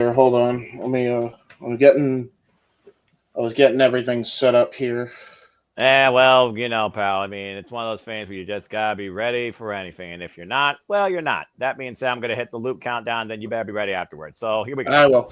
Here, hold on. I was getting everything set up here. Well, pal, I mean, it's one of those things where you just gotta be ready for anything. And if you're not, well, you're not. That being said, I'm gonna hit the loop countdown, then you better be ready afterwards. So here we go. I will.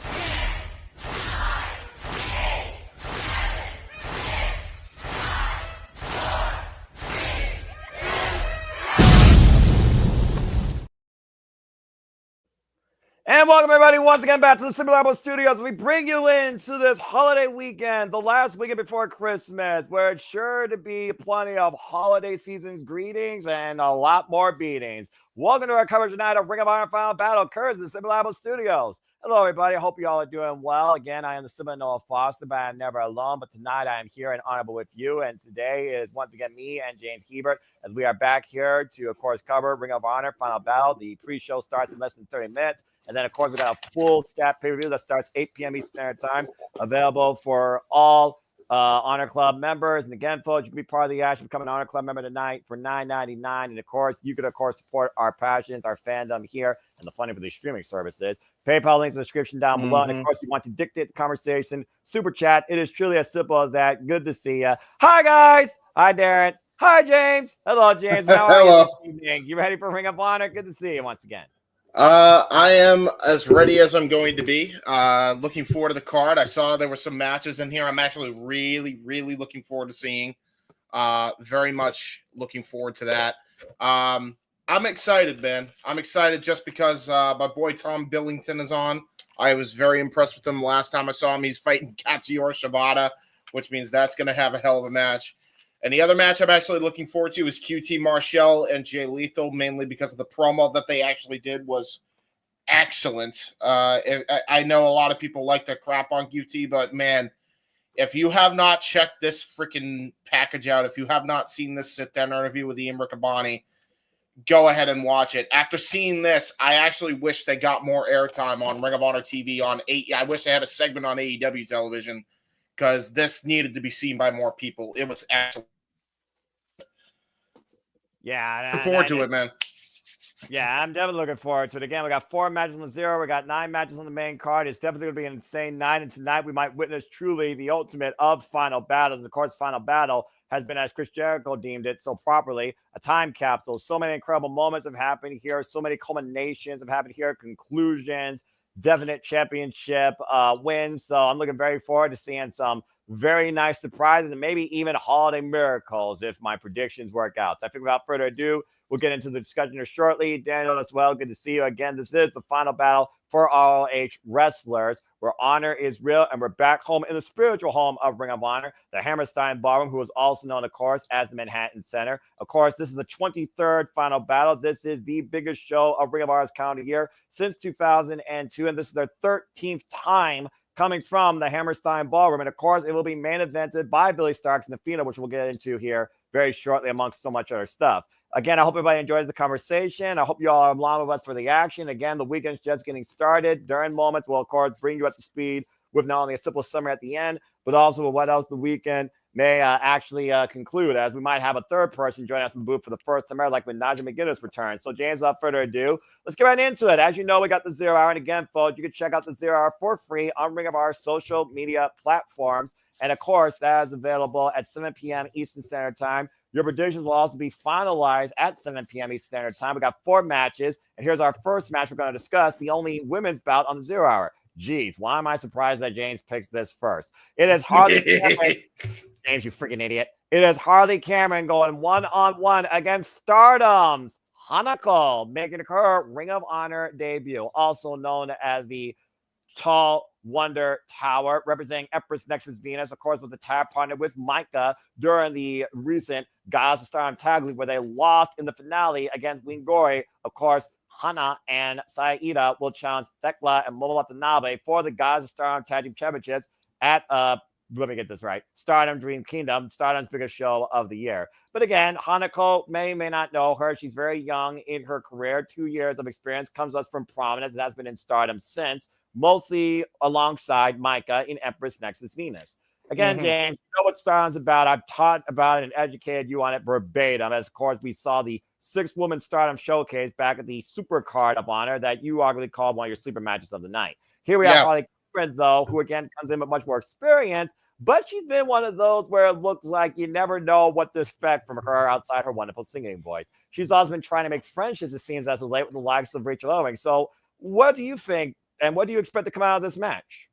And welcome, everybody, once again back to the Slip.stream Studios. We bring you into this holiday weekend, the last weekend before Christmas, where it's sure to be plenty of holiday season's greetings and a lot more beatings. Welcome to our coverage tonight of Ring of Honor Final Battle, courtesy of the Slip.stream Studios. Hello, everybody. I hope you all are doing well. Again, I am the Simba Noah Foster, but I'm never alone. But tonight, I am here and honorable with you. And today is once again me and James Hebert, as we are back here to, of course, cover Ring of Honor Final Battle. The pre-show starts in less than 30 minutes. And then, of course, we got a full stat pay-per-view that starts 8 p.m. Eastern Standard Time, available for all Honor Club members. And again, folks, you can be part of the action, become an Honor Club member tonight for $9.99. And, of course, you can, of course, support our passions, our fandom here, and the funding for these streaming services. PayPal links in the description down below. And, of course, you want to dictate the conversation, super chat. It is truly as simple as that. Good to see you. Hi, guys. Hi, Darren. Hi, James. Hello, James. How are you this evening? You ready for Ring of Honor? Good to see you once again. I am as ready as I'm going to be. Looking forward to the card. I saw there were some matches in here. I'm actually really, really looking forward to seeing. Very much looking forward to that. I'm excited, man. I'm excited just because my boy Tom Billington is on. I was very impressed with him last time I saw him. He's fighting Katsuyori Shibata, which means that's going to have a hell of a match. And the other match I'm actually looking forward to is QT Marshall and Jay Lethal, mainly because of the promo that they actually did was excellent. I know a lot of people like to crap on QT, but man, if you have not checked this freaking package out, if you have not seen this sit-down interview with Ian Riccaboni, go ahead and watch it. After seeing this, I actually wish they got more airtime on Ring of Honor TV. I wish they had a segment on AEW television, because this needed to be seen by more people. It was excellent. Yeah. Looking forward to it, man. Yeah, I'm definitely looking forward to it. Again, we got 4 matches on the zero. We got 9 matches on the main card. It's definitely going to be an insane night. And tonight we might witness truly the ultimate of final battles. Of course, final battle has been, as Chris Jericho deemed it so properly, a time capsule. So many incredible moments have happened here. So many culminations have happened here. Conclusions. Definite championship wins. So I'm looking very forward to seeing some very nice surprises and maybe even holiday miracles if my predictions work out. So I think without further ado, we'll get into the discussion here shortly. Daniel as well, good to see you again. This is the final battle for ROH wrestlers, where honor is real, and we're back home in the spiritual home of Ring of Honor, the Hammerstein Ballroom, who is also known, of course, as the Manhattan Center. Of course, this is the 23rd final battle. This is the biggest show of Ring of Honor's calendar year since 2002, and this is their 13th time coming from the Hammerstein Ballroom. And, of course, it will be main evented by Billie, Starkz, and Athena, which we'll get into here very shortly, amongst so much other stuff. Again, I hope everybody enjoys the conversation. I hope you all are along with us for the action. Again, the weekend's just getting started. During moments, we'll, of course, bring you up to speed with not only a simple summary at the end, but also with what else the weekend may actually conclude, as we might have a third person join us in the booth for the first time ever, like when Nigel McGuinness returns. So, James, without further ado, let's get right into it. As you know, we got the 0 Hour. And again, folks, you can check out the 0 Hour for free on Ring of Our social media platforms. And, of course, that is available at 7 p.m. Eastern Standard Time. Your predictions will also be finalized at 7 p.m. Eastern Standard Time. We got 4 matches, and here's our first match we're going to discuss, the only women's bout on the 0 Hour. Geez, why am I surprised that James picks this first? It is Harley Cameron. James, you freaking idiot. It is Harley Cameron going one-on-one against Stardom's Hanako, making her Ring of Honor debut, also known as the Tall Wonder Tower, representing Empress Nexus Venus, of course, was the tag partner with Micah during the recent Guys of Stardom Tag League, where they lost in the finale against Wingori. Of course, Hana and Saida will challenge Thekla and Momo Watanabe for the Guys of Stardom Tag Team Championships at, let me get this right, Stardom Dream Kingdom, Stardom's biggest show of the year. But again, Hanako may not know her. She's very young in her career, 2 years of experience, comes us from prominence, and has been in Stardom since, mostly alongside Micah in Empress Nexus Venus. Again, James, you know what Stardom's about. I've taught about it and educated you on it verbatim. As, of course, we saw the 6-woman Stardom showcase back at the Super Card of Honor that you arguably called one of your sleeper matches of the night. Here we have Harley Cameron, though, who again comes in with much more experience, but she's been one of those where it looks like you never know what to expect from her outside her wonderful singing voice. She's also been trying to make friendships, it seems, as of late with the likes of Rachel Owens. So what do you think, and what do you expect to come out of this match?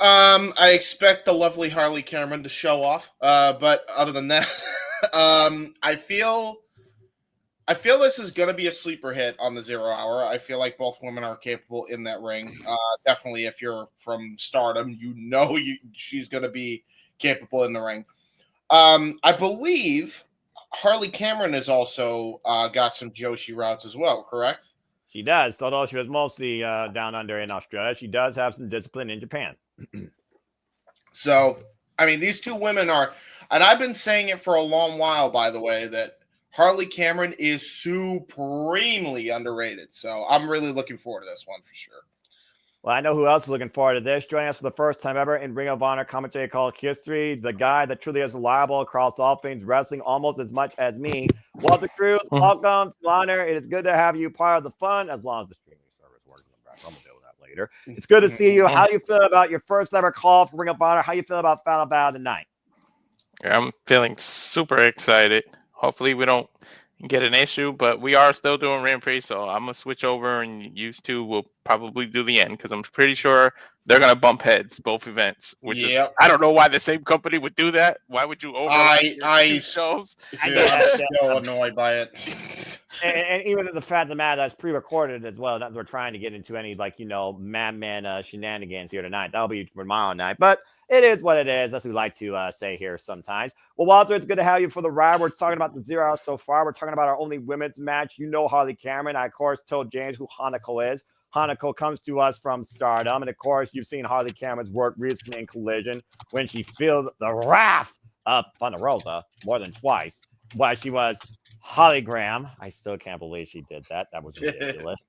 I expect the lovely Harley Cameron to show off. But other than that, I feel this is going to be a sleeper hit on the 0 hour. I feel like both women are capable in that ring. Definitely, if you're from Stardom, she's going to be capable in the ring. I believe Harley Cameron has also got some Joshi routes as well, correct? She does. Although she was mostly down under in Australia, she does have some discipline in Japan. So, I mean, these two women are, and I've been saying it for a long while, by the way, that Harley Cameron is supremely underrated. So I'm really looking forward to this one for sure. Well, I know who else is looking forward to this. Joining us for the first time ever in Ring of Honor commentary called history, the guy that truly is reliable across all things wrestling almost as much as me. Walter Cruz, welcome to Honor. It is good to have you part of the fun, as long as the streaming service works in the background. We'll deal with that later. It's good to see you. How do you feel about your first ever call for Ring of Honor? How do you feel about Final Battle tonight? I'm feeling super excited. Hopefully we don't get an issue, but we are still doing Rampage, so I'm gonna switch over, and you two will probably do the end because I'm pretty sure they're gonna bump heads both events. Which is, I don't know why the same company would do that. Why would you overlap two shows? Dude, I'm still annoyed by it. And even the fact of the matter that's pre-recorded as well. That we're trying to get into any madman shenanigans here tonight. That'll be tomorrow night, but it is what it is. That's what we like to say here sometimes. Well, Walter, it's good to have you for the ride. We're talking about the 0 hour so far. We're talking about our only women's match. You know Harley Cameron. I, of course, told James who Hanako is. Hanako comes to us from Stardom. And, of course, you've seen Harley Cameron's work recently in Collision when she filled the wrath of Thunder Rosa more than twice while she was hologram. I still can't believe she did that. That was ridiculous.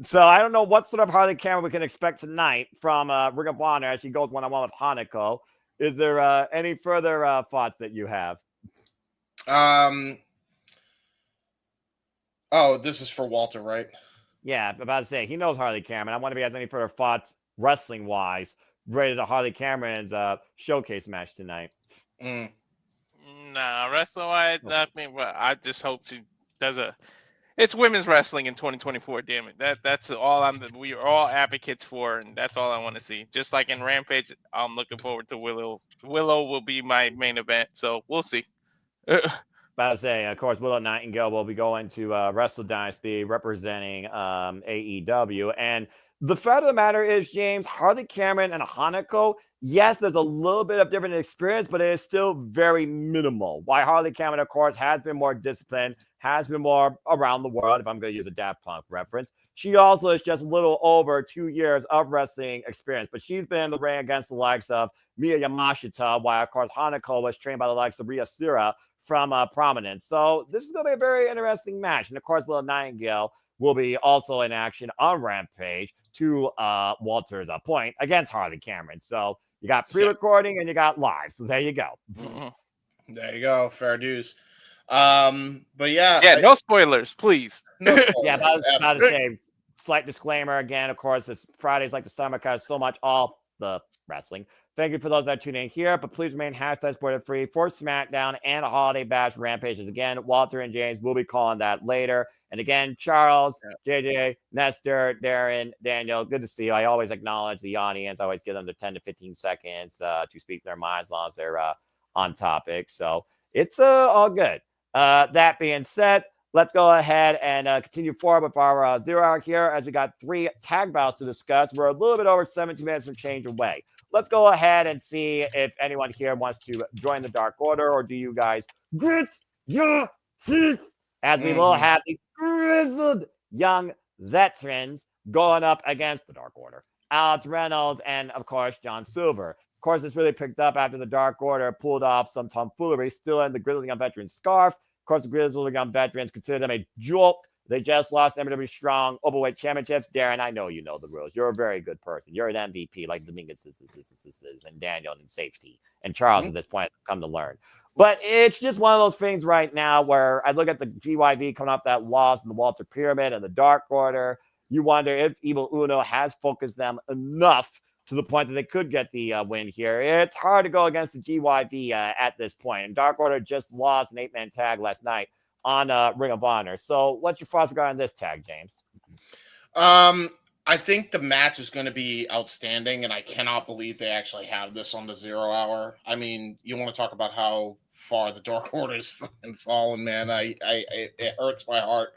So I don't know what sort of Harley Cameron we can expect tonight from Ring of Honor as she goes one-on-one with Hanako. Is there any further thoughts that you have? Oh, this is for Walter, right? Yeah, I'm about to say, he knows Harley Cameron. I wonder if he has any further thoughts wrestling-wise related to Harley Cameron's showcase match tonight. Nah, wrestling-wise, nothing, but I just hope she does it's women's wrestling in 2024, damn it. That's all we are all advocates for, and that's all I want to see. Just like in Rampage, I'm looking forward to Willow. Willow will be my main event, so we'll see. About to say, of course, Willow Nightingale will be going to Wrestle Dynasty representing AEW. And the fact of the matter is, James, Harley Cameron and Hanako, yes, there's a little bit of different experience, but it is still very minimal. Why Harley Cameron, of course, has been more disciplined, has been more around the world, if I'm going to use a Daft Punk reference. She also is just a little over 2 years of wrestling experience, but she's been in the ring against the likes of Miya Yamashita, while, of course, Hanako was trained by the likes of Rhea Sira from Prominence. So this is going to be a very interesting match. And, of course, Willow Nightingale will be also in action on Rampage to Walter's point against Harley Cameron. So you got pre-recording and you got live. So there you go. There you go. Fair dues. But yeah, no spoilers, please. No spoilers. Yeah, I was about to say, slight disclaimer again. Of course, it's Fridays like the summer because so much all the wrestling. Thank you for those that tune in here, but please remain hashtag spoiler free for SmackDown and a Holiday Bash Rampages. Again, Walter and James will be calling that later. And again, Charles, JJ, Nestor, Darren, Daniel, good to see you. I always acknowledge the audience. I always give them the 10 to 15 seconds to speak their minds as long as they're on topic. So it's all good. That being said, let's go ahead and continue forward with our 0 hour here as we got 3 tag battles to discuss. We're a little bit over 17 minutes from change away. Let's go ahead and see if anyone here wants to join the Dark Order, or do you guys grit your teeth as we will have the grizzled young veterans going up against the Dark Order. Alex Reynolds and, of course, John Silver. Of course, it's really picked up after the Dark Order pulled off some tomfoolery, still in the Grizzled Young Veterans scarf. Of course, the Grizzled Young Veterans consider them a joke. They just lost MW Strong Overweight Championships. Darren, I know you know the rules. You're a very good person. You're an MVP like Dominguez and Daniel and Safety. And Charles at this point have come to learn. But it's just one of those things right now where I look at the GYV coming off that loss in the Walter Pyramid and the Dark Order. You wonder if Evil Uno has focused them enough to the point that they could get the win here. It's hard to go against the GYV at this point. And Dark Order just lost an 8-man tag last night on Ring of Honor. So what's your thoughts regarding this tag, James? I think the match is going to be outstanding, and I cannot believe they actually have this on the 0 hour. I mean, you want to talk about how far the Dark Order is fucking fallen, man. It hurts my heart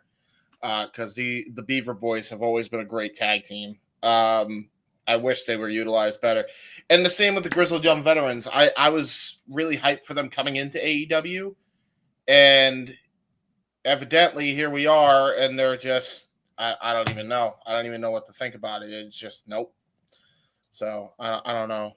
because the Beaver Boys have always been a great tag team. I wish they were utilized better. And the same with the Grizzled Young Veterans. I was really hyped for them coming into AEW, and evidently here we are, and they're just I don't even know. I don't even know what to think about it. It's just nope. So I don't know.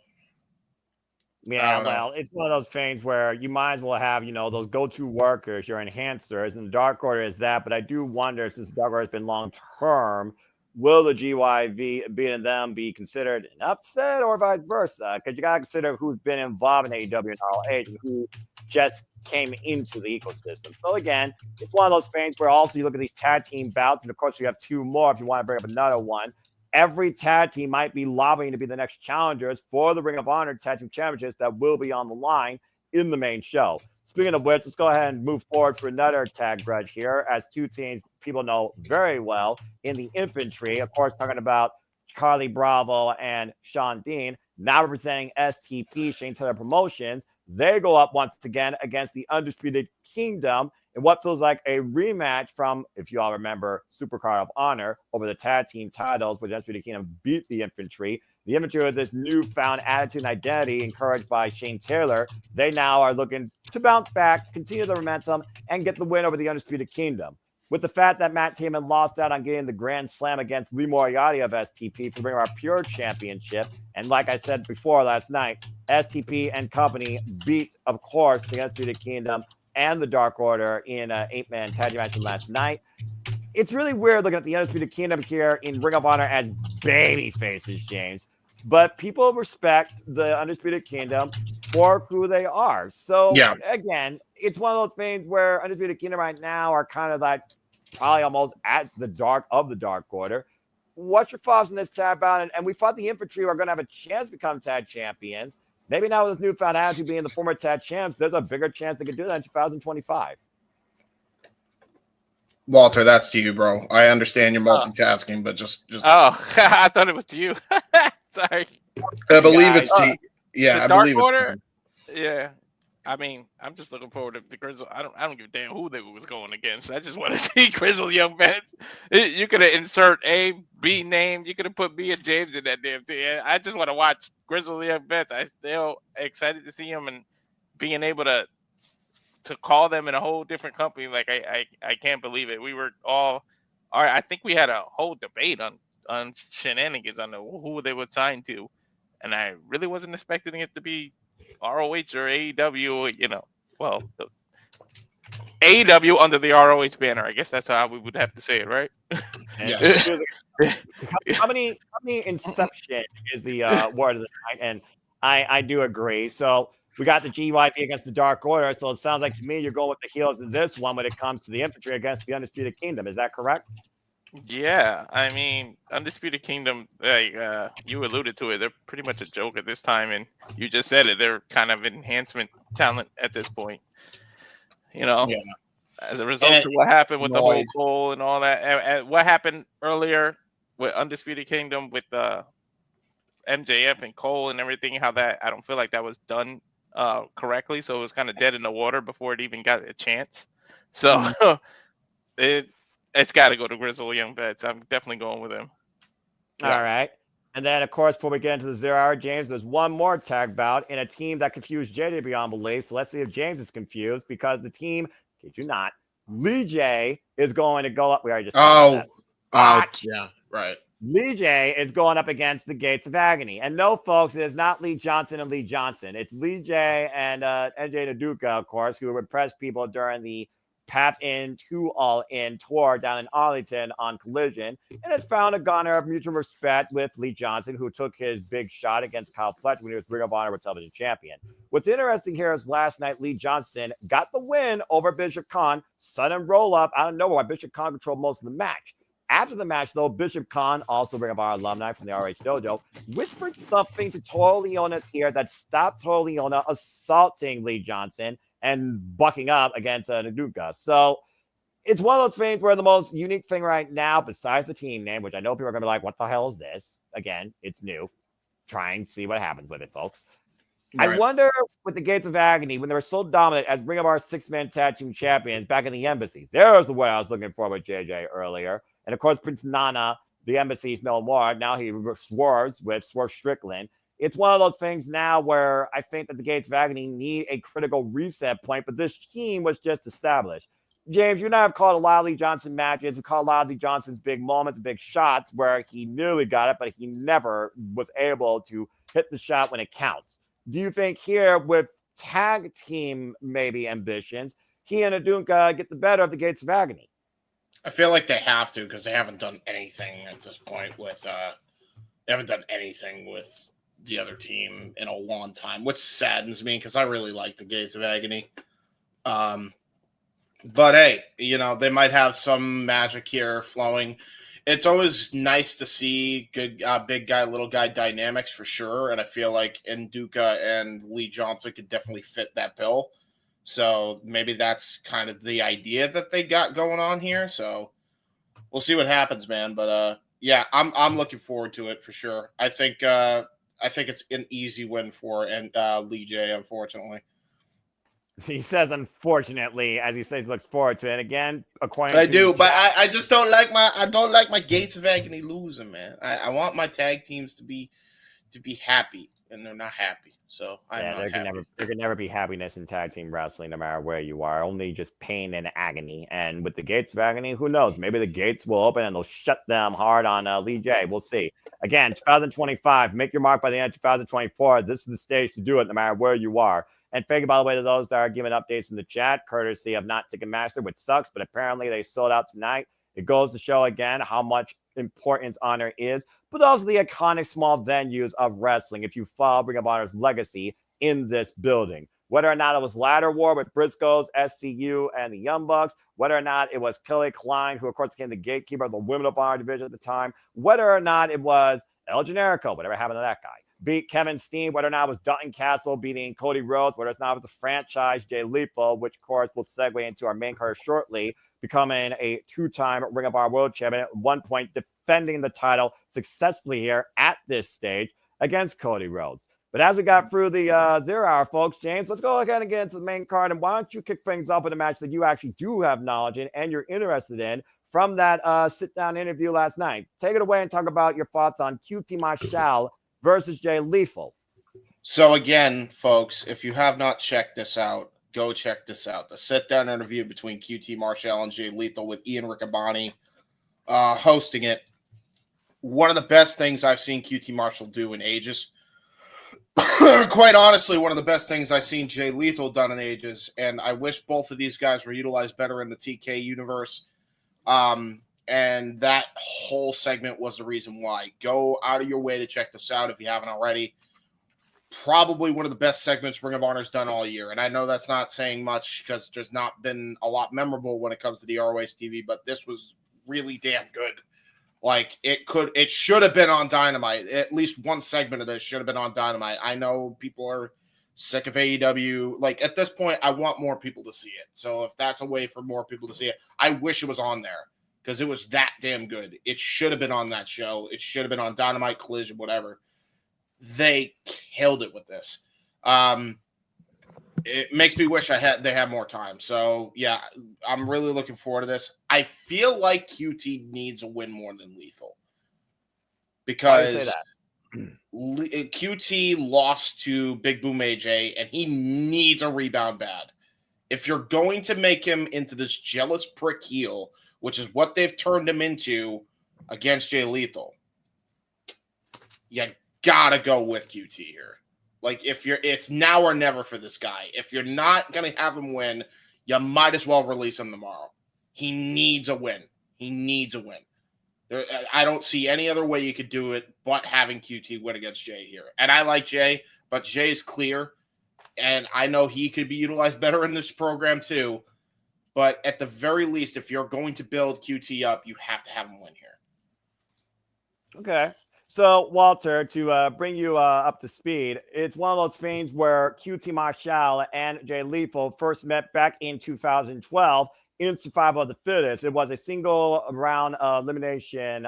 Yeah, well, it's one of those things where you might as well have, those go-to workers, your enhancers, and the Dark Order is that. But I do wonder, since the Dark Order has been long-term, will the GYV beating them be considered an upset or vice versa? Because you got to consider who's been involved in AEW and ROH and who just came into the ecosystem. So again, it's one of those things where also you look at these tag team bouts, and of course you have two more if you want to bring up another one. Every tag team might be lobbying to be the next challengers for the Ring of Honor Tag Team Championships that will be on the line in the main show. Speaking of which, let's go ahead and move forward for another tag grudge here, as two teams people know very well in the infantry. Of course, talking about Carly Bravo and Sean Dean, now representing STP, Shane Taylor Promotions. They go up once again against the Undisputed Kingdom in what feels like a rematch from, if you all remember, Supercard of Honor over the tag team titles, where the Undisputed Kingdom beat the infantry. The infantry with this newfound attitude and identity, encouraged by Shane Taylor, they now are looking to bounce back, continue the momentum, and get the win over the Undisputed Kingdom. With the fact that Matt Taman lost out on getting the Grand Slam against Lee Moriarty of STP to bring our Pure Championship, and like I said before last night, STP and company beat, of course, the Undisputed Kingdom and the Dark Order in an 8-man tag team match last night. It's really weird looking at the Undisputed Kingdom here in Ring of Honor as baby faces, James. But people respect the Undisputed Kingdom for who they are. So, again, it's one of those things where Undisputed Kingdom right now are kind of like probably almost at the dark of the Dark Order. What's your thoughts on this tag bout? And we thought the infantry are going to have a chance to become tag champions. Maybe now with this newfound attitude being the former tag champs, there's a bigger chance they could do that in 2025. Walter, that's to you, bro. I understand you're multitasking, but just. Oh, I thought it was to you. Sorry. I believe it's to. Yeah, I Dark believe Order. Yeah, I mean, I'm just looking forward to the Grizzle. I don't give a damn who they was going against. I just want to see Grizzle Young Vets. You could have insert A, B name. You could have put B and James in that damn team. I just want to watch Grizzle Young Vets. I still excited to see them and being able to call them in a whole different company. Like I can't believe it. We were all right. I think we had a whole debate on shenanigans on who they would sign to, and I really wasn't expecting it to be ROH or AEW. Well, the AEW under the ROH banner. I guess that's how we would have to say it, right? Yeah. How many inception is the word of the night? And I do agree. So we got the GYV against the Dark Order. So it sounds like to me you're going with the heels of this one when it comes to the infantry against the Undisputed Kingdom. Is that correct? Yeah, I mean, Undisputed Kingdom, you alluded to it. They're pretty much a joke at this time, and you just said it. They're kind of enhancement talent at this point. As a result of what happened with the whole Cole and all that. What happened earlier with Undisputed Kingdom with MJF and Cole and everything, how that, I don't feel like that was done correctly. So it was kind of dead in the water before it even got a chance. So it's got to go to Grizzle Young Vets. I'm definitely going with him. All right. And then, of course, before we get into the 0 hour, James, there's one more tag bout in a team that confused JJ beyond belief. So let's see if James is confused, because the team, kid you not, Lee J is going to go up. We already just yeah, right. Lee J is going up against the Gates of Agony. And no, folks, it is not Lee Johnson and Lee Johnson. It's Lee J and NJ Naduka, of course, who impressed people during the Path In to All In tour down in Arlington on Collision, and has found a garner of mutual respect with Lee Johnson, who took his big shot against Kyle Fletcher when he was Ring of Honor with Television Champion. What's interesting here is last night Lee Johnson got the win over Bishop Khan. Sudden roll up out of nowhere. Bishop Khan controlled most of the match. After the match, though, Bishop Khan, also Ring of Honor alumni from the RH Dojo, whispered something to Toru Leona's ear that stopped Toru Leona assaulting Lee Johnson and bucking up against Naduka. So it's one of those things where the most unique thing right now, besides the team name, which I know people are going to be like, what the hell is this? Again, it's new. Try and see what happens with it, folks. Right. I wonder with the Gates of Agony, when they were so dominant as Ring of Honor 6-man tag team champions back in the Embassy. There's the way I was looking for with JJ earlier. And of course, Prince Nana, the Embassy's no more. Now he swerves with Swerve Strickland. It's one of those things now where I think that the Gates of Agony need a critical reset point, but this team was just established. James, you and I have called a lot of Lee Johnson matches. We call a lot of Lee Johnson's big moments, big shots where he nearly got it, but he never was able to hit the shot when it counts. Do you think here with tag team maybe ambitions, he and Adunka get the better of the Gates of Agony? I feel like they have to because they haven't done anything at this point with they haven't done anything with the other team in a long time, which saddens me because I really like the Gates of Agony. But hey, you know, they might have some magic here flowing. It's always nice to see good big guy, little guy dynamics for sure. And I feel like Nduka and Lee Johnson could definitely fit that bill. So maybe that's kind of the idea that they got going on here. So we'll see what happens, man. But yeah, I'm looking forward to it for sure. I think it's an easy win for Lee J, unfortunately. He says, unfortunately, as he says, he looks forward to it. And again, according I to do, but I just don't like my Gates of Agony losing, man. I want my tag teams to be happy, and they're not happy. So there can never be happiness in tag team wrestling, no matter where you are. Only just pain and agony. And with the Gates of Agony, who knows? Maybe the gates will open and they'll shut them hard on Lee J. We'll see. Again, 2025. Make your mark by the end of 2024. This is the stage to do it, no matter where you are. And thank you, by the way, to those that are giving updates in the chat, courtesy of Not Ticketmaster, which sucks, but apparently they sold out tonight. It goes to show again how much importance Honor is, but also the iconic small venues of wrestling if you follow Ring of Honor's legacy in this building. Whether or not it was Ladder War with Briscoes, SCU, and the Young Bucks, whether or not it was Kelly Klein, who of course became the gatekeeper of the Women of Honor division at the time, whether or not it was El Generico, whatever happened to that guy, beat Kevin Steen, whether or not it was Dutton Castle beating Cody Rhodes, whether it's not it was the franchise Jay Lethal, which of course will segue into our main card shortly, becoming a two-time Ring of Honor World Champion, at one point defending the title successfully here at this stage against Cody Rhodes. But as we got through the 0 hour, folks, James, let's go ahead and get into the main card. And why don't you kick things up with a match that you actually do have knowledge in and you're interested in from that sit-down interview last night. Take it away and talk about your thoughts on QT Marshall versus Jay Lethal. So again, folks, if you have not checked this out, go check this out. The sit-down interview between QT Marshall and Jay Lethal with Ian Riccaboni hosting it. One of the best things I've seen QT Marshall do in ages. Quite honestly, one of the best things I've seen Jay Lethal done in ages, and I wish both of these guys were utilized better in the TK universe. And that whole segment was the reason why. Go out of your way to check this out if you haven't already. Probably one of the best segments Ring of Honor's done all year. And I know that's not saying much because there's not been a lot memorable when it comes to the ROH TV, but this was really damn good. Like, it should have been on Dynamite. At least one segment of this should have been on Dynamite. I know people are sick of AEW. Like, at this point, I want more people to see it. So if that's a way for more people to see it, I wish it was on there because it was that damn good. It should have been on that show. It should have been on Dynamite, Collision, whatever. They killed it with this. It makes me wish they had more time. So yeah, I'm really looking forward to this. I feel like QT needs a win more than Lethal because QT lost to Big Boom AJ and he needs a rebound bad. If you're going to make him into this jealous prick heel, which is what they've turned him into against Jay Lethal, you gotta go with QT here. Like, it's now or never for this guy. If you're not going to have him win, you might as well release him tomorrow. He needs a win. He needs a win. I don't see any other way you could do it but having QT win against Jay here. And I like Jay, but Jay's clear. And I know he could be utilized better in this program too. But at the very least, if you're going to build QT up, you have to have him win here. Okay. So, Walter, to bring you up to speed, it's one of those things where QT Marshall and Jay Lethal first met back in 2012 in Survival of the Fittest. It was a single round elimination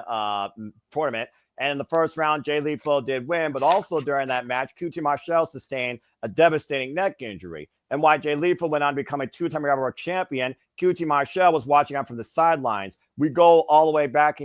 tournament. And in the first round, Jay Lethal did win, but also during that match, QT Marshall sustained a devastating neck injury. And while Jay Lethal went on to become a two-time Guevara champion, QT Marshall was watching on from the sidelines. We go all the way back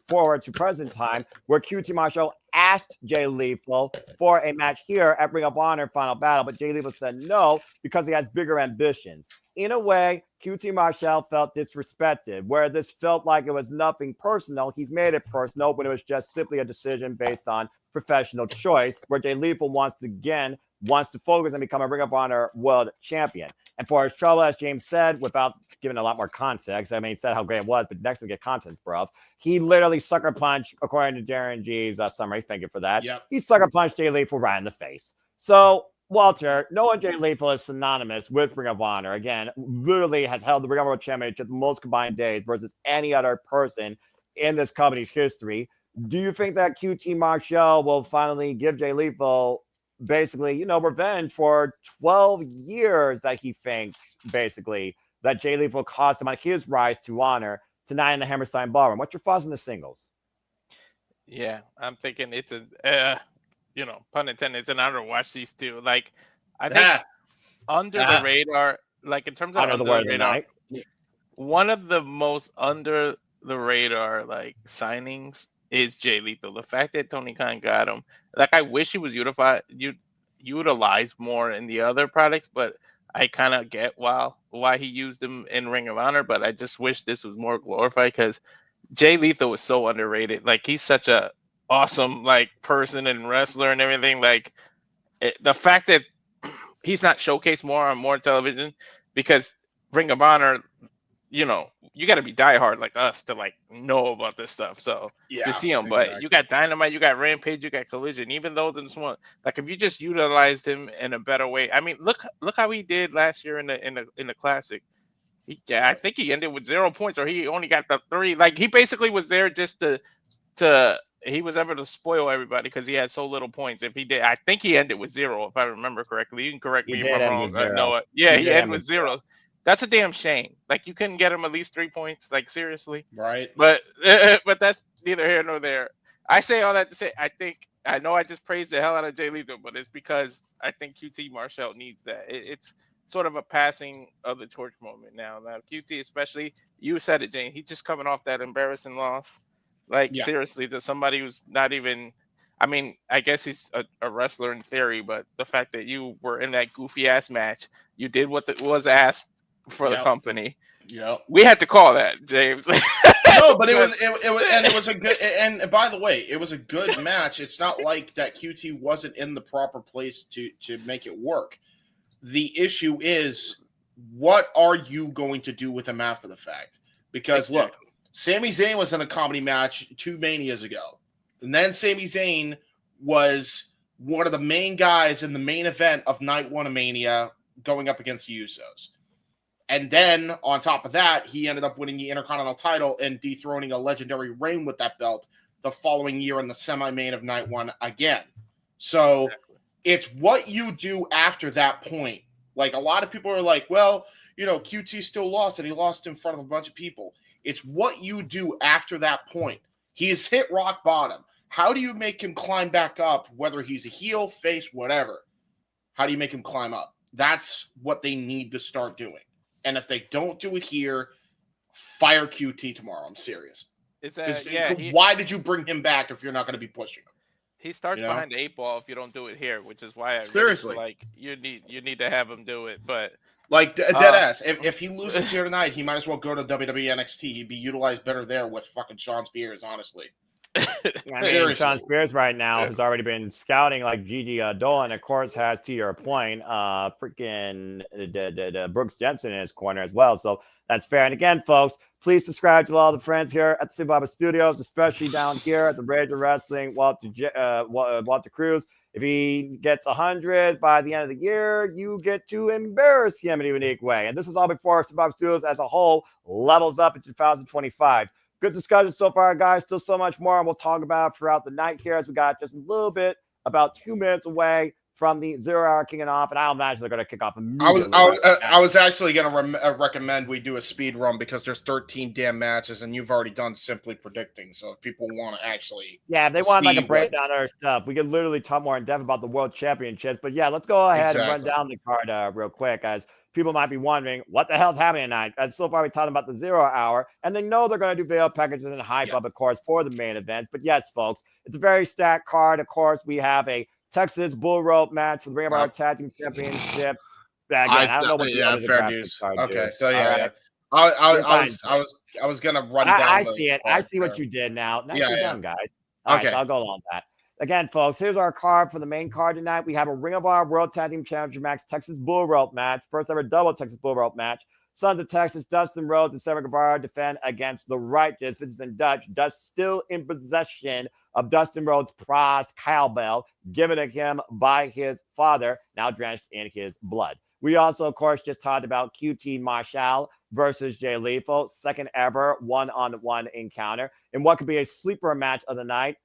forward to present time, where QT Marshall asked Jay Lethal for a match here at Ring of Honor Final Battle, but Jay Lethal said no because he has bigger ambitions. In a way, QT Marshall felt disrespected, where this felt like it was nothing personal. He's made it personal when it was just simply a decision based on professional choice, where Jay Lethal wants to focus and become a Ring of Honor World Champion. And for his trouble, as James said, without giving a lot more context, I mean, he said how great it was, but next to get context, bro, he literally sucker punched, according to Darren G's summary. Thank you for that. Yep. He sucker punched Jay Lethal right in the face. So, Walter, knowing Jay Lethal is synonymous with Ring of Honor, again, literally has held the Ring of Honor Championship the most combined days versus any other person in this company's history. Do you think that QT Marshall will finally give Jay Lethal basically, revenge for 12 years that he thinks, basically, that Jay Lethal cost him on his rise to honor tonight in the Hammerstein Ballroom? What's your thoughts on the singles? Yeah, I'm thinking it's a, pun intended, it's an honor to watch these two. Like, I think under the radar, like in terms of under the radar, one of the most under the radar like signings is Jay Lethal. The fact that Tony Khan got him, like, I wish he was utilized more in the other products, but I kind of get why he used him in Ring of Honor, but I just wish this was more glorified because Jay Lethal was so underrated. Like, he's such a awesome like person and wrestler and everything. Like, the fact that he's not showcased more on more television, because Ring of Honor, you got to be diehard like us to like know about this stuff. So to see him, exactly. But you got Dynamite, you got Rampage, you got Collision. Even those in this one, like if you just utilized him in a better way. I mean, look how he did last year in the Classic. I think he ended with 0 points, or he only got the 3. Like, he basically was there just to he was able to spoil everybody because he had so little points. If he did, I think he ended with 0, if I remember correctly. You can correct me if I'm wrong. No, yeah, he ended with 0. That's a damn shame. Like, you couldn't get him at least 3 points. Like, seriously. Right. But that's neither here nor there. I say all that to say, I know I just praised the hell out of Jay Lethal, but it's because I think QT Marshall needs that. It's sort of a passing of the torch moment now. Now, QT especially, you said it, Jane. He's just coming off that embarrassing loss. Like, seriously, to somebody who's not even, I mean, I guess he's a wrestler in theory, but the fact that you were in that goofy ass match, you did what was asked for the company. Yeah, we had to call that, James. No, but it was a good, and by the way, it was a good match. It's not like that QT wasn't in the proper place to make it work. The issue is, what are you going to do with him after the fact? Because look, Sami Zayn was in a comedy match 2 Manias ago. And then Sami Zayn was one of the main guys in the main event of Night 1 of Mania going up against the Usos. And then, on top of that, he ended up winning the Intercontinental title and dethroning a legendary reign with that belt the following year in the semi-main of Night 1 again. So, it's what you do after that point. Like, a lot of people are like, well, QT still lost, and he lost in front of a bunch of people. It's what you do after that point. He's hit rock bottom. How do you make him climb back up, whether he's a heel, face, whatever? How do you make him climb up? That's what they need to start doing. And if they don't do it here, fire QT tomorrow. I'm serious. Why did you bring him back if you're not going to be pushing him? He starts behind the 8 ball if you don't do it here, which is why I seriously feel like you need to have him do it. But like dead ass, if he loses here tonight, he might as well go to WWE NXT. He'd be utilized better there with fucking Sean Spears, honestly. I mean, Seriously. Sean Spears right now has already been scouting like Gigi Dolan, of course, has, to your point, freaking Brooks Jensen in his corner as well. So that's fair. And again, folks, please subscribe to all the friends here at the Slip Studios, especially down here at the Rage of Wrestling, Walter Cruz. If he gets 100 by the end of the year, you get to embarrass him in a unique way. And this is all before Slip Studios as a whole levels up in 2025. Good discussion so far, guys. Still so much more, and we'll talk about throughout the night here as we got just a little bit, about 2 minutes away from the 0 hour kicking off, and I'll imagine they're going to kick off immediately. I was actually going to recommend we do a speed run because there's 13 damn matches, and you've already done simply predicting. So if people want to actually, if they want like a breakdown of our stuff, we could literally talk more in depth about the World Championships. But yeah, let's go ahead and run down the card real quick, guys. People might be wondering what the hell's happening tonight. And so far, we talked about the 0 hour, and they know they're going to do video packages and hype up, of course, for the main events. But yes, folks, it's a very stacked card. Of course, we have a Texas Bullrope match for the Ring of Honor Tag Team Championships. Again, I don't know what the fair news. Okay, so right. I was gonna run down. I see it. I see what you did now. Nicely done, guys. All right, so I'll go along with that. Again, folks, here's our card for the main card tonight. We have a Ring of Honor World Tag Team Championship match, Texas Bullrope match, first ever double Texas Bullrope match. Sons of Texas, Dustin, Rhodes, and Sammy Guevara defend against the righteous Vincent and Dutch. Dutch still in possession of Dustin Rhodes' prized cowbell, given to him by his father, now drenched in his blood. We also, of course, just talked about QT Marshall versus Jay Lethal, second ever one-on-one encounter in what could be a sleeper match of the night.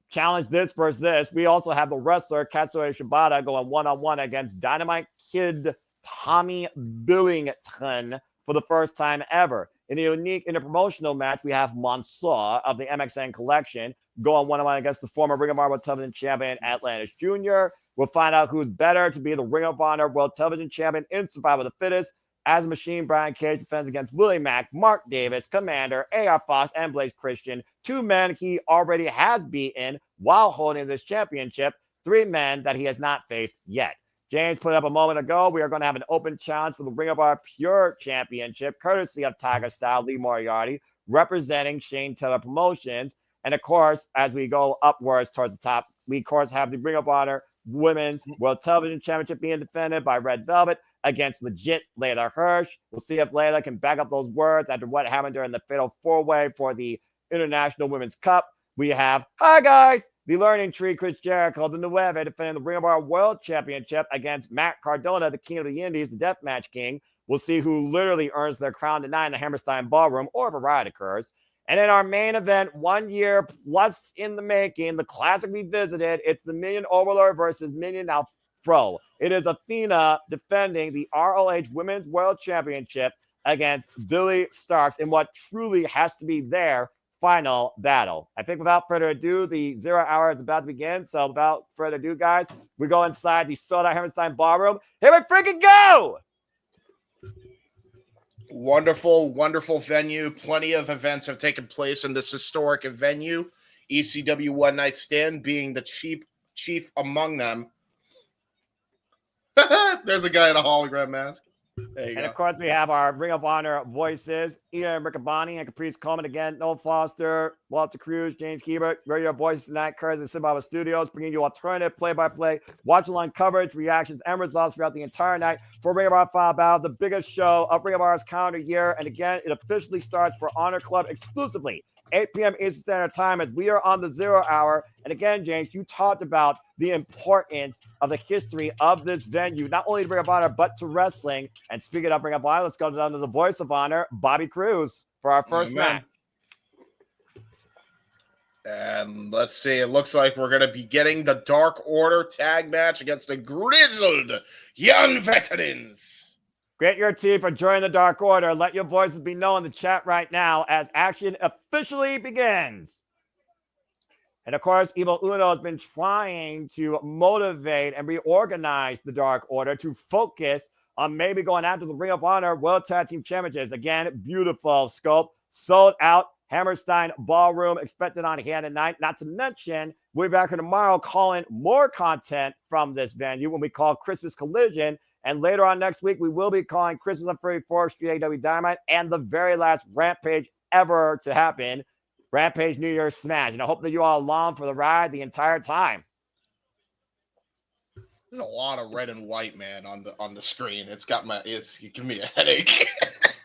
Challenge this versus this. We also have the wrestler Katsuyori Shibata going one-on-one against Dynamite Kid Tommy Billington for the first time ever. In a unique interpromotional match, we have Mansoor of the MXN collection going one-on-one against the former Ring of Honor World Television Champion Atlantis Jr. We'll find out who's better to be the Ring of Honor World Television Champion in Survival of the Fittest. As a Machine, Brian Cage defends against Willie Mack, Mark Davis, Komander, A.R. Foss, and Blaze Christian. 2 men he already has beaten while holding this championship. 3 men that he has not faced yet. James put up a moment ago, we are going to have an open challenge for the Ring of Honor Pure Championship, courtesy of Tiger Style, Lee Moriarty, representing Shane Taylor Promotions. And of course, as we go upwards towards the top, we of course have the Ring of Honor Women's World Television Championship being defended by Red Velvet against legit Leyla Hirsch. We'll see if Leyla can back up those words after what happened during the Fatal 4-Way for the International Women's Cup. We have, hi guys, the Learning Tree, Chris Jericho, the Nueve, defending the Ring of Honor World Championship against Mack Cardona, the King of the Indies, the Deathmatch King. We'll see who literally earns their crown tonight in the Hammerstein Ballroom, or if a riot occurs. And in our main event, 1 year plus in the making, the classic revisited, it's the Million Overlord versus Million Afro. It is Athena defending the ROH Women's World Championship against Billie Starkz in what truly has to be their final battle. I think without further ado, the 0 hour is about to begin. So without further ado, guys, we go inside the sold-out Hammerstein Ballroom. Here we freaking go! Wonderful, wonderful venue. Plenty of events have taken place in this historic venue. ECW One Night Stand being the chief among them. There's a guy in a hologram mask. There you go. And of course, we have our Ring of Honor voices, Ian Riccaboni and Caprice Coleman again, Noel Foster, Walter Cruz, James Hebert, radio voices tonight, courtesy of Survival Studios, bringing you alternative play-by-play, watch-along coverage, reactions, and results throughout the entire night for Ring of Honor Final Battle, the biggest show of Ring of Honor's calendar year. And again, it officially starts for Honor Club exclusively, 8 p.m. Eastern Standard Time, as we are on the 0 hour. And again, James, you talked about the importance of the history of this venue, not only to Ring of Honor, but to wrestling. And speaking of Ring of Honor, let's go down to the voice of honor, Bobby Cruz, for our first match. And let's see, it looks like we're going to be getting the Dark Order tag match against the grizzled young veterans. Grit your teeth for joining the Dark Order. Let your voices be known in the chat right now as action officially begins. And of course, Evil Uno has been trying to motivate and reorganize the Dark Order to focus on maybe going after the Ring of Honor World Tag Team Championships. Again, beautiful scope. Sold out. Hammerstein Ballroom expected on hand tonight. Not to mention, we'll be back here tomorrow calling more content from this venue when we call Christmas Collision. And later on next week, we will be calling Christmas on 34th Street AW Dynamite and the very last Rampage ever to happen. Rampage New Year's Smash. And I hope that you all along for the ride the entire time. There's a lot of red and white, man, on the screen. It's giving me a headache.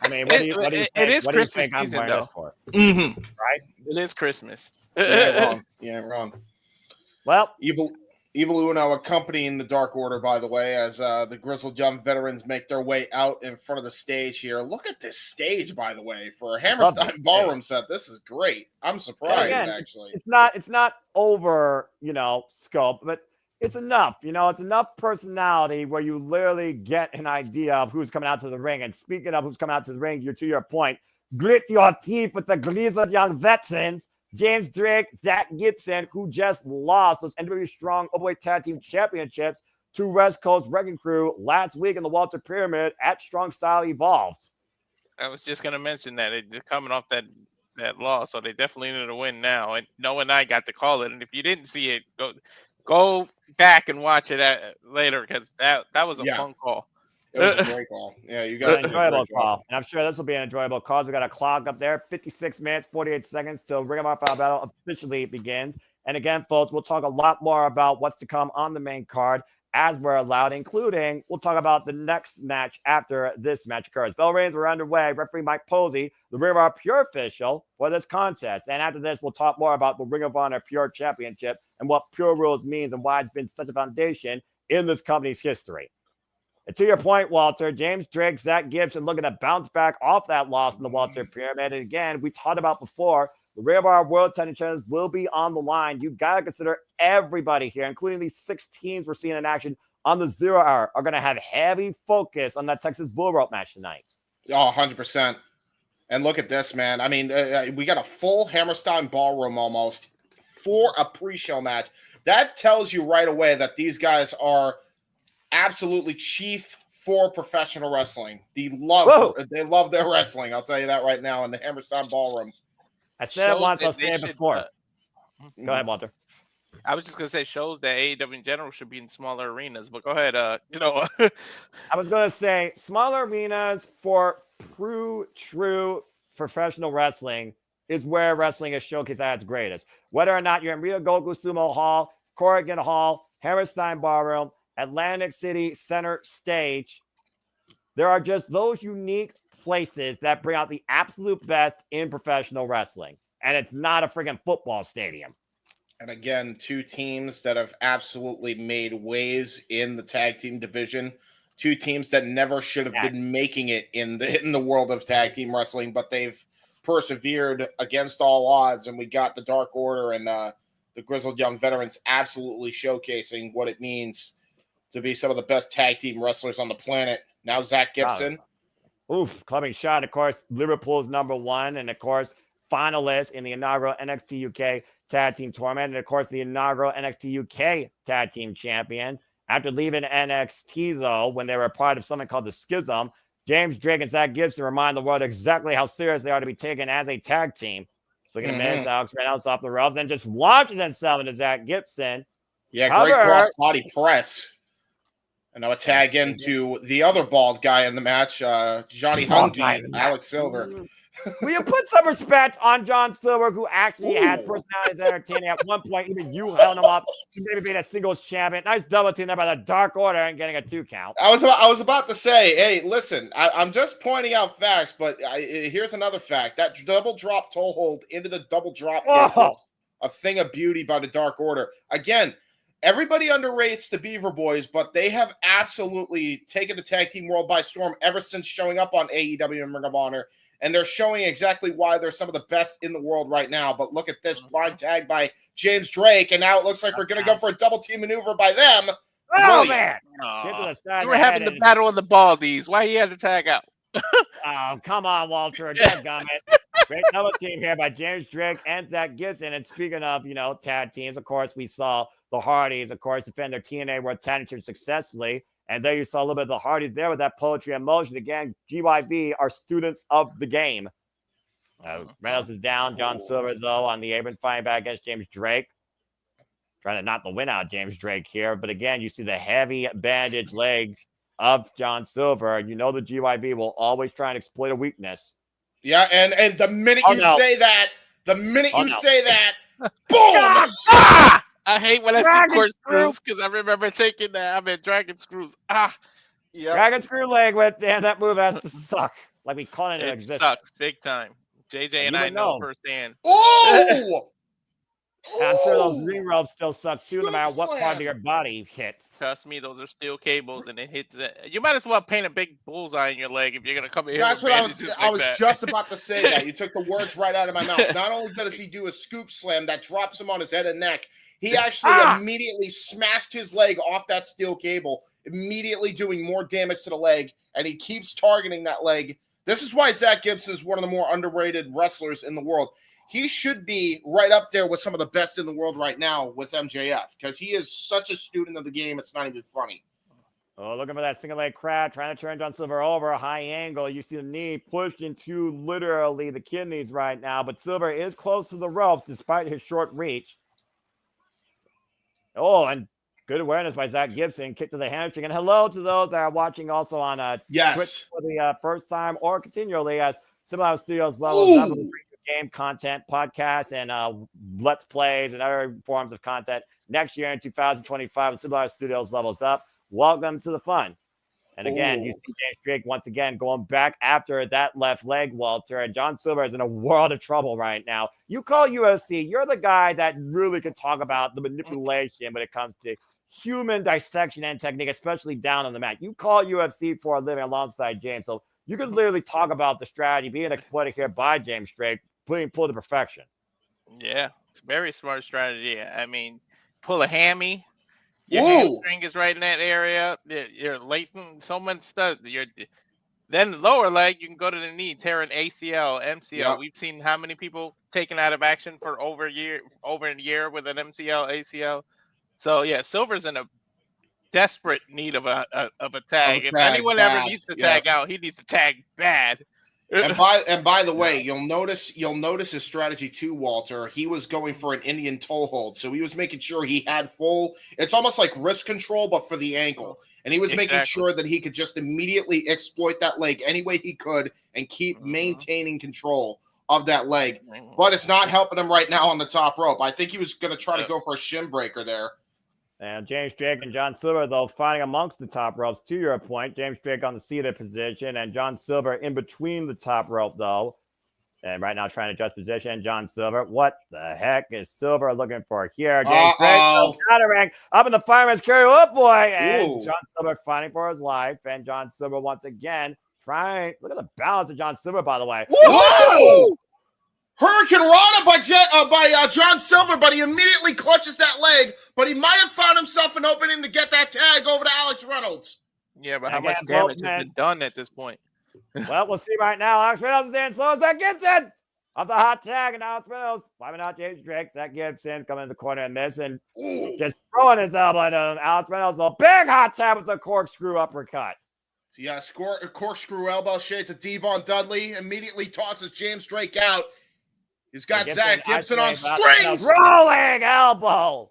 I mean, what do you think? It is What do you Christmas think I'm season, wearing though. this for? Right? It is Christmas. You ain't wrong. You ain't wrong. Well, Evil Uno accompanying the Dark Order, by the way, as the Grizzled Young Veterans make their way out in front of the stage here. Look at this stage, by the way, for a Hammerstein Ballroom set. This is great. I'm surprised, again, actually. It's not over, scope, but it's enough. It's enough personality where you literally get an idea of who's coming out to the ring. And speaking of who's coming out to the ring, to your point, grit your teeth with the Grizzled Young Veterans. James Drake, Zach Gibson, who just lost those NWA Strong Overweight Tag Team Championships to West Coast Wrecking Crew last week in the Walter Pyramid at Strong Style Evolved. I was just going to mention that they're coming off that loss, so they definitely need to win now. And Noah and I got to call it. And if you didn't see it, go back and watch it later, because that was a fun call. It was a great call. Yeah, you got an enjoyable call. And I'm sure this will be an enjoyable call. We got a clock up there. 56 minutes, 48 seconds till Ring of Honor Final Battle officially begins. And again, folks, we'll talk a lot more about what's to come on the main card as we're allowed, including we'll talk about the next match after this match occurs. Bell rings are underway. Referee Mike Posey, the Ring of Honor Pure official for this contest. And after this, we'll talk more about the Ring of Honor Pure Championship and what Pure Rules means and why it's been such a foundation in this company's history. And to your point, Walter, James Drake, Zach Gibson looking to bounce back off that loss in the Walter Pyramid. And again, we talked about before, the Ring of Honor World Title Champions will be on the line. You got to consider everybody here, including these 6 teams we're seeing in action on the 0 hour, are going to have heavy focus on that Texas Bullrope match tonight. Oh, 100%. And look at this, man. I mean, we got a full Hammerstein Ballroom almost for a pre-show match. That tells you right away that these guys are absolutely chief for professional wrestling. They love their wrestling. I'll tell you that right now in the Hammerstein Ballroom. I said it once, I'll say it before. Go ahead, Walter. I was just going to say, shows that AEW in general should be in smaller arenas, but go ahead. I was going to say smaller arenas for true professional wrestling is where wrestling is showcased at its greatest. Whether or not you're in Rio Goku Sumo Hall, Corrigan Hall, Hammerstein Ballroom, Atlantic City Center Stage, there are just those unique places that bring out the absolute best in professional wrestling. And it's not a friggin' football stadium. And again, 2 teams that have absolutely made waves in the tag team division. 2 teams that never should have been making it in the world of tag team wrestling, but they've persevered against all odds. And we got the Dark Order and the Grizzled Young Veterans absolutely showcasing what it means to be some of the best tag team wrestlers on the planet. Now Zach Gibson. Clubbing shot. Of course, Liverpool's #1, and of course, finalist in the inaugural NXT UK Tag Team Tournament, and of course, the inaugural NXT UK Tag Team Champions. After leaving NXT, though, when they were a part of something called the Schism, James Drake and Zach Gibson remind the world exactly how serious they are to be taken as a tag team. So we're going to miss Alex Reynolds off the ropes and just launching himself into Zach Gibson. Yeah, great cross-body press. And now a tag into the other bald guy in the match, Johnny Hungy, Alex Silver. Will you put some respect on John Silver, who actually had personality as entertaining at one point? Even you held him up to maybe being a singles champion. Nice double team there by the Dark Order and getting a 2 count. I was about to say, hey, listen, I'm just pointing out facts, but here's another fact. That double drop toe hold into the double drop was a thing of beauty by the Dark Order. Again, everybody underrates the Beaver Boys, but they have absolutely taken the tag team world by storm ever since showing up on AEW and Ring of Honor. And they're showing exactly why they're some of the best in the world right now. But look at this blind tag by James Drake. And now it looks like we're going to go for a double team maneuver by them. Oh, Willie. Man. You were having the battle of the baldies. Why you had to tag out? Oh, come on, Walter. Dadgummit. Great double team here by James Drake and Zach Gibson. And speaking of, tag teams, of course, we saw the Hardys, of course, defend their TNA World Tag Team successfully. And there you saw a little bit of the Hardys there with that poetry in motion. Again, GYV are students of the game. Reynolds is down. John Silver, though, on the apron, fighting back against James Drake. Trying to knock the win out of James Drake here. But again, you see the heavy bandage leg of John Silver. You know the GYV will always try and exploit a weakness. Yeah, and the minute say that, The minute Oh, you no. say that, boom! Ah! I hate when I see Dragon corkscrews because I remember taking that. I'm at dragon screws. Ah, Yep. Dragon screw leg whip. Damn, that move has to suck. Like we call it in it existence. sucks big time. JJ and you I would know know. firsthand. Oh! And I'm sure those Ooh! ring ropes still suck too, no Scoop matter what part slam. of your body hits. Trust me, those are steel cables, and it hits. You might as well paint a big bullseye in your leg if you're gonna come in here That's with what I was. bandages I like was that. just about to say that. You took the words right out of my mouth. Not only does he do a scoop slam that drops him on his head and neck, he actually immediately smashed his leg off that steel cable, immediately doing more damage to the leg, and he keeps targeting that leg. This is why Zach Gibson is one of the more underrated wrestlers in the world. He should be right up there with some of the best in the world right now with MJF because he is such a student of the game. It's not even funny. Oh, looking for that single leg crab, trying to turn John Silver over, a high angle. You see the knee pushed into literally the kidneys right now, but Silver is close to the ropes despite his short reach. Oh, and good awareness by Zach Gibson. Kick to the hamstring. And hello to those that are watching also on Twitch for the first time or continually as Simple Studios levels up with game content, podcasts, and let's plays and other forms of content next year in 2025 when Simple Studios levels up. Welcome to the fun. And again, you see James Drake once again going back after that left leg, Walter. And John Silver is in a world of trouble right now. You call UFC, you're the guy that really can talk about the manipulation when it comes to human dissection and technique, especially down on the mat. You call UFC for a living alongside James. So you could literally talk about the strategy being exploited here by James Drake, putting pull to perfection. Yeah, it's a very smart strategy. I mean, pull a hammy. Your hamstring is right in that area. You're latent so much stuff. Then the lower leg, you can go to the knee, tear an ACL, MCL. Yep. We've seen how many people taken out of action for over a year with an MCL, ACL. So yeah, Silver's in a desperate need of a tag. If anyone ever needs to tag out, he needs to tag bad. And by the way, you'll notice his strategy too, Walter. He was going for an Indian toe hold, so he was making sure he had full. It's almost like wrist control, but for the ankle. And he was making sure that he could just immediately exploit that leg any way he could and keep maintaining control of that leg. But it's not helping him right now on the top rope. I think he was going to try to go for a shin breaker there. And James Drake and John Silver, though, fighting amongst the top ropes, to your point. James Drake on the seated position, and John Silver in between the top rope, though. And right now trying to adjust position. John Silver, what the heck is Silver looking for here? James Drake countering up in the fireman's carry. Oh, boy. And John Silver fighting for his life. And John Silver once again trying. Look at the balance of John Silver, by the way. Whoa! Hurricane Rana by John Silver, but he immediately clutches that leg. But he might have found himself an opening to get that tag over to Alex Reynolds. Yeah, but how much damage has been done at this point? Well, we'll see right now. Alex Reynolds is in slow as that Gibson off the hot tag, and Alex Reynolds climbing out James Drake. Zach Gibson coming in the corner and missing, just throwing his elbow at him. Alex Reynolds a big hot tag with the corkscrew uppercut. Yeah, corkscrew elbow shades of Devon Dudley immediately tosses James Drake out. He's got Zach Gibson on strings. Rolling elbow.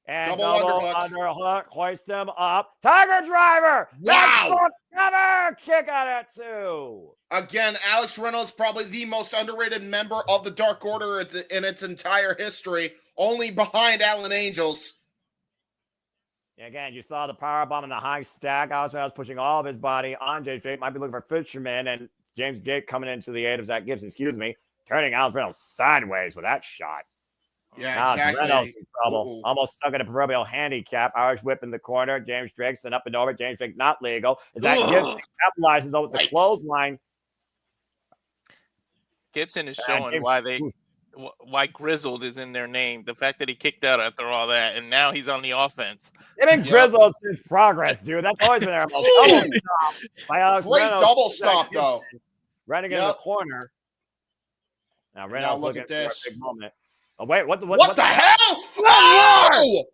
And double underhook. Hoist him up. Tiger driver. Wow. Cover. Kick out at 2. Again, Alex Reynolds, probably the most underrated member of the Dark Order in its entire history, only behind Alan Angels. Again, you saw the powerbomb and the high stack. Alex Reynolds pushing all of his body on James Drake. Might be looking for Fisherman, and James Drake coming into the aid of Zach Gibson, turning Alex Reynolds sideways with that shot. Yeah, exactly. Reynolds in trouble. Almost stuck in a proverbial handicap. Irish whip in the corner. James Drake sent up and over. James Drake not legal. Is that Gibson capitalizing though with the clothesline? Gibson is showing why Grizzled is in their name. The fact that he kicked out after all that, and now he's on the offense. They've been Grizzled since progress, dude. That's always been their double stop by Alex Great Reynolds. double stop, though. Running in the corner. Now Reynolds look looking at this. for a big moment. Oh wait, what the hell? Oh!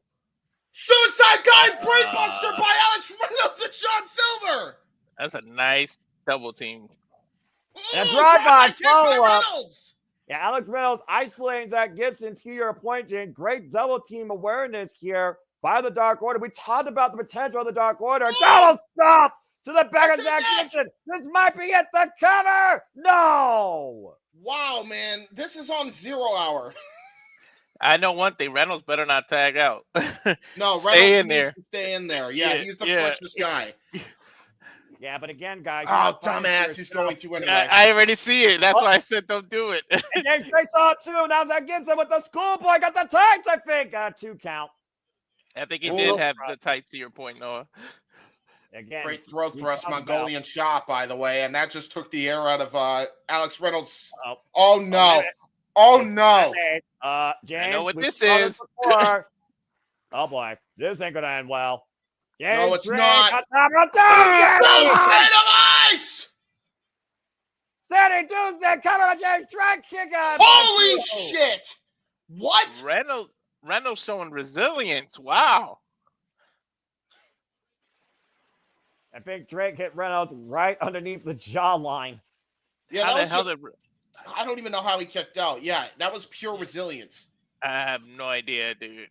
Suicide Dive Brainbuster by Alex Reynolds and John Silver. That's a nice double team. And a drive-by follow-up. Yeah, Alex Reynolds isolating Zach Gibson. To your point, James. Great double team awareness here by the Dark Order. We talked about the potential of the Dark Order. Double stop to the back of Zach Gibson. This might be it. The cover. No. Wow, man, this is on 0 hour. I know one thing. Reynolds better not tag out. No, Stay Reynolds in needs there. to stay in there. Yeah, he's the freshest guy. Yeah, but again, guys. Oh, dumbass, he's going to anyway. I already see it. That's why I said don't do it. And James Drake saw it too. Now Zach Gibson with the schoolboy got the tights, I think. 2 count. I think he did have the tights, to your point, Noah. Again, Great throat thrust, Mongolian chop, by the way, and that just took the air out of Alex Reynolds. Oh no! Oh no! James, I know what this saw is. before. Oh boy, this ain't gonna end well. James No, it's Drake not. on top of Ice! Sandy Tuesday coming on James Drake kick out. Holy shit! What? Reynolds showing resilience. Wow. I think Drake hit Reynolds right underneath the jawline. Yeah, How that the was hell just, I don't even know how he kicked out. Yeah, that was pure resilience. I have no idea, dude.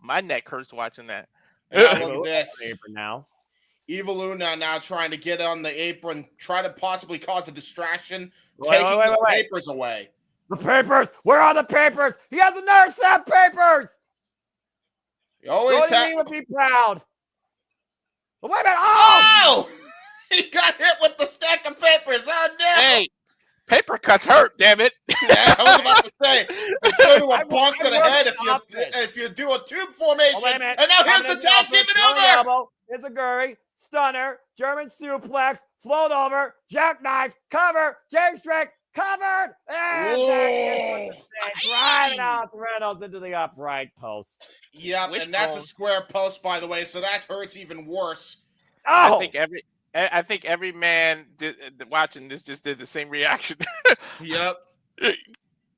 My neck hurts watching that. Now look at this. Now. Evil Luna now trying to get on the apron, try to possibly cause a distraction, Wait, taking the papers away. The papers! Where are the papers? He has the nurse have papers! He always he would be proud. Wait a minute! Oh! He got hit with the stack of papers. Oh no! Hey, paper cuts hurt. Damn it! Yeah, I was about to say. It's sort of a bonk to the head if you do a tube formation. Wait a minute. And now here's the tag team maneuver. It's a Guri, stunner, German suplex, float over, jackknife, cover, James Drake, covered, and driving out Reynolds into the upright post. Yep, and that's a square post, by the way, so that hurts even worse. Oh! I think every man watching this just did the same reaction. Yep.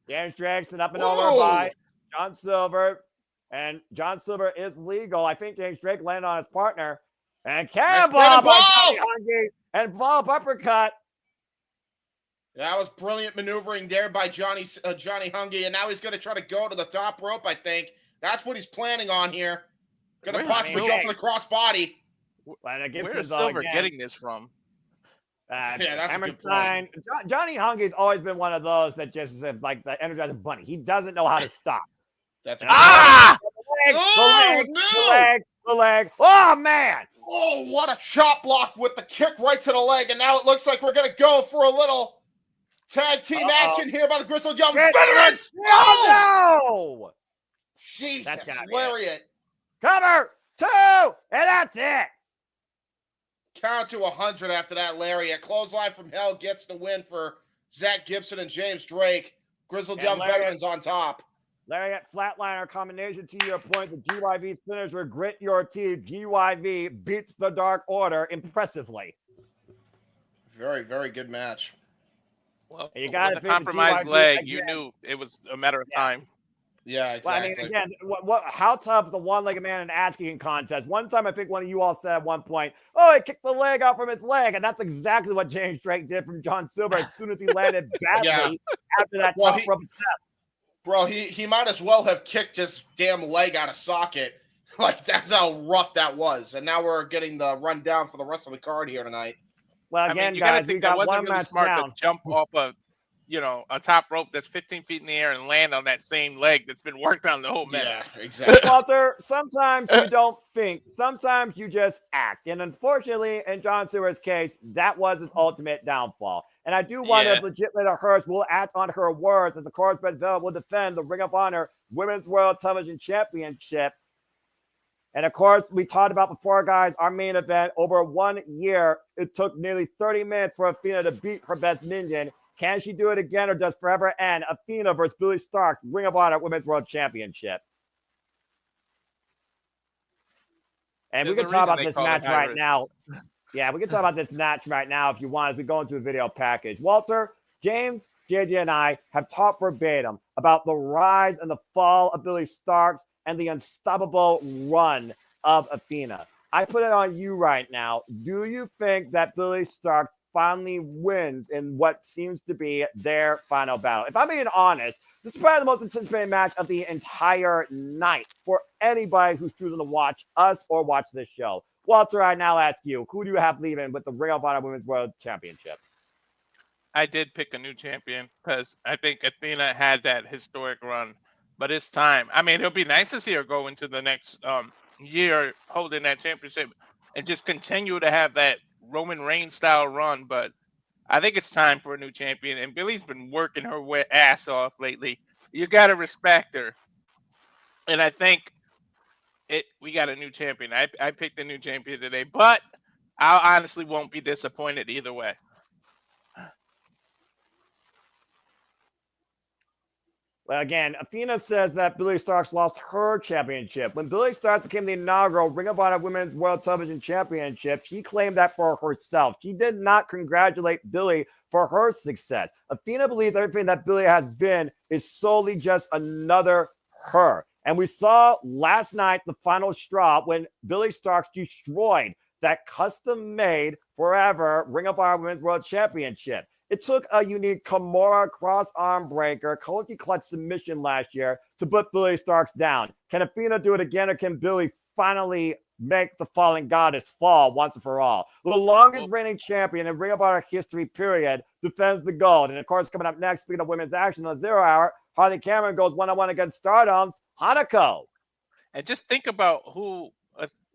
James Drake up and over by John Silver. And John Silver is legal. I think James Drake landed on his partner. And cannonball by Johnny Hungy. And follow-up uppercut. That was brilliant maneuvering there by Johnny Hungy. And now he's going to try to go to the top rope, I think. That's what he's planning on here. Going to possibly go for the crossbody. Where is Silver getting this from? Yeah, that's a good point. Johnny Hungy's always been one of those that just is like the Energizer Bunny. He doesn't know how to stop. That's the leg. Oh, man. Oh, what a chop block with the kick right to the leg. And now it looks like we're going to go for a little tag team action here by the Grizzled Young Veterans. No! Jesus, lariat. Cover, 2, and that's it. Count to 100 after that lariat. Clothesline from Hell gets the win for Zach Gibson and James Drake. Grizzled Young Veterans on top. Lariat flatliner combination to your point. The GYV's finisher, grit your teeth. GYV beats the Dark Order impressively. Very, very good match. Well, you got a compromised leg. Again. You knew it was a matter of time. Yeah, exactly. Well, I mean, again, how tough is a one-legged man in an ass-kicking contest? One time, I think one of you all said at one point, "Oh, he kicked the leg out from his leg," and that's exactly what James Drake did from John Silver as soon as he landed badly after that top rope attempt. Bro, he might as well have kicked his damn leg out of socket. Like, that's how rough that was. And now we're getting the rundown for the rest of the card here tonight. Well, again, guys, we got one match smart down. To jump off a top rope that's 15 feet in the air and land on that same leg that's been worked on the whole match. Yeah, exactly. Walter, sometimes you don't think. Sometimes you just act. And unfortunately, in John Silver's case, that was his ultimate downfall. And I do want to legit let Hirsch will act on her words as the Corpse Bell will defend the Ring of Honor Women's World Television Championship. And of course, we talked about before, guys, our main event over 1 year. It took nearly 30 minutes for Athena to beat her best minion. Can she do it again or does forever end? Athena versus Billie Starkz, Ring of Honor Women's World Championship. And we can talk about this match right now. Yeah, we can talk about this match right now if you want as we go into a video package. Walter, James, JJ, and I have talked verbatim about the rise and the fall of Billie Starkz and the unstoppable run of Athena. I put it on you right now. Do you think that Billie Starkz finally wins in what seems to be their final battle? If I'm being honest, this is probably the most anticipated match of the entire night for anybody who's choosing to watch us or watch this show. Walter, I now ask you, who do you have leaving with the Ring of Honor Women's World Championship? I did pick a new champion because I think Athena had that historic run, but it's time. I mean, it'll be nice to see her go into the next year holding that championship and just continue to have that Roman Reigns style run. But I think it's time for a new champion, and Billie's been working her ass off lately. You gotta respect her, and I think we got a new champion. I picked a new champion today, but I honestly won't be disappointed either way. Well, again, Athena says that Billie Starkz lost her championship. When Billie Starkz became the inaugural Ring of Honor Women's World Television Championship, she claimed that for herself. She did not congratulate Billie for her success. Athena believes everything that Billie has been is solely just another her. And we saw last night the final straw when Billie Starkz destroyed that custom-made forever Ring of Honor Women's World Championship. It took a unique Kimura cross-arm breaker, Koji clutch submission last year to put Billie Starkz down. Can Athena do it again, or can Billie finally make the fallen goddess fall once and for all? The longest reigning champion in Ring of Honor history, period, defends the gold. And of course, coming up next, speaking of women's action on 0 Hour, Harley Cameron goes one-on-one against Stardom's Hanako. And just think about who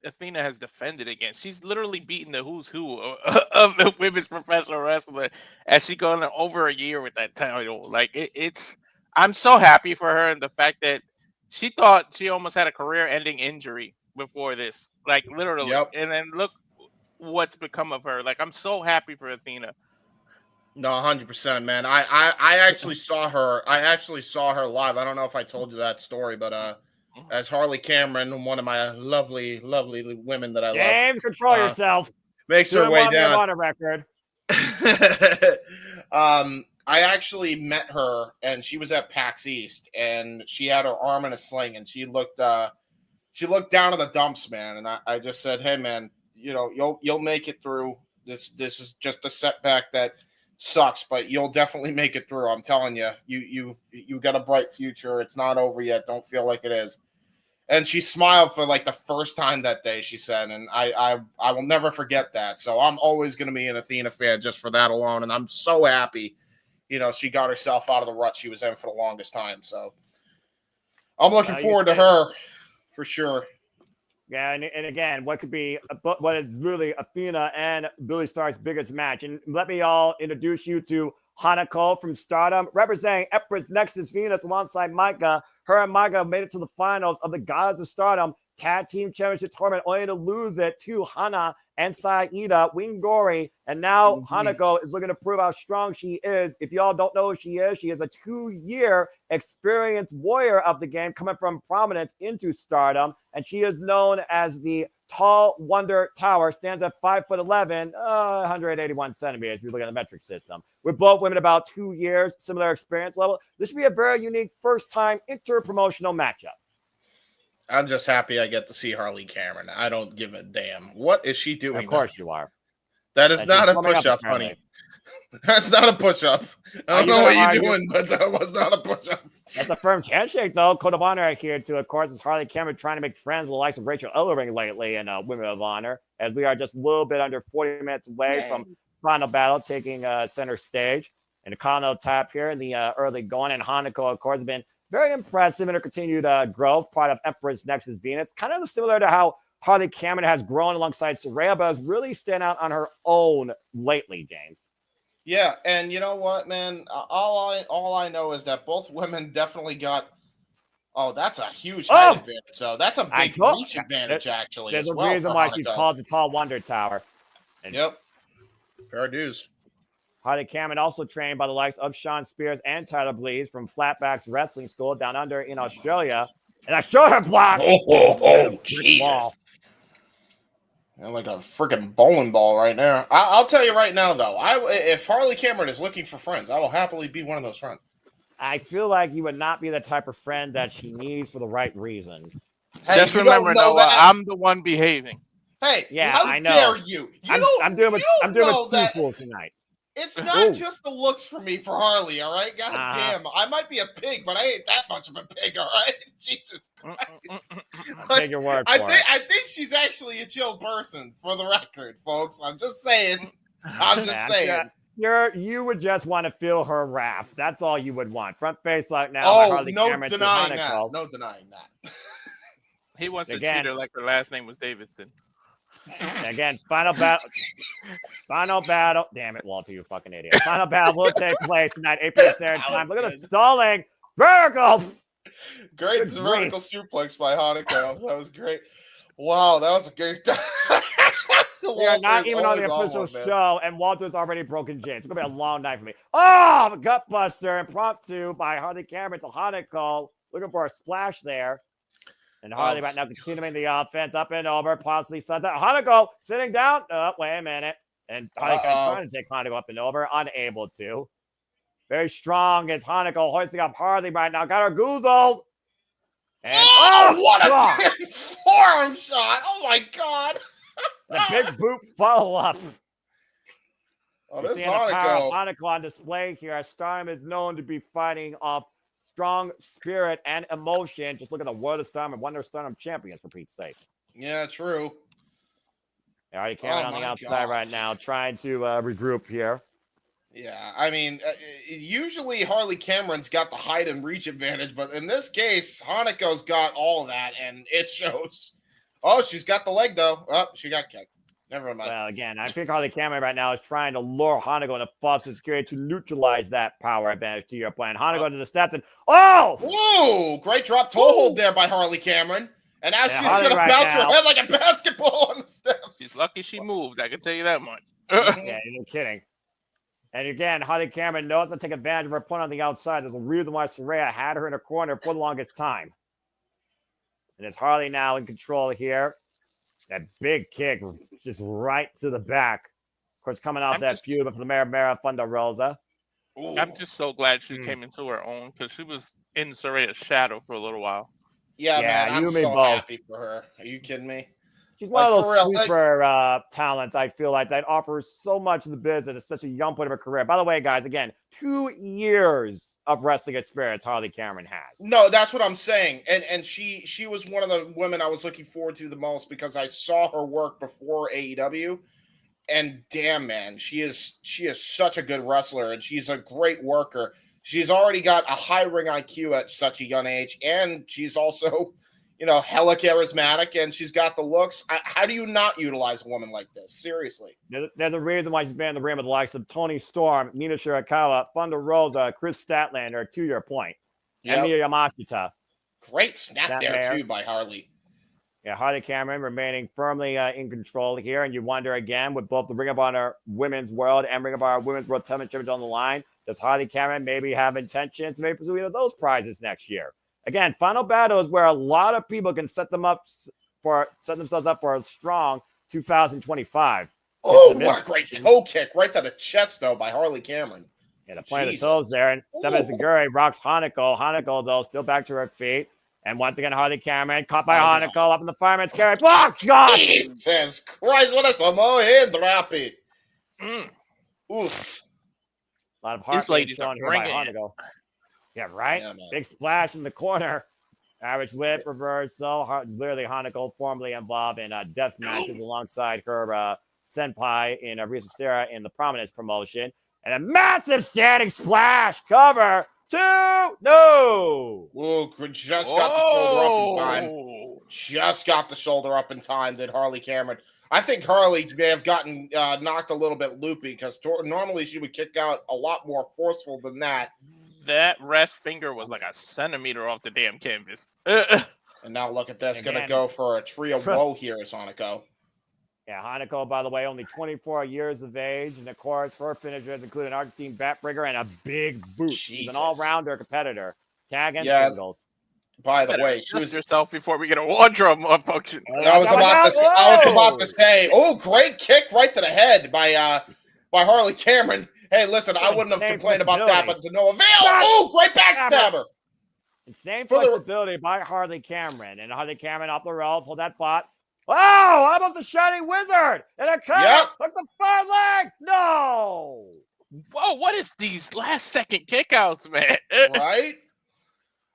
Athena has defended against. She's literally beaten the who's who of the women's professional wrestler as she gone over a year with that title. Like it's, I'm so happy for her, and the fact that she thought she almost had a career-ending injury before this, like literally. Yep. And then look what's become of her. Like I'm so happy for Athena. No, 100%, man. I actually saw her. I actually saw her live. I don't know if I told you that story, but as Harley Cameron, one of my lovely, lovely women that I love. James, control yourself. Makes her way down. On a record. I actually met her, and she was at PAX East, and she had her arm in a sling, and she looked down at the dumps, man. And I just said, "Hey, man, you know, you'll make it through. This is just a setback that sucks, but you'll definitely make it through. I'm telling you, you got a bright future. It's not over yet. Don't feel like it is." And she smiled for like the first time that day, she said, and I will never forget that. So I'm always going to be an Athena fan just for that alone, and I'm so happy, you know, she got herself out of the rut she was in for the longest time. So I'm looking forward to her for sure. Yeah, and again, what is really Athena and Billie Stark's biggest match? And let me all introduce you to Hanako from Stardom, representing Empress Nexus Venus alongside Micah. Her and Micah made it to the finals of the Goddess of Stardom Tag Team Championship Tournament, only to lose it to Hana and Saida Wingori. And now Hanako is looking to prove how strong she is. If y'all don't know who she is a 2-year experienced warrior of the game, coming from prominence into Stardom. And she is known as the Tall Wonder Tower, stands at 5'11", 181 centimeters if you look at the metric system. We're both women about 2 years, similar experience level. This should be a very unique first-time inter-promotional matchup. I'm just happy I get to see Harley Cameron. I don't give a damn. What is she doing? Of course you are. That is not a push-up, honey. That's not a push-up. I don't know what you're doing, but that was not a push-up. That's a firm handshake, though. Code of Honor here, too. Of course, is Harley Cameron trying to make friends with the likes of Rachel Ellering lately in Women of Honor, as we are just a little bit under 40 minutes away from Final Battle taking center stage. And a Kano tap here in the early going. And Hanako, of course, has been very impressive in her continued growth, part of Empress Nexus Venus. Kind of similar to how Harley Cameron has grown alongside Saraya, but has really stand out on her own lately, James. Yeah, and you know what, man? All I know is that both women definitely got. Oh, that's a huge height advantage. So that's a big reach advantage, actually. There's as a well reason why she's called the Tall Wonder Tower. And yep. Fair dues. Harley Cameron also trained by the likes of Sean Spears and Tyler Blees from Flatbacks Wrestling School down under in Australia. And I showed her block. Oh, Jesus. Like a freaking bowling ball right now. I'll tell you right now, though. If Harley Cameron is looking for friends, I will happily be one of those friends. I feel like you would not be the type of friend that she needs for the right reasons. Hey, just remember, Noah, I'm the one behaving. Hey, yeah, how I know. Dare you? I'm doing with two fools tonight. It's not just the looks for me for Harley, all right? God damn. I might be a pig, but I ain't that much of a pig, all right? Jesus Christ. Take your word for it. I think she's actually a chill person, for the record, folks. I'm just saying. I'm just saying. You would just want to feel her wrath. That's all you would want. Front face like now. Oh, by Harley no Cameron to denying that. Hanako. No denying that. He wants to Again. treat her like her last name was Davidson. Again, final battle. Final battle. Damn it, Walter, you fucking idiot. Final battle will take place tonight, 8 p.m. Standard Time. Look at the stalling. Vertical. Great vertical suplex by Hanako. That was great. Wow, that was a good. We are not even on the official show, and Walter's already broken James. It's going to be a long night for me. Oh, the gut buster, impromptu by Harley Cameron to Hanako. Looking for a splash there. And Harley right now continuing the offense up and over. Possibly sunset. Hanako sitting down. Oh, wait a minute. And Harley trying to take Hanako up and over. Unable to. Very strong as Hanako hoisting up Harley right now. Got her goozled. And, what a damn forearm shot. Oh, my God. The big boot follow-up. Oh, You're this seeing the power of Hanako. Hanako on display here. Stardom is known to be fighting off strong spirit and emotion. Just look at the World of Stardom and Wonder Stardom champions, for Pete's sake. Yeah, true. Already carrying on the outside right now, trying to regroup here. Yeah, I mean, usually Harley Cameron's got the height and reach advantage, but in this case, Hanako's got all of that, and it shows. Oh, she's got the leg, though. Oh, she got kicked. Never mind. Well, again, I think Harley Cameron right now is trying to lure Hanako into false security to neutralize that power advantage to your plan. Hanako to the steps and Ooh, great drop toe hold there by Harley Cameron. And now she's going to bounce her head like a basketball on the steps. She's lucky she moved. I can tell you that much. Yeah, you're no kidding. And again, Harley Cameron knows to take advantage of her opponent on the outside. There's a reason why Saraya had her in her corner for the longest time. And it's Harley now in control here. That big kick just right to the back. Of course, coming off that feud with the Mara Thunder Rosa. I'm just so glad she came into her own because she was in Saraya's shadow for a little while. Yeah, man, I'm so happy for her. Are you kidding me? She's one of those super talents, I feel like, that offers so much in the business at such a young point of her career. By the way, guys, again, 2 years of wrestling experience Harley Cameron has. No, that's what I'm saying. And she was one of the women I was looking forward to the most because I saw her work before AEW. And damn, man, she is such a good wrestler, and she's a great worker. She's already got a high ring IQ at such a young age, and she's also, hella charismatic, and she's got the looks. How do you not utilize a woman like this? Seriously. There's a reason why she's been in the ring with the likes of Toni Storm, Nina Shirakawa, Thunder Rosa, Chris Statlander, to your point, and Miya Yamashita. Great snap there, too, by Harley. Yeah, Harley Cameron remaining firmly in control here, and you wonder again, with both the Ring of Honor Women's World and Ring of Honor Women's World Championship on the line, does Harley Cameron maybe have intentions to maybe pursue those prizes next year? Again, Final Battle is where a lot of people can set themselves up for a strong 2025. Oh, what a great toe kick right to the chest, though, by Harley Cameron. Yeah, the point of the toes there, and Seba Zaguri rocks Hanako. Hanako, though, still back to her feet. And once again, Harley Cameron caught by Hanako up in the fireman's carry. Oh, God! Jesus Christ, what a Samoa hand drop it. Oof. A lot of heart rate shown here by Hanako. Yeah, right? Yeah, big splash in the corner. Average whip, reversal. Literally, Hanako formerly involved in death matches alongside her senpai in Risa Sera in the Prominence promotion. And a massive standing splash cover. 2, no. Whoa, just got the shoulder up in time. Just got the shoulder up in time, did Harley Cameron. I think Harley may have gotten knocked a little bit loopy because normally she would kick out a lot more forceful than that. That rest finger was like a centimeter off the damn canvas. And now look at this. Going to go for a tree of woe here is Hanako. Yeah, Hanako, by the way, only 24 years of age. And, of course, her finishers include an Argentine backbreaker and a big boot. She's an all-rounder competitor. Tag and singles. By the way, she was yourself before we get a wardrobe malfunction. I was about to say, great kick right to the head by Harley Cameron. Hey, listen, I wouldn't have complained about that, but to no avail. Oh, great backstabber. Insane flexibility by Harley Cameron. And Harley Cameron up the rails, hold that bot. Oh, almost a shining wizard. And a cut. Hook the front leg. No. Whoa, what is these last second kickouts, man? Right?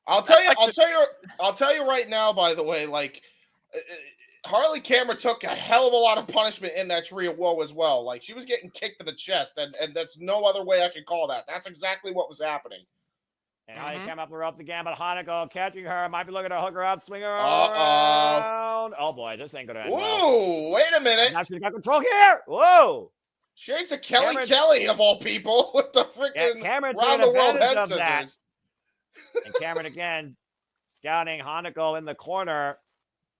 I'll tell you right now, by the way, like Harley Cameron took a hell of a lot of punishment in that Tree of Woe as well. Like, she was getting kicked in the chest, and that's no other way I can call that. That's exactly what was happening. And Harley came up the ropes again, but Hanako catching her. Might be looking to hook her up, swing her Uh-oh. around. Oh, boy, this ain't going to end Whoa, well. wait a minute. Now she's got control here. Whoa. Shades of Kelly, of all people, with the freaking round-the-world head scissors. And Cameron again scouting Hanako in the corner.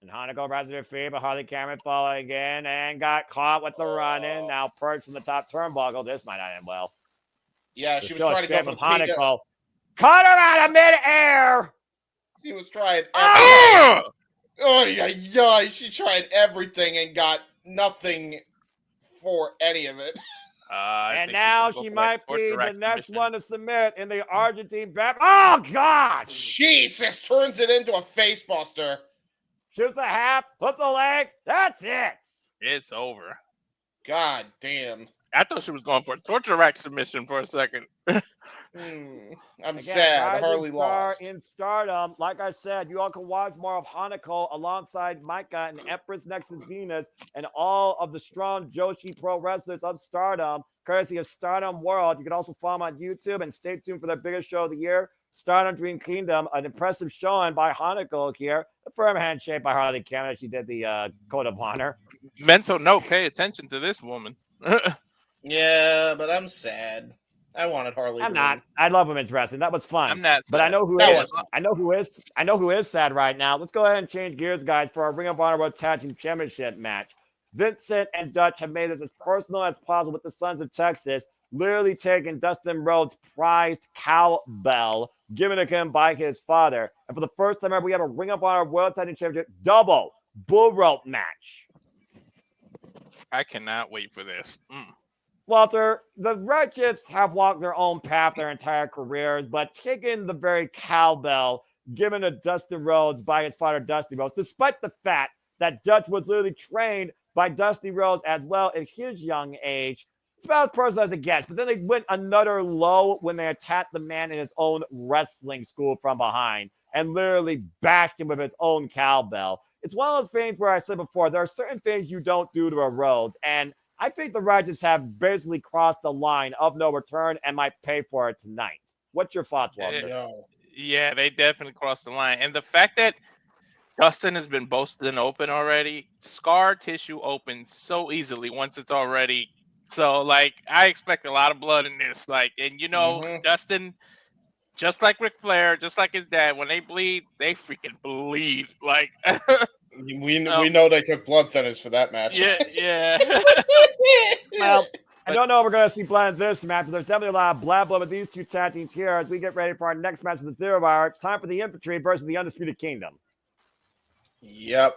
And Hanako rises to her feet, but Harley Cameron following again and got caught with the run-in. Now perched in the top turnbuckle. This might not end well. Yeah, she was trying to go for the Hanako. Caught her out of midair. She was trying everything. Oh, yeah. She tried everything and got nothing for any of it. And now she might be the next one to submit in the Argentine back. Oh, God. Jesus, turns it into a face buster. Shoots the half, put the leg. That's it. It's over. God damn. I thought she was going for a torture rack submission for a second. I'm sad. Harley lost. In Stardom, like I said, you all can watch more of Hanako alongside Micah and Empress Nexus Venus and all of the strong Joshi pro wrestlers of Stardom, courtesy of Stardom World. You can also follow them on YouTube and stay tuned for their biggest show of the year, Stardom Dream Kingdom, an impressive showing by Hanako here. A firm handshake by Harley Cameron. She did the code of honor. Mental note: pay attention to this woman. Yeah, but I'm sad. I wanted Harley. I'm not. I love women's wrestling. That was fun. I'm not sad. But I know who is. I know who is sad right now. Let's go ahead and change gears, guys, for our Ring of Honor World Tag Team Championship match. Vincent and Dutch have made this as personal as possible with the Sons of Texas, literally taking Dustin Rhodes' prized cowbell, given to him by his father. And for the first time ever, we have a Ring of Honor World Tag Team Championship double Bullrope match. I cannot wait for this. Walter, the Wretcheds have walked their own path their entire careers, but taking the very cowbell given to Dustin Rhodes by his father, Dusty Rhodes, despite the fact that Dutch was literally trained by Dusty Rhodes as well at his young age. It's about as personal as it gets, but then they went another low when they attacked the man in his own wrestling school from behind and literally bashed him with his own cowbell. It's one of those things where I said before, there are certain things you don't do to a Rhodes, and I think the Wretcheds have basically crossed the line of no return and might pay for it tonight. What's your thoughts, Walter? Yeah, they definitely crossed the line. And the fact that Dustin has been boasting open already, scar tissue opens so easily once it's already. So, like, I expect a lot of blood in this. Like, and you know, Dustin, just like Ric Flair, just like his dad, when they bleed, they freaking bleed. Like, we know they took blood thinners for that match. Yeah. Well, I don't know if we're going to see blood in this match, but there's definitely a lot of blood with these two tag teams here as we get ready for our next match of the Zero Hour. It's time for the Infantry versus the Undisputed Kingdom. Yep.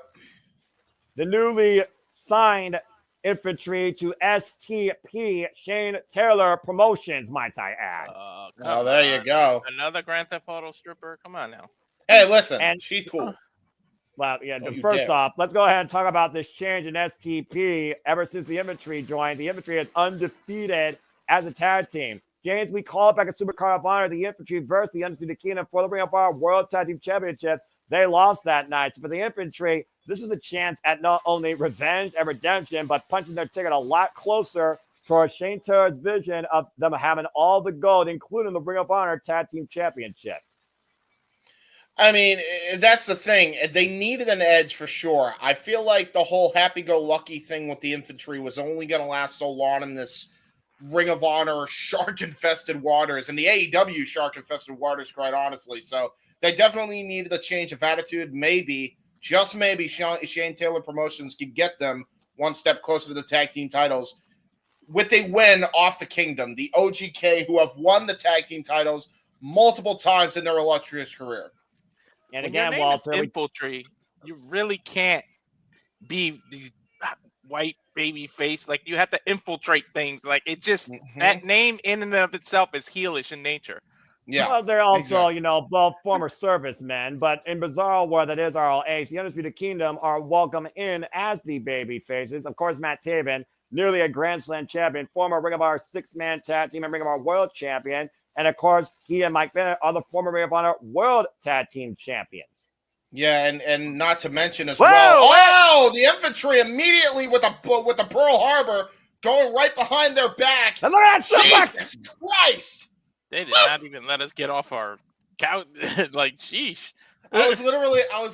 The newly signed Infantry to STP Shane Taylor Promotions, might I add. There you go. Another Grand Theft Auto stripper. Come on now. Hey, listen, she's cool. Well, yeah, first off, let's go ahead and talk about this change in STP. Ever since the Infantry joined, the Infantry is undefeated as a tag team. James, we call it back a Supercard of Honor, the Infantry versus the Undisputed Kingdom for the Ring of Honor World Tag Team Championships. They lost that night. So for the Infantry, this is a chance at not only revenge and redemption, but punching their ticket a lot closer towards Shane Taylor's vision of them having all the gold, including the Ring of Honor Tag Team Championships. I mean, that's the thing. They needed an edge for sure. I feel like the whole happy-go-lucky thing with the Infantry was only going to last so long in this Ring of Honor shark-infested waters and the AEW shark-infested waters, quite honestly. So they definitely needed a change of attitude. Maybe, just maybe, Shane Taylor Promotions could get them one step closer to the tag team titles with a win off the Kingdom, the OGK, who have won the tag team titles multiple times in their illustrious career. And again, Walter, Infantry, you really can't be these white baby face. Like, you have to infiltrate things. Like, it just that name in and of itself is heelish in nature. Yeah, well, they're also, both former servicemen, but in Bizarro War, that is ROH, the Undisputed Kingdom are welcome in as the baby faces. Of course, Matt Taven, nearly a Grand Slam champion, former Ring of Honor six-man tag team and Ring of Honor world champion. And of course, he and Mike Bennett are the former Ring of Honor World Tag Team Champions. Yeah, and not to mention as Whoa, well. what? Oh, the infantry immediately with the Pearl Harbor going right behind their back. And look at that suplex! Jesus Christ! They did not even let us get off our couch. Like, sheesh. I was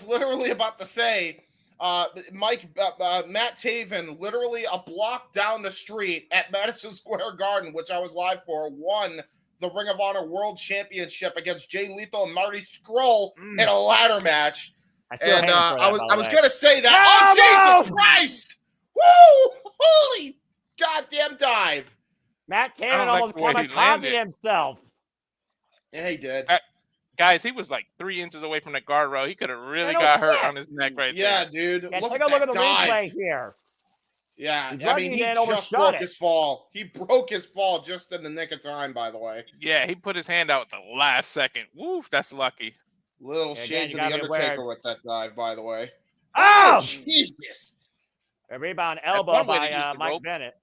literally about to say, Matt Taven, literally a block down the street at Madison Square Garden, which I was live for, won the Ring of Honor World Championship against Jay Lethal and Marty Scurll in a ladder match. And I was gonna say that. Oh, Jesus Christ! Woo! Holy goddamn dive! Matt Taven almost kamikaze himself. Yeah, he did. Guys, he was like 3 inches away from the guardrail. He could have really got hurt on his neck right there. Yeah, dude. Yeah, take a look at the replay here. Yeah, I mean, he just broke his fall. He broke his fall just in the nick of time, by the way. Yeah, he put his hand out at the last second. Woof, that's lucky. Little shades of the Undertaker with that dive, by the way. Oh! Jesus! A rebound elbow by Mike Bennett.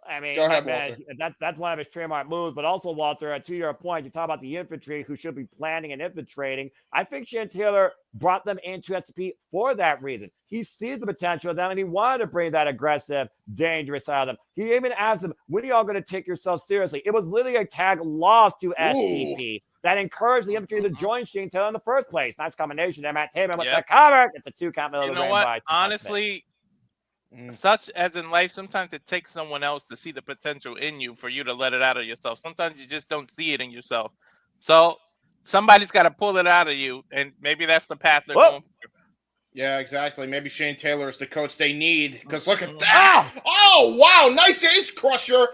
I mean, go ahead, Walter. That's one of his trademark moves. But also, Walter, to your point, you talk about the infantry who should be planning and infiltrating. I think Shane Taylor brought them into SCP for that reason. He sees the potential of them, and he wanted to bring that aggressive, dangerous side of them. He even asked them, when are y'all going to take yourself seriously? It was literally a tag lost to STP that encouraged the infantry to join Shane Taylor in the first place. Nice combination there, Matt Taven with the cover. It's a 2-count middle of the ring. By honestly, such as in life, sometimes it takes someone else to see the potential in you for you to let it out of yourself. Sometimes you just don't see it in yourself. So somebody's got to pull it out of you, and maybe that's the path they're going for. Yeah, exactly. Maybe Shane Taylor is the coach they need, because look at that. Oh, wow. Nice ace crusher.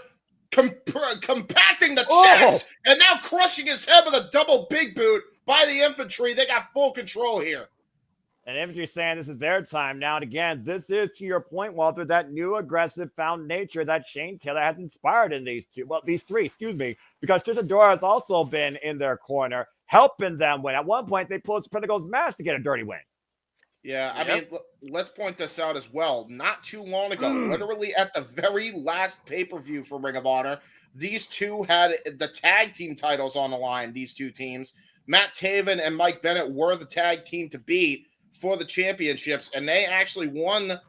Compacting the chest and now crushing his head with a double big boot by the infantry. They got full control here. And infantry saying this is their time now. And again, this is, to your point, Walter, that new aggressive found nature that Shane Taylor has inspired in these three, because Trisha has also been in their corner, helping them win. At one point, they pulled Pentagon's mask to get a dirty win. Yeah, I mean, let's point this out as well. Not too long ago, literally at the very last pay-per-view for Ring of Honor, these two had the tag team titles on the line, these two teams. Matt Taven and Mike Bennett were the tag team to beat for the championships, and they actually won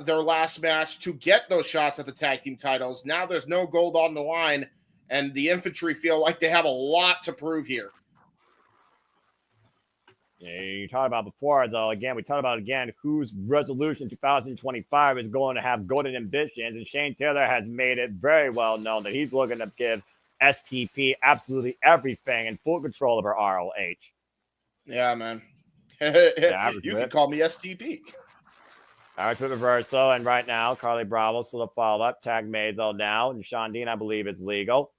their last match to get those shots at the tag team titles. Now there's no gold on the line, and the infantry feel like they have a lot to prove here. Yeah, you talked about before, though. Again, we talked about whose resolution 2025 is going to have golden ambitions, and Shane Taylor has made it very well known that he's looking to give STP absolutely everything and full control of her ROH. Yeah, man. You can call me STP. All right, to reversal, and right now, Carly Bravo still a follow-up. Tag made, though, now, and Sean Dean, I believe, is legal.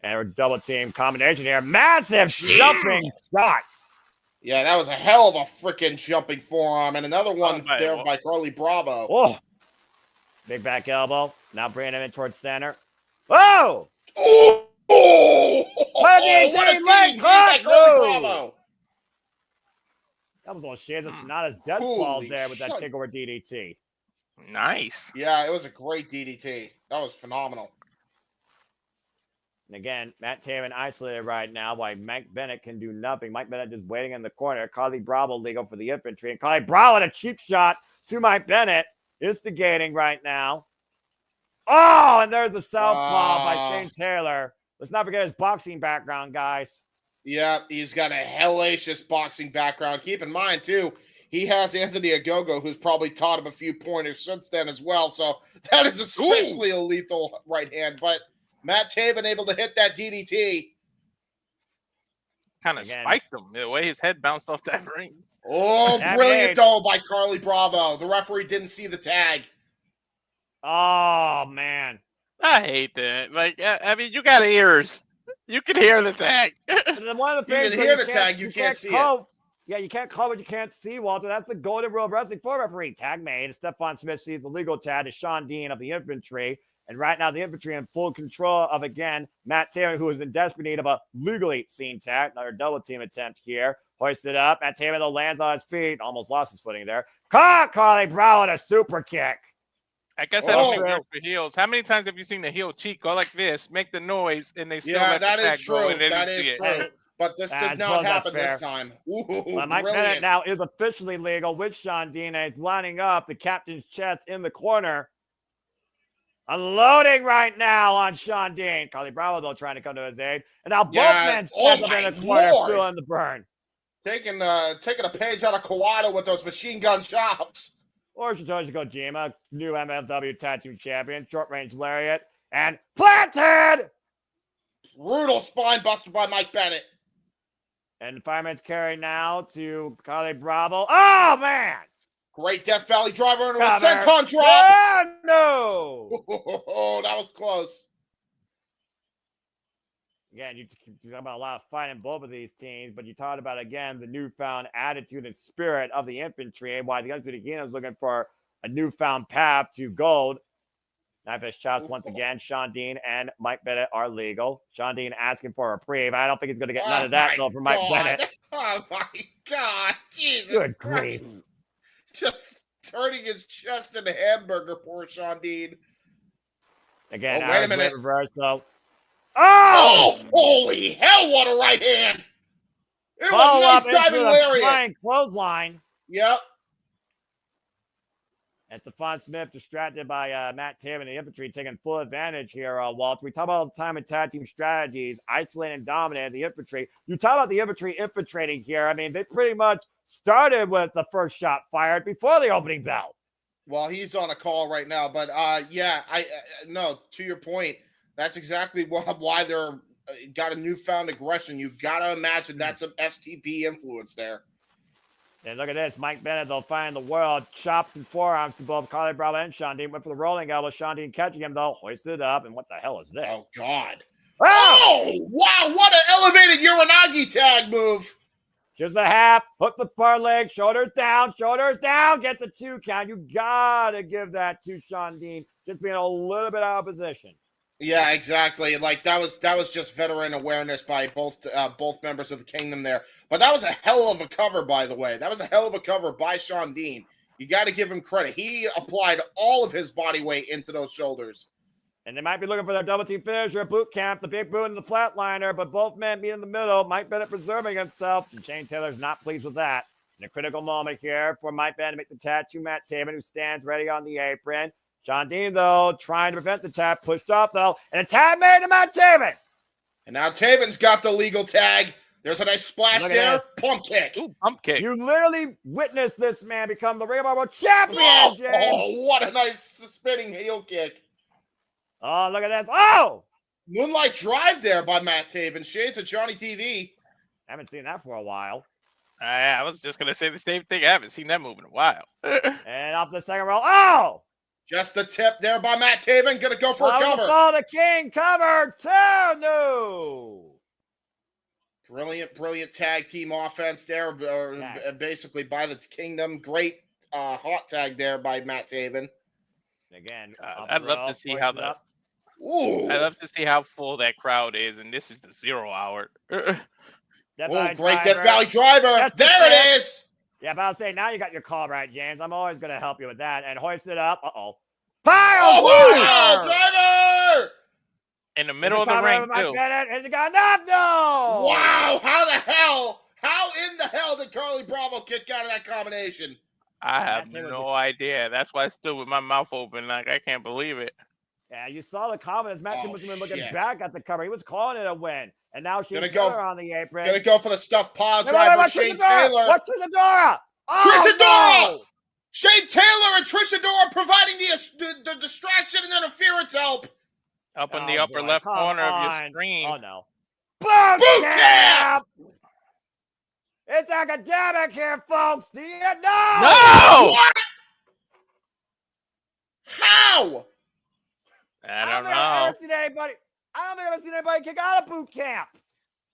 And a double-team combination here. Massive jumping shots. Yeah, that was a hell of a freaking jumping forearm, and another one by Carly Bravo. Oh, big back elbow. Now bringing him in towards center. Whoa! Oh! What a leg by Carly Bravo. That was all shades of Sonata's death fall there with that takeover DDT. Nice. Yeah, it was a great DDT. That was phenomenal. And again, Matt Taven isolated right now while Mike Bennett can do nothing. Mike Bennett just waiting in the corner. Carly Bravo legal for the infantry. And Carly Bravo at a cheap shot to Mike Bennett. Instigating right now. Oh, and there's the southpaw by Shane Taylor. Let's not forget his boxing background, guys. Yeah, he's got a hellacious boxing background. Keep in mind, too, he has Anthony Ogogo, who's probably taught him a few pointers since then as well. So that is especially a lethal right hand. But Matt Taven able to hit that DDT. Kind of spiked him the way his head bounced off that ring. Oh, brilliant goal by Carly Bravo. The referee didn't see the tag. Oh, man. I hate that. Like, I mean, you got ears. You can hear the tag. One of the things you can hear the tag, you can't see it. Yeah, you can't call what you can't see, Walter. That's the golden rule of wrestling for referee. Tag made. Stephon Smith sees the legal tag to Sean Dean of the infantry. And right now, the infantry in full control of, again, Matt Taven, who is in desperate need of a legally seen tag. Another double team attempt here. Hoisted up. Matt Taven, though, lands on his feet. Almost lost his footing there. Caught Carly Bravo with a super kick. I guess I don't think they're for heels. How many times have you seen the heel cheek go like this, make the noise, and they still let the tag go and they didn't see it? but this does I not suppose that's happen this fair. time. Ooh, Well, Mike Bennett brilliant. now is officially legal with Sean Dean, and he's lining up the captain's chest in the corner. Unloading right now on Sean Dean. Carly Bravo, though, trying to come to his aid. And now both men step up in the corner, feeling the burn. Taking a page out of Kawada with those machine gun chops. Or Satoshi Kojima, new MLW Tag Team Champion, short range lariat, and planted! Brutal spine buster by Mike Bennett. And the fireman's carry now to Carly Bravo. Oh, man! Great Death Valley driver into a Cover. senton drop. Oh, no! Oh, that was close. Again, you talk about a lot of fight in both of these teams, but you talked about, again, the newfound attitude and spirit of the infantry and why the Undisputed Kingdom is looking for a newfound path to gold. Knife edge chops once again. Sean Dean and Mike Bennett are legal. Sean Dean asking for a reprieve. I don't think he's going to get none of that, though, from Mike Bennett. Oh, my God. Jesus Good Christ. grief. Just turning his chest into hamburger, poor Sean Dean. Again, wait a minute. Reversal. Oh, holy hell, what a right hand. It Follow was up a nice into diving the lariat. flying clothesline. Yep. And Stephon Smith distracted by Matt Taven, the infantry, taking full advantage here, Walt. We talk about all the time in tag team strategies, isolate and dominate the infantry. You talk about the infantry infiltrating here. I mean, they pretty much started with the first shot fired before the opening bell. Well, he's on a call right now, but yeah, no, to your point, that's exactly why they're got a newfound aggression. You've got to imagine that's some STP influence there. And look at this. Mike Bennett, they'll find the world. Chops and forearms to both Carly Bravo and Sean Dean. Went for the rolling elbow. Sean Dean catching him, though. Hoisted up. And what the hell is this? Oh, God. Oh! Oh, wow. What an elevated Uranagi tag move. Here's the half. Hook the far leg. Shoulders down. Shoulders down. Get the 2 count. You got to give that to Sean Dean. Just being a little bit out of position. Yeah, exactly. Like that was just veteran awareness by both members of the Kingdom there. But that was a hell of a cover, by the way. That was a hell of a cover by Sean Dean. You got to give him credit. He applied all of his body weight into those shoulders. And they might be looking for their double team finisher, boot camp, the big boot and the flatliner, but both men meet in the middle. Mike Bennett preserving himself, and Shane Taylor's not pleased with that. In a critical moment here for Mike Bennett to make the tattoo, Matt Taven, who stands ready on the apron. Sean Dean, though, trying to prevent the tap, pushed off, though, and a tap made to Matt Taven. And now Taven's got the legal tag. There's a nice splash there. This. Pump kick. Ooh, pump kick. You literally witnessed this man become the Ring of Honor champion, James. Oh, what a nice spinning heel kick. Oh, look at this. Oh! Moonlight drive there by Matt Taven. Shades of Johnny TV. Haven't seen that for a while. I was just going to say the same thing. I haven't seen that move in a while. And off the second roll. Oh! Just the tip there by Matt Taven. Gonna go for a cover. Follow the King cover. 2. No. Brilliant tag team offense there. Basically by the Kingdom. Great hot tag there by Matt Taven. Again, I'd love to see how Ooh. I'd love to see how full that crowd is, and this is the 0 hour. Great Death Valley driver. That's there it is. Yeah, but I'll say now you got your call right, James. I'm always going to help you with that. And hoist it up. Pile driver! In the middle of the ring, too. Has it got enough? No! Wow, how in the hell did Carly Bravo kick out of that combination? I have no idea. That's why I stood with my mouth open. Like, I can't believe it. Yeah, you saw the comments. Matt was looking back at the cover. He was calling it a win. And now she's on the apron. Gonna go for the stuffed pile driver, Shane Taylor. What's Trisadora? Trisadora! No! Shane Taylor and Trisadora providing the distraction and interference help. Up in the upper left corner of your screen. Oh, no. Boot camp! It's academic here, folks. No! What? How? I don't know. I don't think I've ever seen anybody kick out of boot camp.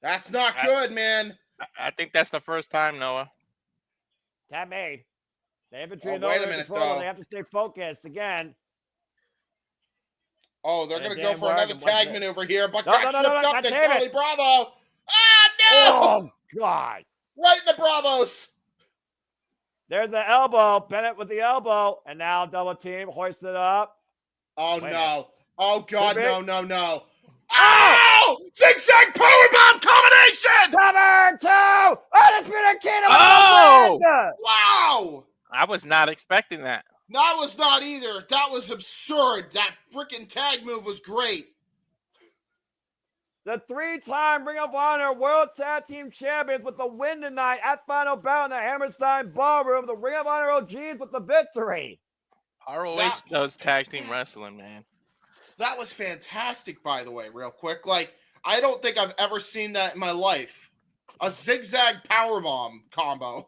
That's not good, man. I think that's the first time, Noah. Tap made. The infantry wait a minute, though. They have to stay focused again. Oh, they're going to go for another tag maneuver here, but got slipped up to Carly Bravo. Ah, no! Oh, God. Right in the Bravos. There's the elbow. Bennett with the elbow. And now double team. Hoist it up. Oh, no. Oh, God, no. Oh! Zigzag powerbomb combination! Cover 2! Undisputed Kingdom! Oh! Wow! I was not expecting that. That was not either. That was absurd. That freaking tag move was great. The 3-time Ring of Honor World Tag Team Champions with the win tonight at Final Battle in the Hammerstein Ballroom. The Ring of Honor OGs with the victory. ROH does tag team wrestling, man. That was fantastic, by the way, real quick. Like, I don't think I've ever seen that in my life. A zigzag powerbomb combo.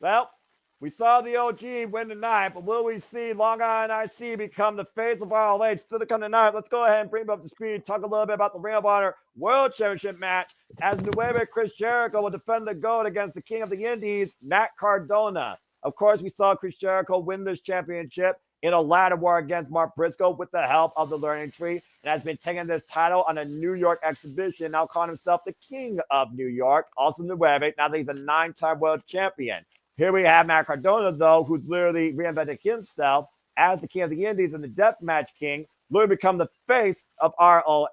Well, we saw the OG win tonight, but will we see Long Island IC become the face of ROH still to come tonight? Let's go ahead and bring him up to speed, talk a little bit about the Ring of Honor World Championship match as Nueve Chris Jericho will defend the gold against the King of the Indies, Mack Cardona. Of course, we saw Chris Jericho win this championship in a ladder war against Mark Briscoe with the help of the Learning Tree, and has been taking this title on a New York exhibition, now calling himself the King of New York, also Nueve, now that he's a 9-time world champion. Here we have Matt Cardona, though, who's literally reinvented himself as the King of the Indies and the Deathmatch King, literally become the face of ROH.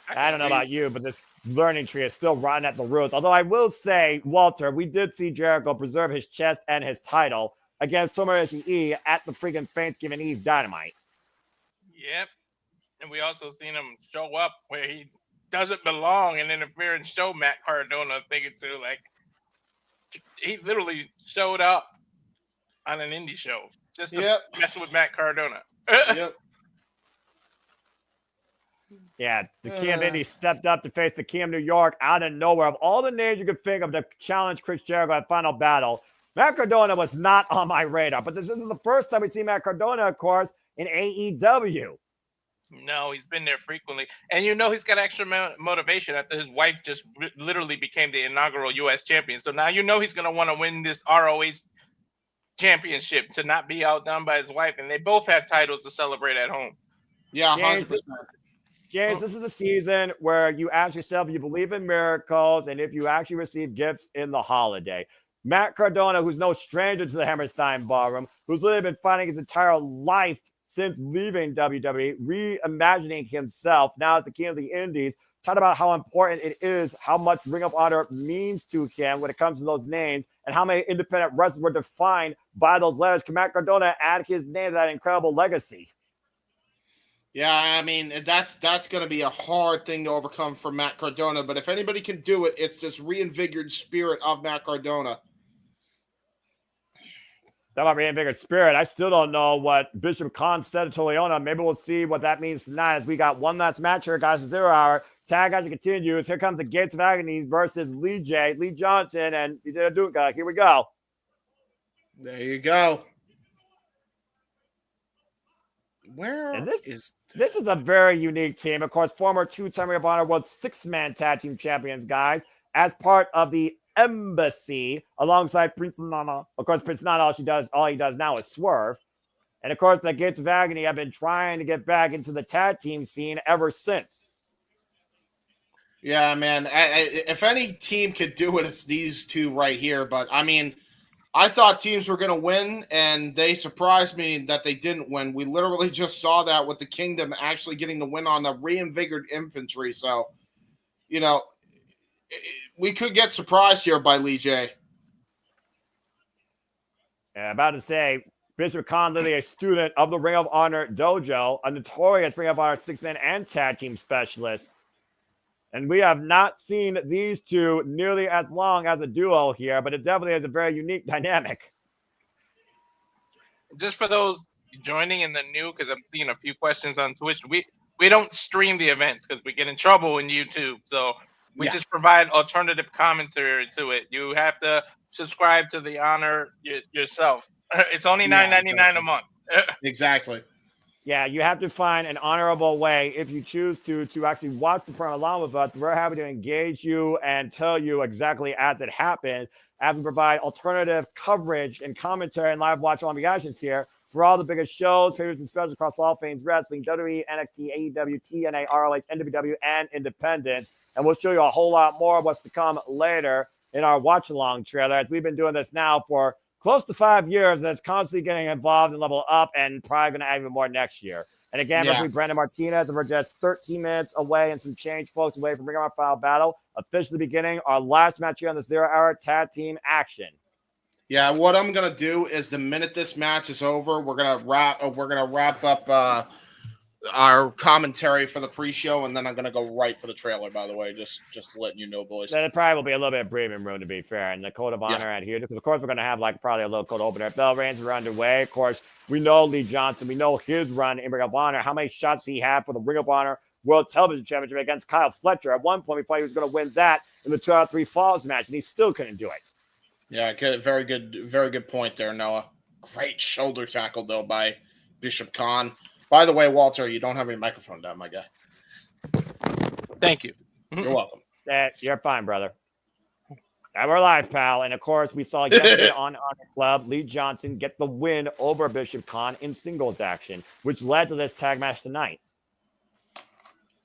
I don't know about you, but this Learning Tree is still rotten at the roots. Although I will say, Walter, we did see Jericho preserve his chest and his title against Tomoyoshi Ishii at the freaking Thanksgiving Eve Dynamite. Yep. And we also seen him show up where he doesn't belong and interfere and show Matt Cardona thinking too, like, he literally showed up on an indie show just to mess with Matt Cardona. Yep. Yeah, the King of Indy stepped up to face the King of New York out of nowhere. Of all the names you could think of to challenge Chris Jericho at Final Battle, Matt Cardona was not on my radar. But this isn't the first time we see Matt Cardona, of course, in AEW. No, he's been there frequently. And you know he's got extra motivation after his wife just literally became the inaugural U.S. champion. So now you know he's going to want to win this ROH championship to not be outdone by his wife. And they both have titles to celebrate at home. Yeah, 100%. James, this is the season where you ask yourself, you believe in miracles, and if you actually receive gifts in the holiday. Matt Cardona, who's no stranger to the Hammerstein Ballroom, who's literally been fighting his entire life since leaving WWE, reimagining himself now as the King of the Indies, talking about how important it is, how much Ring of Honor means to him when it comes to those names, and how many independent wrestlers were defined by those letters. Can Matt Cardona add his name to that incredible legacy? Yeah, I mean, that's going to be a hard thing to overcome for Matt Cardona, but if anybody can do it, it's this reinvigorated spirit of Matt Cardona. That about reinvigorated spirit. I still don't know what Bishop Khan said to Leona. Maybe we'll see what that means tonight as we got one last match here, guys. 0 hour. Tag action continues. Here comes the Gates of Agony versus Lee Johnson, and Duca. Here we go. There you go. This is a very unique team. Of course, former 2-time Ring of Honor World 6-man tag team champions, guys, as part of the Embassy alongside Prince Nana. Of course, Prince Nana, all he does now is swerve. And of course, the Gates of Agony have been trying to get back into the tag team scene ever since. Yeah, man. If any team could do it, it's these two right here. But I mean, I thought teams were going to win, and they surprised me that they didn't win. We literally just saw that with the Kingdom actually getting the win on the reinvigorated infantry. So, you know, we could get surprised here by Lee J. Yeah, about to say, Bishop Khan, literally a student of the Ring of Honor Dojo, a notorious Ring of Honor 6-man and tag team specialist. And we have not seen these two nearly as long as a duo here, but it definitely is a very unique dynamic. Just for those joining in the new, because I'm seeing a few questions on Twitch, we don't stream the events because we get in trouble in YouTube. So we just provide alternative commentary to it. You have to subscribe to the Honor yourself. It's only $9.99 a month. Exactly. Yeah, you have to find an honorable way if you choose to actually watch the program along with us. We're happy to engage you and tell you exactly as it happens, as we provide alternative coverage and commentary and live watch on reactions here for all the biggest shows, favorites, and specials across all things wrestling, WWE, NXT, AEW, TNA, ROH, NWW, and Independence. And we'll show you a whole lot more of what's to come later in our watch-along trailer, as we've been doing this now for close to 5 years that's constantly getting involved and level up and probably going to add even more next year. And again, referee Brandon Martinez, and we're just 13 minutes away and some change, folks, away from Ring of Honor Final Battle. Officially beginning our last match here on the 0 Hour Tag Team action. Yeah, what I'm gonna do is the minute this match is over, we're gonna wrap up our commentary for the pre-show, and then I'm gonna go right to the trailer. By the way, just letting you know, boys. Then it probably will be a little bit of breathing room, to be fair, and the code of honor out here, because of course we're gonna have like probably a little code opener. Bell reigns are underway. Of course, we know Lee Johnson. We know his run in Ring of Honor. How many shots he had for the Ring of Honor World Television Championship against Kyle Fletcher? At one point, we thought he was gonna win that in the 2 out of 3 falls match, and he still couldn't do it. Yeah, good, very good point there, Noah. Great shoulder tackle though by Bishop Khan. By the way, Walter, you don't have your microphone down, my guy. Thank you. You're welcome. You're fine, brother. And we're live, pal. And of course, we saw yesterday on Honor Club, Lee Johnson get the win over Bishop Khan in singles action, which led to this tag match tonight.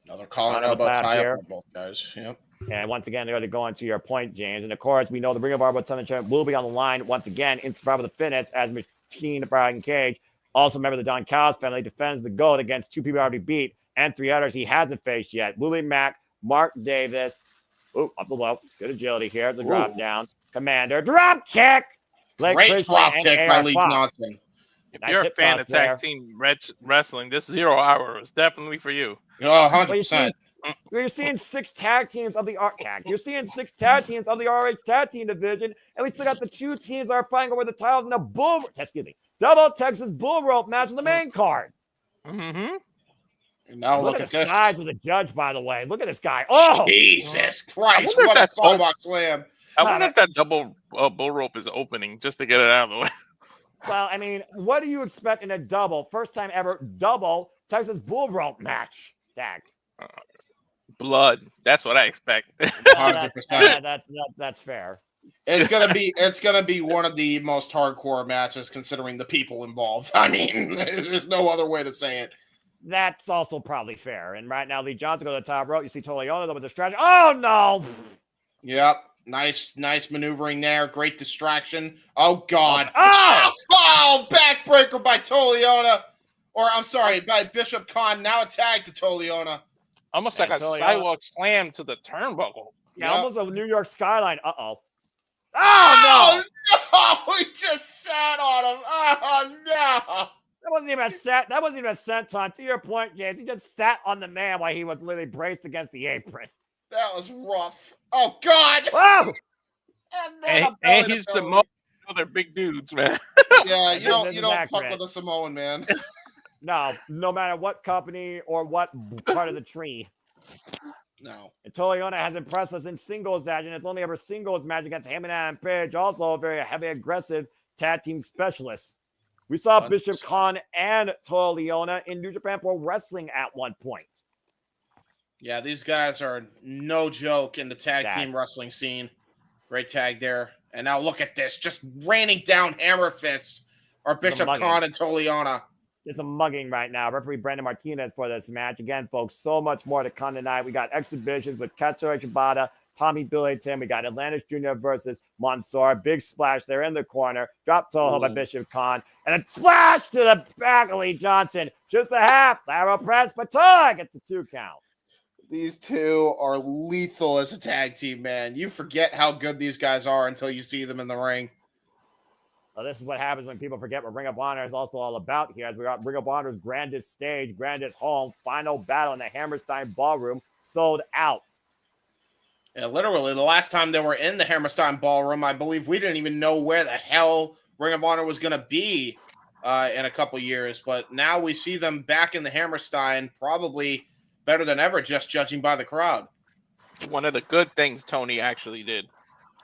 Another collar elbow tie up for both guys. Yep. And once again, they're going to go into your point, James. And of course, we know the Ring of Honor Championship will be on the line once again in Survivor the Fittest as Machine Brian Cage. Also, remember the Don Callis family defends the GOAT against 2 people already beat and 3 others he hasn't faced yet. Willie, Mack, Mark Davis. Ooh, up the ropes. Good agility here. The drop down. Komander. Drop kick. Great drop kick by Lee Johnson. If you're a fan of tag team wrestling, this 0 Hour is definitely for you. Oh, 100%. You're seeing 6 tag teams of the You're seeing 6 tag teams of the RH tag team division, and we still got the 2 teams that are fighting over the titles in a double Texas Bullrope match on the main card. Mm-hmm. And now look at the size of the judge, by the way. Look at this guy. Oh, Jesus Christ! What a tomahawk slam! I wonder if that double Bullrope is opening just to get it out of the way. Well, I mean, what do you expect in a double, first time ever double Texas Bullrope match? Tag. Blood. That's what I expect. 100%. That's fair. It's gonna be one of the most hardcore matches considering the people involved. I mean, there's no other way to say it. That's also probably fair. And right now, Lee Johnson goes to the top rope. You see Toledo with the strategy. Oh no! Yep. Nice maneuvering there. Great distraction. Oh God! Oh! Backbreaker by Toledo, or I'm sorry, by Bishop Khan. Now a tag to Toledo. Almost like a sidewalk slam to the turnbuckle. Yeah, almost a New York skyline. Uh-oh. Oh, no! He just sat on him. Oh, no! That wasn't even a set. That wasn't even a senton. To your point, James, he just sat on the man while he was literally braced against the apron. That was rough. Oh, God! Whoa! And he's Samoan. They're big dudes, man. Yeah, you don't fuck with a Samoan, man. No matter what company or what part of the tree. No. And Toledo has impressed us in singles action. It's only ever singles match against him and Adam Page. Also a very heavy aggressive tag team specialist. We saw Bishop Khan and Toledo in New Japan Pro Wrestling at one point. Yeah, these guys are no joke in the tag team wrestling scene. Great tag there. And now look at this. Just raining down hammer fists are Bishop Khan and Toledo. It's a mugging right now. Referee Brandon Martinez for this match. Again, folks, so much more to come tonight. We got exhibitions with Katsura Shibata, Tommy Billington. We got Atlantis Jr. versus Mansoor. Big splash there in the corner. Drop toe by Bishop Khan. And a splash to the back of Lee Johnson. Just a half. Lateral press. But Toy gets the 2 count. These two are lethal as a tag team, man. You forget how good these guys are until you see them in the ring. Well, this is what happens when people forget what Ring of Honor is also all about here. As we got Ring of Honor's grandest stage, grandest home, final battle in the Hammerstein Ballroom, sold out. Yeah, literally, the last time they were in the Hammerstein Ballroom, I believe we didn't even know where the hell Ring of Honor was going to be in a couple years. But now we see them back in the Hammerstein, probably better than ever, just judging by the crowd. One of the good things Tony actually did.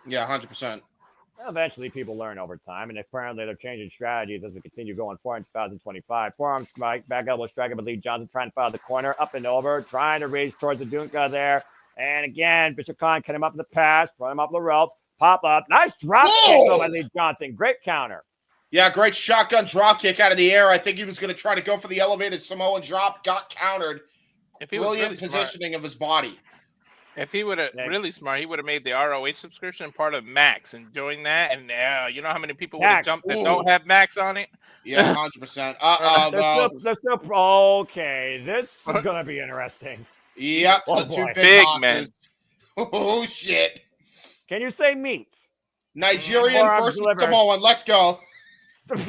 Yeah, 100%. Eventually, people learn over time, and apparently they're changing strategies as we continue going forward in 2025. Forearm strike, back elbow strike by Lee Johnson, trying to file the corner, up and over, trying to reach towards the Dunka there. And again, Bishop Khan cut him up in the pass, brought him up the ropes, pop up. Nice drop kick though by Lee Johnson. Great counter. Yeah, great shotgun drop kick out of the air. I think he was going to try to go for the elevated Samoan drop, got countered. Brilliant positioning of his body. If he would have really smart, he would have made the ROH subscription part of Max and joined that. And you know how many people would have jumped that don't have Max on it? Yeah, 100%. They're still okay. This is gonna be interesting. Yep, Oh, the two boy. big man. Oh shit! Can you say meat? Nigerian versus Samoan. Let's go. Look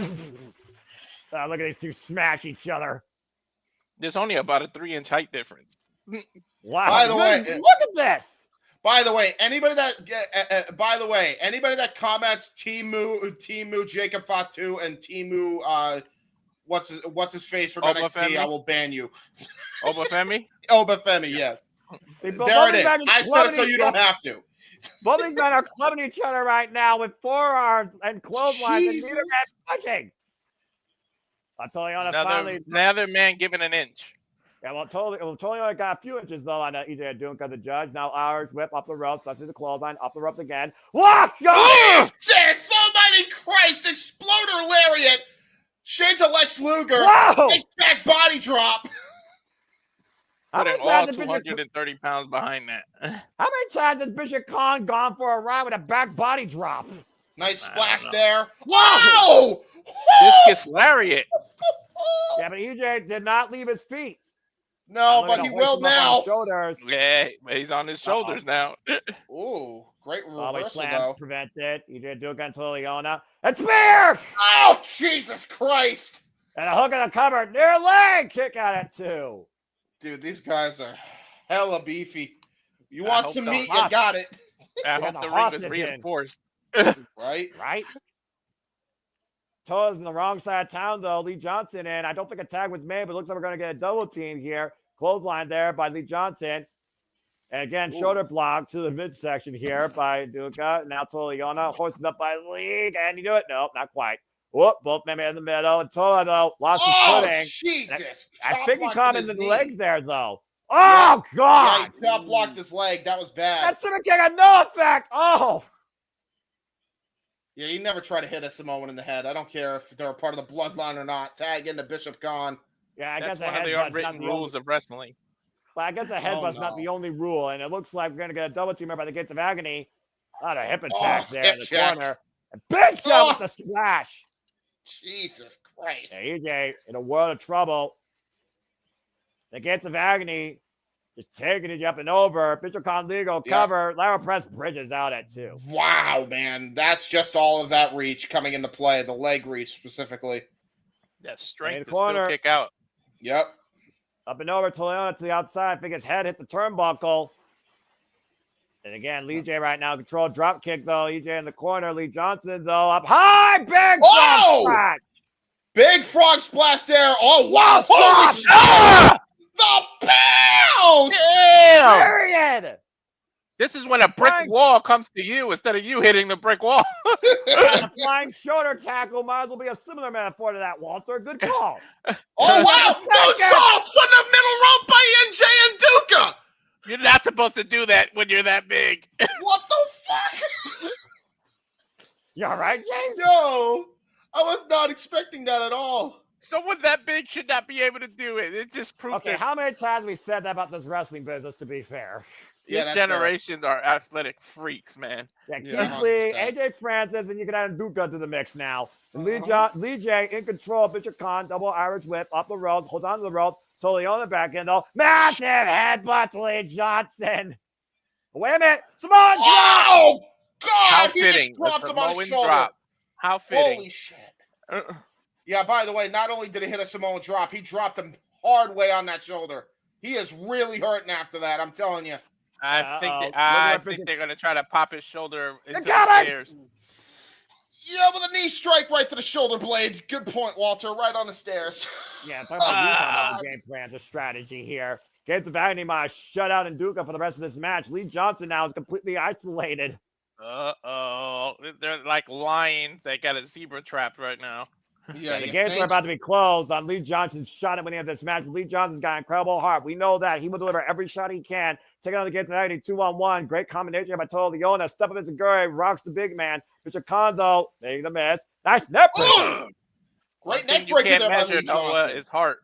at these two smash each other. There's only about a 3-inch height difference. Wow! By the way, look at this. By the way, anybody that comments Timu Jacob Fatu and Timu what's his face from NXT, I will ban you. Obafemi? Obafemi, yes. There it is. I said it so you don't have to. Both these men are clubbing each other right now with forearms and clotheslines and neither man punching. I'll tell you on another man giving an inch. Yeah, well, totally only got a few inches though on EJ Dunka, the judge. Now ours whip up the ropes, touches the clothesline, up the ropes again. Walk! Jesus, almighty Christ! Exploder lariat! Shades of Lex Luger. Nice back body drop. Putting all 230 pounds behind that. How many times has Bishop Khan gone for a ride with a back body drop? Nice splash there. Whoa! Discus lariat. Yeah, but EJ did not leave his feet. No, but he will now. Shoulders. Yeah, he's on his shoulders now. Ooh, great reversal slam though. Prevented. EJ Duke on Leona. And spear! Oh, Jesus Christ! And a hook in the cover. Near leg kick at it too. Dude, these guys are hella beefy. You want some meat, you got it. I hope the ring is reinforced. Right? Toa's in the wrong side of town, though. Lee Johnson in. I don't think a tag was made, but it looks like we're going to get a double team here. Clothesline there by Lee Johnson. And again, shoulder block to the midsection here by Duca. Now Leona hoisted up by Lee. Can he do it? Nope, not quite. Whoop, both men in the middle. And Tola, though, lost his footing. Jesus. I think he caught him in the leg there, though. Oh, God. Yeah, he top blocked his leg. That was bad. That Simon King had no effect. Oh. Yeah, you never try to hit a Samoan in the head. I don't care if they're a part of the bloodline or not. Tag into Bishop Khan. Yeah, I guess one of the unwritten rules of wrestling. But I guess a headbutt's not the only rule, and it looks like we're going to get a double teamer by the Gates of Agony. A lot of hip attack there in the corner. A big shot with the splash. Jesus Christ. Yeah, EJ in a world of trouble. The Gates of Agony just taking it up and over. Bishop Khan legal cover. Lara Press bridges out at 2. Wow, man. That's just all of that reach coming into play. The leg reach specifically. That strength to still kick out. Yep. Up and over Leona to the outside. I think his head hit the turnbuckle. And again, Lee J right now control drop kick though. EJ in the corner. Lee Johnson though up high. Big frog splash. Big frog splash there. Oh wow! Holy shit! The bounce! Damn! Period. This is when a brick wall comes to you instead of you hitting the brick wall. A flying shoulder tackle might as well be a similar metaphor to that, Walter. Good call. Oh wow! Moonsaults from the middle rope by NJ and Duca. You're not supposed to do that when you're that big. What the fuck? You all right, James? No, I was not expecting that at all. Someone that big should not be able to do it. It just proves Okay, how many times we said that about this wrestling business, to be fair? These generations are athletic freaks, man. Yeah, Keith Lee, AJ Francis, and you can add Duca to the mix now. And Lee J in control. Bishop Khan, double Irish whip, up the ropes, holds on to the ropes. Totally on the back end, though. Massive headbutt to Lee Johnson. Wait a minute. Samoan drop! Oh, God! How he fitting. just dropped him on his shoulder. Drop. How fitting. Holy shit. Yeah, by the way, not only did he hit a Samoan drop, he dropped him hard way on that shoulder. He is really hurting after that, I'm telling you. I think they're going to try to pop his shoulder into the stairs. Yeah, with a knee strike right to the shoulder blade. Good point, Walter. Right on the stairs. Yeah, talking about the game plan, the strategy here. Gates of Agony might shut out Duca for the rest of this match. Lee Johnson now is completely isolated. Uh-oh. They're like lions that got a zebra trapped right now. Yeah, the gates are about to be closed on Lee Johnson's shot at winning of this match. Lee Johnson's got an incredible heart. We know that. He will deliver every shot he can. Taking on the Gates of Agony 2-on-1. Great combination by Tola Leona. Step up as a Guri. Rocks the big man. Bishop Khan, though, making the miss. Nice neck breaker. Great neck breaker there by Lee Johnson. His heart.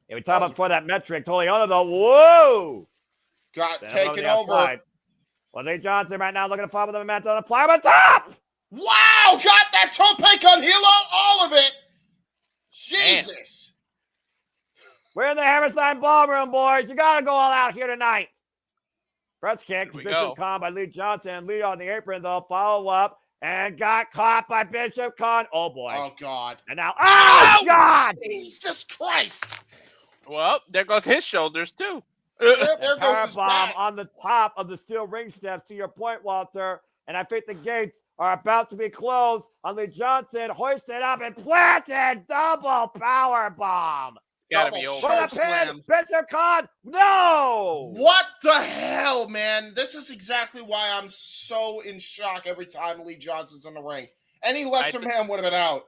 Yeah, we talked about before that metric. Tola Leona, though. Whoa! Got Send him taken the over. outside. Well, Lee Johnson right now looking to follow with the momentum and fly on top. Wow, got that tope con hilo, all of it. Jesus. We're in the Hammerstein Ballroom, boys. You got to go all out here tonight. Press kick to Bishop Khan by Lee Johnson. Lee on the apron, though. Follow up and got caught by Bishop Khan. Oh, boy. Oh, God. And now, oh, God. Jesus Christ. Well, there goes his shoulders, too. There goes his Bomb back. on the top of the steel ring steps, to your point, Walter. And I think the gates are about to be closed on Lee Johnson. Hoisted up and planted. Double power bomb. Gotta be over. For the pin, Bishop Khan. No. What the hell, man? This is exactly why I'm so in shock every time Lee Johnson's in the ring. Any lesser man would have been out.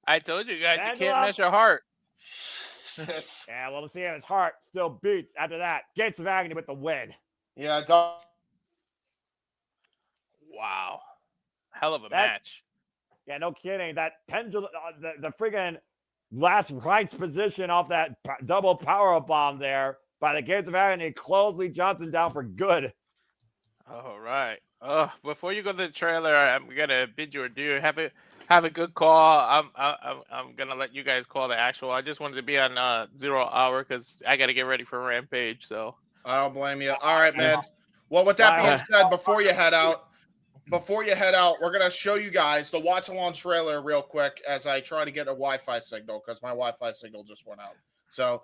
I told you guys, you can't measure heart. Yeah, well, let's see if his heart still beats after that. Gates of Agony with the win. Yeah, wow. Hell of a match. Yeah, no kidding. That pendulum, the friggin' last rights position off that double power bomb there by the Gates of Agony closed Lee Johnson down for good. All right. Before you go to the trailer, I'm gonna bid you adieu. Have a good call. I'm gonna let you guys call the actual. I just wanted to be on 0 hour because I gotta get ready for Rampage. So I don't blame you. All right, man. Well, with that being said, before you head out, we're gonna show you guys the watch along trailer real quick as I try to get a Wi-Fi signal because my Wi-Fi signal just went out. So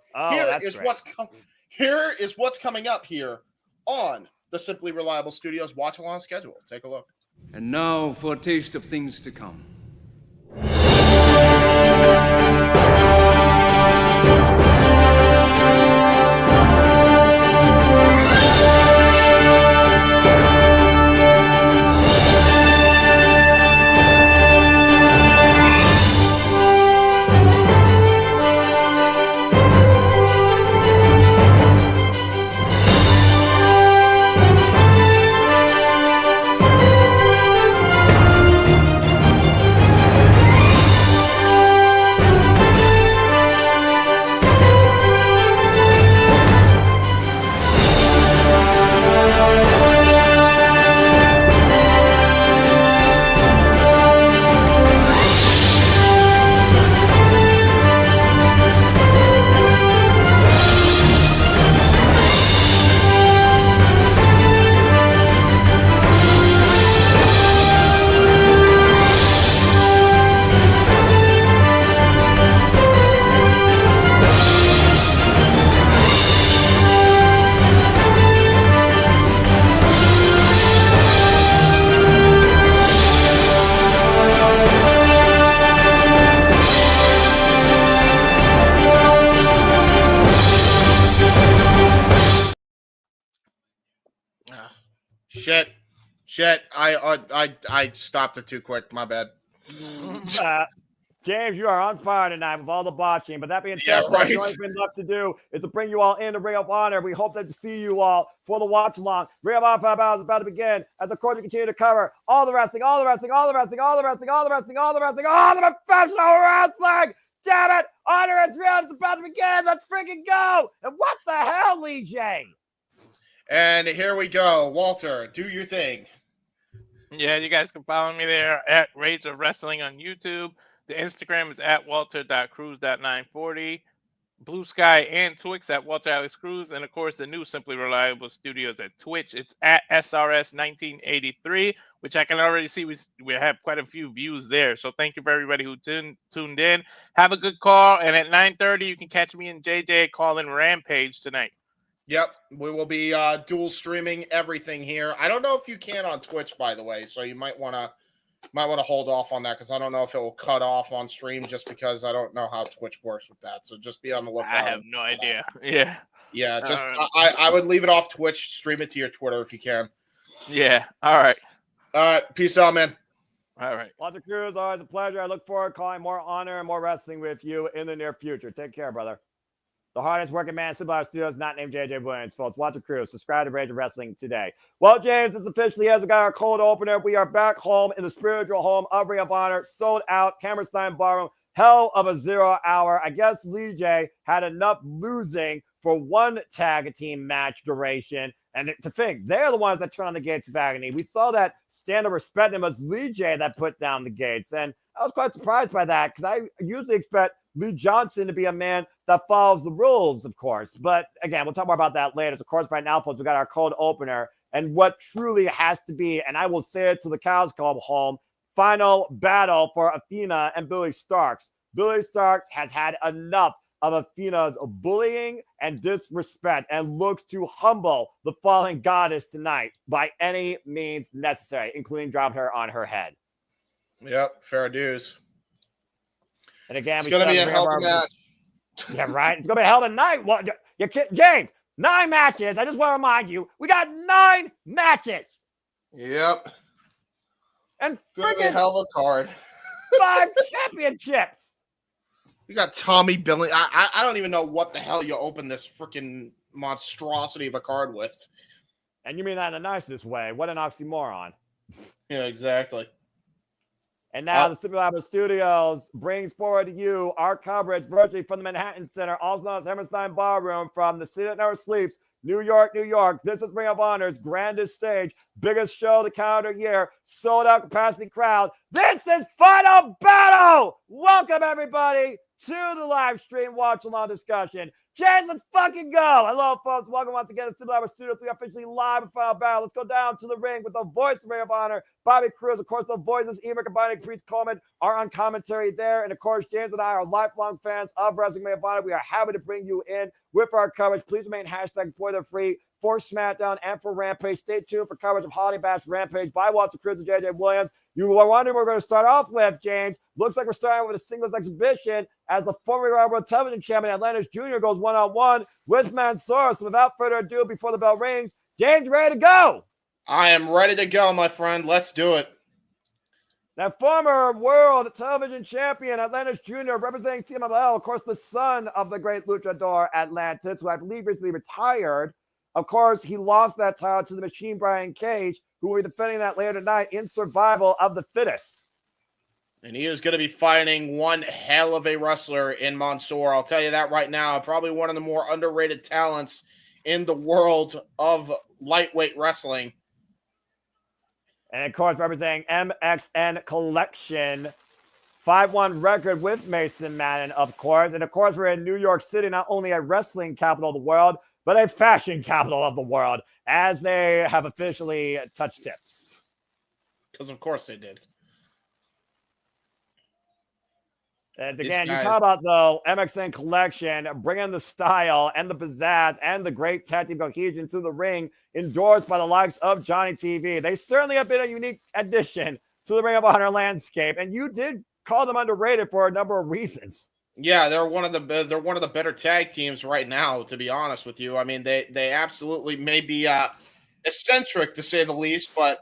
here is what's coming up here on the Simply Reliable Studios watch along schedule. Take a look. And now for a taste of things to come. Shit. I stopped it too quick. My bad. James, you are on fire tonight with all the botching. But that being said, what we've been left to do is to bring you all in the Ring of Honor. We hope to see you all for the watch along. Ring of Honor 5 hours is about to begin as of course we continue to cover all the wrestling, all the professional wrestling. Damn it! Honor is real. It's about to begin. Let's freaking go! And what the hell, Lee J? And here we go. Walter, do your thing. Yeah, you guys can follow me there at Rage of Wrestling on YouTube. The Instagram is at walter.cruz.940. Blue Sky and Twix at Walter Alex Cruz. And, of course, the new Simply Reliable Studios at Twitch. It's at SRS1983, which I can already see we have quite a few views there. So thank you for everybody who tuned in. Have a good call. And at 9:30, you can catch me and JJ calling Rampage tonight. Yep, we will be dual streaming everything here. I don't know if you can on Twitch, by the way, so you might want to hold off on that because I don't know if it will cut off on stream just because I don't know how Twitch works with that. So just be on the lookout. I have no idea. Yeah. Yeah, just I would leave it off Twitch, stream it to your Twitter if you can. Yeah. All right. Peace out, man. All right. Walter Cruz, always a pleasure. I look forward to calling more honor and more wrestling with you in the near future. Take care, brother. The hardest working man in Simply Studios, not named JJ Williams, folks. Walter Cruz, subscribe to Rage of Wrestling today. Well, James, this officially is. We got our cold opener. We are back home in the spiritual home of Ring of Honor. Sold out. Hammerstein Ballroom. Hell of a 0 hour. I guess Lee J had enough losing for one tag team match duration. And to think, they're the ones that turn on the gates of agony. We saw that stand of respect, and it was Lee J that put down the gates. And I was quite surprised by that because I usually expect Lee Johnson to be a man that follows the rules, of course. But again, we'll talk more about that later. So, of course, right now, folks, we got our cold opener and what truly has to be, and I will say it till the cows come home, final battle for Athena and Billie Starkz. Billie Starkz has had enough of Athena's bullying and disrespect and looks to humble the fallen goddess tonight by any means necessary, including dropping her on her head. Yep, fair dues. And again, it's going to be a hell of a match. Yeah, right. It's going to be a hell of a night. What, James, 9 matches. I just want to remind you, we got 9 matches. Yep. And going to be a hell of a card. 5 championships. You got Tommy Billie. I don't even know what the hell you open this freaking monstrosity of a card with. And you mean that in the nicest way. What an oxymoron. Yeah, exactly. And now the Slip.stream Studios brings forward to you our coverage virtually from the Manhattan Center, also known as Hammerstein Ballroom, from the city that never sleeps, New York, New York. This is Ring of Honor's grandest stage, biggest show of the calendar year, sold out capacity crowd. This is Final Battle! Welcome, everybody, to the live stream watch along discussion. James, let's fucking go. Hello, folks. Welcome once again to Slip.stream Studios. We are officially live with Final Battle. Let's go down to the ring with the voice of Ring of Honor, Bobby Cruz. Of course, the voices, Emer combining Priest Coleman, are on commentary there. And of course, James and I are lifelong fans of Wrestling Ring of Honor. We are happy to bring you in with our coverage. Please remain hashtag for the free for SmackDown and for Rampage. Stay tuned for coverage of Holiday Bash Rampage by Walter Cruz and JJ Williams. You were wondering what we're going to start off with, James. Looks like we're starting with a singles exhibition as the former World Television Champion Atlantis Jr. goes one-on-one with Mansoor. So without further ado, before the bell rings, James, ready to go? I am ready to go, my friend. Let's do it. Now, former World Television Champion Atlantis Jr. representing CMLL, of course, the son of the great luchador Atlantis, who I believe recently retired. Of course, he lost that title to the Machine Brian Cage, who will be defending that later tonight in Survival of the Fittest. And he is going to be fighting one hell of a wrestler in Mansoor. I'll tell you that right now. Probably one of the more underrated talents in the world of lightweight wrestling. And, of course, representing MXN Collection, 5-1 record with Mason Madden, of course. And, of course, we're in New York City, not only a wrestling capital of the world, but a fashion capital of the world, as they have officially touched tips. Because, of course, they did. And again, you talk about, though, MXN Collection, bringing the style and the pizzazz and the great tag team cohesion to the ring, endorsed by the likes of Johnny TV. They certainly have been a unique addition to the Ring of Honor landscape, and you did call them underrated for a number of reasons. Yeah, they're one of the better tag teams right now, to be honest with you. I mean, they absolutely may be eccentric to say the least, but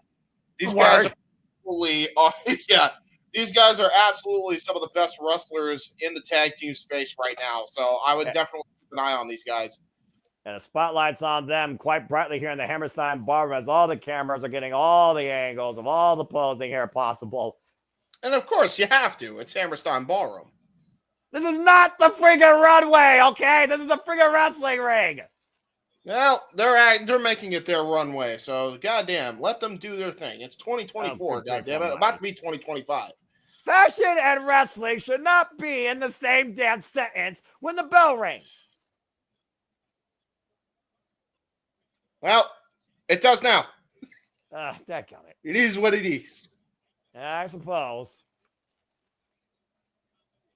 these guys are absolutely these guys are absolutely some of the best wrestlers in the tag team space right now. So I would definitely keep an eye on these guys. And the spotlight's on them quite brightly here in the Hammerstein Ballroom, as all the cameras are getting all the angles of all the posing here possible. And of course, you have to. It's Hammerstein Ballroom. This is not the friggin' runway, okay? This is the friggin' wrestling ring. Well, they're making it their runway, so goddamn, let them do their thing. It's 2024, goddamn it, about to be 2025. Fashion and wrestling should not be in the same damn sentence when the bell rings. Well, it does now. Dadgummit. It is what it is. I suppose.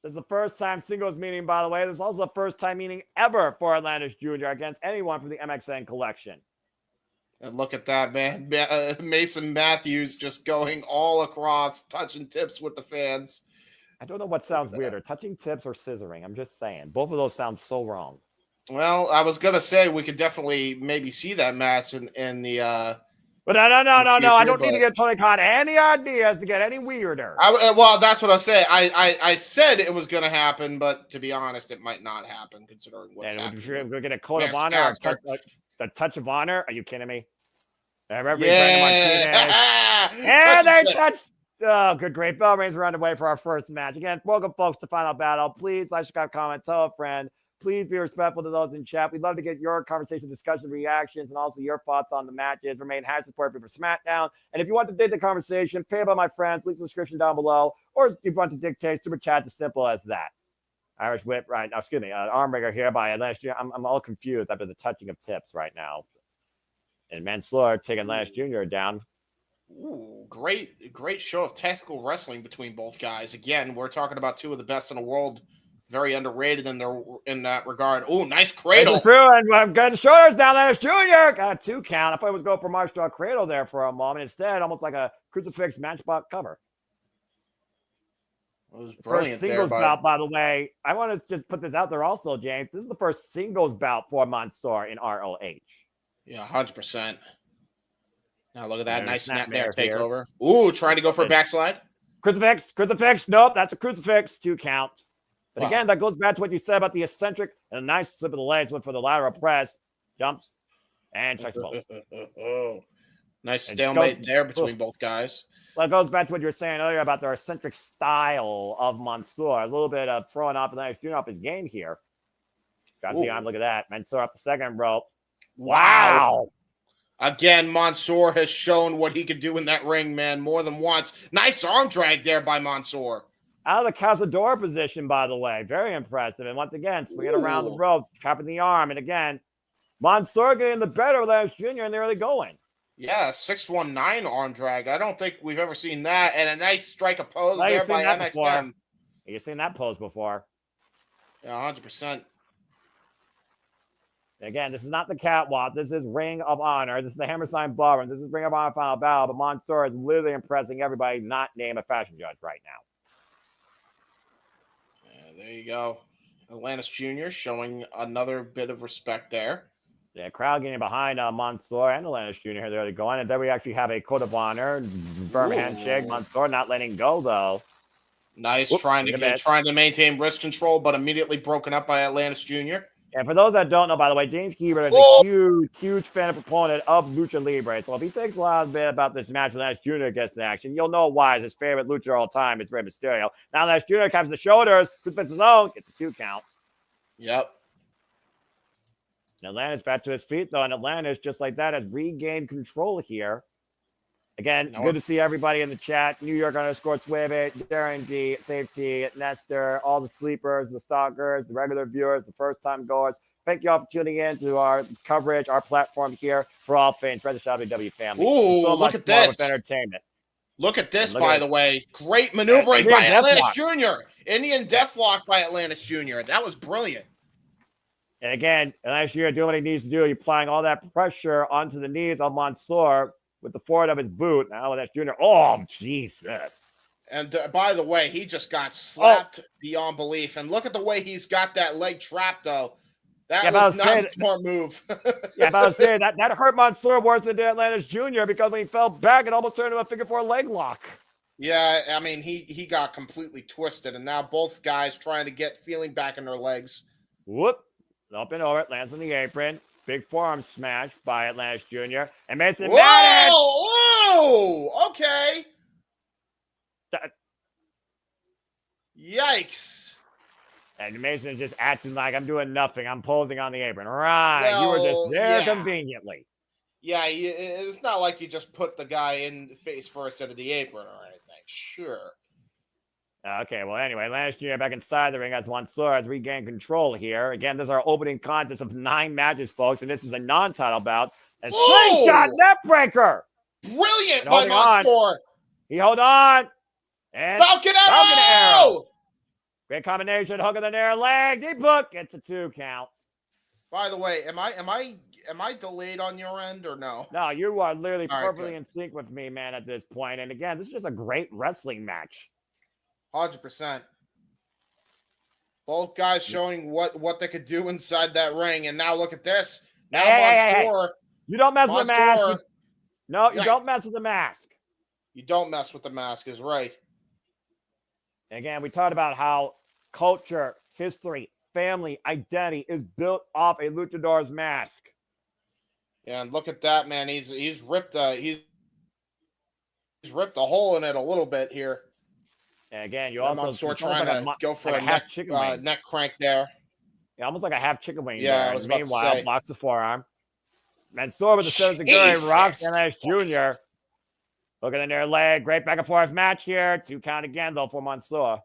This is the first time singles meeting, by the way. This is also the first time meeting ever for Atlantis Jr. against anyone from the MXN Collection. And look at that, man. Mason Matthews just going all across, touching tips with the fans. I don't know what sounds weirder, touching tips or scissoring. I'm just saying. Both of those sound so wrong. Well, I was going to say we could definitely maybe see that match in the... But no. I don't need to get Tony Khan any ideas to get any weirder. Well, that's what I say. I said it was going to happen, but to be honest, it might not happen considering what's happening. We're going to get a code of honor, a touch of honor. Are you kidding me? And they touched. Oh, good, great. Bell rings are underway for our first match. Again, welcome, folks, to Final Battle. Please like, subscribe, comment, tell a friend. please be respectful to those in chat. We'd love to get your conversation, discussion, reactions, and also your thoughts on the matches. Remain #support for SmackDown. And if you want to dig the conversation, pay by my friends, link to the description down below. Or if you want to dictate, super chat, as simple as that. Irish whip, right now, excuse me, armbringer here by last year. I'm all confused after the touching of tips right now. And Mansoor taking Lance Jr. down. Ooh, great show of tactical wrestling between both guys. Again, we're talking about two of the best in the world. Very underrated in that regard. Oh, nice cradle. True, and I'm getting shoulders down. Lance Jr. got a 2 count. I thought it was going for Marshall cradle there for a moment. Instead, almost like a crucifix matchbox cover. It was brilliant. First singles bout, by the way. I want to just put this out there also, James. This is the first singles bout for Mansoor in ROH. Yeah, 100%. Now look at that. Nice snapmare takeover. Ooh, trying to go for a backslide. Crucifix. Nope, that's a crucifix. 2 count. But Wow. again, that goes back to what you said about the eccentric and a nice slip of the legs. Went for the lateral press. Jumps. And strikes both. Nice stalemate there between both guys. Well, it goes back to what you were saying earlier about the eccentric style of Mansoor. A little bit of throwing off and then shooting off his game here. Got the arm. Look at that. Mansoor up the second rope. Wow. Again, Mansoor has shown what he could do in that ring, man, more than once. Nice arm drag there by Mansoor. Out of the Cazador position, by the way. Very impressive. And once again, swinging around the ropes, trapping the arm. And again, Mansoor getting the better of Lance Jr. and they're really going. Yeah, 619 arm drag. I don't think we've ever seen that. And a nice strike of pose there by MXM. You've seen that pose before. Yeah, 100%. Again, this is not the catwalk. This is Ring of Honor. This is the Hammerstein Ballroom. This is Ring of Honor Final Battle. But Mansoor is literally impressing everybody, not name a fashion judge right now. Yeah, there you go. Atlantis Jr. showing another bit of respect there. Yeah, crowd getting behind Mansoor and Atlantis Jr. here. They're going. And then we actually have a code of honor. Firm handshake. Mansoor not letting go, though. Nice. Trying to maintain wrist control, but immediately broken up by Atlantis Jr. And for those that don't know, by the way, James Hebert is a huge fan and proponent of Lucha Libre. So if he takes a lot of bit about this match when Lance Jr. gets in action, you'll know why. It's his favorite Lucha all time. It's Rey Mysterio. Now Lance Jr. comes the shoulders, puts his own, gets a 2 count. Yep. And Atlantis back to his feet, though. And Atlantis, just like that, has regained control here. Again, good to see everybody in the chat. New York _Sueve, Darren G, Safety, Nestor, all the sleepers, the stalkers, the regular viewers, the first-time goers. Thank you all for tuning in to our coverage, our platform here for all things Registered WWE family. Ooh, so look at this. With entertainment. Look at this, by the way. Great maneuvering by Atlantis Jr. Indian Deathlock by Atlantis Jr. That was brilliant. And again, Atlantis Jr. doing what he needs to do. He's applying all that pressure onto the knees of Mansoor with the forward of his boot. Now that's Jr. Oh, Jesus. And by the way, he just got slapped beyond belief. And look at the way he's got that leg trapped, though. That was not a smart move. Yeah, but I was saying that hurt Mansoor worse than Atlantis Jr. because when he fell back, it almost turned into a figure 4 leg lock. Yeah, I mean, he got completely twisted. And now both guys trying to get feeling back in their legs. Whoop. Up and over it, lands on the apron. Big forearm smash by Atlantis Jr. And Mason Madden. Whoa! Okay. Yikes. And Mason is just acting like I'm doing nothing. I'm posing on the apron. Right. Well, you were just there conveniently. Yeah, it's not like you just put the guy in face first into the apron or anything. Sure. Okay, well, anyway, Atlantis Jr. back inside the ring as Mansoor has regained control here. Again, this is our opening contest of 9 matches, folks, and this is a non-title bout. And slingshot neckbreaker! Brilliant by Mansoor! He held on. And Falcon Arrow! Great combination, hook of the near leg, deep hook, gets a 2 count. By the way, am I delayed on your end or no? No, you are literally perfectly in sync with me, man, at this point. And again, this is just a great wrestling match. 100%. Both guys showing what they could do inside that ring, and now look at this. Now Mansoor. You don't mess with the mask. No, you don't mess with the mask. You don't mess with the mask is right. And again, we talked about how culture, history, family, identity is built off a luchador's mask. Yeah, and look at that, man. He's ripped he's ripped a hole in it a little bit here. And again, you also trying to go for a neck crank there. Yeah, almost like a half chicken wing Yeah, there. I was And about to meanwhile, say. blocks the forearm. Mansoor with the Senziguri rocks Jesus NS Jr. Looking in their leg. Great back and forth match here. 2 count again, though, for Mansoor.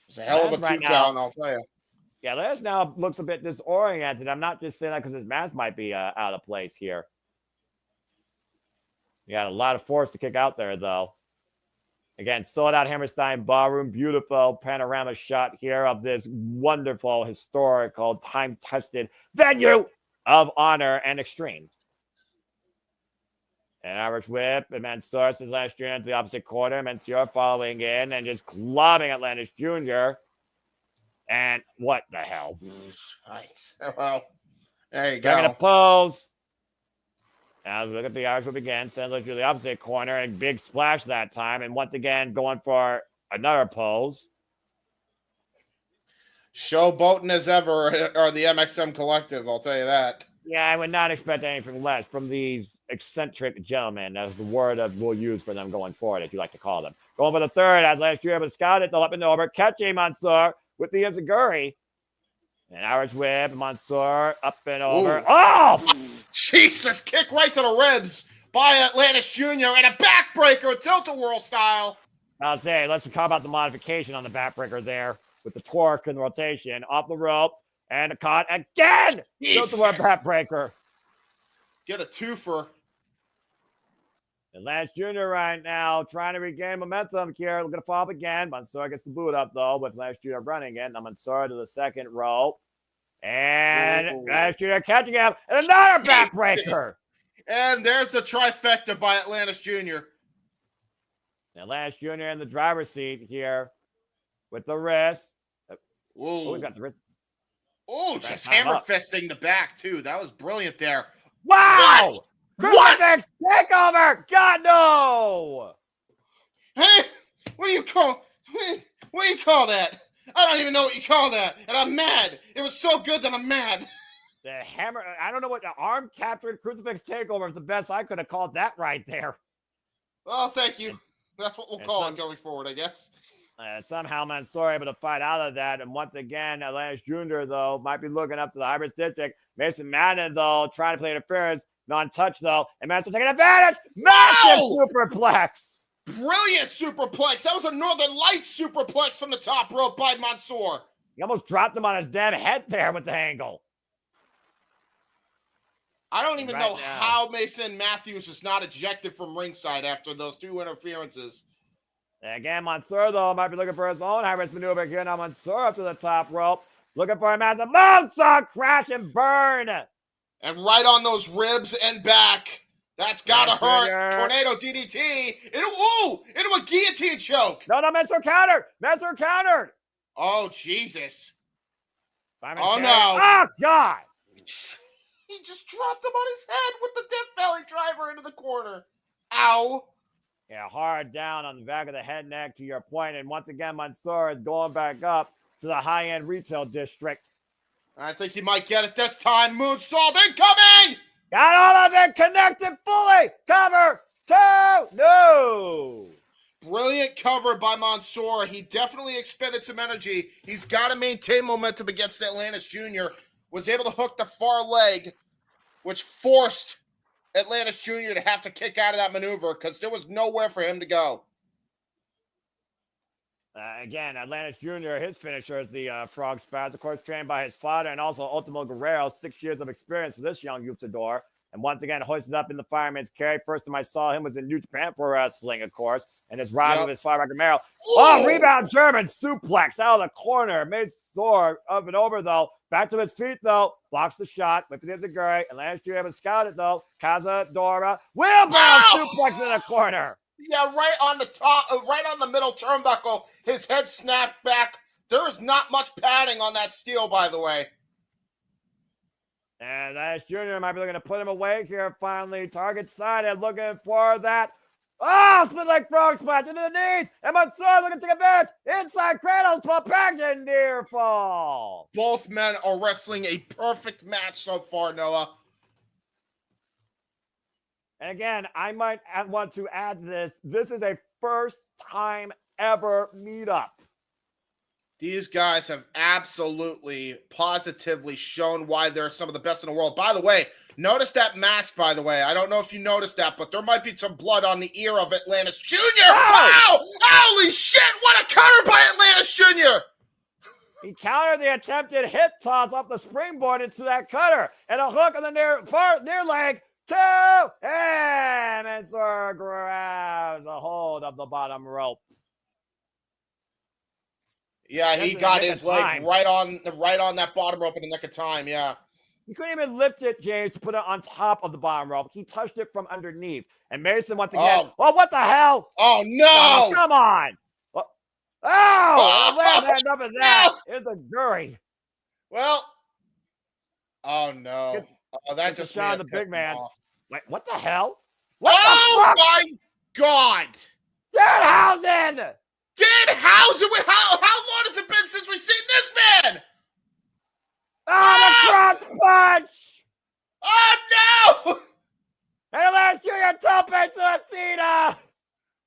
It's a hell of a Lance right 2 now- count, I'll tell you. Yeah, Les now looks a bit disoriented. I'm not just saying that because his mask might be out of place here. He had a lot of force to kick out there, though. Again, sold out Hammerstein Ballroom. Beautiful panorama shot here of this wonderful, historical, time-tested venue of honor and extreme. An Irish whip, and Mansoor since last year into the opposite corner. Mansoor following in and just clubbing Atlantis Jr. And what the hell? Nice. Well, there you Dragging a go. pose. Now look at the Irish whip again. Sends it to the opposite corner. And big splash that time. And once again, going for another pose. Showboating as ever are the MXM Collective, I'll tell you that. Yeah, I would not expect anything less from these eccentric gentlemen. That's the word that we'll use for them going forward, if you like to call them. Going for the third, as last year, but scout it, they'll up and over. Catching Mansoor with the Izaguri. An Irish whip, Mansoor up and over. Ooh. Oh! Jesus, kick right to the ribs by Atlantis Jr. and a backbreaker, tilt-a-whirl style. I'll say, let's talk about the modification on the backbreaker there with the torque and the rotation. Off the ropes and a caught again. Tilt-a-whirl backbreaker. Get a twofer. And Lance Jr. right now trying to regain momentum here. Looking to fall up again. Mansoor gets the boot up, though, with Lance Jr. running it. Now Mansoor to the second row. And Lance Jr. catching him. And another backbreaker. And there's the trifecta by Atlantis Jr. And Lance Jr. in the driver's seat here with the wrist. Oh, he's got the wrist. Oh, just hammer fisting the back, too. That was brilliant there. Wow! What? Takeover! God, no! Hey, what do you call that? I don't even know what you call that, and I'm mad. It was so good that I'm mad. The hammer, I don't know what the arm captured crucifix takeover is the best I could have called that right there. Well, thank you. That's what we'll call it going forward, I guess. Somehow Mansoor able to fight out of that. And once again, Atlantis Jr., though, might be looking up to the hybrid district. Mason Madden, though, trying to play interference. Non-touch, though. And Mansoor taking advantage. Massive superplex. Brilliant superplex. That was a Northern Lights superplex from the top rope by Mansoor. He almost dropped him on his damn head there with the angle. I don't even know how Mason Matthews is not ejected from ringside after those 2 interferences. And again, Mansoor, though, might be looking for his own high-risk maneuver here. Now Mansoor up to the top rope. Looking for a massive moonsault crash and burn. And right on those ribs and back. That's got to hurt. Tornado DDT. Into a guillotine choke. No, Mansoor countered. Mansoor countered. Oh, Jesus. Oh, no. Oh, God. He just dropped him on his head with the dip belly driver into the corner. Ow. Yeah, hard down on the back of the head neck to your point. And once again, Mansoor is going back up to the high-end retail district. I think he might get it this time. Moonsault incoming! Got all of it connected fully. Cover 2. No. Brilliant cover by Mansoor. He definitely expended some energy. He's got to maintain momentum against Atlantis Jr. Was able to hook the far leg, which forced Atlantis Jr. to have to kick out of that maneuver because there was nowhere for him to go. Again, Atlantis Jr., his finisher is the frog spaz, of course, trained by his father and also Ultimo Guerrero, 6 years of experience for this young luchador. And once again, hoisted up in the fireman's carry. First time I saw him was in New Japan Pro Wrestling, of course, and his ride with his father, Guerrero. Oh, rebound German suplex out of the corner. Mansoor up and over, though. Back to his feet, though. Blocks the shot. With the Izaguri. Atlantis Jr. able to scout it, though. Cazadora. Wheelbarrow suplex in the corner. Yeah, right on the top, right on the middle turnbuckle. His head snapped back. There is not much padding on that steel, by the way. And Atlantis Jr. might be looking to put him away here finally. Target sided, looking for that. Oh, split leg frog splash into the knees. And Mansoor looking to take advantage. Inside cradle, package, near fall. Both men are wrestling a perfect match so far, Noah. And again, I might want to add this. This is a first time ever meetup. These guys have absolutely, positively shown why they're some of the best in the world. By the way, notice that mask, by the way. I don't know if you noticed that, but there might be some blood on the ear of Atlantis Jr. Oh! Wow! Holy shit! What a counter by Atlantis Jr.! He countered the attempted hip toss off the springboard into that cutter. And a hook on the near leg. 2! And Mansoor grabs a hold of the bottom rope. Yeah, he got his leg right on that bottom rope in the nick of time. Yeah. He couldn't even lift it, James, to put it on top of the bottom rope. He touched it from underneath. And Mason, once again, what the hell? Oh, no! Oh, come on! Oh, man, enough of that. It's a jury. Well, oh, no. That just shot the big man. Off. Wait, what the hell? What the fuck? My God! Danhausen! Danhausen! How long has it been since we've seen this man? Oh, the cross punch! Oh, no! And last year, your tope suicida!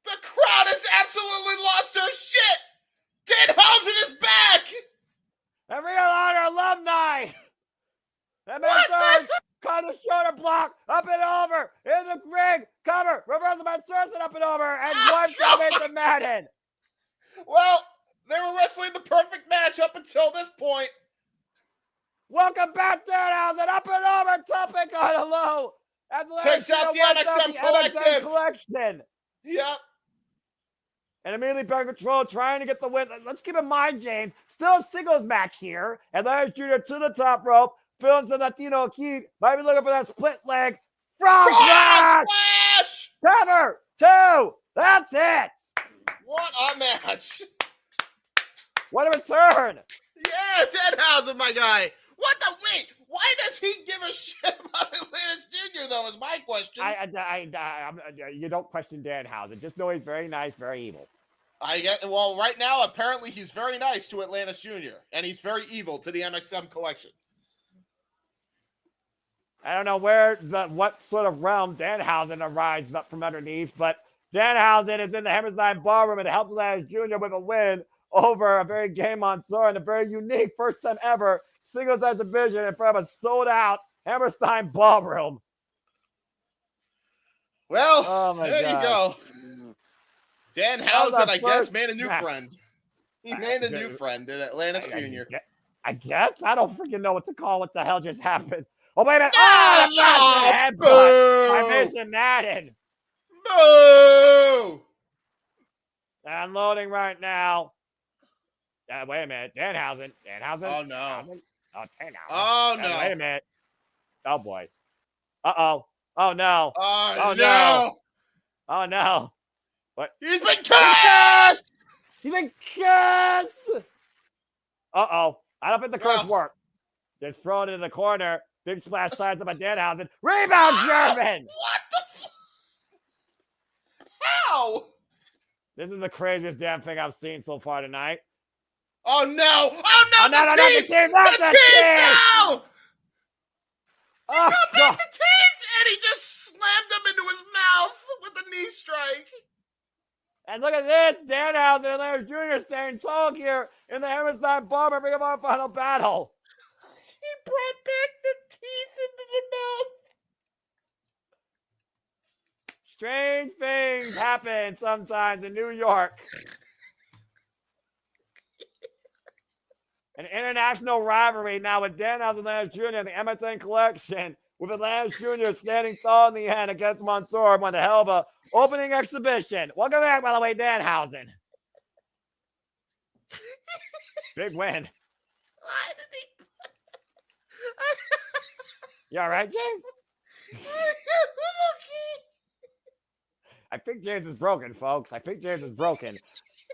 The crowd has absolutely lost their shit! Danhausen is back! A Real Honor alumni! And Mansoor caught the shoulder block, up and over, in the ring, cover, reversal by Surson, up and over, and one Mason Madden. Well, they were wrestling the perfect match up until this point. Welcome back, Danhausen, up and over, topic on a low. Takes out the MXM collection. Yep. And immediately back control, trying to get the win. Let's keep in mind, James, still a singles match here. And there's Junior to the top rope. Feeling some Latino key. Might be looking for that split leg. Frog splash! Cover! 2! That's it! What a match! What a return! Yeah, Danhausen, my guy. What the wait? Why does he give a shit about Atlantis Jr. though? Is my question. You don't question Danhausen. Just know he's very nice, very evil. Well, right now apparently he's very nice to Atlantis Jr. and he's very evil to the MXM collection. I don't know what sort of realm Danhausen arises up from underneath, but Danhausen is in the Hammerstein Ballroom and helps Atlantis Jr. with a win over a very gay Mansoor and a very unique first time ever singles exhibition in front of a sold out Hammerstein Ballroom. Well, there you go. Danhausen, I guess, made a new friend. He made a new friend in Atlantis Jr. I guess. I don't freaking know what to call what the hell just happened. Oh, wait a minute. Oh, headbutt by Mason Madden. Boo! Unloading right now. Wait a minute. Danhausen. Oh, no. Oh, Danhausen. Oh, no. Wait a minute. Oh, boy. Uh-oh. Oh, no. Oh, no. No. Oh, no. What? He's been cast! He's been cast! Uh-oh. I don't think the curse worked. Just thrown into the corner. Big splash sides up by Danhausen. Rebound, German! What the How? This is the craziest damn thing I've seen so far tonight. Oh, no! Oh, no! The teeth! The teeth! No! He Oh, got back the teeth! And he just slammed them into his mouth with a knee strike. And look at this. Danhausen and Larry Jr. staying tall here in the Hammerstein Ballroom Ring of Honor final battle. He brought back the teeth into the mouth. Strange things happen sometimes in New York. An international rivalry now with Danhausen and Atlantis Jr. in the MSN collection, with Atlantis Jr. standing tall in the end against Mansoor. One hell of a opening exhibition. Welcome back, by the way, Danhausen. Big win. Why did he? You all right, James? Okay. I think James is broken, folks. I think James is broken.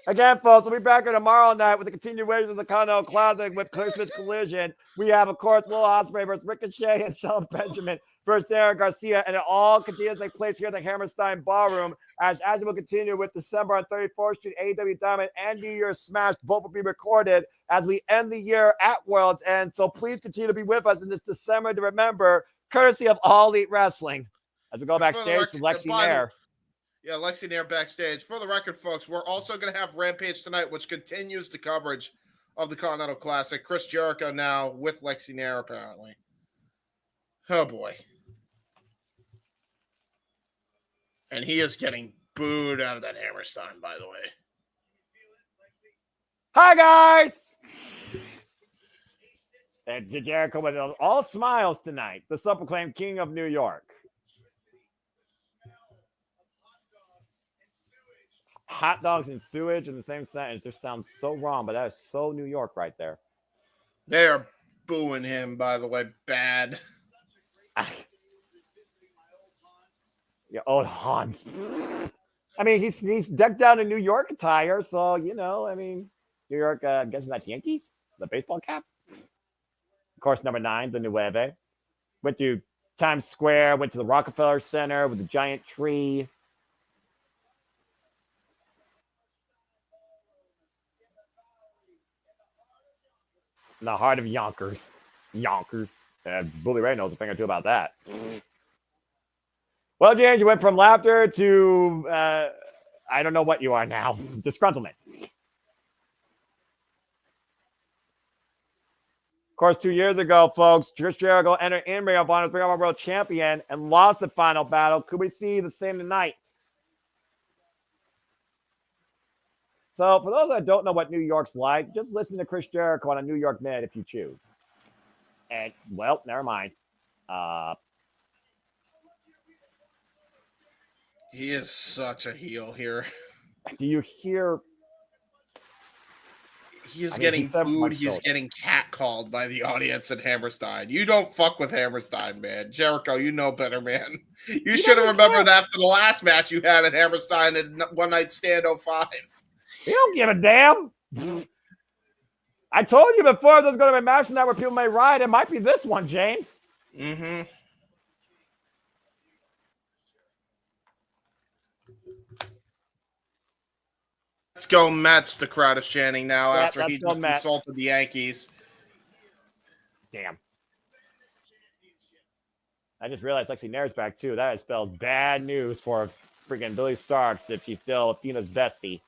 Again, folks, we'll be back here tomorrow night with the continuation of the Continental Classic with Christmas Collision. We have, of course, Will Ospreay versus Ricochet and Shelton Benjamin versus Aaron Garcia, and it all continues to take place here at the Hammerstein Ballroom as we will continue with December on 34th Street, AEW Diamond, and New Year's Smash. Both will be recorded as we end the year at Worlds, and so please continue to be with us in this December to remember, courtesy of All Elite Wrestling, as we go backstage to Lexi Nair. Yeah, Lexi Nair backstage. For the record, folks, we're also going to have Rampage tonight, which continues the coverage of the Continental Classic. Chris Jericho now with Lexi Nair, apparently. Oh, boy. And he is getting booed out of that Hammerstein, by the way. Hi, guys! And Jericho with all smiles tonight. The self-proclaimed king of New York. Hot dogs and sewage in the same sentence. Just sounds so wrong, but that is so New York right there. They are booing him, by the way, bad. Yeah, old Hans. I mean, he's decked out in New York attire, so you know. I mean, New York. I'm guessing that's Yankees. The baseball cap. Of course, number 9, the Nueve. Went to Times Square. Went to the Rockefeller Center with the giant tree. In the heart of Yonkers. Bully Ray knows a thing or two about that. Well, James, you went from laughter to, I don't know what you are now. Disgruntlement. Of course, 2 years ago, folks, Chris Jericho entered in Ring of Honor, 3-on-1 World Champion, and lost the final battle. Could we see the same tonight? So, for those that don't know what New York's like, just listen to Chris Jericho on a New York Minute if you choose. And, well, never mind. He is such a heel here. Do you hear? He is getting booed. He's getting catcalled by the audience at Hammerstein. You don't fuck with Hammerstein, man. Jericho, you know better, man. You should have remembered after the last match you had at Hammerstein in One Night Stand 05. You don't give a damn. I told you before there's going to be a match tonight where people may ride. It might be this one, James. Mm-hmm. Let's go Mets, the crowd is chanting now after he just insulted the Yankees. Damn. I just realized Lexi Nair's back, too. That spells bad news for freaking Billie Starkz if she's still Athena's bestie.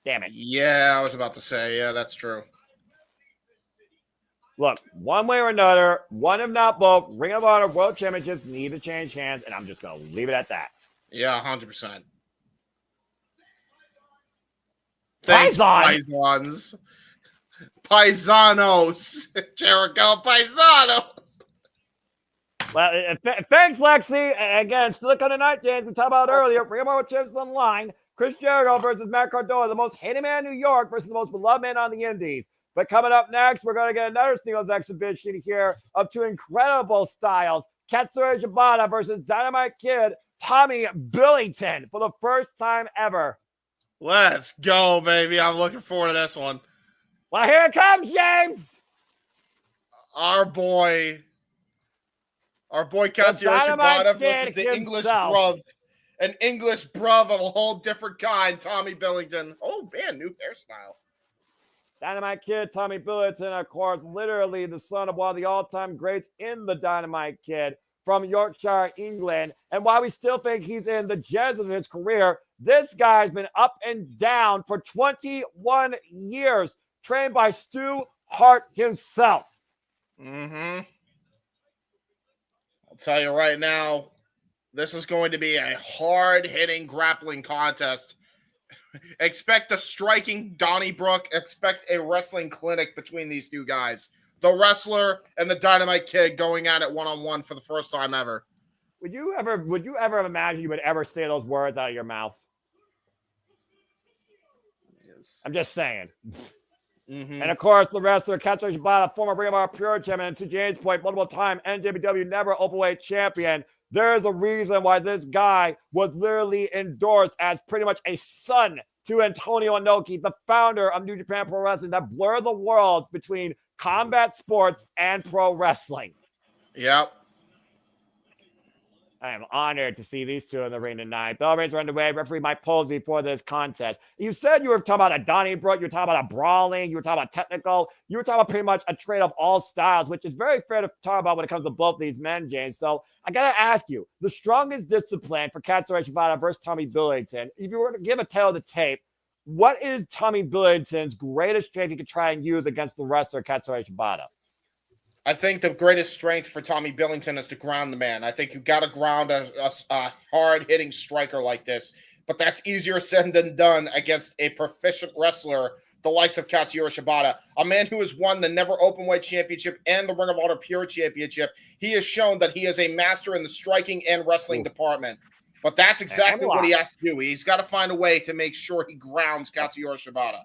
Damn it. Yeah, I was about to say, yeah, that's true. Look, one way or another, one if not both, Ring of Honor World Championships need to change hands, and I'm just going to leave it at that. Yeah, 100%. Paisans. Paisanos. Jericho Paisanos. Well, thanks, Lexi. Again, still on tonight, James. We talked about earlier. Ring of Honor Champions on the line. Chris Jericho versus Mack Cardona, the most hated man in New York versus the most beloved man on the Indies. But coming up next, we're going to get another singles exhibition here of 2 incredible styles. Katsura Shibata versus Dynamite Kid Tommy Billington for the first time ever. Let's go, baby. I'm looking forward to this one. Well, here it comes, James. Our boy Katsura Shibata versus the English bruv. An English bruv of a whole different kind, Tommy Billington. Oh, man, new hairstyle. Dynamite Kid, Tommy Billington, of course, literally the son of one of the all-time greats in the Dynamite Kid from Yorkshire, England. And while we still think he's in the jazz of his career, this guy's been up and down for 21 years, trained by Stu Hart himself. Mm-hmm. I'll tell you right now, this is going to be a hard-hitting grappling contest. Expect a striking Donnybrook. Expect a wrestling clinic between these two guys. The wrestler and the Dynamite Kid going at it one-on-one for the first time ever. Would you ever imagine you would ever say those words out of your mouth? Yes. I'm just saying. Mm-hmm. And of course, the wrestler Katsura Shibata, former Ring of Honor Pure Champion, and to James' point, multiple-time NJPW Never Openweight Champion. There's a reason why this guy was literally endorsed as pretty much a son to Antonio Inoki, the founder of New Japan Pro Wrestling, that blurred the worlds between combat sports and pro wrestling. Yep. I am honored to see these two in the ring tonight. Bell rings are underway. Referee Mike Posey for this contest. You said you were talking about a Donnybrook. You were talking about a brawling. You were talking about technical. You were talking about pretty much a trade of all styles, which is very fair to talk about when it comes to both these men, James. So I got to ask you, the strongest discipline for Katsura Shibata versus Tommy Billington, if you were to give a tail of the tape, what is Tommy Billington's greatest strength he could try and use against the wrestler Katsuyori Shibata? I think the greatest strength for Tommy Billington is to ground the man. I think you got to ground a hard-hitting striker like this, but that's easier said than done against a proficient wrestler, the likes of Katsuyori Shibata, a man who has won the Never Openweight Championship and the Ring of Honor Pure Championship. He has shown that he is a master in the striking and wrestling department. But that's exactly what he has to do. He's got to find a way to make sure he grounds Katsuyori Shibata.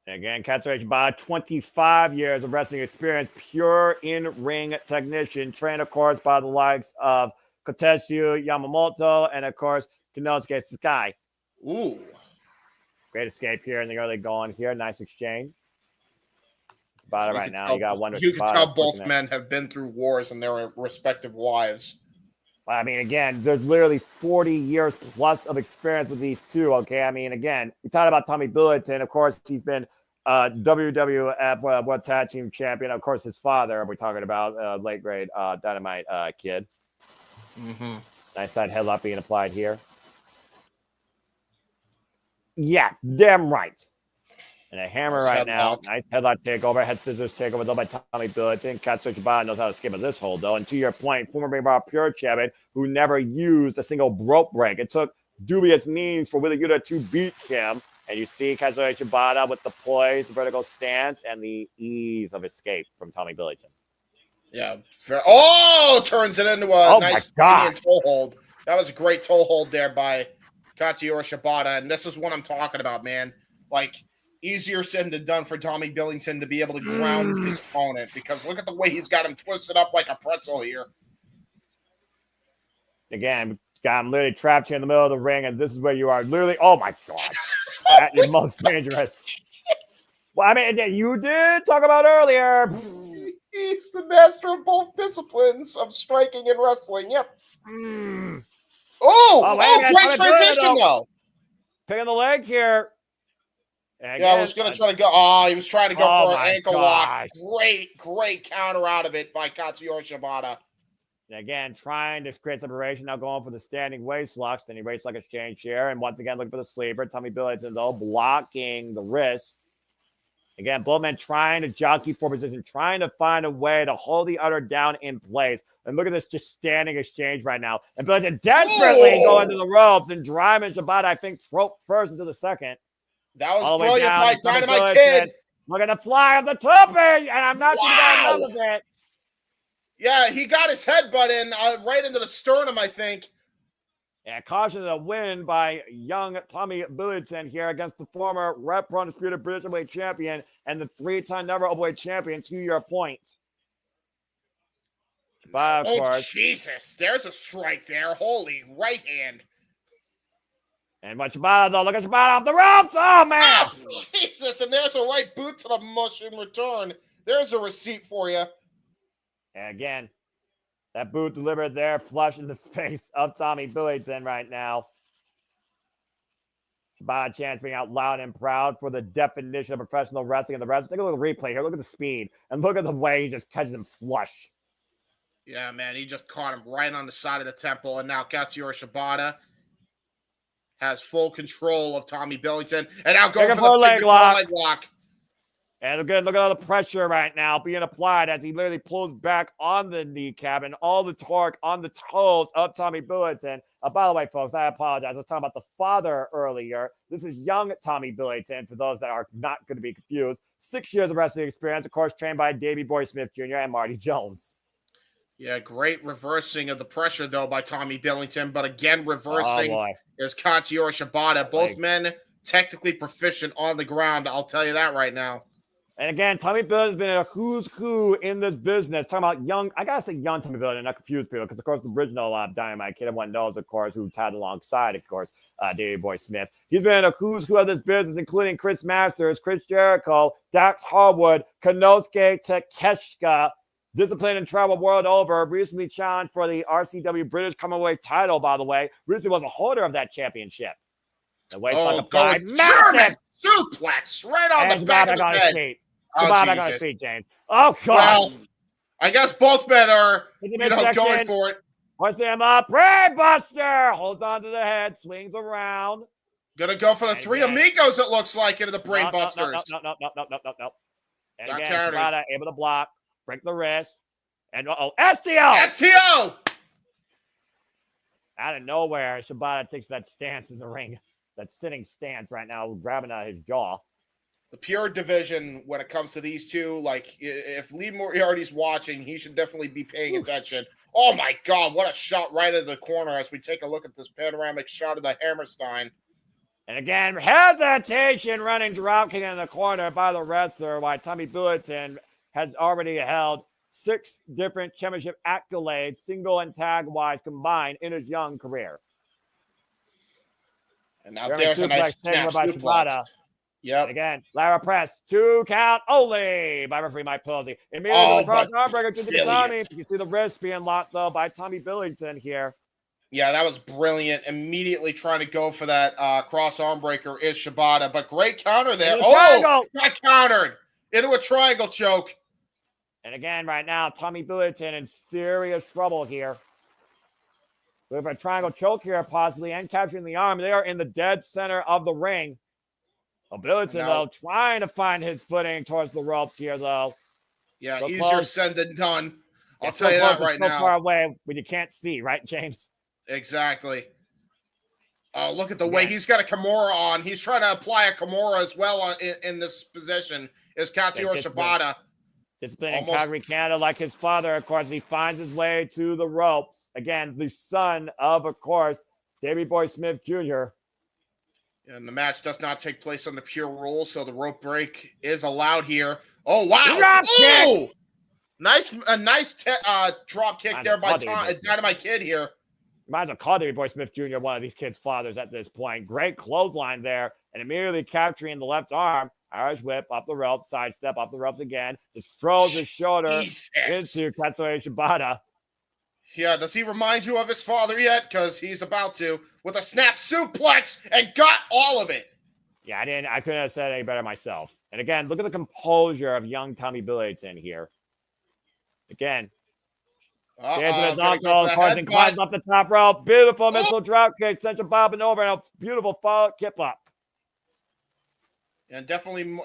Again, Katsuyori Shibata, 25 years of wrestling experience, pure in-ring technician, trained, of course, by the likes of Koteshu Yamamoto and, of course, Konosuke Sakai. Ooh. Great escape here in the early going here. Nice exchange. Shibata right now. You got one. You can tell both men have been through wars and their respective wives. I mean, again, there's literally 40 years plus of experience with these two, okay? I mean, again, we talked about Tommy Billington. Of course, he's been WWF World Tag Team Champion. Of course, his father, we're talking about late grade Dynamite Kid. Mm-hmm. Nice side headlock being applied here. Yeah, damn right. And a hammer right now. Nice headlock takeover. Head scissors takeover though by Tommy Billington. Katsuyori Shibata knows how to escape with this hold though. And to your point, former Ring of Honor Pure champion who never used a single rope break. It took dubious means for Willie to beat him. And you see Katsuyori Shibata with the poise, the vertical stance, and the ease of escape from Tommy Billington. Yeah. Oh, turns it into a nice toe hold. That was a great toe hold there by Katsuyori Shibata. And this is what I'm talking about, man. Like, easier said than done for Tommy Billington to be able to ground his opponent because look at the way he's got him twisted up like a pretzel here. Again, got him literally trapped here in the middle of the ring, and this is where you are literally, oh my God, at your most dangerous. Well, I mean, you did talk about earlier. He's the master of both disciplines of striking and wrestling. Yep. Great transition, though. Picking the leg here. Again, I was going to try to go. Oh, he was trying to go for an ankle lock. Great counter out of it by Katsuyori Shibata. Again, trying to create separation. Now going for the standing waist locks. Then he waist lock exchange here. And once again, looking for the sleeper. Tommy Billington, though, blocking the wrists. Again, both men trying to jockey for position, trying to find a way to hold the other down in place. And look at this just standing exchange right now. And Billington desperately going to the ropes and driving Shibata, I think, first into the second. That was brilliant by Dynamite Kid. Looking to fly up the top, and I'm not going to get out of it. Yeah, he got his headbutt in right into the sternum, I think. Yeah, caution to the win by young Tommy Billington here against the former Rep Pro Undisputed British Heavyweight Champion and the 3-time Never Openweight Champion, to your point. But of course, Jesus, there's a strike there. Holy right hand. And but Shibata, though, look at Shibata off the ropes. Oh, man. Oh, Jesus, and there's a right boot to the mush in return. There's a receipt for you. And again, that boot delivered there, flush in the face of Tommy Billington right now. Shibata chants being out loud and proud for the definition of professional wrestling and the rest. Take a look at the replay here. Look at the speed. And look at the way he just catches him flush. Yeah, man, he just caught him right on the side of the temple. And now Katsuyori Shibata has full control of Tommy Billington. And now going for the leg lock. And again, look at all the pressure right now being applied as he literally pulls back on the kneecap and all the torque on the toes of Tommy Billington. By the way, folks, I apologize. I was talking about the father earlier. This is young Tommy Billington, for those that are not going to be confused. 6 years of wrestling experience, of course, trained by Davey Boy Smith Jr. and Marty Jones. Yeah, great reversing of the pressure, though, by Tommy Billington. But again, reversing is Katsuyori Shibata. Both men technically proficient on the ground. I'll tell you that right now. And again, Tommy Billington's been a who's who in this business. Talking about young, I gotta say young Tommy Billington, not confuse people, because of course the original Dynamite Kid, everyone knows, of course, who tied alongside, of course, Davey Boy Smith. He's been a who's who of this business, including Chris Masters, Chris Jericho, Dax Harwood, Konosuke Takeshita, disciplined and traveled world over. Recently challenged for the RCW British Commonwealth title, by the way. Recently was a holder of that championship. The waist like applied, massive suplex right on the back of his head. Shibata got his feet, James. Oh, God. Well, I guess both men are going for it. Hoist him up. Brain Buster. Holds on to the head. Swings around. Gonna go for the And three again- amigos, it looks like, into the brain No. busters. And Got again, countered. Shibata able to block, break the wrist, and STO! STO! Out of nowhere, Shibata takes that stance in the ring. That sitting stance right now, grabbing at his jaw. The pure division, when it comes to these two, like, if Lee Moriarty's watching, he should definitely be paying attention. Oh my God, what a shot right into the corner as we take a look at this panoramic shot of the Hammerstein. And again, hesitation running dropkick in the corner by the wrestler, while Tommy Billington has already held 6 different championship accolades, single and tag-wise combined, in his young career. And now German there's a nice suplex taken snap by suplex. Shibata. Yep. And again, Lara press, 2 count only by referee Mike Posey. Immediately the cross armbreaker to the Tommy. You can see the wrist being locked though by Tommy Billington here. Yeah, that was brilliant. Immediately trying to go for that cross arm breaker is Shibata, but great counter there. Oh, got countered into a triangle choke. And again, right now, Tommy Billington in serious trouble here. With a triangle choke here, possibly, and capturing the arm. They are in the dead center of the ring. Well, Billington, though, trying to find his footing towards the ropes here, though. Yeah, so easier close. said than done. I'll It's tell you that close, right so now. far away when you can't see, right, James? Exactly. Oh, look at the way he's got a Kimura on. He's trying to apply a Kimura as well in this position. Is Katsuyori Shibata. Discipline in Calgary, Canada, like his father, of course, he finds his way to the ropes. Again, the son of course, Davey Boy Smith Jr. And the match does not take place on the pure rules, so the rope break is allowed here. Oh, wow. Oh! A nice drop kick there by Dynamite Kid here. Might as well call Davey Boy Smith Jr. one of these kids' fathers at this point. Great clothesline there, and immediately capturing the left arm. Irish whip up the ropes, sidestep up the ropes again. Just throws his shoulder into Katsuyori Shibata. Yeah, does he remind you of his father yet? Because he's about to, with a snap suplex, and got all of it. Yeah, I couldn't have said it any better myself. And again, look at the composure of young Tommy Billington here. Again. His uncle, of course, and climbs up the top rope. Beautiful missile drop kick, central bobbing over, and a beautiful follow kip up. And definitely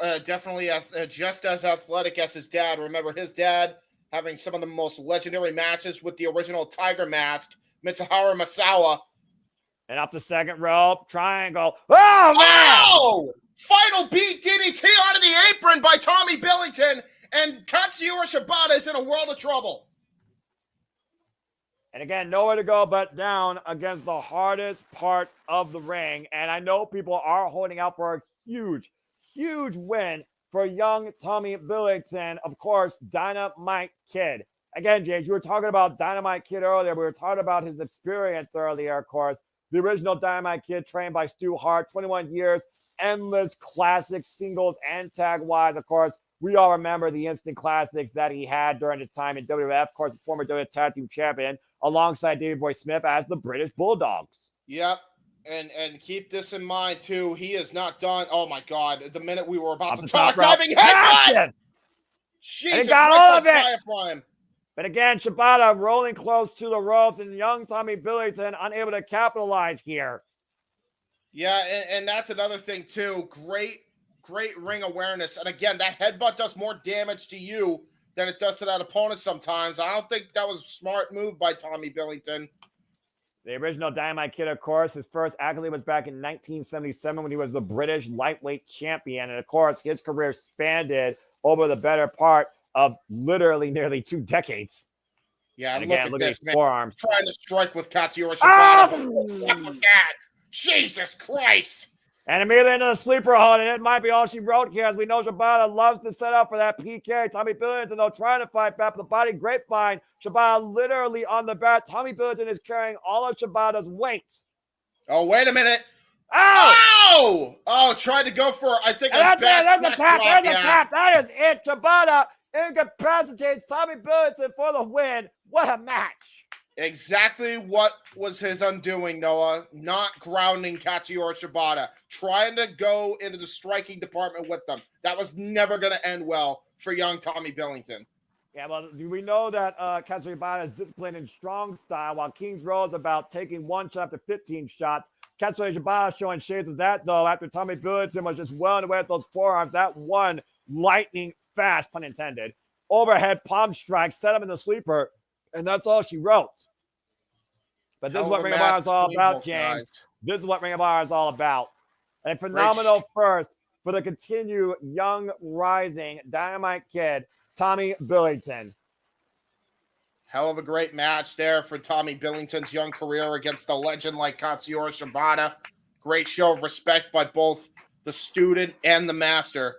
just as athletic as his dad. Remember, his dad having some of the most legendary matches with the original Tiger Mask, Mitsuharu Misawa. And up the second rope, triangle. Oh, man! Oh! Final beat DDT onto the apron by Tommy Billington, and Katsuyori Shibata is in a world of trouble. And again, nowhere to go but down against the hardest part of the ring. And I know people are holding out for a huge win for young Tommy Billington. Of course, Dynamite Kid. Again, James, you were talking about Dynamite Kid earlier. We were talking about his experience earlier, of course. The original Dynamite Kid, trained by Stu Hart, 21 years, endless classic singles and tag-wise. Of course, we all remember the instant classics that he had during his time in WWF. Of course, the former WWF Tag Team Champion, alongside Davey Boy Smith as the British Bulldogs. Yep. And keep this in mind, too. He is not done. Oh, my God. The minute we were about to talk, diving headbutt! Jesus, he got all of it. Diaphragm. But again, Shibata rolling close to the ropes, and young Tommy Billington unable to capitalize here. Yeah, and that's another thing, too. Great ring awareness. And again, that headbutt does more damage to you than it does to that opponent sometimes. I don't think that was a smart move by Tommy Billington. The original Dynamite Kid, of course, his first accolade was back in 1977 when he was the British lightweight champion. And, of course, his career spanned over the better part of literally nearly 2 decades. Yeah, and again, look at his forearms. Trying to strike with Katsuyori Shibata. Oh! Jesus Christ! And immediately into the sleeper hold, and it might be all she wrote here, as we know Shibata loves to set up for that PK. Tommy Billington, though, trying to fight back the body grapevine. Shibata literally on the bat. Tommy Billington is carrying all of Shibata's weight. Oh, wait a minute. Oh! Oh, tried to go for, I think, there's a tap. There's a tap. That is it. Shibata incapacitates Tommy Billington for the win. What a match. Exactly what was his undoing, Noah. Not grounding Katsuyori Shibata. Trying to go into the striking department with them. That was never going to end well for young Tommy Billington. Yeah, well, we know that Katsuyori Shibata is disciplined in strong style, while King's Row is about taking 1 shot to 15 shots. Katsuya Shibata showing shades of that, though, after Tommy Billington was just well away with those forearms. That one lightning fast, pun intended, overhead palm strike, set him in the sleeper, and that's all she wrote. But this is what Ring of Honor is all about, James. This is what Ring of Honor is all about. A phenomenal first for the continued young, rising Dynamite Kid, Tommy Billington. Hell of a great match there for Tommy Billington's young career against a legend like Katsuya Shibata. Great show of respect by both the student and the master.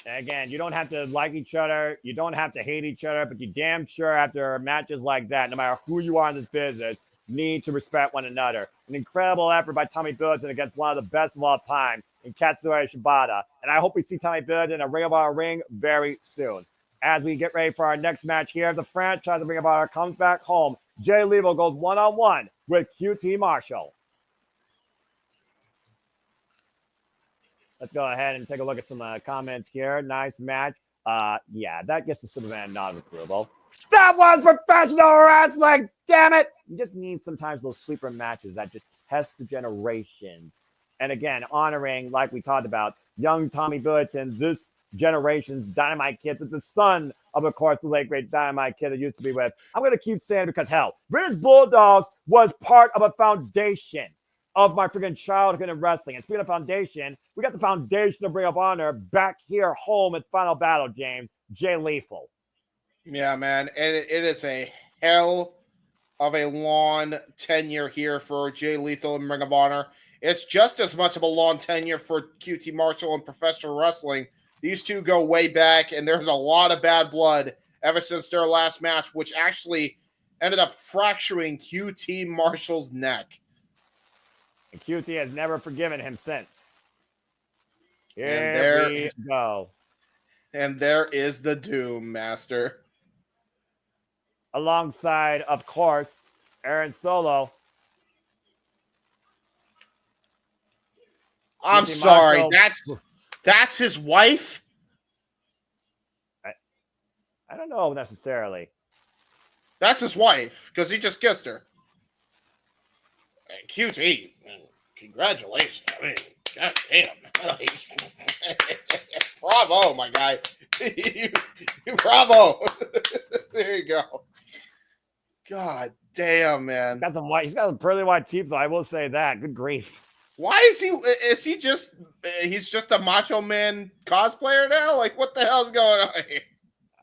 Again, you don't have to like each other. You don't have to hate each other, but you damn sure after matches like that, no matter who you are in this business, need to respect one another. An incredible effort by Tommy Billington against one of the best of all time in Katsuya Shibata. And I hope we see Tommy Billington in a Ring of Honor ring very soon. As we get ready for our next match here, the franchise of Ring of Honor comes back home. Jay Lethal goes one-on-one with QT Marshall. Let's go ahead and take a look at some comments here. Nice match. Yeah, that gets the Superman nod of approval. That was professional wrestling, damn it! You just need sometimes those sleeper matches that just test the generations. And again, honoring, like we talked about, young Tommy Billington, this generation's Dynamite Kid, the son of course, the late great Dynamite Kid that used to be with. I'm going to keep saying it because, hell, British Bulldogs was part of a foundation of my freaking childhood in wrestling. And speaking of foundation, we got the foundation of Ring of Honor back here home at Final Battle, James. Jay Lethal. Yeah, man. It is a hell of a long tenure here for Jay Lethal in Ring of Honor. It's just as much of a long tenure for QT Marshall and professional wrestling. These two go way back, and there's a lot of bad blood ever since their last match, which actually ended up fracturing QT Marshall's neck. And QT has never forgiven him since. Here we go. And there is the Doom Master. Alongside, of course, Aaron Solo. I'm sorry, that's his wife? I don't know necessarily. That's his wife, because he just kissed her. QT, congratulations. I mean, god damn. Bravo, my guy. Bravo. There you go. God damn, man. He's got some pearly white teeth, though. I will say that. Good grief. Why is he just, he's just a Macho Man cosplayer now? Like, what the hell's going on here?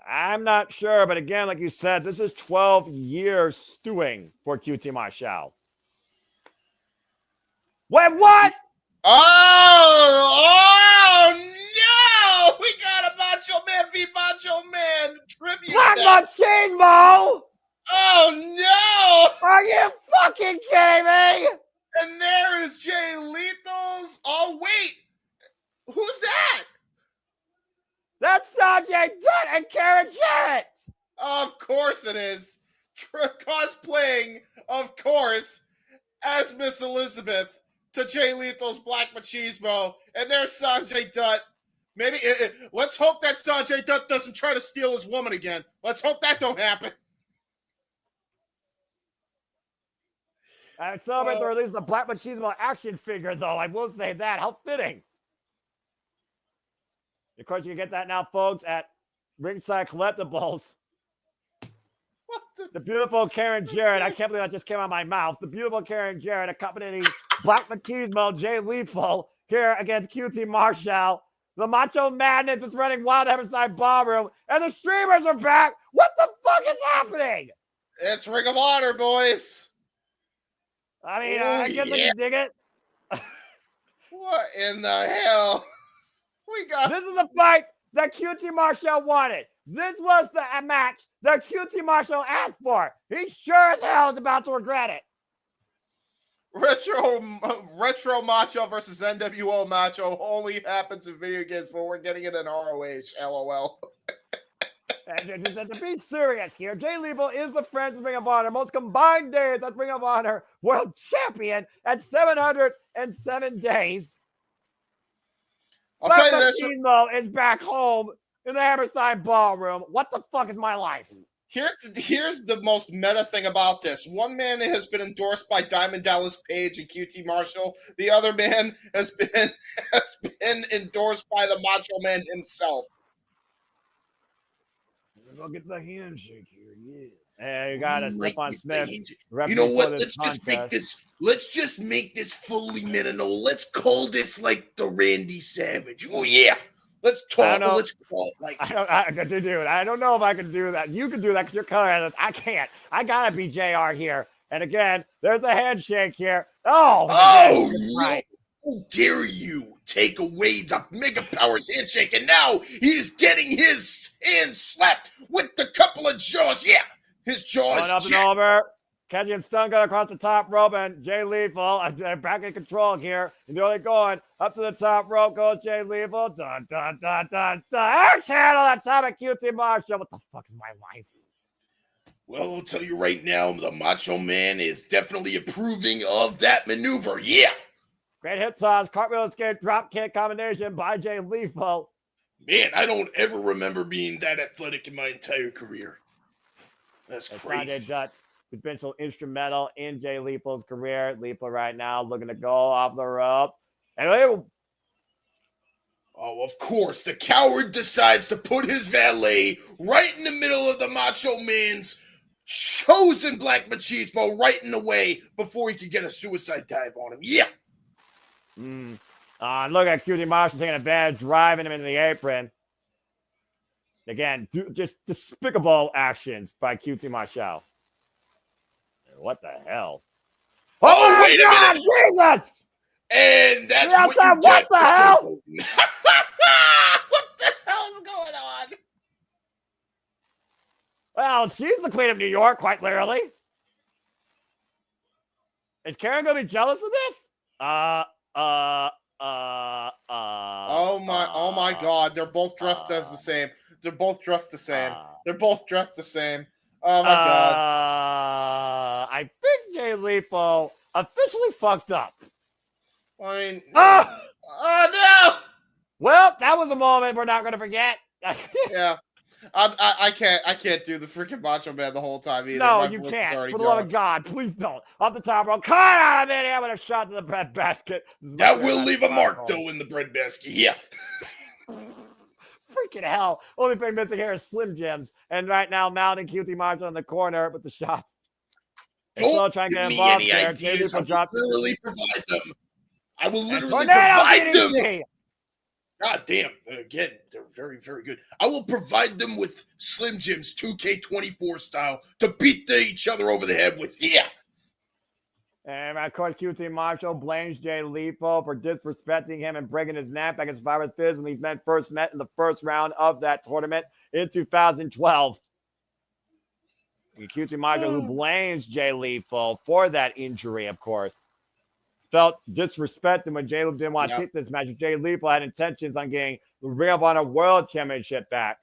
I'm not sure, but again, like you said, this is 12 years stewing for QT Marshall. Wait, what? Oh no! We got a Macho Man v Macho Man tribute. Black Machismo! Oh no! Are you fucking kidding me? And there is Jay Lethal's. Oh wait, who's that? That's Sanjay Dutt and Karen Jarrett. Of course it is. Cosplaying, of course, as Miss Elizabeth to Jay Lethal's Black Machismo. And there's Sanjay Dutt. Maybe, let's hope that Sanjay Dutt doesn't try to steal his woman again. Let's hope that don't happen. I celebrate the release of the Black Machismo action figure, though. I will say that. How fitting. Of course, you can get that now, folks, at Ringside Collectibles. What the beautiful Karen Jarrett. I can't believe that just came out of my mouth. The beautiful Karen Jarrett accompanying Black Machismo, Jay Lethal, here against QT Marshall. The Macho Madness is running wild at Everside Ballroom, and the streamers are back. What the fuck is happening? It's Ring of Honor, boys. I mean, I guess I can dig it. What in the hell? This is a fight that QT Marshall wanted. This was the match that QT Marshall asked for. He sure as hell is about to regret it. Retro Macho versus NWO Macho only happens in video games, but we're getting it in ROH. LOL. And to be serious here, Jay Lethal is the Friends of Ring of Honor most combined days as Ring of Honor World Champion at 707 days. I'll tell you this. Machismo is back home in the Hammerstein Ballroom. What the fuck is my life? Here's the most meta thing about this. One man has been endorsed by Diamond Dallas Page and QT Marshall. The other man has been endorsed by the Macho Man himself. Look at the handshake here, yeah. Hey, you got a Stephon Smith. You know what? Let's just make this fully minimal. Let's call this like the Randy Savage. Oh yeah. Let's talk. Let's call it like. I don't know if I can do that. You can do that because you're coloring this. I can't. I gotta be JR here. And again, there's a handshake here. Oh, right. How dare you take away the Mega Powers handshake? And now he's getting his hand slapped with the couple of jaws. Yeah, his jaws. Going up and over. Catching stun gun across the top rope, and Jay Lethal back in control here. And they're only going up to the top rope. Goes Jay Lethal. Dun, dun, dun, dun, dun. Axe handle on top of QT Marshall. What the fuck is my life? Well, I'll tell you right now, the Macho Man is definitely approving of that maneuver. Yeah. Great hit toss, cartwheel escape, drop kick combination by Jay Lethal. Man, I don't ever remember being that athletic in my entire career. That's crazy. Sanjay Dutt, who's been so instrumental in Jay Lethal's career. Lethal right now looking to go off the ropes. And oh, of course, the coward decides to put his valet right in the middle of the Macho Man's chosen Black Machismo, right in the way before he could get a suicide dive on him. Yeah. Look at QT Marshall taking advantage, driving him into the apron. Again, just despicable actions by QT Marshall. What the hell? Oh wait a minute! Jesus! And that's what the hell? What the hell is going on? Well, she's the queen of New York, quite literally. Is Karen gonna be jealous of this? Oh my God! They're both dressed as the same. They're both dressed the same. They're both dressed the same. Oh my God! I think Jay Lethal officially fucked up. I mean, oh no! Well, that was a moment we're not going to forget. Yeah, I can't do the freaking Macho Man the whole time either. No, you can't. For the love of God, please don't. Off the top rope, cut out of it here with a shot to the bread basket. That will leave a mark, though, in the bread basket. Yeah. Freaking hell. Only thing missing here is Slim Jims. And right now, mounting QT Marshall in the corner with the shots. Don't trying to get give me involved any there. ideas. I will literally provide them. I will literally provide them. God damn. Again, they're very, very good. I will provide them with Slim Jims 2K24 style to beat each other over the head with. Yeah. And of course, QT Marshall blames Jay Lethal for disrespecting him and breaking his neck back against Virus Fizz when these men first met in the first round of that tournament in 2012. And QT Marshall, who blames Jay Lethal for that injury, of course, felt disrespected when Jay Lethal didn't want to take this match. Jay Lethal had intentions on getting the Ring of Honor World Championship back.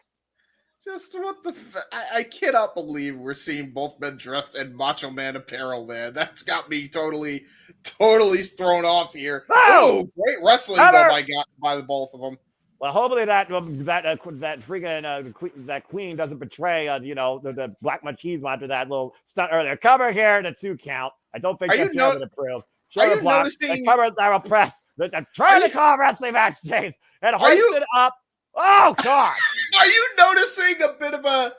Just what the I cannot believe we're seeing both men dressed in Macho Man apparel, man. That's got me totally thrown off here. Oh, great wrestling though by the both of them. Well, hopefully that freaking that queen doesn't betray the Black Machismo after that little stunt earlier. Cover here, the 2 count. I don't think that's going to approve. Shoulder block. Cover the press. I'm trying to call a wrestling match, James, and hoist it up. Oh God! Are you noticing a bit of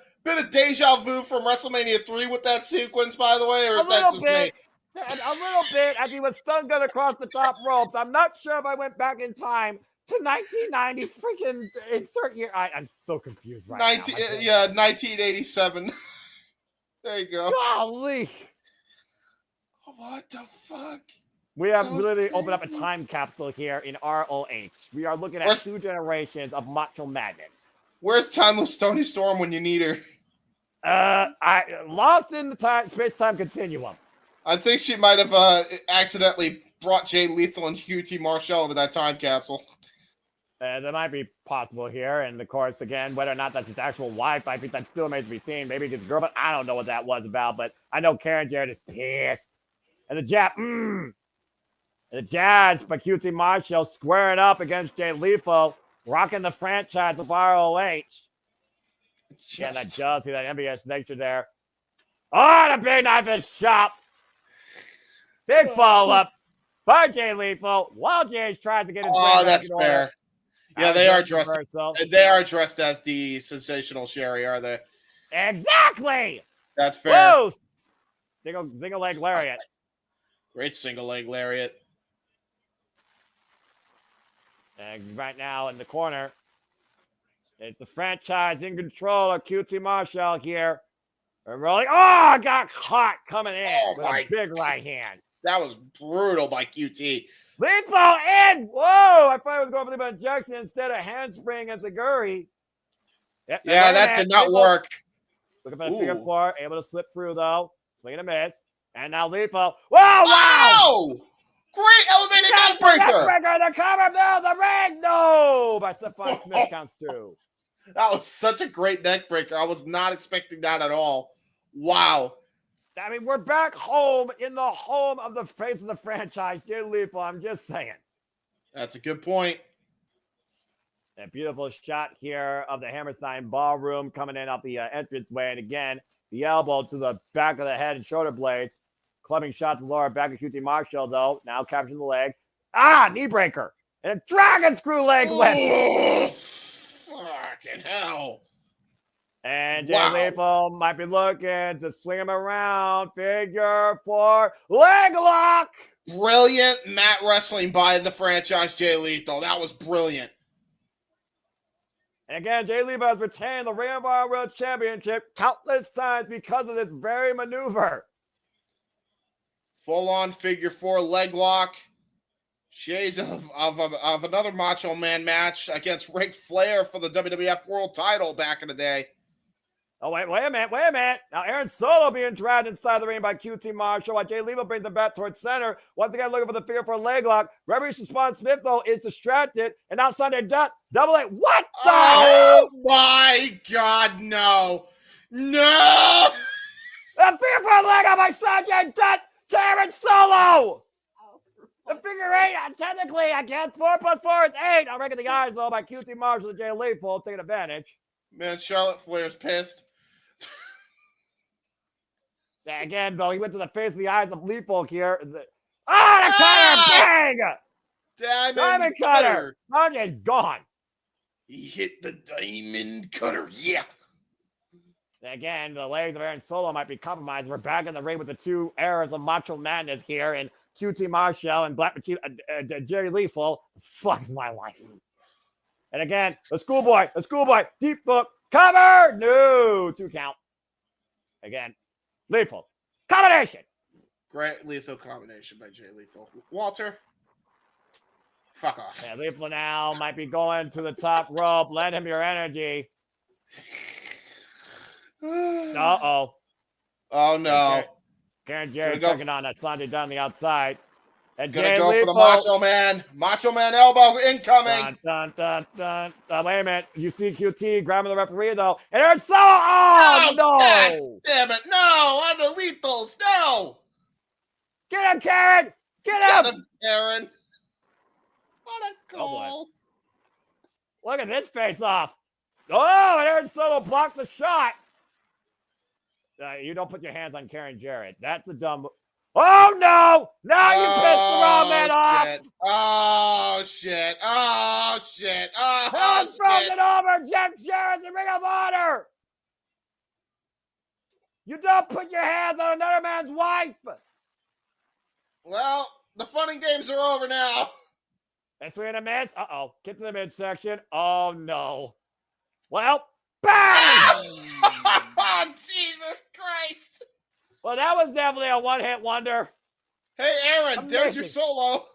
deja vu from WrestleMania 3 with that sequence, by the way, or is that just me? A little bit, as he was stun gun across the top ropes. I'm not sure if I went back in time to 1990. Freaking insert year. I'm so confused right now. 1987. There you go. Golly! What the fuck? We have literally opened up a time capsule here in ROH. We are looking at 2 generations of Macho Madness. Where's Timeless Toni Storm when you need her? I lost in the space-time continuum. I think she might have accidentally brought Jay Lethal and QT Marshall into that time capsule. That might be possible here. And, of course, again, whether or not that's his actual wife, I think that still remains to be seen. Maybe his girl, but I don't know what that was about. But I know Karen Jarrett is pissed. And the jab, And the Jazz by QT Marshall squaring up against Jay Lethal, rocking the franchise of ROH. Yeah, that does see that envious nature there. Oh, the big knife is sharp. Big follow-up by Jay Lethal while Jay tries to get his brain back that's in order. fair. Yeah, they are dressed. They are dressed as the sensational Sherry, are they? Exactly. That's fair. Whoa! Single leg lariat. Great single leg lariat. And right now in the corner, it's the franchise in control of QT Marshall here. And rolling. Oh, got caught coming in with a big right hand. That was brutal by QT. Lethal in. Whoa! I thought it was going for the Jackson instead of handspring and Zaguri. Yep, yeah, that did not work. Looking for the figure four, able to slip through though. Swing and a miss. And now Lethal. Whoa! Wow! Great elevated neckbreaker. The cover build the ring. No, by Stephon Smith counts 2. That was such a great neckbreaker. I was not expecting that at all. Wow. I mean, we're back home in the home of the face of the franchise, Jay Lethal. I'm just saying. That's a good point. A beautiful shot here of the Hammerstein Ballroom coming in off the entranceway. And again, the elbow to the back of the head and shoulder blades. Clubbing shot to the lower back of QT Marshall, though. Now capturing the leg. Knee breaker. And a dragon screw leg lift. Fucking hell. And Jay Lethal might be looking to swing him around. Figure 4 leg lock. Brilliant mat wrestling by the franchise Jay Lethal. That was brilliant. And again, Jay Lethal has retained the Ring of Honor World Championship countless times because of this very maneuver. Full-on figure 4 leg lock. Shades of another Macho Man match against Ric Flair for the WWF World Title back in the day. Oh, wait a minute. Now, Aaron Solo being dragged inside the ring by QT Marshall while Jay Lethal brings the bat towards center. Once again, looking for the figure 4 leg lock. Referee response Smith, though, is distracted. And now Sunday double it. What the hell? My God, no. No! The figure 4 leg lock by Sanjay Dutt to Aaron Solo. The figure 8, technically, against 4 + 4 is 8. I reckon the eyes, though, by QT Marshall and Jay Lethal taking advantage. Man, Charlotte Flair's pissed. Again, though, he went to the face of the eyes of Lethal here. The cutter! Bang! Diamond cutter! Sanjay's gone. He hit the diamond cutter. Yeah. Again, the legs of Aaron Solo might be compromised. We're back in the ring with the 2 eras of Macho Madness here, and QT Marshall and Black Jerry Lethal. Fucks my life. And again, the schoolboy, deep hook, cover! No, 2 count. Again, Lethal, combination. Great lethal combination by Jay Lethal. Walter, fuck off. Yeah, Lethal now might be going to the top rope. Lend him your energy. Uh-oh. Oh, no. Karen Jarrett checking on that Sunday down the outside. And Gonna Jay go Lethal, for the Macho Man. Macho Man elbow incoming. Wait a minute. You see QT grabbing the referee, though. And Aaron Solo. Oh, no. God damn it. No. On the Lethals. No. Get him, Karen. Get him, Karen. What a goal. Look at this face off. Oh, and Aaron Solo blocked the shot. You don't put your hands on Karen Jarrett. That's a dumb. Oh, no. Now you pissed the wrong man off. Oh, shit. Oh, shit. Oh, Who's frozen over? Jeff Jarrett's in Ring of Honor. You don't put your hands on another man's wife. Well, the fun and games are over now. And swing and a miss. Uh-oh. Get to the midsection. Oh, no. Well, bang! Oh, Jesus Christ. Well, that was definitely a one-hit wonder. Hey, Aaron, there's your solo.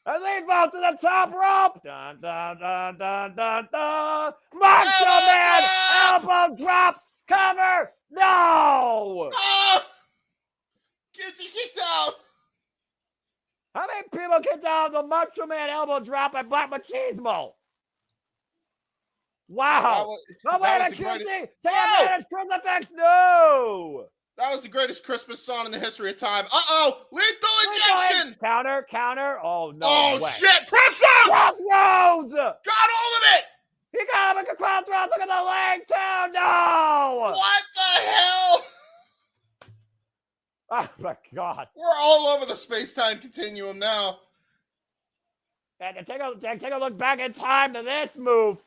And they fall to the top rope. Dun, dun, dun, dun, dun, dun. Macho Man, elbow drop, cover. No! Oh! Get kicked out. How many people get down the Macho Man elbow drop at Black Machismo? Wow. No way to QT. Take advantage, crucifix. No. That was the greatest Christmas song in the history of time. Uh-oh. Lethal injection. Counter. Oh, no Oh, way. shit. Crossroads. Got all of it. He got got him! Crossroads! Look at the leg, too! No! What the hell? Oh, my God. We're all over the space-time continuum now. And take a look back in time to this move.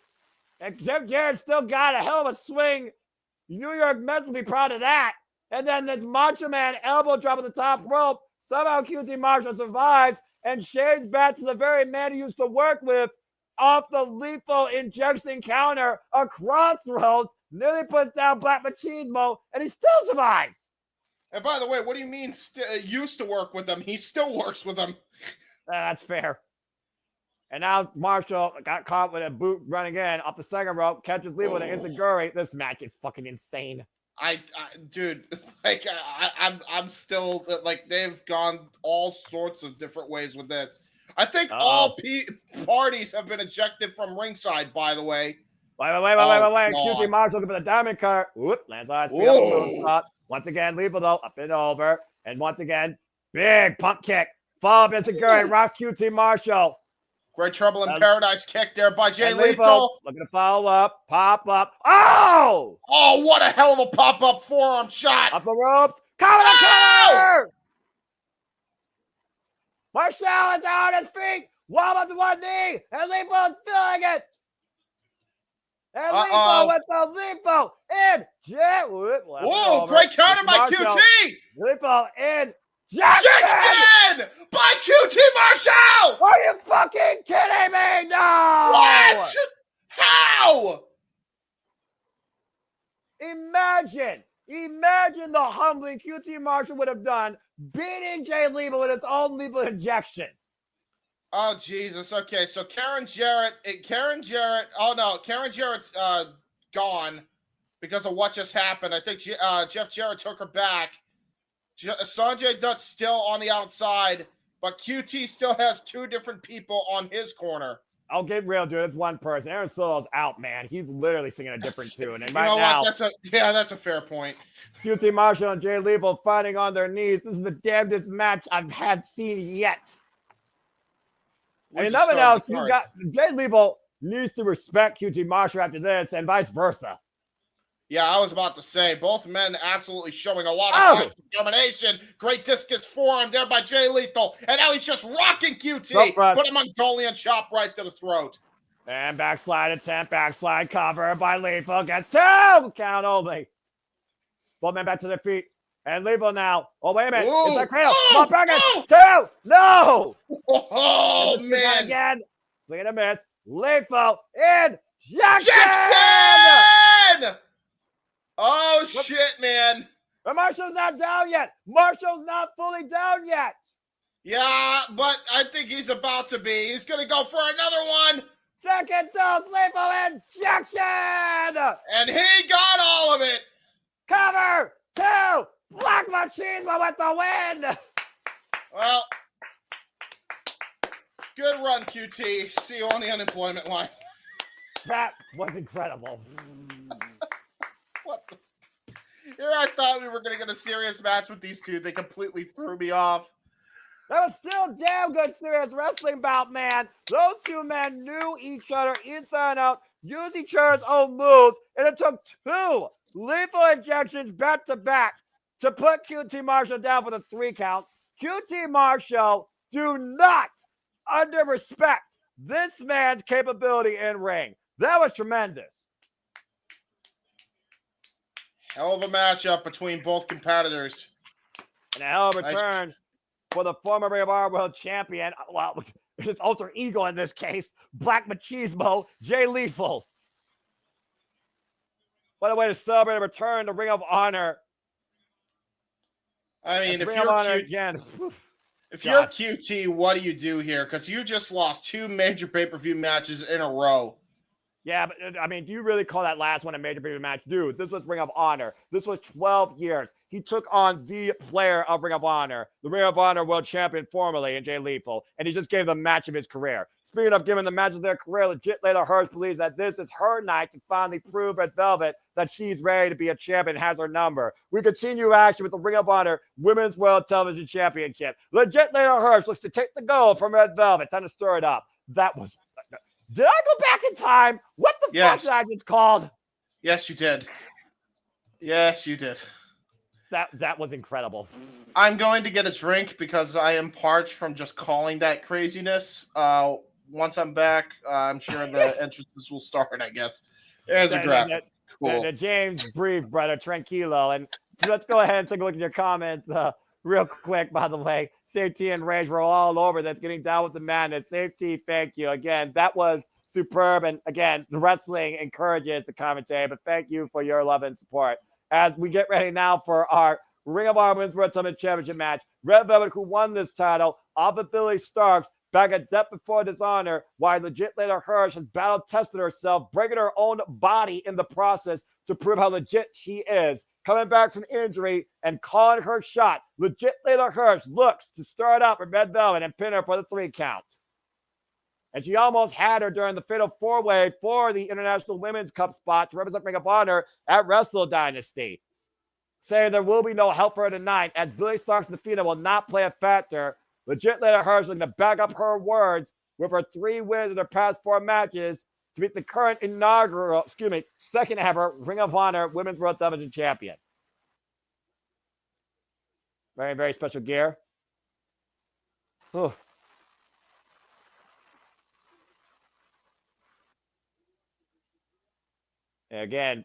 And Jeff Jarrett still got a hell of a swing. New York Mets will be proud of that. And then the Macho Man elbow drop at the top rope. Somehow QT Marshall survives and shades back to the very man he used to work with off the lethal injection counter across Rhodes. Nearly puts down Black Machismo, and he still survives. And by the way, what do you mean used to work with him? He still works with him. That's fair. And now Marshall got caught with a boot run again off the second rope, catches Leyla with an insecurity. This match is fucking insane. Dude, like I'm still like they've gone all sorts of different ways with this. I think all parties have been ejected from ringside. By the way, wait! QT Marshall looking for the diamond cut. Whoop! Lands on his feet. Once again, Leyla though up and over, and once again, big pump kick. Follow up insecurity. Rock QT Marshall. Great Trouble in Paradise kick there by Jay Lethal. Looking to follow up, pop up. Oh! Oh, what a hell of a pop-up forearm shot. Up the ropes. Cover! Marshall is on his feet. Wobble up to one knee. And Lethal's feeling it. And Lethal with the Lethal in. Whoa, great counter by QT. Lethal in. Jackson by QT Marshall! Are you fucking kidding me? No! What? How? Imagine the humbling QT Marshall would have done beating Jay Lethal with his own lethal injection. Oh, Jesus. Okay, so Karen Jarrett's gone because of what just happened. I think Jeff Jarrett took her back. Sanjay Dutt's still on the outside, but QT still has two different people on his corner. I'll get real, dude. It's one person. Aaron Solo's out, man. He's literally singing a different tune. And now, that's a fair point. QT Marshall and Jay Lethal fighting on their knees. This is the damnedest match I've seen yet. And nothing else, you got Jay Lethal needs to respect QT Marshall after this, and vice versa. Yeah, I was about to say, both men absolutely showing a lot of determination. Great discus forearm there by Jay Lethal. And now he's just rocking QT. Put a Mongolian chop right to the throat. And backslide attempt, backslide cover by Lethal. Gets two! Count only. Both men back to their feet. And Lethal now. Oh, wait a minute. It's a cradle. Not back in. Two! No! Oh, man. Again. Swing and a miss. Lethal in. Jackson! Oh, shit, man. But Marshall's not down yet. Marshall's not fully down yet. Yeah, but I think he's about to be. He's going to go for another one. Second dose, lethal injection. And he got all of it. Cover two. Black Machismo with the win. Well, good run, QT. See you on the unemployment line. That was incredible. What the? Here I thought we were going to get a serious match with these two. They completely threw me off. That was still damn good serious wrestling bout, man. Those two men knew each other inside and out, used each other's own moves, and it took two lethal injections back to back to put QT Marshall down for the 3 count. QT Marshall, do not under-respect this man's capability in ring. That was tremendous. Hell of a matchup between both competitors. And a hell of a return for the former Ring of Honor World Champion. Well, his alter ego in this case, Black Machismo, Jay Lethal. What a way to celebrate a return to Ring of Honor. I mean, if you're QT, what do you do here? Because you just lost 2 major pay-per-view matches in a row. Yeah, but I mean, do you really call that last one a major pay-per-view match? Dude, this was Ring of Honor. This was 12 years. He took on the player of Ring of Honor, the Ring of Honor World Champion formerly in Jay Lethal, and he just gave the match of his career. Speaking of giving the match of their career, legit Leyla Hirsch believes that this is her night to finally prove at Velvet that she's ready to be a champion and has her number. We continue action with the Ring of Honor Women's World Television Championship. Legit Leyla Hirsch looks to take the gold from Red Velvet. Time to stir it up. That was Did I go back in time? What the fuck did I just called? Yes, you did. Yes, you did. That was incredible. I'm going to get a drink because I am parched from just calling that craziness. Once I'm back, I'm sure the entrances will start, I guess. There's a graphic. Cool. The James brief, brother, tranquilo. And let's go ahead and take a look at your comments real quick, by the way. Safety and Rage were all over this, getting down with the madness. Safety, thank you. Again, that was superb. And again, the wrestling encourages the commentary, but thank you for your love and support. As we get ready now for our Ring of Honor Women's World Summit Championship match, Red Velvet, who won this title, off of Billie Starkz, back at Death Before Dishonor, while legit Leyla Hirsch has battle-tested herself, breaking her own body in the process to prove how legit she is. Coming back from injury and calling her shot, legit Leyla Hirsch looks to start out with Red Velvet and pin her for the 3 count. And she almost had her during the fatal 4-way for the International Women's Cup spot to represent Ring of Honor at Wrestle Dynasty. Saying there will be no help for her tonight, as Billie Starkz and Athena will not play a factor. Legit Leyla Hirsch looking to back up her words with her 3 wins in her past 4 matches to beat the current second ever Ring of Honor Women's World Television Champion. Very, very special gear. Whew. And again,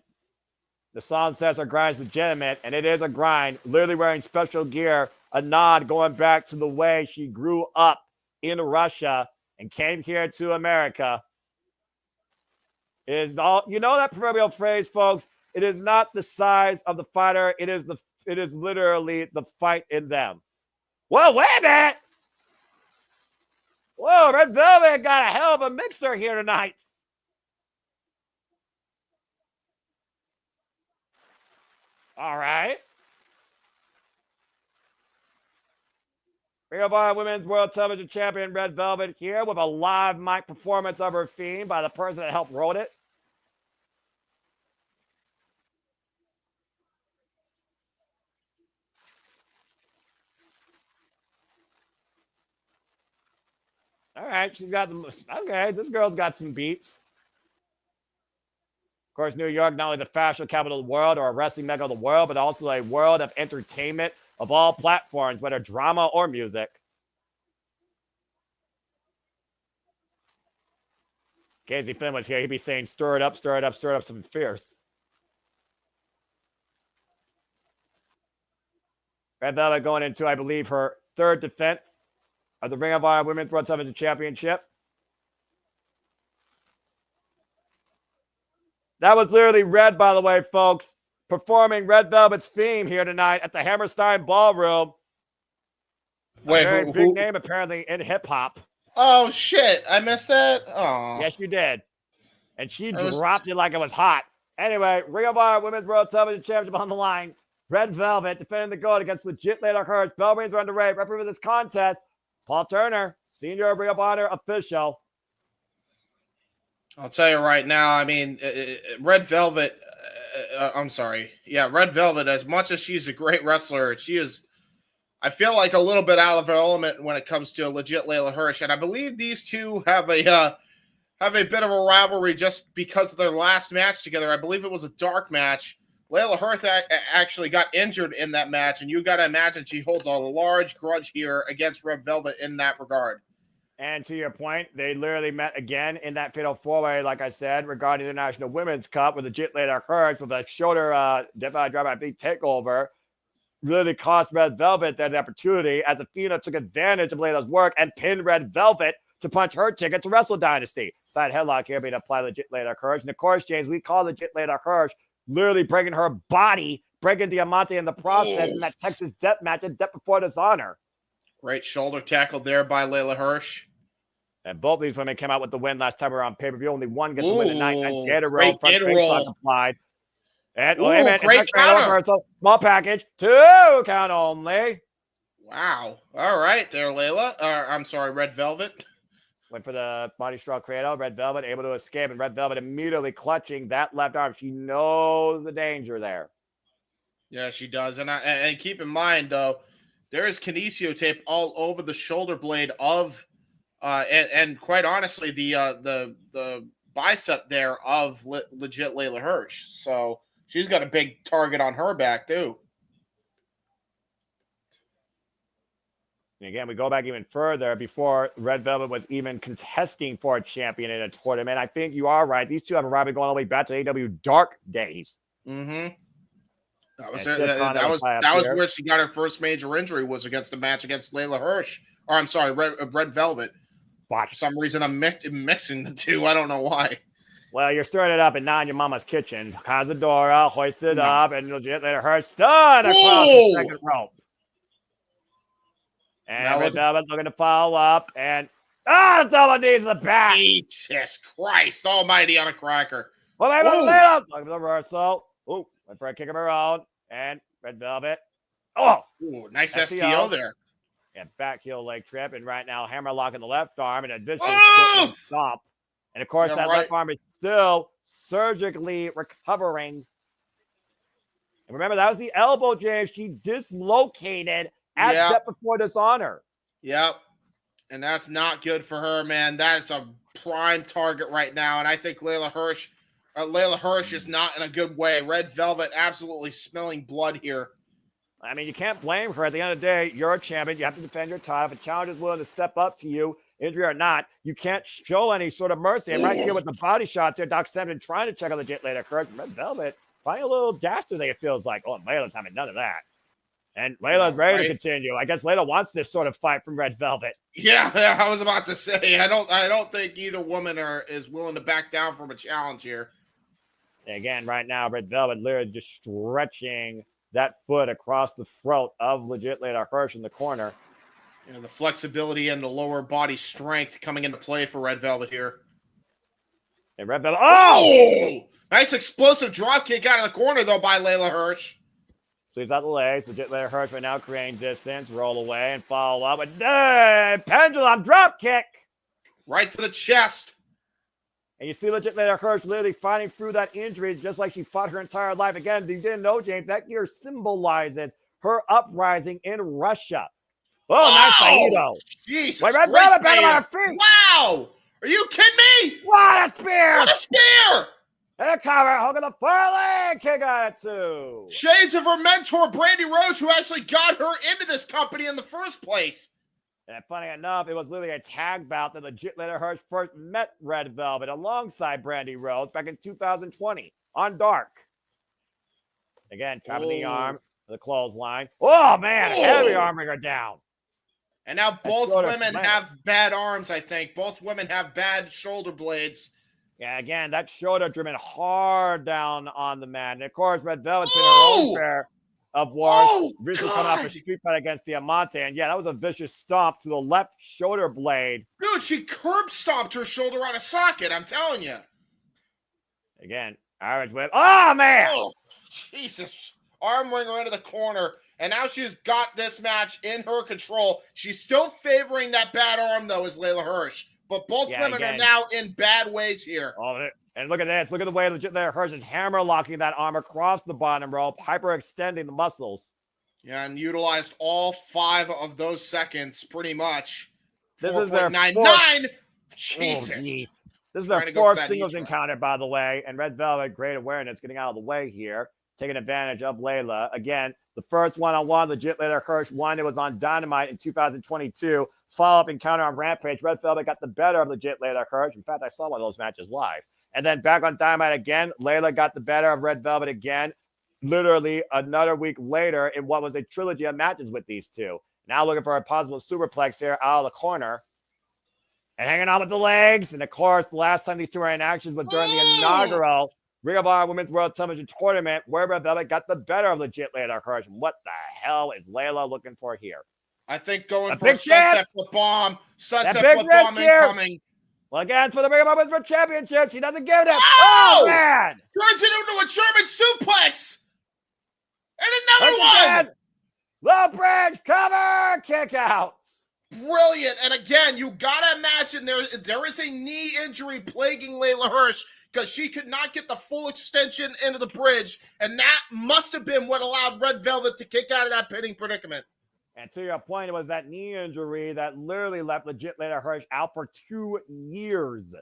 the song says her grind's legitimate, and it is a grind. Literally wearing special gear, a nod going back to the way she grew up in Russia and came here to America. It is all, you know that proverbial phrase, folks. It is not the size of the fighter. It is literally the fight in them. Whoa, wait a minute. Whoa, Red Velvet got a hell of a mixer here tonight. All right. Ring of Honor Women's World Television Champion Red Velvet here with a live mic performance of her theme by the person that helped wrote it. All right, she's got the, okay, this girl's got some beats. Of course, New York, not only the fashion capital of the world or a wrestling mecca of the world, but also a world of entertainment of all platforms, whether drama or music. Casey Finn was here. He'd be saying, stir it up, stir it up, stir it up, something fierce. Red Velvet going into, I believe, her 3rd defense of the Ring of Honor Women's World Television Championship. That was literally Red, by the way, folks, performing Red Velvet's theme here tonight at the Hammerstein Ballroom. Wait, a very big name, apparently, in hip-hop. Oh, shit. I missed that? Oh. Yes, you did. And she dropped it like it was hot. Anyway, Ring of Honor Women's World Television Championship on the line. Red Velvet defending the gold against legit Leyla Hirsch. Bell rings are underway. Referee for this contest, Paul Turner, Senior Ring of Honor official. I'll tell you right now, I mean, Red Velvet, I'm sorry. Yeah, Red Velvet, as much as she's a great wrestler, she is, I feel like, a little bit out of her element when it comes to a legit Leyla Hirsch. And I believe these two have a bit of a rivalry just because of their last match together. I believe it was a dark match. Leyla Hirsch actually got injured in that match, and you got to imagine she holds a large grudge here against Red Velvet in that regard. And to your point, they literally met again in that fatal 4-way, like I said, regarding the International Women's Cup with legit Leyla Hirsch with a shoulder driver big takeover. Really cost Red Velvet that opportunity as Athena took advantage of Leyla's work and pinned Red Velvet to punch her ticket to Wrestle Dynasty. Side headlock here being applied legit Leyla Hirsch. And of course, James, we call legit Leyla Hirsch literally breaking her body, breaking Diamante in the process in that Texas death match at Death Before Dishonor. Great shoulder tackle there by Leyla Hirsch. And both of these women came out with the win last time around pay-per-view. Only one gets the win tonight. And Gator great roll, front roll applied. And great counter. Small package, 2 count only. Wow. All right there, Leyla. I'm sorry, Red Velvet. Went for the body straw cradle. Red Velvet able to escape, and Red Velvet immediately clutching that left arm. She knows the danger there. Yeah, she does. And keep in mind, though, there is kinesio tape all over the shoulder blade of And quite honestly, the bicep there of legit Leyla Hirsch. So she's got a big target on her back too. And again, we go back even further before Red Velvet was even contesting for a champion in a tournament. I think you are right. These two have arrived going all the way back to AW Dark days. Mm-hmm. That was that was where she got her first major injury, was against a match against Leyla Hirsch. Or I'm sorry, Red Velvet. Watch. For some reason, I'm mixing the two. I don't know why. Well, you're stirring it up and not in your mama's kitchen. Cazadora hoisted up, and legit Leyla Hirsch stunned across the second rope. And Red Velvet looking to follow up, and that's all it needs in the back. Jesus Christ Almighty on a cracker. Well, Leyla, look at the reversal. Ooh, went for a kick of her own, and Red Velvet. Oh, ooh, nice STO there. And back heel leg trip, and right now hammerlock in the left arm, and a vicious stomp. And of course, that left arm is still surgically recovering. And remember, that was the elbow, James. She dislocated at Death Before Dishonor. Yep. And that's not good for her, man. That's a prime target right now. And I think Leyla Hirsch is not in a good way. Red Velvet absolutely smelling blood here. I mean, you can't blame her. At the end of the day, you're a champion. You have to defend your title. If a challenger is willing to step up to you, injury or not, you can't show any sort of mercy. And right here with the body shots here, Doc Sampson trying to check on legit Leyla Hirsch. Red Velvet, probably a little dastardly, it feels like. Oh, Layla's having none of that. And Layla's ready to continue. I guess Leyla wants this sort of fight from Red Velvet. Yeah, I was about to say, I don't think either woman is willing to back down from a challenge here. Again, right now, Red Velvet literally just stretching that foot across the throat of legit Leyla Hirsch in the corner. You know, the flexibility and the lower body strength coming into play for Red Velvet here. And Red Velvet, nice explosive drop kick out of the corner, though, by Leyla Hirsch. Sweeps out the legs. Legit Leyla Hirsch right now creating distance. Roll away and follow up with pendulum drop kick. Right to the chest. And you see legit Leyla Hirsch literally fighting through that injury just like she fought her entire life. Again, you didn't know, James, that gear symbolizes her uprising in Russia. Oh, nice Saito. Jesus Wait, Red Velvet back on her feet. Wow. Are you kidding me? What a spear. What a spear. And a cover, hooking the far leg kick on it too. Shades of her mentor, Brandy Rhodes, who actually got her into this company in the first place. And funny enough, it was literally a tag bout that legit Leyla Hirsch first met Red Velvet alongside Brandy Rhodes back in 2020 on Dark. Again, trapping the arm, the clothesline. Oh, man, heavy arm ringer down. And now both women have bad arms, I think. Both women have bad shoulder blades. Yeah, again, that shoulder driven hard down on the man. And of course, Red Velvet's been her own share of wars. Recently coming off a street fight against Diamante. And yeah, that was a vicious stomp to the left shoulder blade. Dude, she curb stomped her shoulder out of socket, I'm telling you. Again, Irish whip. Oh, man! Oh, Jesus. Arm ringer into the corner. And now she's got this match in her control. She's still favoring that bad arm, though, as Leyla Hirsch. But both women are now in bad ways here. Oh, and look at this. Look at the way legit Leyla Hirsch is hammer locking that arm across the bottom rope, hyperextending the muscles. Yeah, and utilized all 5 of those seconds pretty much. This is their 4.99. Jesus. This is their fourth singles encounter, by the way. And Red Velvet, great awareness, getting out of the way here, taking advantage of Leyla. Again, the first one-on-one, legit Leyla Hirsch won. It was on Dynamite in 2022. Follow-up encounter on Rampage. Red Velvet got the better of legit Leyla Hirsch. In fact, I saw one of those matches live. And then back on Dynamite again, Leyla got the better of Red Velvet again, literally another week later in what was a trilogy of matches with these two. Now looking for a possible superplex here out of the corner. And hanging on with the legs. And of course, the last time these two were in action was during the inaugural Ring of Honor Women's World Television Tournament, where Red Velvet got the better of legit Leyla Hirsch. What the hell is Leyla looking for here? I think going for a sunset flip bomb. Sunset flip bomb incoming. Well, again, for the Ring of Honor Women's World Championship, she doesn't give it up. Oh, man! Turns it into a German suplex. And another one. Low bridge cover, kick out. Brilliant. And again, you got to imagine there is a knee injury plaguing Leyla Hirsch, because she could not get the full extension into the bridge. And that must have been what allowed Red Velvet to kick out of that pinning predicament. And to your point, it was that knee injury that literally left legit Leyla Hirsch out for 2 years.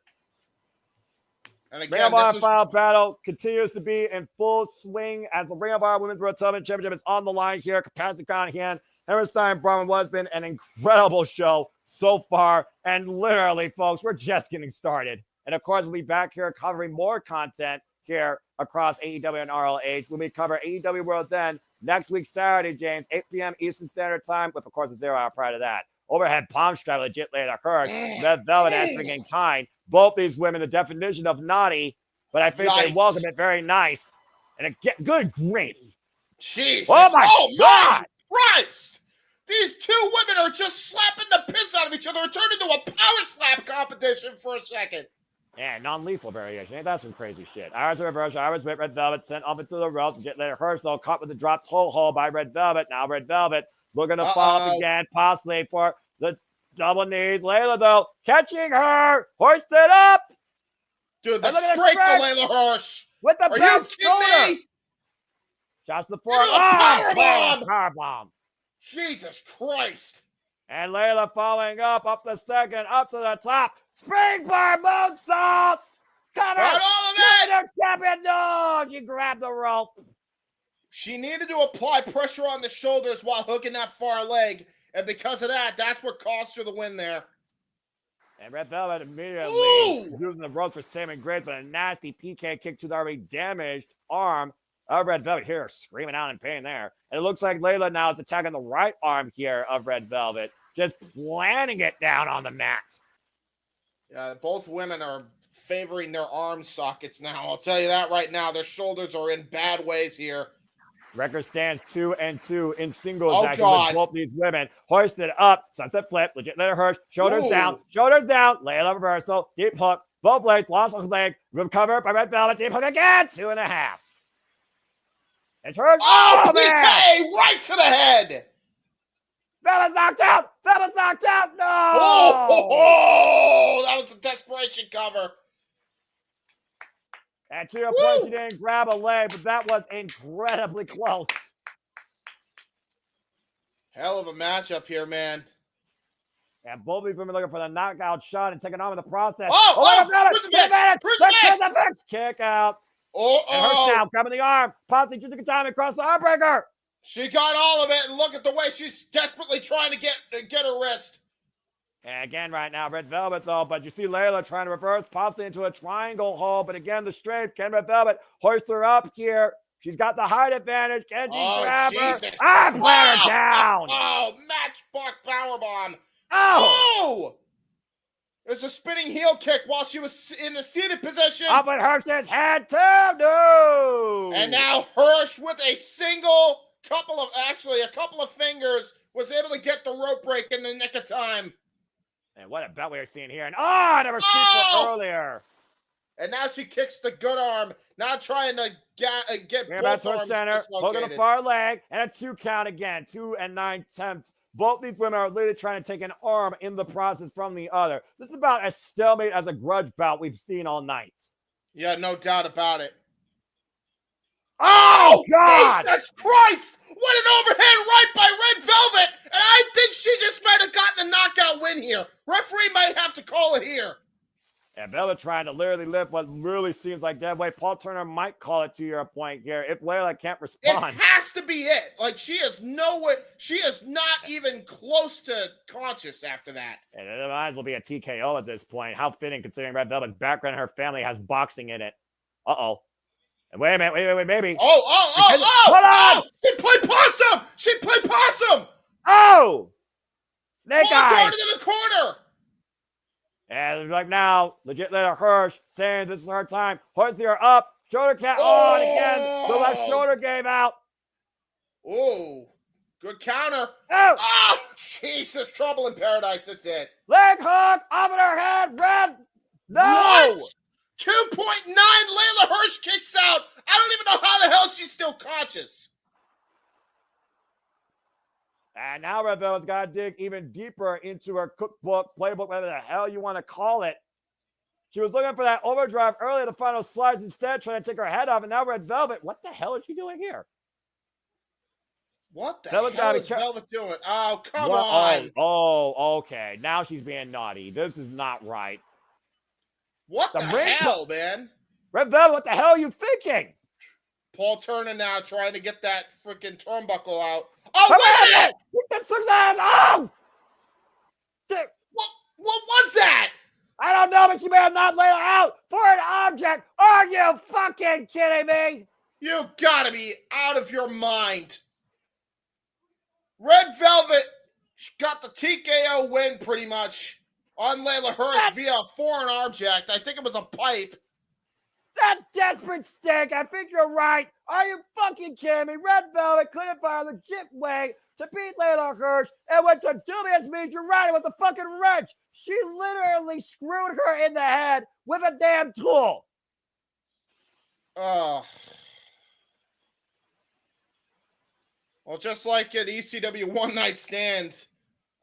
And Ring again, of Honor this is final battle continues to be in full swing as the Ring of Honor Women's World Television Championship is on the line here. Comparison crown in hand. Hammerstein Braun was been an incredible show so far. And literally, folks, we're just getting started. And of course, we'll be back here covering more content here across AEW and RLH. When we cover AEW World's End next week, Saturday, James, 8 p.m. Eastern Standard Time, with, of course, a 0 hour prior to that. Overhead palm strap, legit Leyla Hirsch. Red Velvet answering in kind. Both these women, the definition of naughty, but I think they welcome it very nice. And again, good grief. Jesus. Oh my God. Christ. These two women are just slapping the piss out of each other. It turned into a power slap competition for a second. Yeah, non-lethal variation. Ain't that some crazy shit? Iris reverse, Iris whip, Red Velvet sent off into the ropes. Legit Leyla Hirsch, though, caught with the drop toe hold by Red Velvet. Now Red Velvet looking to fall up again, possibly for the double knees. Leyla, though, catching her, hoisted up. Dude, the strength of Leyla Hirsch. With the back shoulder. Me? Shots the forearm. Powerbomb. Jesus Christ. And Leyla following up the second, up to the top. Springboard moonsault. Cover. Got all of it. Champion. No, she grabbed the rope. She needed to apply pressure on the shoulders while hooking that far leg. And because of that, that's what cost her the win there. And Red Velvet immediately using the rope for Sammy Grace, but a nasty PK kick to the already damaged arm of Red Velvet. Here, screaming out in pain there. And it looks like Leyla now is attacking the right arm here of Red Velvet, just planting it down on the mat. Yeah, both women are favoring their arm sockets now. I'll tell you that right now. Their shoulders are in bad ways here. Record stands 2-2 in singles action with both these women. Hoisted up, sunset flip, legit Leyla Hirsch, shoulders down, Leyla reversal, deep hook, both blades, lost leg, recover by Red Velvet, deep hook again, 2.5. It's Hirsch. Oh, PK, right to the head. Velvet's knocked out, no! Oh, that was a desperation cover. And to your point, she didn't grab a leg, but that was incredibly close. Hell of a matchup here, man. And both of these women looking for the knockout shot and taking on in the process. Kick out. And Hirsch now grabbing the arm. Possibly just a time across the armbreaker. She got all of it, and look at the way she's desperately trying to get her wrist. And again, right now, Red Velvet, though, but you see Leyla trying to reverse, pops into a triangle hold, but again, the strength, can Red Velvet hoist her up here? She's got the height advantage. Can she grab her? Plant her down. Matchbox powerbomb. Oh! There's a spinning heel kick while she was in a seated position. Up with Hirsch's head, too. No! And now Hirsch with a couple of fingers was able to get the rope break in the nick of time. And what a belt we are seeing here. And I never seen it earlier. And now she kicks the good arm. Now trying to get both arms center. Hook on the far leg. And a 2 count again. 2 9/10. Both these women are literally trying to take an arm in the process from the other. This is about as stalemate as a grudge bout we've seen all night. Yeah, no doubt about it. Oh, God! Jesus Christ! What an overhead right by Red Velvet! And I think she just might have gotten a knockout win here. Referee might have to call it here. And Velvet trying to literally lift what really seems like dead weight. Paul Turner might call it to your point here if Leyla can't respond. It has to be it. Like, she is nowhere. She is not even close to conscious after that. And it might as well be a TKO at this point. How fitting considering Red Velvet's background and her family has boxing in it. Uh-oh. And wait a minute, maybe. Hold on! She played possum! Oh! Snake eyes! In the corner! And like now, legit Leyla Hirsch saying this is her time. Hoisting her up. Shoulder count. And again, the left shoulder gave out. Oh, good counter. Oh, Jesus, trouble in paradise. That's it. Leg hook off of her head. Red. No. What? 2.9. Leyla Hirsch kicks out. I don't even know how the hell she's still conscious. And now Red Velvet's got to dig even deeper into her cookbook, playbook, whatever the hell you want to call it. She was looking for that overdrive earlier, the final slides instead, trying to take her head off. And now Red Velvet, what the hell is she doing here? What the Velvet's hell gotta be is careful. Velvet doing? Oh, come What? on. Oh, okay. Now she's being naughty. This is not right. What the hell, man? Red Velvet, what the hell are you thinking? Paul Turner now trying to get that freaking turnbuckle out. Oh, look at it! Oh! What was that? I don't know, but you may have not laid out for an object. Are you fucking kidding me? You gotta be out of your mind. Red Velvet got the TKO win pretty much on Leyla Hirsch via a foreign object. I think it was a pipe. That desperate stick. I think you're right. Are you fucking kidding me? Red Velvet couldn't find a legit way to beat Leyla Hirsch and went to dubious means you're right with a fucking wrench. She literally screwed her in the head with a damn tool. Oh. Well, just like at ECW One Night Stand,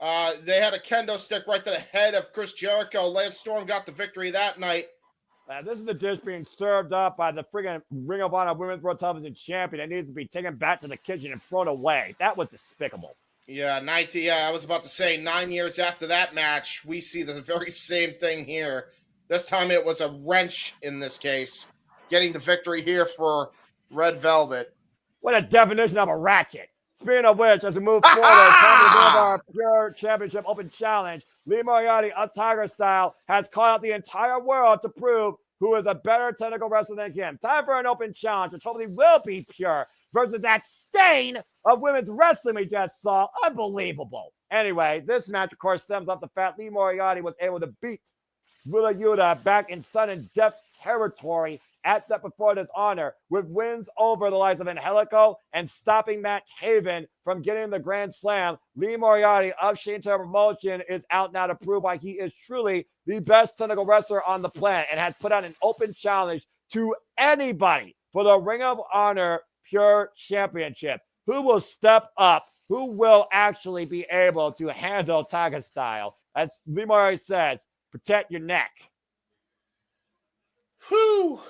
they had a kendo stick right to the head of Chris Jericho. Lance Storm got the victory that night. This is the dish being served up by the friggin' Ring of Honor Women's World Television Champion. It needs to be taken back to the kitchen and thrown away. That was despicable. Yeah, I was about to say 9 years after that match, we see the very same thing here. This time it was a wrench in this case, getting the victory here for Red Velvet. What a definition of a ratchet. Speaking of which, as we move forward, time to go our Pure Championship Open Challenge. Lee Moriarty of Tiger Style has called out the entire world to prove who is a better technical wrestler than him. Time for an open challenge, which hopefully will be Pure versus that stain of women's wrestling we just saw. Unbelievable. Anyway, this match, of course, stems off the fact Lee Moriarty was able to beat Willie back in sudden death territory at Death Before Dishonor with wins over the likes of Angelico and stopping Matt Taven from getting the Grand Slam. Lee Moriarty of Shane Taylor Promotion is out now to prove why he is truly the best technical wrestler on the planet and has put out an open challenge to anybody for the Ring of Honor Pure Championship. Who will step up? Who will actually be able to handle Tiger Style? As Lee Moriarty says, protect your neck. Whew.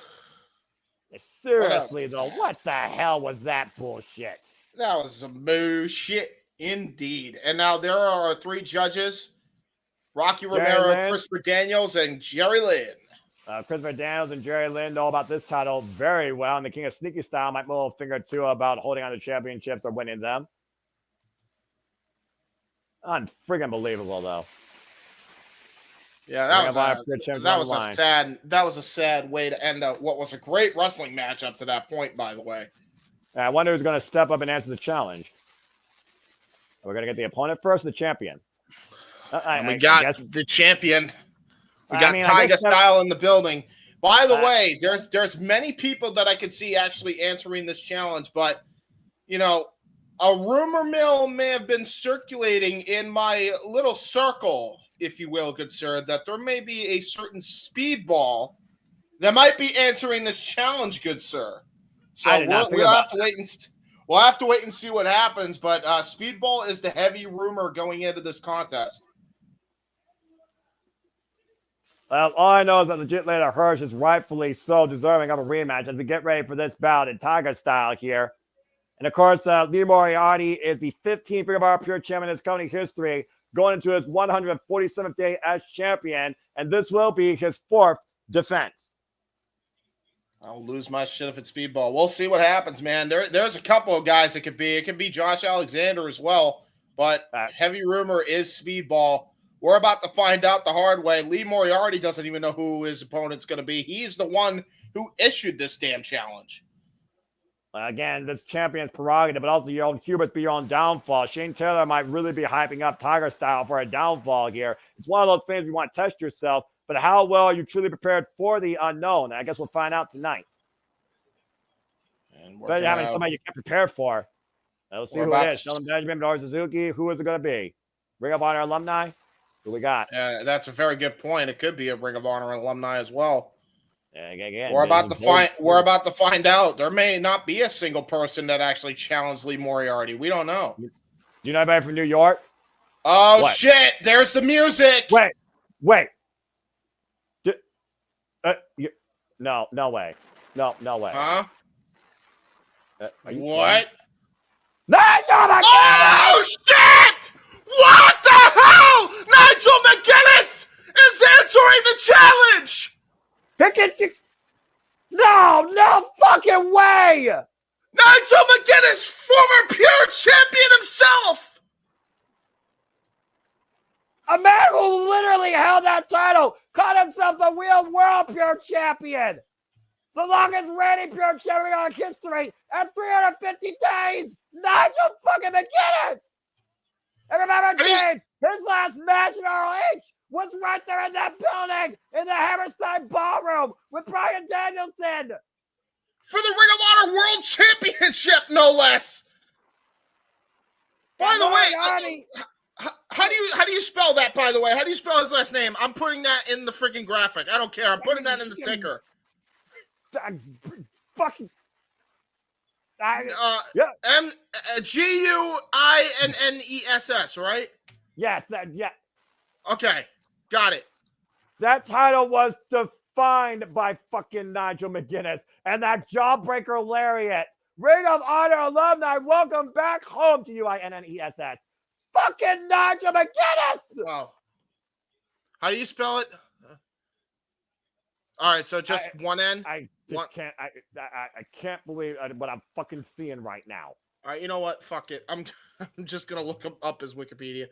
Seriously, though, what the hell was that bullshit? That was some bullshit indeed. And now there are our three judges, Rocky Romero, Christopher Daniels, and Jerry Lynn. Christopher Daniels and Jerry Lynn know about this title very well, and the King of Sneaky Style might know a finger or two about holding on to championships or winning them. Unfriggin' believable, though. Yeah, that was a sad way to end up what was a great wrestling match up to that point, by the way. I wonder who's going to step up and answer the challenge. We're going to get the opponent first, the champion. We got the champion. We got Tiger Style in the building. By the way, there's many people that I could see actually answering this challenge, but you know, a rumor mill may have been circulating in my little circle, if you will, good sir, that there may be a certain speedball that might be answering this challenge, good sir. So we'll have to wait and see what happens. But speedball is the heavy rumor going into this contest. Well, all I know is that legit Leyla Hirsch is rightfully so deserving of a rematch as we get ready for this bout in Tiger Style here. And of course, Lee Moriarty is the 15th Ring of Honor Pure Champion in his company history, going into his 147th day as champion, and this will be his 4th defense. I'll lose my shit if it's speedball. We'll see what happens, man. There's a couple of guys it could be. It could be Josh Alexander as well, but heavy rumor is speedball. We're about to find out the hard way. Lee Moriarty doesn't even know who his opponent's going to be. He's the one who issued this damn challenge. Again, this champion's prerogative, but also your own hubris be your own downfall. Shane Taylor might really be hyping up Tiger Style for a downfall here. It's one of those things you want to test yourself, but how well are you truly prepared for the unknown? I guess we'll find out tonight. And but having somebody you can't prepare for. Let's see who it is. Sheldon Benjamin, Nora Suzuki. Who is it going to be? Ring of Honor alumni? Who we got? That's a very good point. It could be a Ring of Honor alumni as well. Again, we're about to find out. There may not be a single person that actually challenged Lee Moriarty. We don't know. Do you know anybody from New York? Oh, shit. There's the music. Wait. No way. No way. Huh? What? Nigel McGuinness! Oh, shit! What the hell? Nigel McGuinness is answering the challenge! No fucking way! Nigel McGuinness, former pure champion himself! A man who literally held that title, called himself the Real World Pure Champion. The longest reigning Pure Champion in history at 350 days. Nigel fucking McGuinness. And remember, James, his last match in ROH was right there in that building in the Hammerstein Ballroom with Bryan Danielson. For the Ring of Honor World Championship, no less. By the way, how do you spell that, by the way? How do you spell his last name? I'm putting that in the freaking graphic. I don't care. I'm putting that in the ticker. Fucking. Guinness, right? Yes, Okay, got it. That title was defined by fucking Nigel McGuinness and that jawbreaker lariat. Ring of Honor alumni, welcome back home to UINNESS. Fucking Nigel McGuinness! Wow. How do you spell it? All right, so just one N. I can't believe what I'm fucking seeing right now. All right, you know what? Fuck it. I'm just gonna look up his Wikipedia.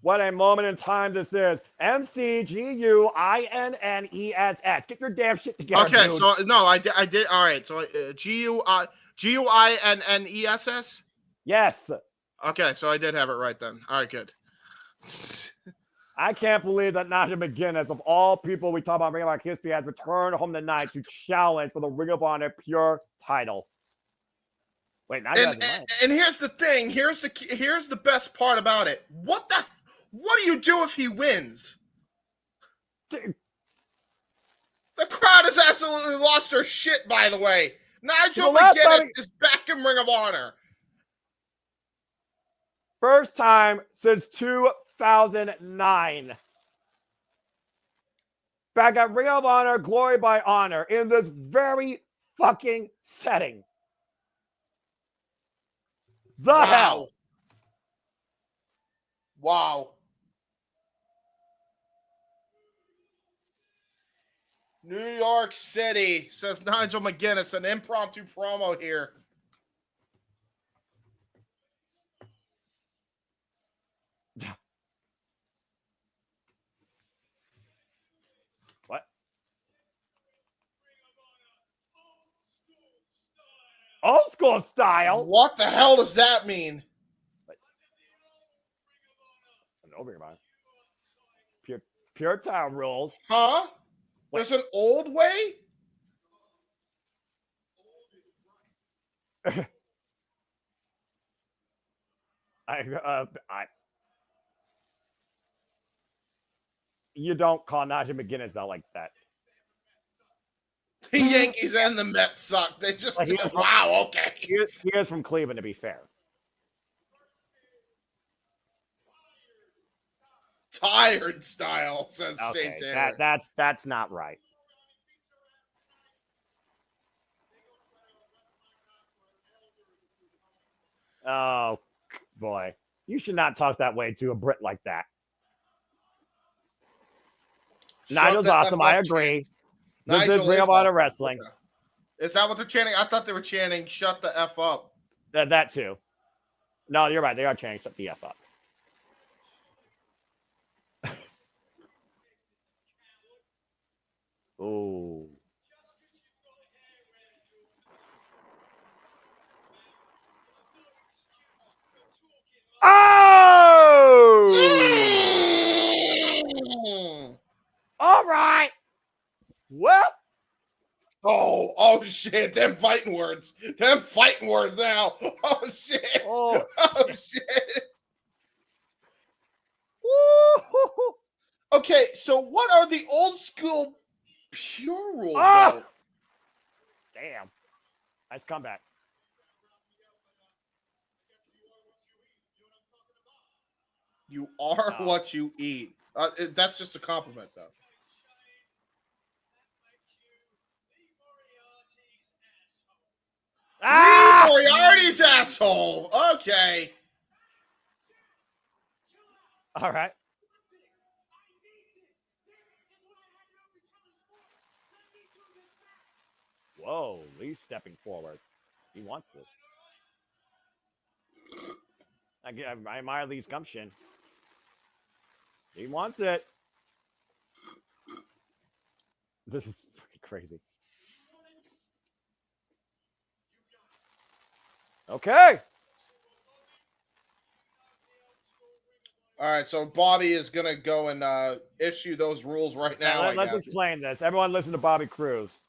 What a moment in time this is. MCGUINNESS. Get your damn shit together. Okay, dude. so no, I did. All right, so GUINNESS. Yes. Okay, so I did have it right then. All right, good. I can't believe that Nigel McGuinness, of all people we talk about Ring of Honor history, has returned home tonight to challenge for the Ring of Honor Pure title. Wait, and here's the thing. Here's the best part about it. What do you do if he wins? The crowd has absolutely lost their shit, by the way. Nigel McGuinness is back in Ring of Honor. First time since 2009. Back at Ring of Honor, Glory by Honor, in this very fucking setting. The hell? Wow. New York City, says Nigel McGuinness, an impromptu promo here. What? Old school style? What the hell does that mean? No, Ring of Honor. Pure tile rules. Huh? There's an old way? You don't call Nigel McGuinness out like that. The Yankees and the Mets suck. They just wow. Okay. He is from Cleveland, to be fair. Tired style, says Okay, Shane Taylor. that's not right. Oh boy, you should not talk that way to a Brit like that. Nigel's awesome. I agree. This is Ring of Honor wrestling. Is that what they're chanting? I thought they were chanting "Shut the F up." That too. No, you're right. They are chanting "Shut the F up." Oh. Oh! All right. Well. Oh shit. Them fighting words now. Oh shit. Oh shit. Woo-hoo-hoo. Okay, so what are the old school pure rules? Oh! Damn. Nice comeback. You are what you eat. That's just a compliment, though. Ah! Lee Moriarty's asshole. Okay. All right. Whoa, Lee's stepping forward. He wants this. I admire Lee's gumption. He wants it. This is fucking crazy. Okay. All right, so Bobby is going to go and issue those rules right now. Let's explain this. Everyone listen to Bobby Cruz.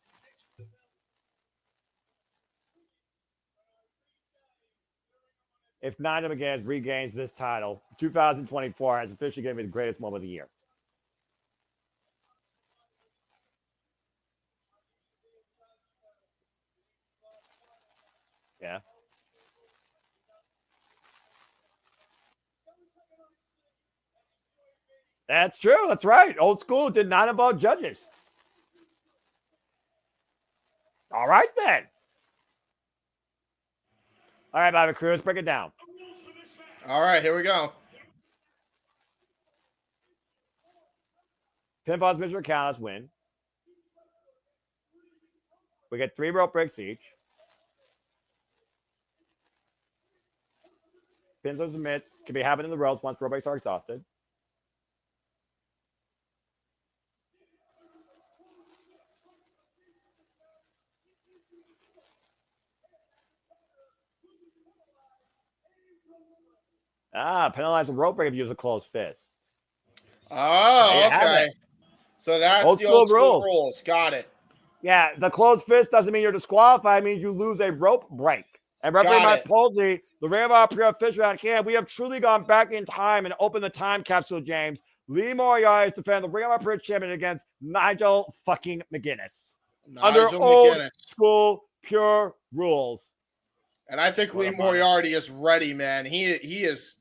If Nigel McGuinness regains this title, 2024 has officially going to be the greatest moment of the year. Yeah. That's true. That's right. Old school did not involve judges. All right, then. All right, Bobby Cruz, break it down. All right, here we go. Pinfall submission count us win. We get 3 rope breaks each. Pins or submits can be happening in the ropes once rope breaks are exhausted. Penalize a rope break if you use a closed fist. Oh, okay. So that's the old school rules. Got it. Yeah, the closed fist doesn't mean you're disqualified. It means you lose a rope break. And referee Mike Polsey, the Ring of Honor Pure official out here, we have truly gone back in time and opened the time capsule, James. Lee Moriarty is defending the Ring of Honor Pure champion against Nigel fucking McGuinness. Under old school Pure rules. And I think Lee Moriarty is ready, man. He is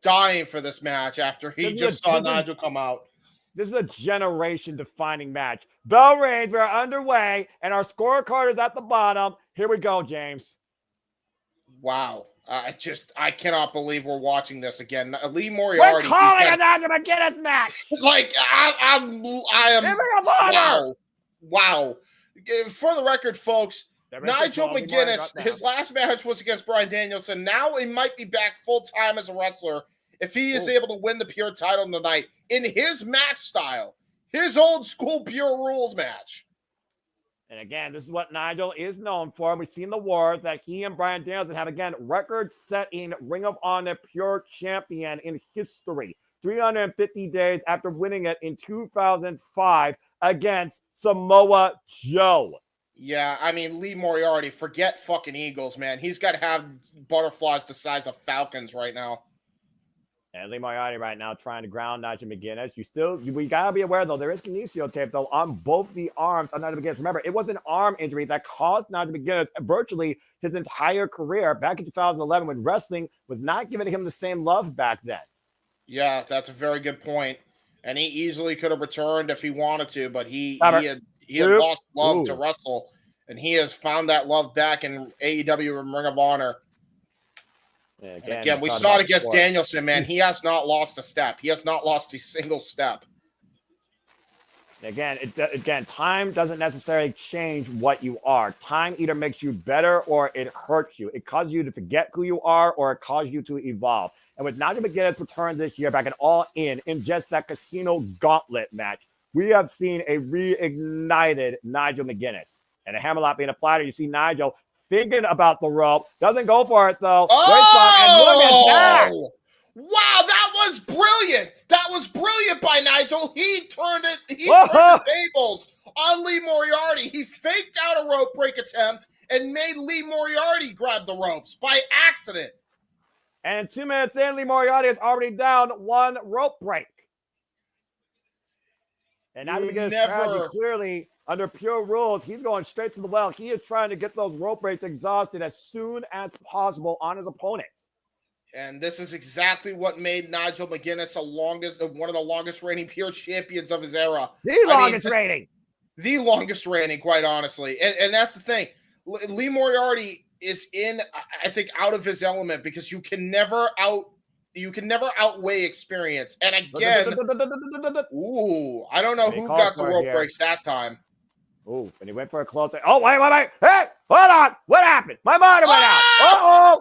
dying for this match after he just saw Nigel come out. This is a generation-defining match. Bell rings, we're underway, and our scorecard is at the bottom. Here we go, James. Wow. I cannot believe we're watching this again. Lee Moriarty. We're calling a Nigel McGuinness match. Like, I am. Wow. For the record, folks, Nigel McGuinness, his last match was against Bryan Danielson. Now he might be back full-time as a wrestler if he is able to win the Pure title tonight in his match style, his old school Pure rules match. And again, this is what Nigel is known for. We've seen the wars that he and Bryan Danielson have, again, record-setting Ring of Honor Pure champion in history. 350 days after winning it in 2005 against Samoa Joe. Yeah, I mean, Lee Moriarty, forget fucking Eagles, man. He's got to have butterflies the size of falcons right now. And Lee Moriarty right now trying to ground Nigel McGuinness. We got to be aware, though, there is kinesio tape, though, on both the arms of Nigel McGuinness. Remember, it was an arm injury that caused Nigel McGuinness virtually his entire career back in 2011 when wrestling was not giving him the same love back then. Yeah, that's a very good point. And he easily could have returned if he wanted to, but he had lost love to wrestle, and he has found that love back in AEW and Ring of Honor. Yeah, again, we saw it against Danielson, man. He has not lost a step. He has not lost a single step. Again, time doesn't necessarily change what you are. Time either makes you better or it hurts you. It causes you to forget who you are or it causes you to evolve. And with Nigel McGuinness' return this year back at All In just that casino gauntlet match, we have seen a reignited Nigel McGuinness. And a hammerlock being applied, you see Nigel thinking about the rope. Doesn't go for it, though. And look at that. Wow, that was brilliant. That was brilliant by Nigel. He turned the tables on Lee Moriarty. He faked out a rope break attempt and made Lee Moriarty grab the ropes by accident. And 2 minutes in, Lee Moriarty is already down 1 rope break. And now McGuinness strategy clearly under Pure rules, he's going straight to the well. He is trying to get those rope breaks exhausted as soon as possible on his opponent. And this is exactly what made Nigel McGuinness one of the longest reigning Pure champions of his era. The longest reigning, quite honestly. And that's the thing. Lee Moriarty is I think, out of his element because you can never outweigh experience. And again, ooh, I don't know who got the rope breaks that time. Ooh, and he went for a close. Oh, wait. Hey, hold on. What happened? My monitor went out. Oh,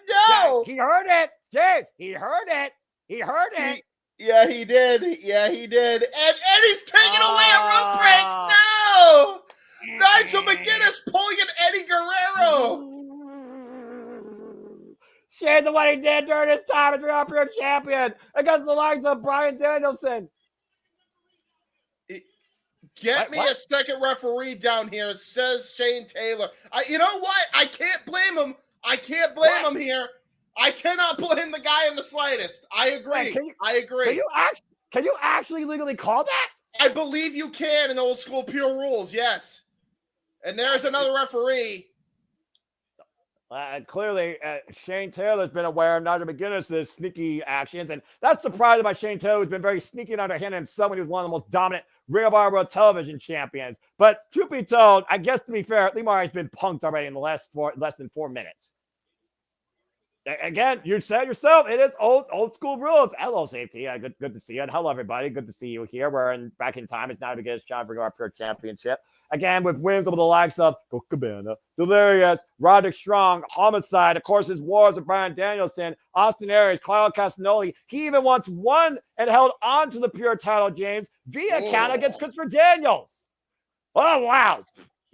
no. He heard it. James, he heard it. Yeah, he did. And he's taking away a rope break. No. Nigel McGuinness pulling an Eddie Guerrero. Shane's what he did during his time as the European champion against the likes of Bryan Danielson. Get me a second referee down here, says Shane Taylor. You know what? I can't blame him. Him here. I cannot blame the guy in the slightest. I agree. I agree. Can you actually legally call that? I believe you can in old school pure rules, yes. And there's another referee. Clearly, Shane Taylor's been aware of Nigel McGuinness' sneaky actions, and that's surprising by Shane Taylor, who's been very sneaky and underhanded himself when he was one of the most dominant Ring of Honor World Television champions. But truth be told, I guess to be fair, Lee Moriarty's been punked already in the less than 4 minutes. Again, you said yourself, it is old school rules. Hello, Safety. Good to see you. And hello, everybody. Good to see you here. We're back in time. It's now to get his shot for our Pure Championship. Again, with wins over the likes of Komander, Delirious, Roderick Strong, Homicide, of course, his wars with Bryan Danielson, Austin Aries, Claudio Castagnoli. He even once won and held on to the Pure title, James, via count against Christopher Daniels. Oh, wow.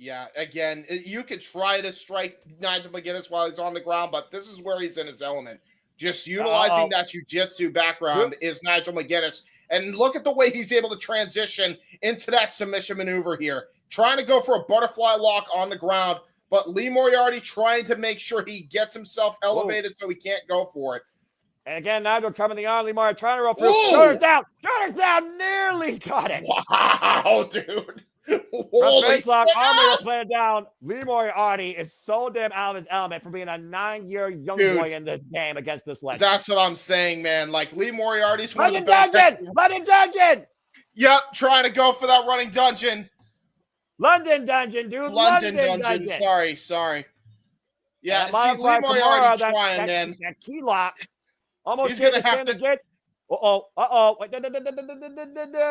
Yeah, again, you could try to strike Nigel McGuinness while he's on the ground, but this is where he's in his element. Just utilizing that jiu-jitsu background is Nigel McGuinness. And look at the way he's able to transition into that submission maneuver here. Trying to go for a butterfly lock on the ground, but Lee Moriarty trying to make sure he gets himself elevated so he can't go for it. And again, Nigel coming the on, Lee Moriarty trying to roll through. Shoulders down, nearly got it. Wow, dude. Holy lock, armor playing down. Lee Moriarty is so damn out of his element for being a 9-year young boy in this game against this legend. That's what I'm saying, man. Like, Lee Moriarty's one of the London Dungeon! Yep, trying to go for that running dungeon. London Dungeon, dude. London Dungeon. Sorry. Yeah, see, Lee Moriarty trying, man. That key lock. Almost he's gonna have to get. If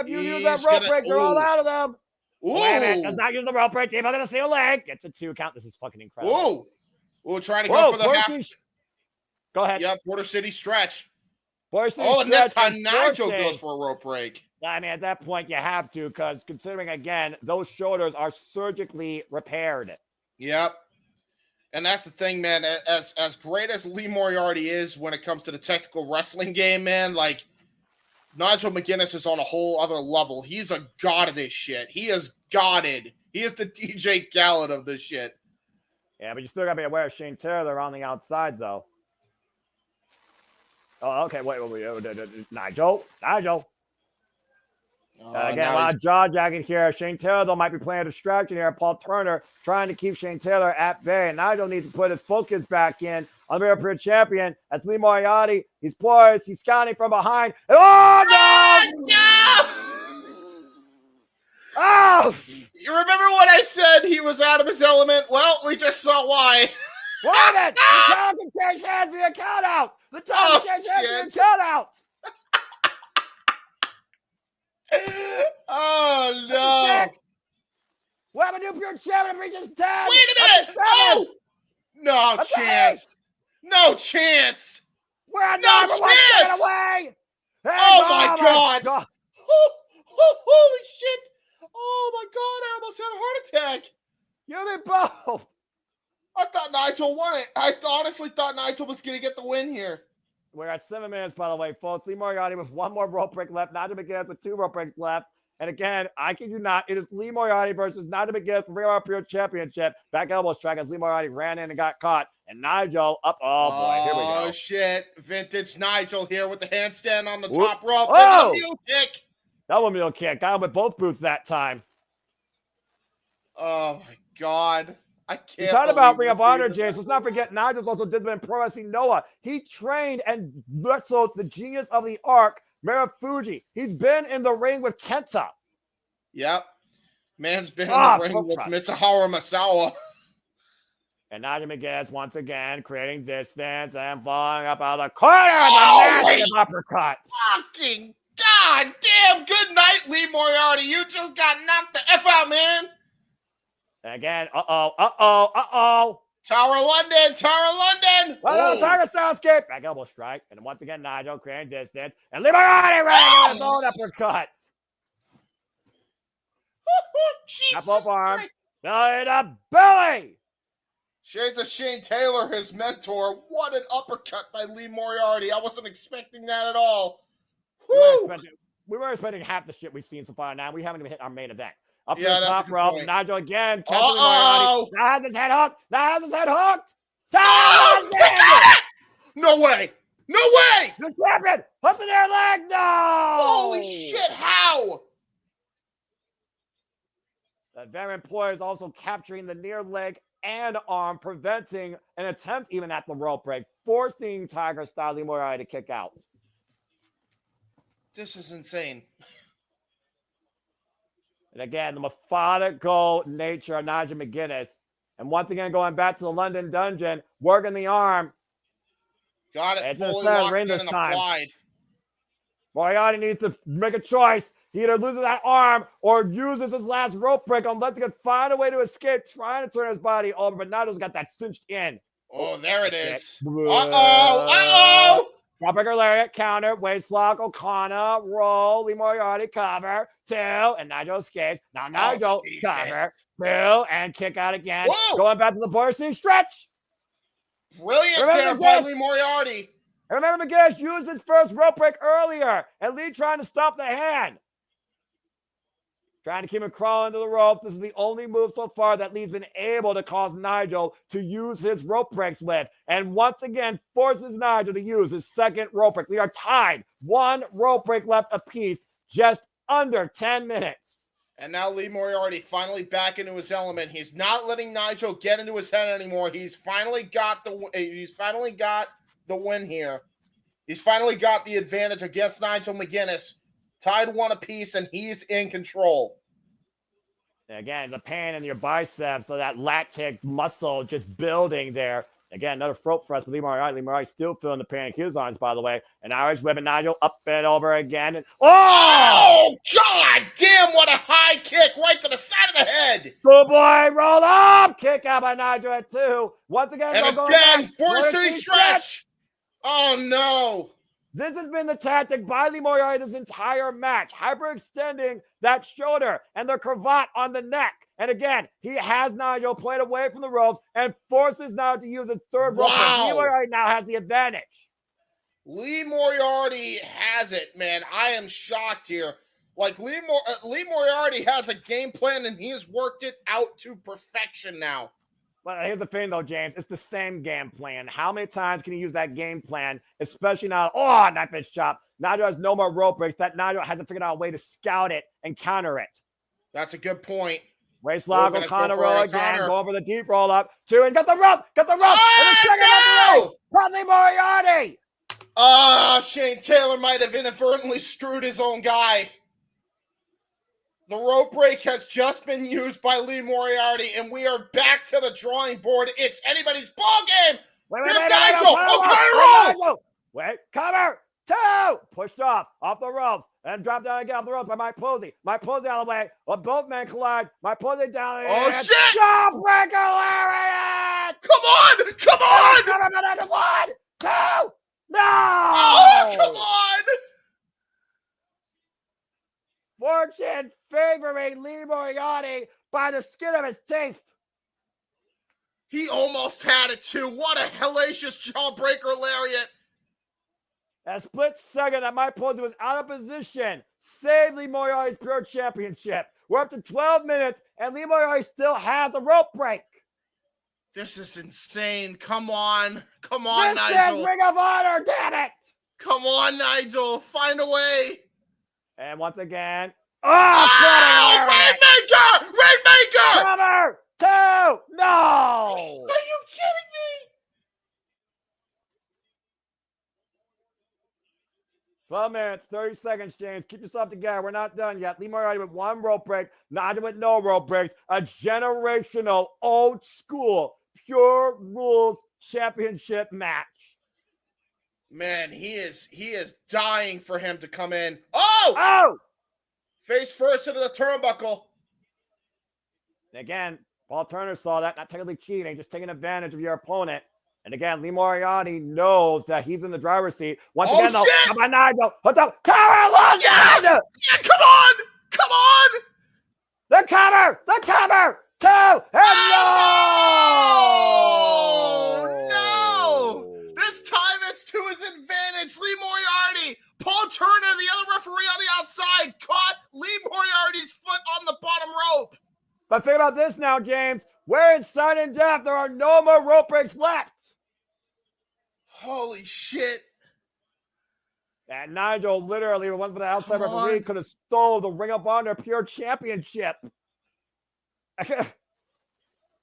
you use that rope break, you're all out of them. Wait a minute, does not use the rope break. Team, I'm going to see a leg. Gets a 2 count. This is fucking incredible. We're trying to go for the half. Go ahead. Yeah, Border City stretch. And this time Nigel goes for a rope break. I mean, at that point, you have to, because considering, again, those shoulders are surgically repaired. Yep. And that's the thing, man. As great as Lee Moriarty is when it comes to the technical wrestling game, man, like, Nigel McGuinness is on a whole other level. He's a god of this shit. He is godded. He is the DJ Khaled of this shit. Yeah, but you still got to be aware of Shane Taylor on the outside, though. Oh, okay. Wait. Nigel. Again, a lot of jaw jacking here. Shane Taylor, though, might be playing a distraction here. Paul Turner trying to keep Shane Taylor at bay. And Nigel needs to put his focus back in on the European champion. As Lee Moriarty, he's poised. He's scouting from behind. Oh, no! Oh! You remember when I said he was out of his element? Well, we just saw why. Wait a minute! The talent can change hands via count out! The talent can change hands via count out! Oh, no. We have a new Pure champion reaches 10. Wait a minute. Oh, no chance. No chance. We're a number one stand away. Oh, my God. Holy shit. Oh, my God. I almost had a heart attack. You did both. I thought Nigel won it. I honestly thought Nigel was going to get the win here. We're at 7 minutes, by the way, folks. Lee Moriarty with 1 more rope break left. Nigel McGuinness with 2 rope breaks left. And again, I kid you not, it is Lee Moriarty versus Nigel McGuinness for Ring of Honor Pure Championship. Back elbow strike as Lee Moriarty ran in and got caught. And Nigel up. Oh, boy. Here we go. Oh, shit. Vintage Nigel here with the handstand on the top rope. Oh! Mule kick. Double mule kick. Got him with both boots that time. Oh, my God. I can't. You talk about Ring of Honor, James. Let's not forget, Nigel's also did in Pro Wrestling Noah. He trained and wrestled the genius of the Arc, Marufuji. He's been in the ring with Kenta. Yep. Man's been in Ah, the ring foot with thrust. Mitsuharu Misawa. And Nigel McGuinness once again creating distance and falling up out of the corner with a Oh, massive uppercut. Fucking goddamn good night, Lee Moriarty. You just got knocked the F out, man. And again, uh-oh. Tower of London. Oh, Tiger Style escape. Back elbow strike. And once again, Nigel creating distance. And Lee Moriarty running with his own uppercut. Got both arms. Belly to belly. Shade to Shane Taylor, his mentor. What an uppercut by Lee Moriarty. I wasn't expecting that at all. We were expecting half the shit we've seen so far now. We haven't even hit our main event. Up to Yeah, the that's a top good rope. point. Nigel again. Uh-oh. Now has his head hooked. Oh, they got it! No way. The champion. Put the near leg. No. Holy shit, how? The veteran employer is also capturing the near leg and arm, preventing an attempt even at the rope break, forcing Tiger Style Lee Moriarty to kick out. This is insane. And again, the methodical nature of Nigel McGuinness. And once again, going back to the London dungeon, working the arm. Got it It's fully just locked ring in this and time. applied. Moriarty needs to make a choice. He either loses that arm or uses his last rope break unless he can find a way to escape, trying to turn his body over. But Nigel's got that cinched in. Oh, there it That's is. it. Uh-oh. Dropbreaker lariat, counter, waist lock, O'Connor, roll, Lee Moriarty, cover, 2, and Nigel escapes. Now Nigel, Jesus. cover, 2, and kick out again. Whoa. Going back to the border seam stretch. Brilliant Remember there by this? Lee Moriarty. And remember, McGuinness used his first rope break earlier, and Lee trying to stop the hand. Trying to keep him crawling to the ropes. This is the only move so far that Lee's been able to cause Nigel to use his rope breaks with. And once again, forces Nigel to use his second rope break. We are tied. 1 rope break left apiece, just under 10 minutes. And now Lee Moriarty finally back into his element. He's not letting Nigel get into his head anymore. He's finally got the win here. He's finally got the advantage against Nigel McGuinness. Tied 1 apiece, and he's in control. Again, the pain in your biceps, so that lactic muscle just building there. Again, another throat thrust with Lee Moriarty. Lee Moriarty still feeling the pain in his arms, by the way. And Irish whipping Nigel up and over again. And Oh, God damn, what a high kick right to the side of the head. Good boy, roll up. Kick out by Nigel at 2. Once again, And going again, back. border city stretch. Oh, no. This has been the tactic by Lee Moriarty this entire match, hyperextending that shoulder and the cravat on the neck. And again, he has Nigel played away from the ropes and forces Nigel to use his third rope. Lee Moriarty now has the advantage. Lee Moriarty has it, man. I am shocked here. Like, Lee Moriarty has a game plan, and he has worked it out to perfection now. Well, here's the thing, though, James. It's the same game plan. How many times can you use that game plan, especially now? Oh, knife edge chop. Nigel has no more rope breaks. That Nigel hasn't figured out a way to scout it and counter it. That's a good point. Waist lock, We're gonna O'Connor go for roll a again. counter. Going for the deep roll up. 2, and got the rope. And the second no! from Lee Moriarty. Shane Taylor might have inadvertently screwed his own guy. The rope break has just been used by Lee Moriarty, and we are back to the drawing board. It's anybody's ball game. There's Nigel. O'Connor. Wait, cover. 2. Pushed off the ropes. And dropped down again off the ropes by Mike Posey. Mike Posey out of the way. Well, both men collide. Mike Posey down. Oh, shit. Jawbreaker lariat. Come on. 1, 2. No. Oh, come on. Fortune favoring Lee Moriarty by the skin of his teeth. He almost had it, too. What a hellacious jawbreaker lariat. A split second that Mike Posey was out of position saved Lee Moriarty's Pure Championship. We're up to 12 minutes, and Lee Moriarty still has a rope break. This is insane. Come on. This Nigel. is Ring of Honor, damn it. Come on, Nigel. Find a way. And once again, Rainmaker! Cover! 2! No! Are you kidding me? 12 minutes, 30 seconds, James. Keep yourself together. We're not done yet. Lee Moriarty with 1 rope break, Nigel with no rope breaks. A generational, old school, pure rules championship match. Man, he is dying for him to come in. Oh! Oh! Face first into the turnbuckle. And again, Paul Turner saw that, not technically cheating, just taking advantage of your opponent. And again, Lee Moriarty knows that he's in the driver's seat. Once again, though, shit! come on, Nigel. What's up? Cover, launch, Yeah! Nigel! Yeah, come on! Come on! The cover! The cover! 2 and No! This time it's to his advantage. Lee Moriarty, Paul Turner, the other referee on the outside, caught Lee Moriarty's foot on the bottom rope. But think about this now, James. We're in sudden death. There are no more rope breaks left. Holy shit. And Nigel literally, one for the outside Come referee, on. could have stole the Ring of Honor Pure Championship.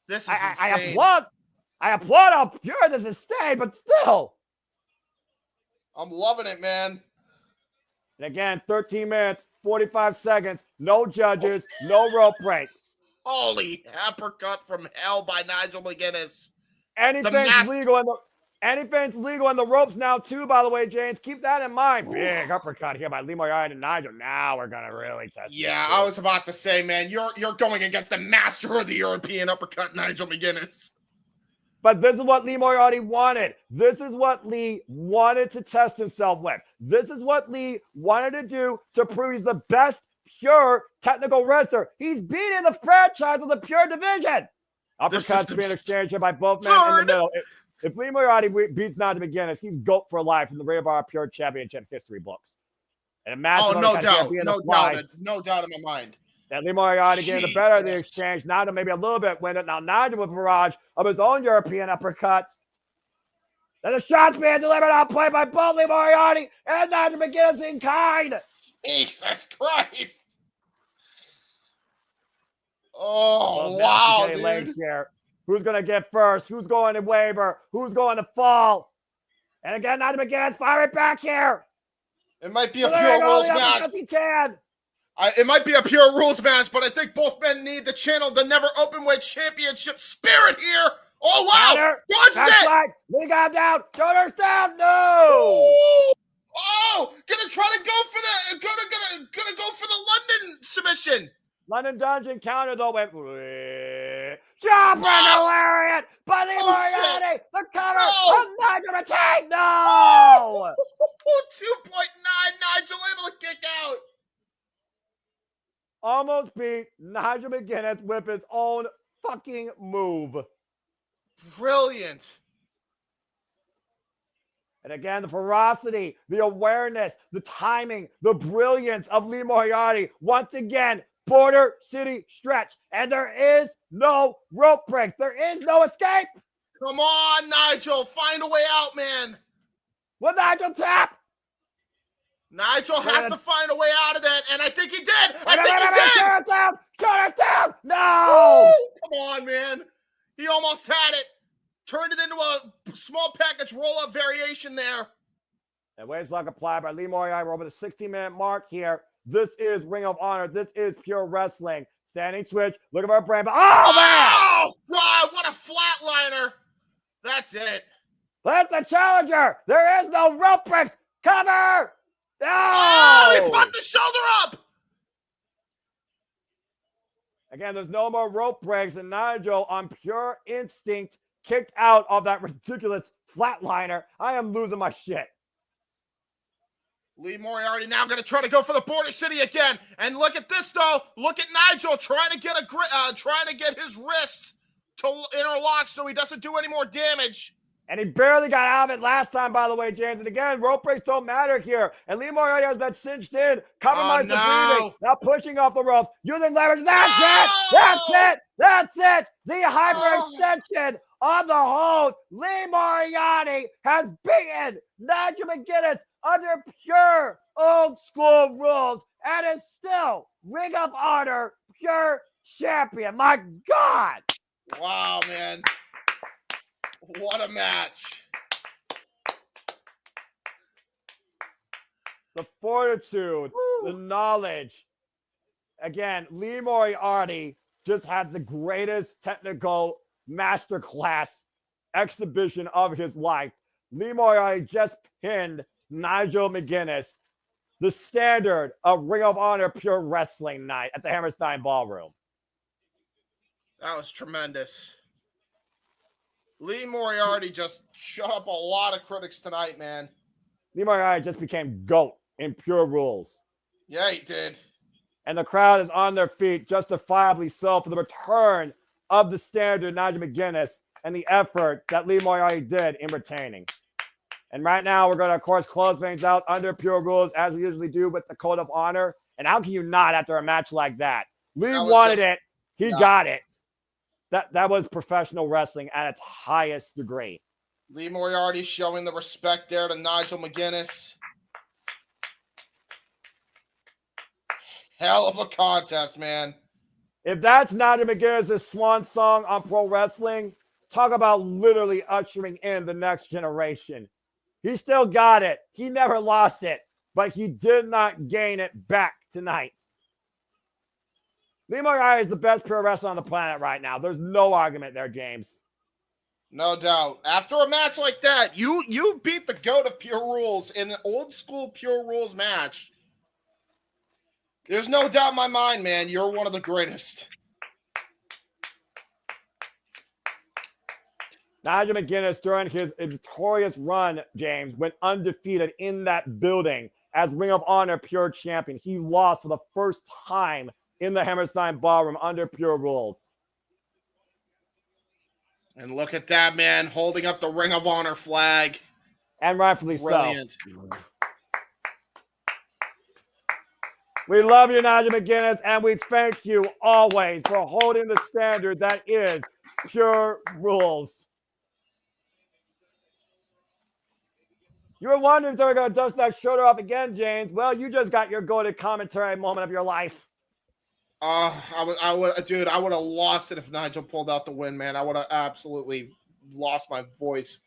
This is I insane. applaud how pure this is staying, but still. I'm loving it, man. And again, 13 minutes, 45 seconds, no judges, no rope breaks. Holy uppercut from hell by Nigel McGuinness. Anything's legal in the ropes now, too, by the way, James. Keep that in mind. Big uppercut here by Lee Moriarty and Nigel. Now we're going to really test Yeah, this. I was about to say, man, you're going against the master of the European uppercut, Nigel McGuinness. But this is what Lee Moriarty wanted. This is what Lee wanted to test himself with. This is what Lee wanted to do to prove he's the best pure technical wrestler. He's beating the franchise of the pure division. Uppercuts being exchanged here by both men in the middle. If Lee Moriarty beats Nigel McGuinness, he's GOAT for life in the Ring of Honor Pure Championship history books. And a massive no doubt in my mind. And Lee Moriarty getting the better of the exchange. Nigel maybe a little bit winded. Now Nigel with a barrage of his own European uppercuts. Then the shots being delivered on play by both Lee Moriarty and Nigel McGuinness in kind. Jesus Christ. Oh, wow, dude. Here. Who's going to get first? Who's going to waver? Who's going to fall? And again, Nigel McGuinness firing back here. It might be a pure rules match. He can. It might be a pure rules match, but I think both men need to channel the never openweight championship spirit here. Oh, wow. Dodges it. Lee got him down. Shoulders down. No. Oh, gonna try to go for the gonna go for the London submission. London Dungeon counter though went jump lariat by Lee Moriarty. The cover of Nigel McGuinness. No. 2.9 Nigel able to kick out. Almost beat Nigel McGuinness with his own fucking move. Brilliant. And again, the ferocity, the awareness, the timing, the brilliance of Lee Moriarty. Once again, Border City stretch. And there is no rope breaks. There is no escape. Come on, Nigel. Find a way out, man. Will Nigel tap? Nigel has to find a way out of that, and I think he did. I think he did. Shut us down. No. Come on, man. He almost had it. Turned it into a small package roll-up variation there. And waistlock applied by Lee Moriarty. We're over the 60-minute mark here. This is Ring of Honor. This is pure wrestling. Standing switch. Looking for a brain. Oh, man. Oh, God. What a flatliner. That's it. That's the challenger. There is no rope breaks. Cover. No. Oh, he put the shoulder up. Again, there's no more rope breaks. And Nigel, on pure instinct, kicked out of that ridiculous flatliner. I am losing my shit. Lee Moriarty now going to try to go for the Border City again. And look at this, though. Look at Nigel trying to get his wrists to interlock so he doesn't do any more damage. And he barely got out of it last time, by the way, James. And again, rope breaks don't matter here. And Lee Moriarty has that cinched in, compromised the breathing, now pushing off the ropes, using leverage. That's it! That's it! That's it! The hyperextension on the hold. Lee Moriarty has beaten Nigel McGuinness under pure old school rules and is still Ring of Honor pure champion. My God! Wow, man. What a match. the fortitude, the knowledge. Again, Lee Moriarty just had the greatest technical masterclass exhibition of his life. Lee Moriarty just pinned Nigel McGuinness, the standard of Ring of Honor Pure Wrestling night at the Hammerstein Ballroom. That was tremendous. Lee Moriarty just shut up a lot of critics tonight, man. Lee Moriarty just became GOAT in Pure Rules. Yeah, he did. And the crowd is on their feet, justifiably so, for the return of the standard Nigel McGuinness and the effort that Lee Moriarty did in retaining. And right now, we're going to, of course, close things out under Pure Rules, as we usually do with the Code of Honor. And how can you not after a match like that? Lee wanted it. He got it. That was professional wrestling at its highest degree. Lee Moriarty showing the respect there to Nigel McGuinness. Hell of a contest, man. If that's Nigel McGuinness' swan song on pro wrestling, talk about literally ushering in the next generation. He still got it. He never lost it, but he did not gain it back tonight. Lee Moriarty is the best pro wrestler on the planet right now. There's no argument there, James. No doubt. After a match like that, you beat the GOAT of Pure Rules in an old school Pure Rules match. There's no doubt in my mind, man. You're one of the greatest. Nigel McGuinness, during his victorious run, James, went undefeated in that building as Ring of Honor Pure Champion. He lost for the first time in the Hammerstein Ballroom under Pure Rules. And look at that, man, holding up the Ring of Honor flag. And rightfully Brilliant. so. We love you, Nigel McGuinness, and we thank you always for holding the standard that is Pure Rules. You were wondering if they were going to dust that shoulder off again, James. Well, you just got your goated commentary moment of your life. I would have lost it if Nigel pulled out the win, man. I would have absolutely lost my voice.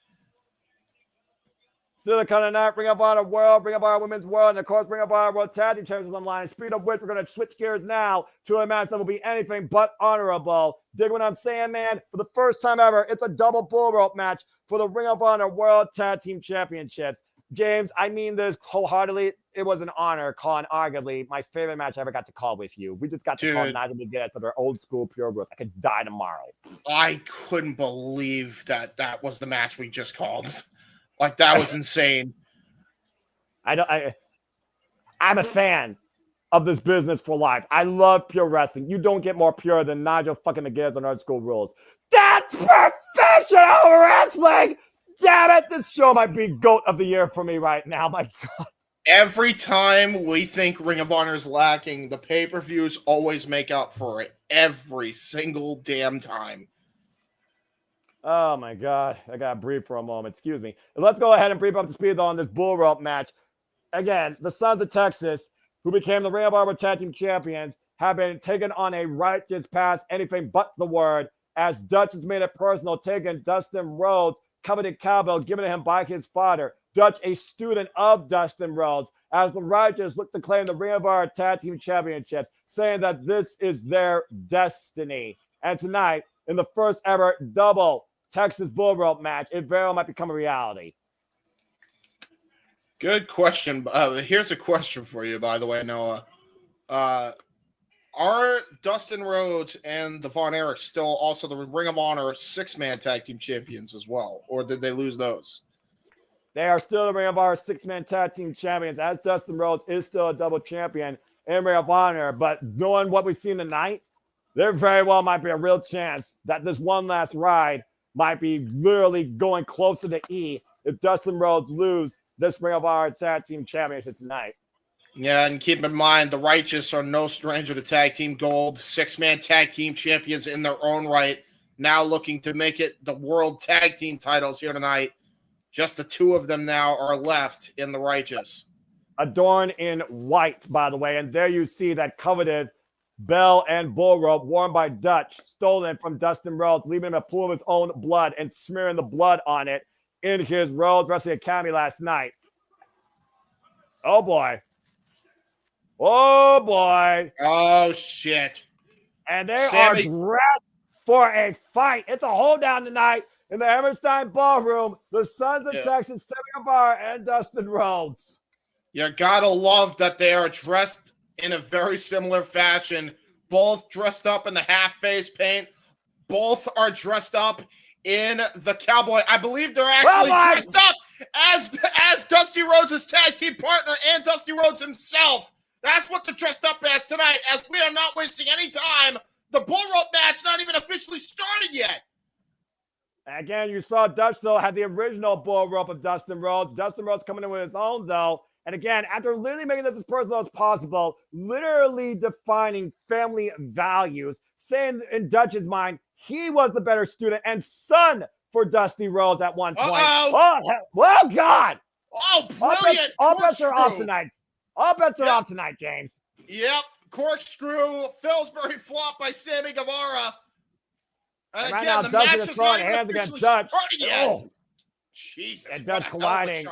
Still a kind of night, Ring of Honor World, Ring of Honor Women's World, and of course, Ring of Honor World Tag Team Champions online. Speed of which we're going to switch gears now to a match that will be anything but honorable. Dig what I'm saying, man? For the first time ever, it's a double bull rope match for the Ring of Honor World Tag Team Championships. James, I mean this wholeheartedly. It was an honor calling arguably my favorite match I ever got to call with you. We just got to call Nigel McGuinness for their old school Pure Rules. I could die tomorrow. I couldn't believe that was the match we just called. Like, that was insane. I'm a fan of this business for life. I love pure wrestling. You don't get more pure than Nigel fucking McGuinness on Old School Rules. That's professional wrestling! Damn it! This show might be GOAT of the year for me right now. My God. Every time we think Ring of Honor is lacking, the pay-per-views always make up for it. Every single damn time. Oh, my God. I got to breathe for a moment. Excuse me. Let's go ahead and brief up to speed, though, on this bull rope match. Again, the Sons of Texas, who became the Ring of Honor Tag Team Champions, have been taken on a righteous path, anything but the word, as Dutch has made it personal, taking Dustin Rhodes, coveted cowbell given to him by his father. Dutch, a student of Dustin Rhodes, as the Righteous look to claim the Ring of Honor Tag Team Championships, saying that this is their destiny. And tonight, in the first ever double Texas Bull Rope match, it very well might become a reality. Good question. Here's a question for you, by the way, Noah. Are Dustin Rhodes and the Von Erichs still also the Ring of Honor six-man tag team champions as well? Or did they lose those? They are still the Ring of Honor six-man tag team champions, as Dustin Rhodes is still a double champion in Ring of Honor. But knowing what we've seen tonight, there very well might be a real chance that this one last ride might be literally going closer to E if Dustin Rhodes lose this Ring of Honor tag team championship tonight. Yeah, and keep in mind, the Righteous are no stranger to tag team gold. Six-man tag team champions in their own right. Now looking to make it the world tag team titles here tonight. Just the two of them now are left in the Righteous. Adorned in white, by the way. And there you see that coveted bell and bull rope worn by Dutch, stolen from Dustin Rhodes, leaving him a pool of his own blood and smearing the blood on it in his Rhodes Wrestling Academy last night. Oh, boy. Oh, boy. Oh, shit. And they Sammy. are dressed for a fight. It's a hold down tonight in the Hammerstein Ballroom. The Sons of Texas, Sammy Guevara and Dustin Rhodes. You gotta love that they are dressed in a very similar fashion. Both dressed up in the half-face paint. Both are dressed up in the cowboy. I believe they're actually dressed up as Dusty Rhodes' tag team partner and Dusty Rhodes himself. That's what they're dressed up as tonight, as we are not wasting any time. The Bullrope match not even officially started yet. Again, you saw Dutch, though, had the original Bullrope of Dustin Rhodes. Dustin Rhodes coming in with his own, though. And again, after literally making this as personal as possible, literally defining family values, saying in Dutch's mind, he was the better student and son for Dusty Rhodes at one point. Oh, God. Oh, brilliant. All bets are off tonight. All bets are off tonight, James. Yep. Corkscrew, Pillsbury flop by Sammy Guevara. And right again, now, the Dutch match is throwing hands against Dutch. Oh, Jesus. And Dutch colliding.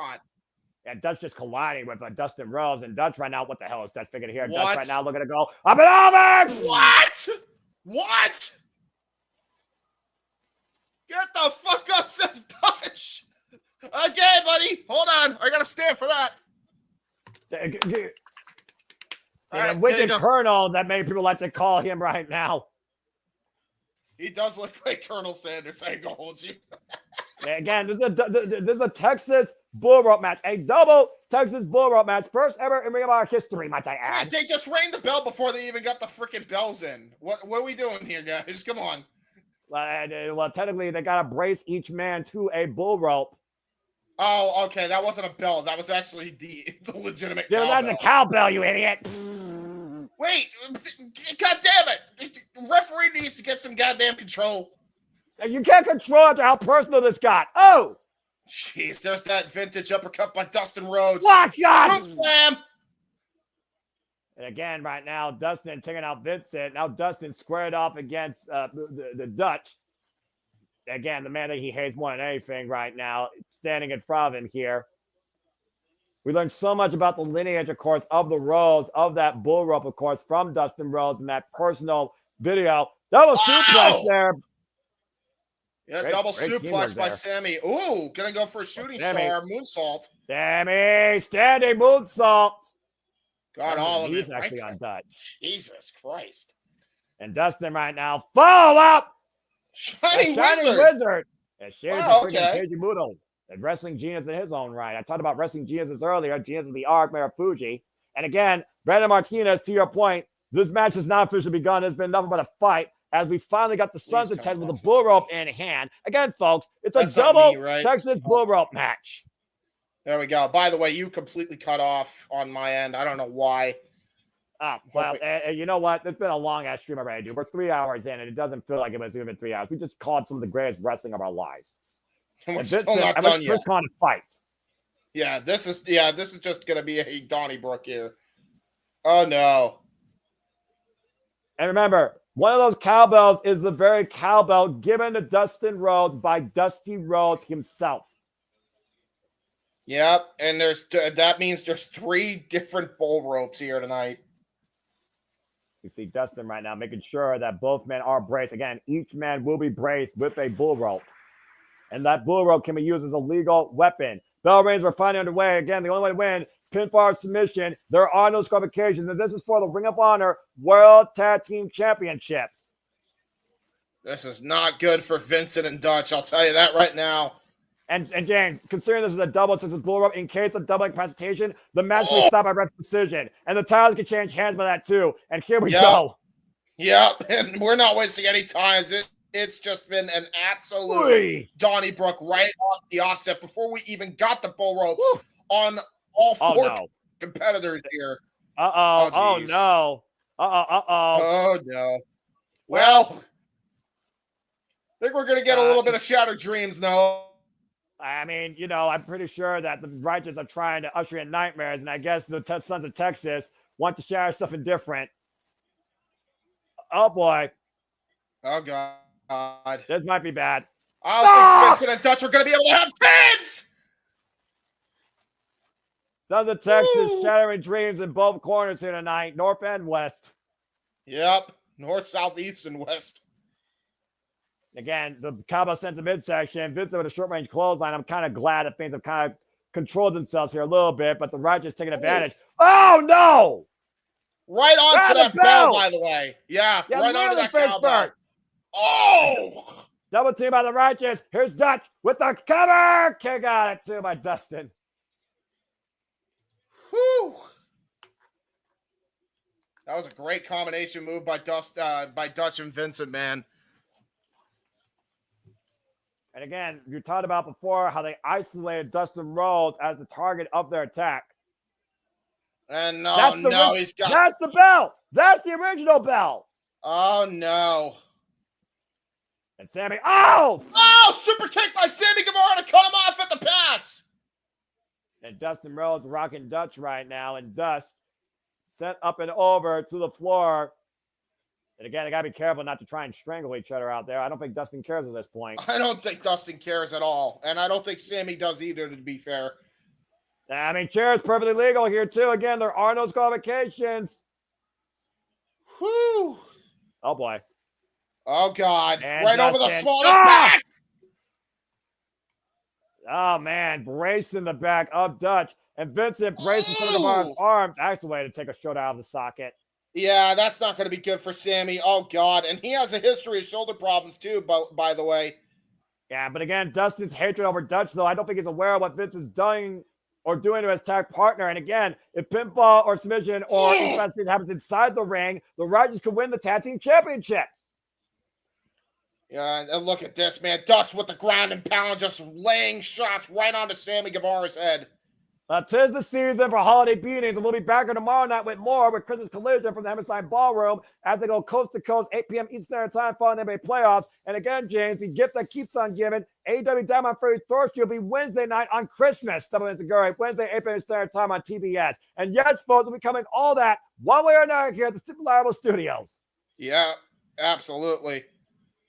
And Dutch just colliding with Dustin Rhodes. And Dutch right now, what the hell is Dutch figuring here? Dutch right now looking to go up and over. What? What? Get the fuck up, says Dutch. Okay, buddy. Hold on. I got to stand for that. The wicked colonel that many people like to call him right now. He does look like Colonel Sanders. I ain't gonna hold you. Again, there's a Texas Bullrope match, a double Texas Bullrope match, first ever in Ring of Honor history, might I add. They just rang the bell before they even got the freaking bells in. What are we doing here, guys? Come on. Well, technically, they gotta brace each man to a bullrope. Oh, okay. That wasn't a bell. That was actually the legitimate cowbell. That's a cowbell, you idiot. Wait. God damn it. The referee needs to get some goddamn control. You can't control it how personal this got. Oh. Jeez, there's that vintage uppercut by Dustin Rhodes. Watch out. Slam. And again, right now, Dustin taking out Vincent. Now Dustin squared off against the Dutch. Again, the man that he hates more than anything right now, standing in front of him here. We learned so much about the lineage, of course, of the Rhodes, of that Bullrope, of course, from Dustin Rhodes in that personal video. Double suplex there. Yeah, double suplex by Sammy. Ooh, gonna go for a shooting star moonsault. Sammy, standing moonsault. Got all of it. He's actually on Dutch. Jesus Christ. And Dustin right now, follow up. Shining Wizard. And shares Keiji Muto, a wrestling genius in his own right. I talked about wrestling geniuses earlier, genius of the art, Mayor Fuji. And again, Brandon Martinez, to your point, this match has not officially begun. It's been nothing but a fight as we finally got the Sons of Texas with a Bullrope in hand. Again, folks, it's a double Texas Bullrope match. There we go. By the way, you completely cut off on my end. I don't know why. Well, you know what? It's been a long-ass stream already, dude. We're 3 hours in, and it doesn't feel like it was even 3 hours. We just called some of the greatest wrestling of our lives. And we're still not done yet. First fight. Yeah, this is just gonna be a Donnybrook here. Oh no. And remember, one of those cowbells is the very cowbell given to Dustin Rhodes by Dusty Rhodes himself. Yep, and that means there's 3 different bull ropes here tonight. You see Dustin right now making sure that both men are braced. Again, each man will be braced with a bull rope. And that bull rope can be used as a legal weapon. Bell rings were finally underway. Again, the only way to win, pinfall submission. There are no disqualifications. And this is for the Ring of Honor World Tag Team Championships. This is not good for Vincent and Dutch. I'll tell you that right now. And James, considering this is a double since it's bull rope, in case of double presentation, the match will stop by ref's decision. And the titles can change hands by that too. And here we go. Yep, and we're not wasting any time. It's just been an absolute Donnybrook right off the offset before we even got the bull ropes on all 4 competitors here. Oh no. Oh no. Well, I think we're going to get a little bit of Shattered Dreams now. I mean, you know, I'm pretty sure that the righteous are trying to usher in nightmares, and I guess the Sons of Texas want to share stuff indifferent. Oh, boy. Oh, God. This might be bad. I don't think Vincent and Dutch are going to be able to have kids! Sons of Texas Woo! shattering dreams in both corners here tonight, north and west. Yep. North, south, east, and west. Again, the cowbell sent the midsection. Vincent with a short range clothesline. I'm kind of glad that things have kind of controlled themselves here a little bit, but the Righteous taking advantage. Oh, no! Right onto Grab that the bell, bell! by the way. Yeah, Yeah, right onto literally that face cowbell. first. Oh! Double team by the Righteous. Here's Dutch with the cover. Kick out it too by Dustin. Whew. That was a great combination move by Dutch and Vincent, man. And again, you talked about before how they isolated Dustin Rhodes as the target of their attack. And That's the bell. That's the original bell. Oh no. And Sammy, oh! Oh, super kick by Sammy Guevara to cut him off at the pass. And Dustin Rhodes rocking Dutch right now, and Dust sent up and over to the floor. And again, they got to be careful not to try and strangle each other out there. I don't think Dustin cares at this point. I don't think Dustin cares at all. And I don't think Sammy does either, to be fair. I mean, chair is perfectly legal here, too. Again, there are no qualifications. Whew. Oh, boy. Oh, God. And right Dustin. over the small back. Oh, man. Brace in the back of Dutch. And Vincent bracing some of Guevara's arm. That's the way to take a shoulder out of the socket. Yeah, that's not going to be good for Sammy. Oh, God. And he has a history of shoulder problems, too, by the way. Yeah, but again, Dustin's hatred over Dutch, though, I don't think he's aware of what Vince is doing or doing to his tag partner. And again, if pinfall or submission or infestation happens inside the ring, the Righteous could win the tag team championships. Yeah, and look at this, man. Dutch with the ground and pound, just laying shots right onto Sammy Guevara's head. 'Tis the season for holiday beatings, and we'll be back here tomorrow night with more with Christmas Collision from the Hammerstein Ballroom as they go coast to coast, 8 p.m. Eastern Standard Time following the NBA playoffs. And again, James, the gift that keeps on giving, AEW Diamond Fury Thursday will be Wednesday night on Christmas, Wednesday, 8 p.m. Standard Time on TBS. And yes, folks, we'll be covering all that one way or another here at the Super Reliable Studios. Yeah, absolutely.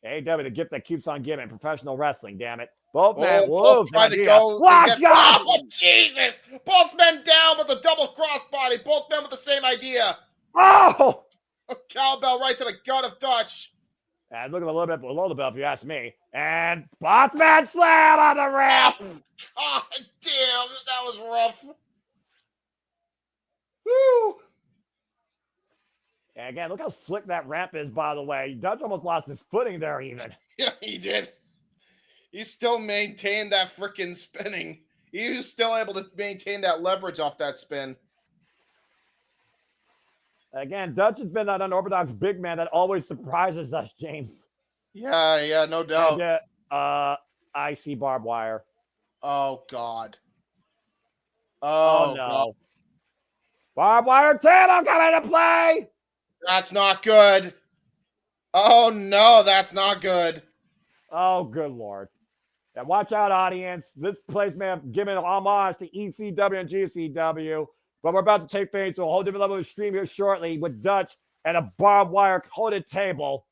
AEW, the gift that keeps on giving, professional wrestling, damn it. Both men, both trying to go. God! Oh, Jesus! Both men down with a double crossbody. Both men with the same idea. Oh! A cowbell right to the gut of Dutch. And looking a little bit below the belt, if you ask me. And Bossman slam on the ramp. God damn, that was rough. Woo! And again, look how slick that ramp is, by the way. Dutch almost lost his footing there, even. Yeah, he did. He still maintained that freaking spinning. He was still able to maintain that leverage off that spin. Again, Dutch has been that unorthodox big man that always surprises us, James. Yeah, no doubt. And, I see barbed wire. Oh, God. Oh, no. God. Barbed wire table coming into play. That's not good. Oh, no, that's not good. Oh, good Lord. Now, watch out, audience. This place may have given homage to ECW and GCW, but we're about to take things to a whole different level of stream here shortly with Dutch and a barbed wire coated table.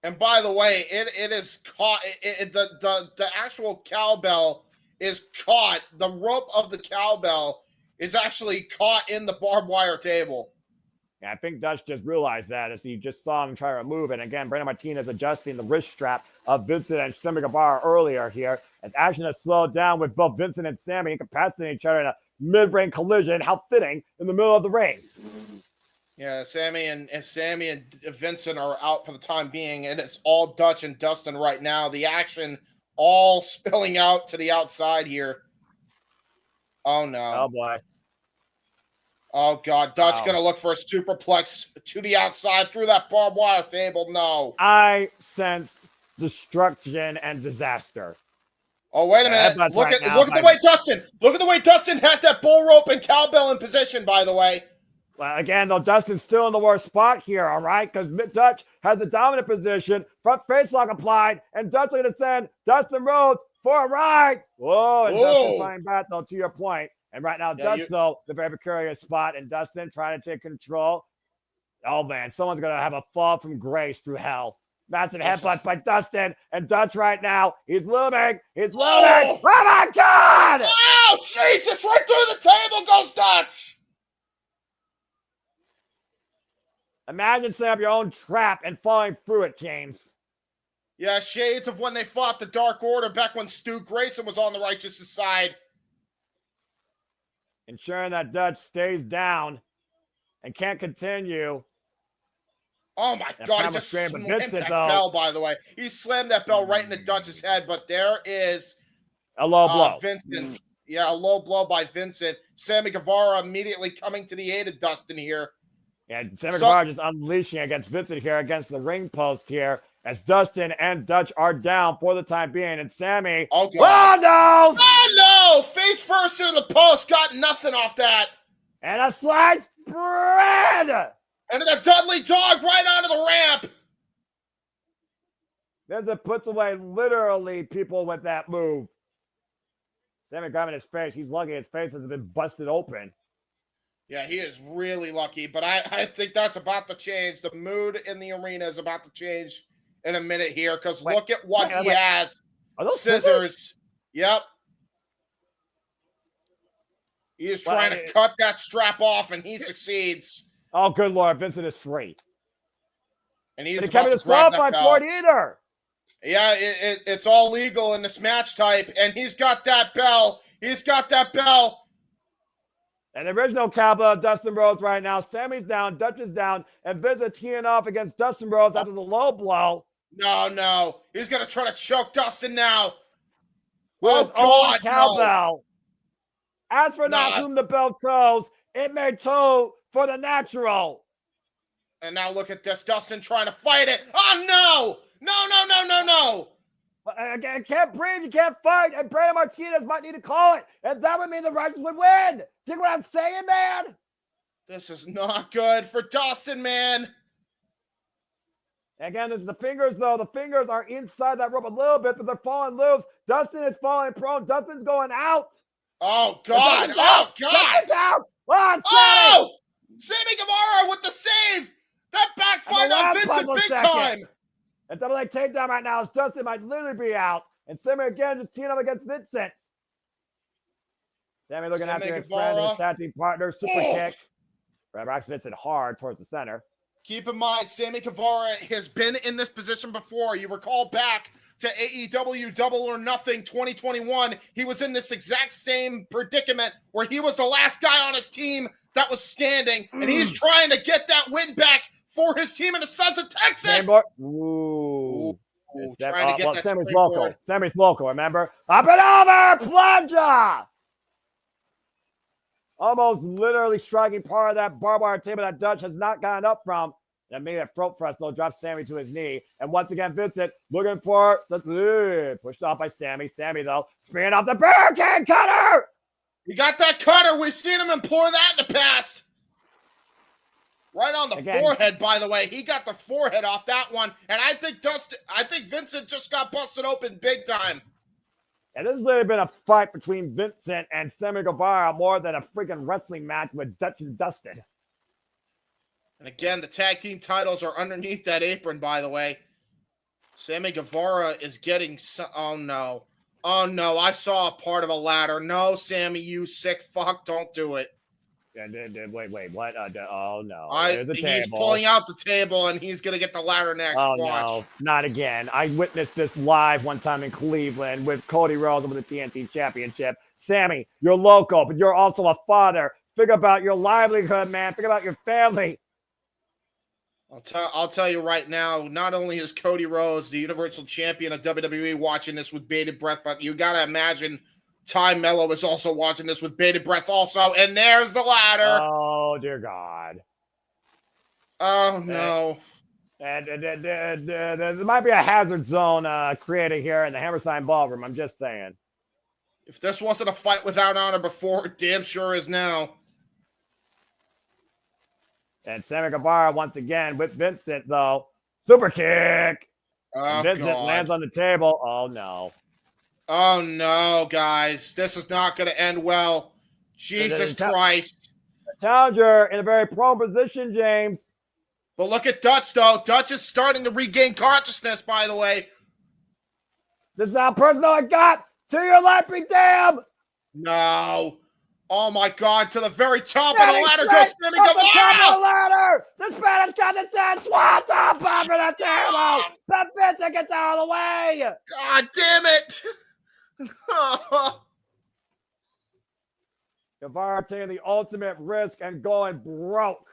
And by the way, it is caught. The actual cowbell is caught. The rope of the cowbell is actually caught in the barbed wire table. Yeah, I think Dutch just realized that as he just saw him try to remove it. And again, Brandon Martinez adjusting the wrist strap of Vincent and Sammy Guevara earlier here as action has slowed down with both Vincent and Sammy incapacitating each other in a mid-ring collision. How fitting in the middle of the ring. Yeah, Sammy and Vincent are out for the time being, and it's all Dutch and Dustin right now. The action all spilling out to the outside here. Oh, no. Oh, boy. Oh, God. Dutch going to look for a superplex to the outside through that barbed wire table. No. I sense destruction and disaster. Oh, wait a minute. Look at the way Dustin has that bull rope and cowbell in position, by the way. Well, again, though, Dustin's still in the worst spot here, all right? Because Dutch has the dominant position, front face lock applied, and Dutch going to send Dustin Rhodes for a ride. Whoa, and Dustin flying back, though, to your point. And right now, Dutch, though, the very precarious spot, and Dustin trying to take control. Oh, man, someone's going to have a fall from grace through hell. Massive headbutt by Dustin. And Dutch right now, he's looming. He's looming. Oh! Oh my God! Oh, Jesus! Right through the table goes Dutch! Imagine setting up your own trap and falling through it, James. Yeah, shades of when they fought the Dark Order back when Stu Grayson was on the righteous side. Ensuring that Dutch stays down and can't continue. Oh my God, he just Strain, slammed Vincent, that though. bell, by the way. He slammed that bell right into Dutch's head, but there is A low blow. Vincent. Yeah, a low blow by Vincent. Sammy Guevara immediately coming to the aid of Dustin here. Yeah, Sammy Guevara just unleashing against Vincent here against the ring post here as Dustin and Dutch are down for the time being. And Sammy. Oh, God. Oh, no! Oh, no! Face first into the post. Got nothing off that. And a sliced bread! And the Dudley Dog right onto the ramp. Vincent puts away literally people with that move. Sammy grabbing his face. He's lucky his face has been busted open. Yeah, he is really lucky, but I think that's about to change. The mood in the arena is about to change in a minute here because look at what he has. Are those Scissors. Yep. He is trying to cut that strap off, and he succeeds. Oh, good Lord. Vincent is free. And he's about about to to grab that disqualified belt. for it either. Yeah, it's all legal in this match type, and he's got that bell. He's got that bell. And the original Kappa of Dustin Rhodes right now. Sammy's down, Dutch is down, and Vincent teeing off against Dustin Rhodes after the low blow. No. He's going to try to choke Dustin now. With God, cowbell. As for No. not whom the bell toes, it may toe for the natural. And now look at this. Dustin trying to fight it. Oh, no. No. Again, can't breathe, you can't fight, and Brandon Martinez might need to call it, and that would mean the Righteous would win. Think what I'm saying, man? This is not good for Dustin, man. Again, there's the fingers, though. The fingers are inside that rope a little bit, but they're falling loose. Dustin is falling prone. Dustin's going out. Oh, God. Dustin's out. Oh! Sammy Guevara with the save. That backfired on Vincent big time. And double leg takedown right now as Dustin might literally be out. And Sammy again just teeing up against Vincent. Sammy looking after his friend and his tag team partner. Super kick. Rocks Vincent hard towards the center. Keep in mind, Sammy Guevara has been in this position before. You recall back to AEW Double or Nothing 2021. He was in this exact same predicament where he was the last guy on his team that was standing. And he's trying to get that win back for his team in the Sons of Texas. Trying to get that Sammy's local. Sammy's local, remember? Up and over! Plunger! Almost literally striking part of that barbed wire table that Dutch has not gotten up from. And made a throat thrust, though, drops Sammy to his knee. And once again, Vincent looking for the pushed off by Sammy. Sammy, though, spearing off the barricade cutter! He got that cutter. We've seen him employ that in the past. Right on the forehead, by the way. He got the forehead off that one. And I think Vincent just got busted open big time. And this has literally been a fight between Vincent and Sammy Guevara more than a freaking wrestling match with Dutch and Dustin. And again, the tag team titles are underneath that apron, by the way. Sammy Guevara is getting... Oh, no. I saw a part of a ladder. No, Sammy, you sick fuck. Don't do it. Wait, what? Oh, no. He's pulling out the table, and he's going to get the ladder next. Oh, Watch. no. Not again. I witnessed this live one time in Cleveland with Cody Rhodes with the TNT Championship. Sammy, you're local, but you're also a father. Think about your livelihood, man. Think about your family. I'll tell you right now, not only is Cody Rhodes, the Universal Champion of WWE, watching this with bated breath, but you got to imagine Ty Mello is also watching this with bated breath also. And there's the ladder. Oh, dear God. Oh, no. And there might be a hazard zone created here in the Hammerstein Ballroom. I'm just saying. If this wasn't a fight without honor before, it damn sure is now. And Sammy Guevara once again with Vincent, though. Super kick. Oh, Vincent God. lands on the table. Oh, no. Oh, no, guys. This is not going to end well. Jesus Christ. Challenger in a very prone position, James. But look at Dutch, though. Dutch is starting to regain consciousness, by the way. This is how personal it got. To your left, be damn. No. Oh, my God. To the very top of the ladder goes Sammy Off the top of Guevara. the ladder. The Spanish got the sand. Swapped up over the table. The Vincent gets out of the way. God damn it. Guevara taking the ultimate risk and going broke.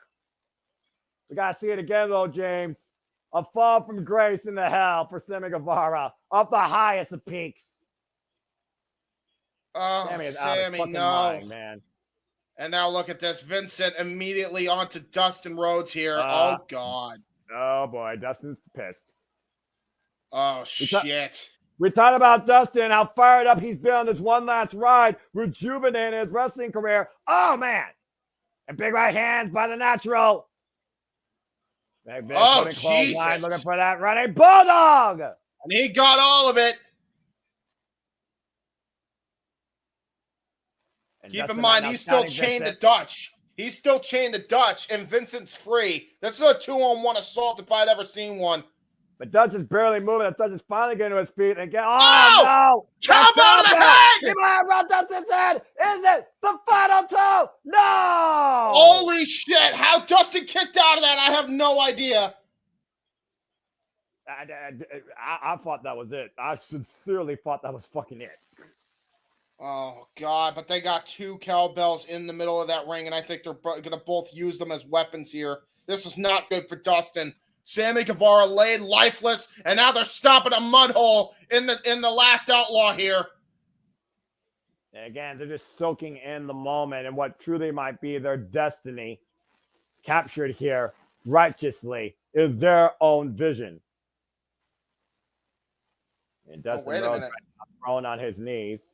We got to see it again, though, James. A fall from grace into hell for Sammy Guevara off the highest of peaks. Oh, Sammy is out of his Sammy, fucking no. mind, man. And now look at this. Vincent immediately onto Dustin Rhodes here. Oh, God. Oh, boy. Dustin's pissed. Oh, shit. We talked about Dustin, how fired up he's been on this one last ride, rejuvenating his wrestling career. Oh, man. And big right hands by the natural. Oh, Jesus. Looking for that running bulldog. And he got all of it. And Keep Dustin in mind, right now he's still counting chained Vincent. to Dutch. He's still chained to Dutch, and Vincent's free. This is a 2-on-1 assault if I'd ever seen one. But Dutch is barely moving. Dutch is finally getting to his feet. And again, no! Chop out of the head! Keep an eye around Dustin's head. Is it the final two? No! Holy shit! How Dustin kicked out of that, I have no idea. I thought that was it. I sincerely thought that was fucking it. Oh, God. But they got two cowbells in the middle of that ring, and I think they're going to both use them as weapons here. This is not good for Dustin. Sammy Guevara laid lifeless, and now they're stopping a mud hole in the last outlaw here. And again, they're just soaking in the moment and what truly might be their destiny captured here righteously is their own vision. And Dustin wait a Rhodes minute. thrown on his knees.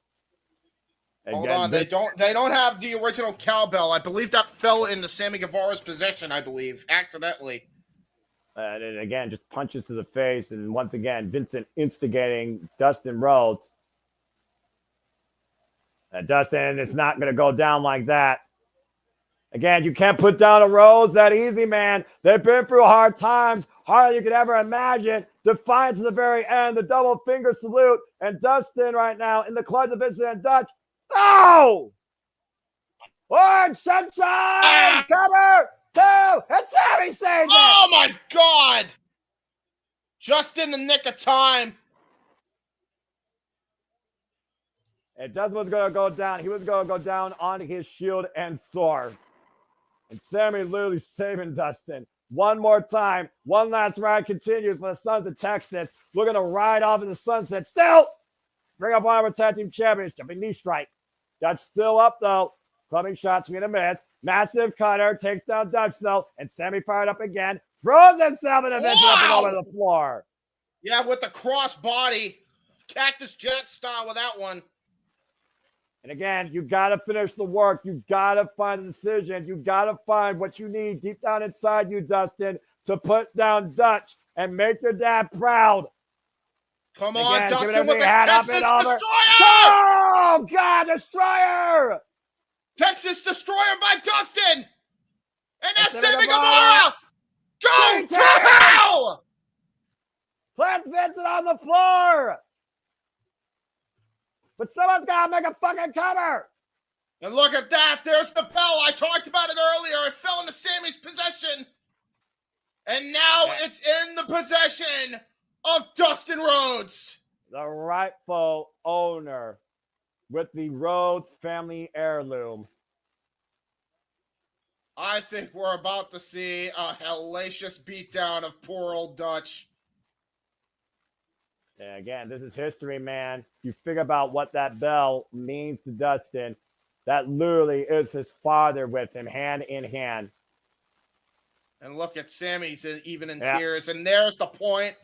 Hold Again, on, they don't have the original cowbell. I believe that fell into Sammy Guevara's possession, I believe, accidentally. And again, just punches to the face. And once again, Vincent instigating Dustin Rhodes. Dustin, it's not going to go down like that. Again, you can't put down a Rhodes that easy, man. They've been through hard times, harder than you could ever imagine. Defiance to the very end, the double finger salute. And Dustin right now in the clutch of Vincent and Dutch. No! One, sunshine, cover! Two, and Sammy saves it! Oh, my God! Just in the nick of time. And Dustin was going to go down. He was going to go down onto his shield and sword. And Sammy literally saving Dustin. One more time. One last ride continues for the Sons of Texas. Looking to ride off in the sunset. Still, bring up one of our tag team champions. Jumping knee strike. Dutch still up, though. Clubbing shots, swing and a miss. Massive cutter takes down Dutch, though. And Sammy fired up again. Throws himself in a Vincent up and over the floor. Yeah, with the cross body. Cactus Jack style with that one. And again, you got to finish the work. You got to find a decision. You got to find what you need deep down inside you, Dustin, to put down Dutch and make your dad proud. Come Again, on, Dustin with the hat up Texas and over. Destroyer! Oh, God, Destroyer! Texas Destroyer by Dustin! And that's Sammy Sammy Guevara. Guevara! Go to hell! Plant Vincent on the floor! But someone's got to make a fucking cover! And look at that. There's the bell. I talked about it earlier. It fell into Sammy's possession. And now it's in the possession of Dustin Rhodes. The rightful owner with the Rhodes family heirloom. I think we're about to see a hellacious beatdown of poor old Dutch. And again, this is history, man. You figure about what that bell means to Dustin. That literally is his father with him, hand in hand. And look at Sammy, he's even in tears. And there's the point.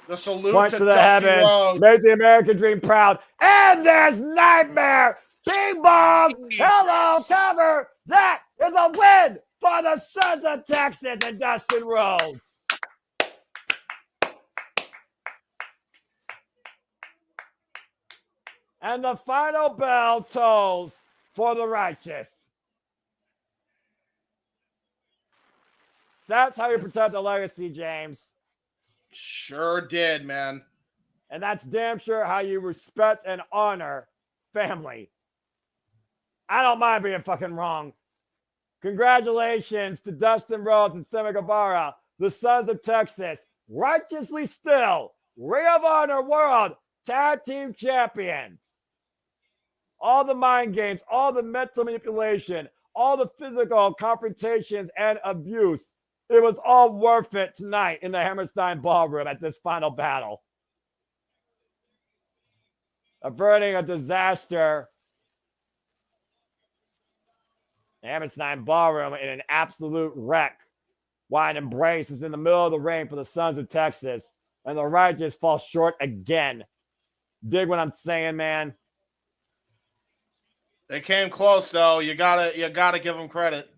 The salute Point to to the Dusty heavens. Rhodes. Make the American dream proud. And there's Nightmare. Bing bong. Hello, cover. That is a win for the Sons of Texas and Dustin Rhodes. And the final bell tolls for the righteous. That's how you protect the legacy, James. Sure did, man. And that's damn sure how you respect and honor family. I don't mind being fucking wrong. Congratulations to Dustin, Rhodes, and Sammy Guevara, the Sons of Texas, righteously still Ring of Honor World Tag Team Champions. All the mind games, all the mental manipulation, all the physical confrontations and abuse, it was all worth it tonight in the Hammerstein Ballroom at this final battle. Averting a disaster. The Hammerstein Ballroom in an absolute wreck. While an embrace is in the middle of the ring for the Sons of Texas, and the Righteous fall short again. Dig what I'm saying, man. They came close, though. You gotta give them credit.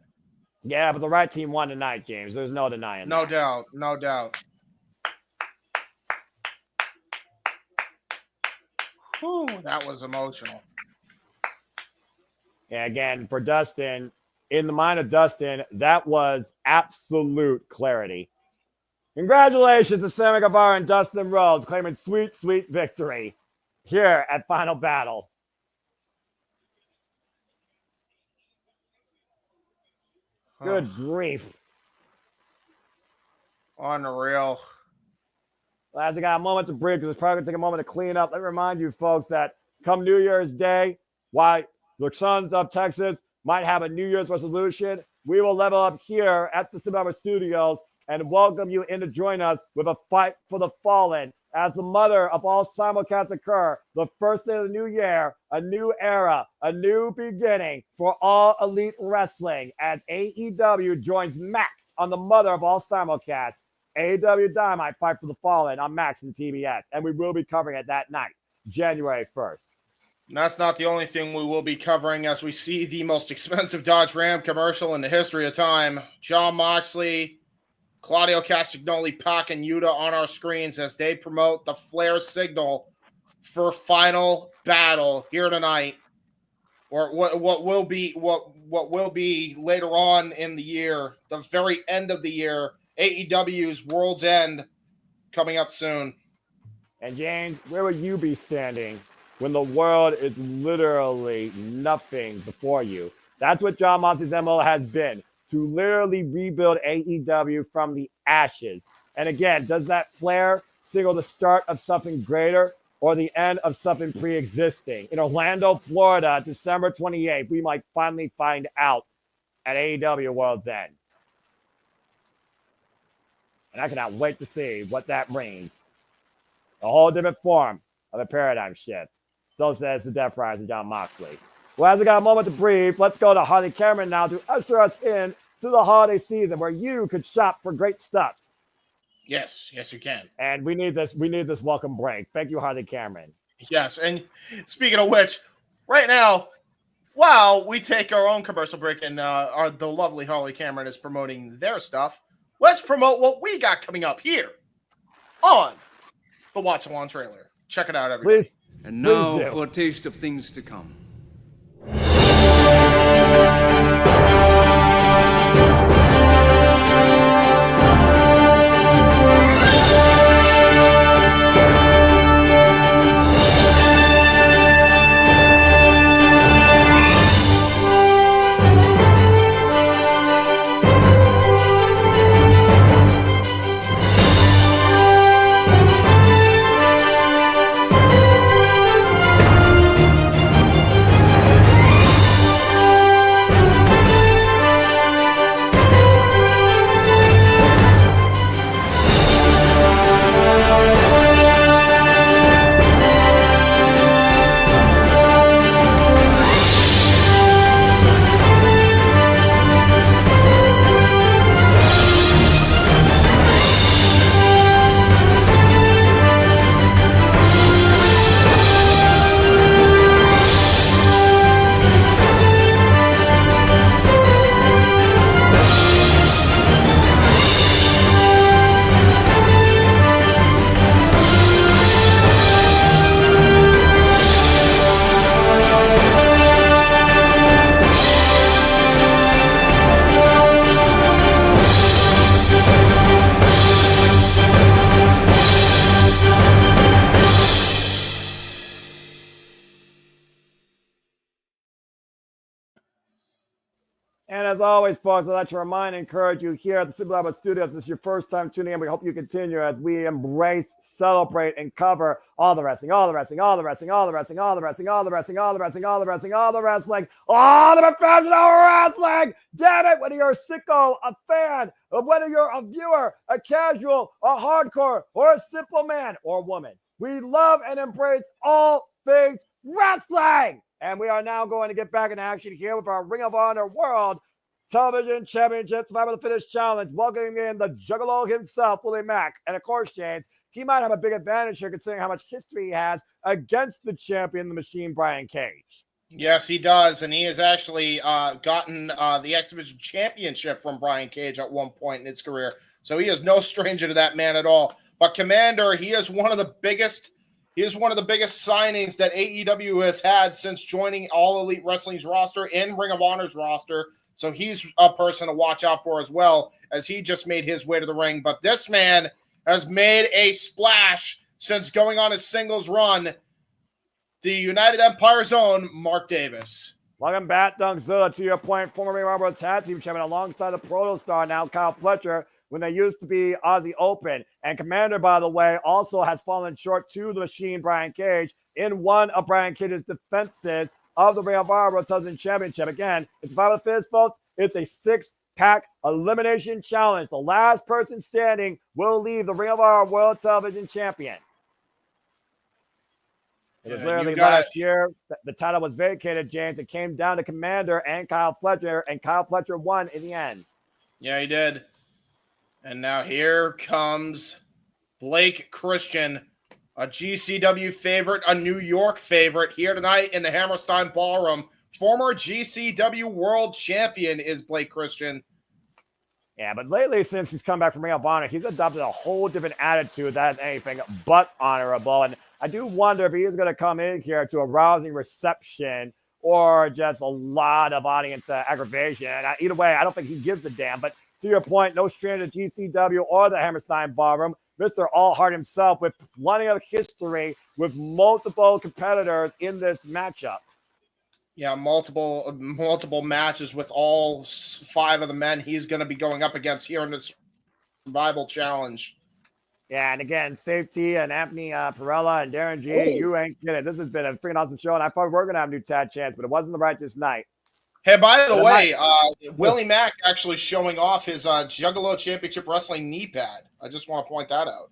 Yeah, but the right team won tonight, James. There's no denying No that. doubt. No doubt. Whew, that was emotional. And again, for Dustin, in the mind of Dustin, that was absolute clarity. Congratulations to Sammy Guevara and Dustin Rhodes claiming sweet, sweet victory here at Final Battle. Good grief. Unreal. Lads, I got a moment to breathe because it's probably going to take a moment to clean up. Let me remind you, folks, that come New Year's Day, why the Sons of Texas might have a New Year's resolution, we will level up here at the Survivor Studios and welcome you in to join us with a fight for the fallen. As the mother of all simulcasts occur, the first day of the new year, a new era, a new beginning for all elite wrestling as AEW joins Mack on the mother of all simulcasts. AEW Dynamite Fight for the Fallen on Max and TBS, and we will be covering it that night, January 1st. And that's not the only thing we will be covering as we see the most expensive Dodge Ram commercial in the history of time. Jon Moxley, Claudio Castagnoli, Pac, and Yuta on our screens as they promote the Flair signal for Final Battle here tonight, or what will be later on in the year, the very end of the year. AEW's World's End coming up soon. And James, where will you be standing when the world is literally nothing before you? That's what Jon Moxley's MO has been, to literally rebuild AEW from the ashes. And again, does that Flair signal the start of something greater or the end of something pre-existing? In Orlando, Florida, December 28th, we might finally find out at AEW World's End. And I cannot wait to see what that brings. A whole different form of a paradigm shift. So says the Death Rise of Jon Moxley. Well, as we got a moment to breathe, let's go to Harley Cameron now to usher us in to the holiday season where you could shop for great stuff. Yes, you can. And we need this welcome break. Thank you, Harley Cameron. Yes, and speaking of which, right now, while we take our own commercial break and the lovely Harley Cameron is promoting their stuff, let's promote what we got coming up here on the Watch Along trailer. Check it out, everybody. Please. And now Please do. for a taste of things to come. as always, folks, I'd like to remind and encourage you here at the Simple Lab Studios. If this is your first time tuning in, we hope you continue as we embrace, celebrate, and cover all the wrestling, all the wrestling, all the wrestling, all the wrestling, all the wrestling, all the wrestling, all the wrestling, all the wrestling, all the wrestling, all the professional wrestling. Damn it, whether you're a sicko, a fan, or whether you're a viewer, a casual, a hardcore, or a simple man or woman, we love and embrace all things wrestling. And we are now going to get back in action here with our Ring of Honor World Television Championship Survivor of the Fittest Challenge, welcoming in the Juggalo himself, Willie Mack. And of course, James, he might have a big advantage here considering how much history he has against the champion, the Machine, Brian Cage. Yes, he does. And he has actually gotten the X Division Championship from Brian Cage at one point in his career. So he is no stranger to that man at all. But Komander, he is one of the biggest signings that AEW has had since joining All Elite Wrestling's roster and Ring of Honor's roster. So he's a person to watch out for as well, as he just made his way to the ring. But this man has made a splash since going on his singles run. The United Empire's own Mark Davis. Welcome back, Dunkzilla, to your point. Former Ring of Honor Tag Team Champion alongside the Proto Star, now Kyle Fletcher, when they used to be Aussie Open. And Komander, by the way, also has fallen short to the Machine, Brian Cage, in one of Brian Cage's defenses of the Ring of Honor World Television Championship. Again, it's Survivor of the Fittest, folks. It's a 6-pack elimination challenge. The last person standing will leave the Ring of Honor World Television Champion. It was literally last year the title was vacated, James. It came down to Komander and Kyle Fletcher, and Kyle Fletcher won in the end. Yeah, he did. And now here comes Blake Christian, a GCW favorite, a New York favorite, here tonight in the Hammerstein Ballroom. Former GCW World Champion is Blake Christian. Yeah, but lately, since he's come back from Ring of Honor, he's adopted a whole different attitude that is anything but honorable. And I do wonder if he is going to come in here to a rousing reception or just a lot of audience aggravation. Either way, I don't think he gives a damn. But to your point, no stranger to GCW or the Hammerstein Ballroom. Mr. Allhart himself with plenty of history with multiple competitors in this matchup. Yeah, multiple matches with all 5 of the men he's going to be going up against here in this Survival Challenge. Yeah, and again, Safety and Anthony Perella and Darren G, you ain't kidding. This has been a freaking awesome show, and I thought we were going to have a new tag chance, but it wasn't the right this night. Hey, by the way, Willie Mack actually showing off his Juggalo Championship Wrestling knee pad. I just want to point that out.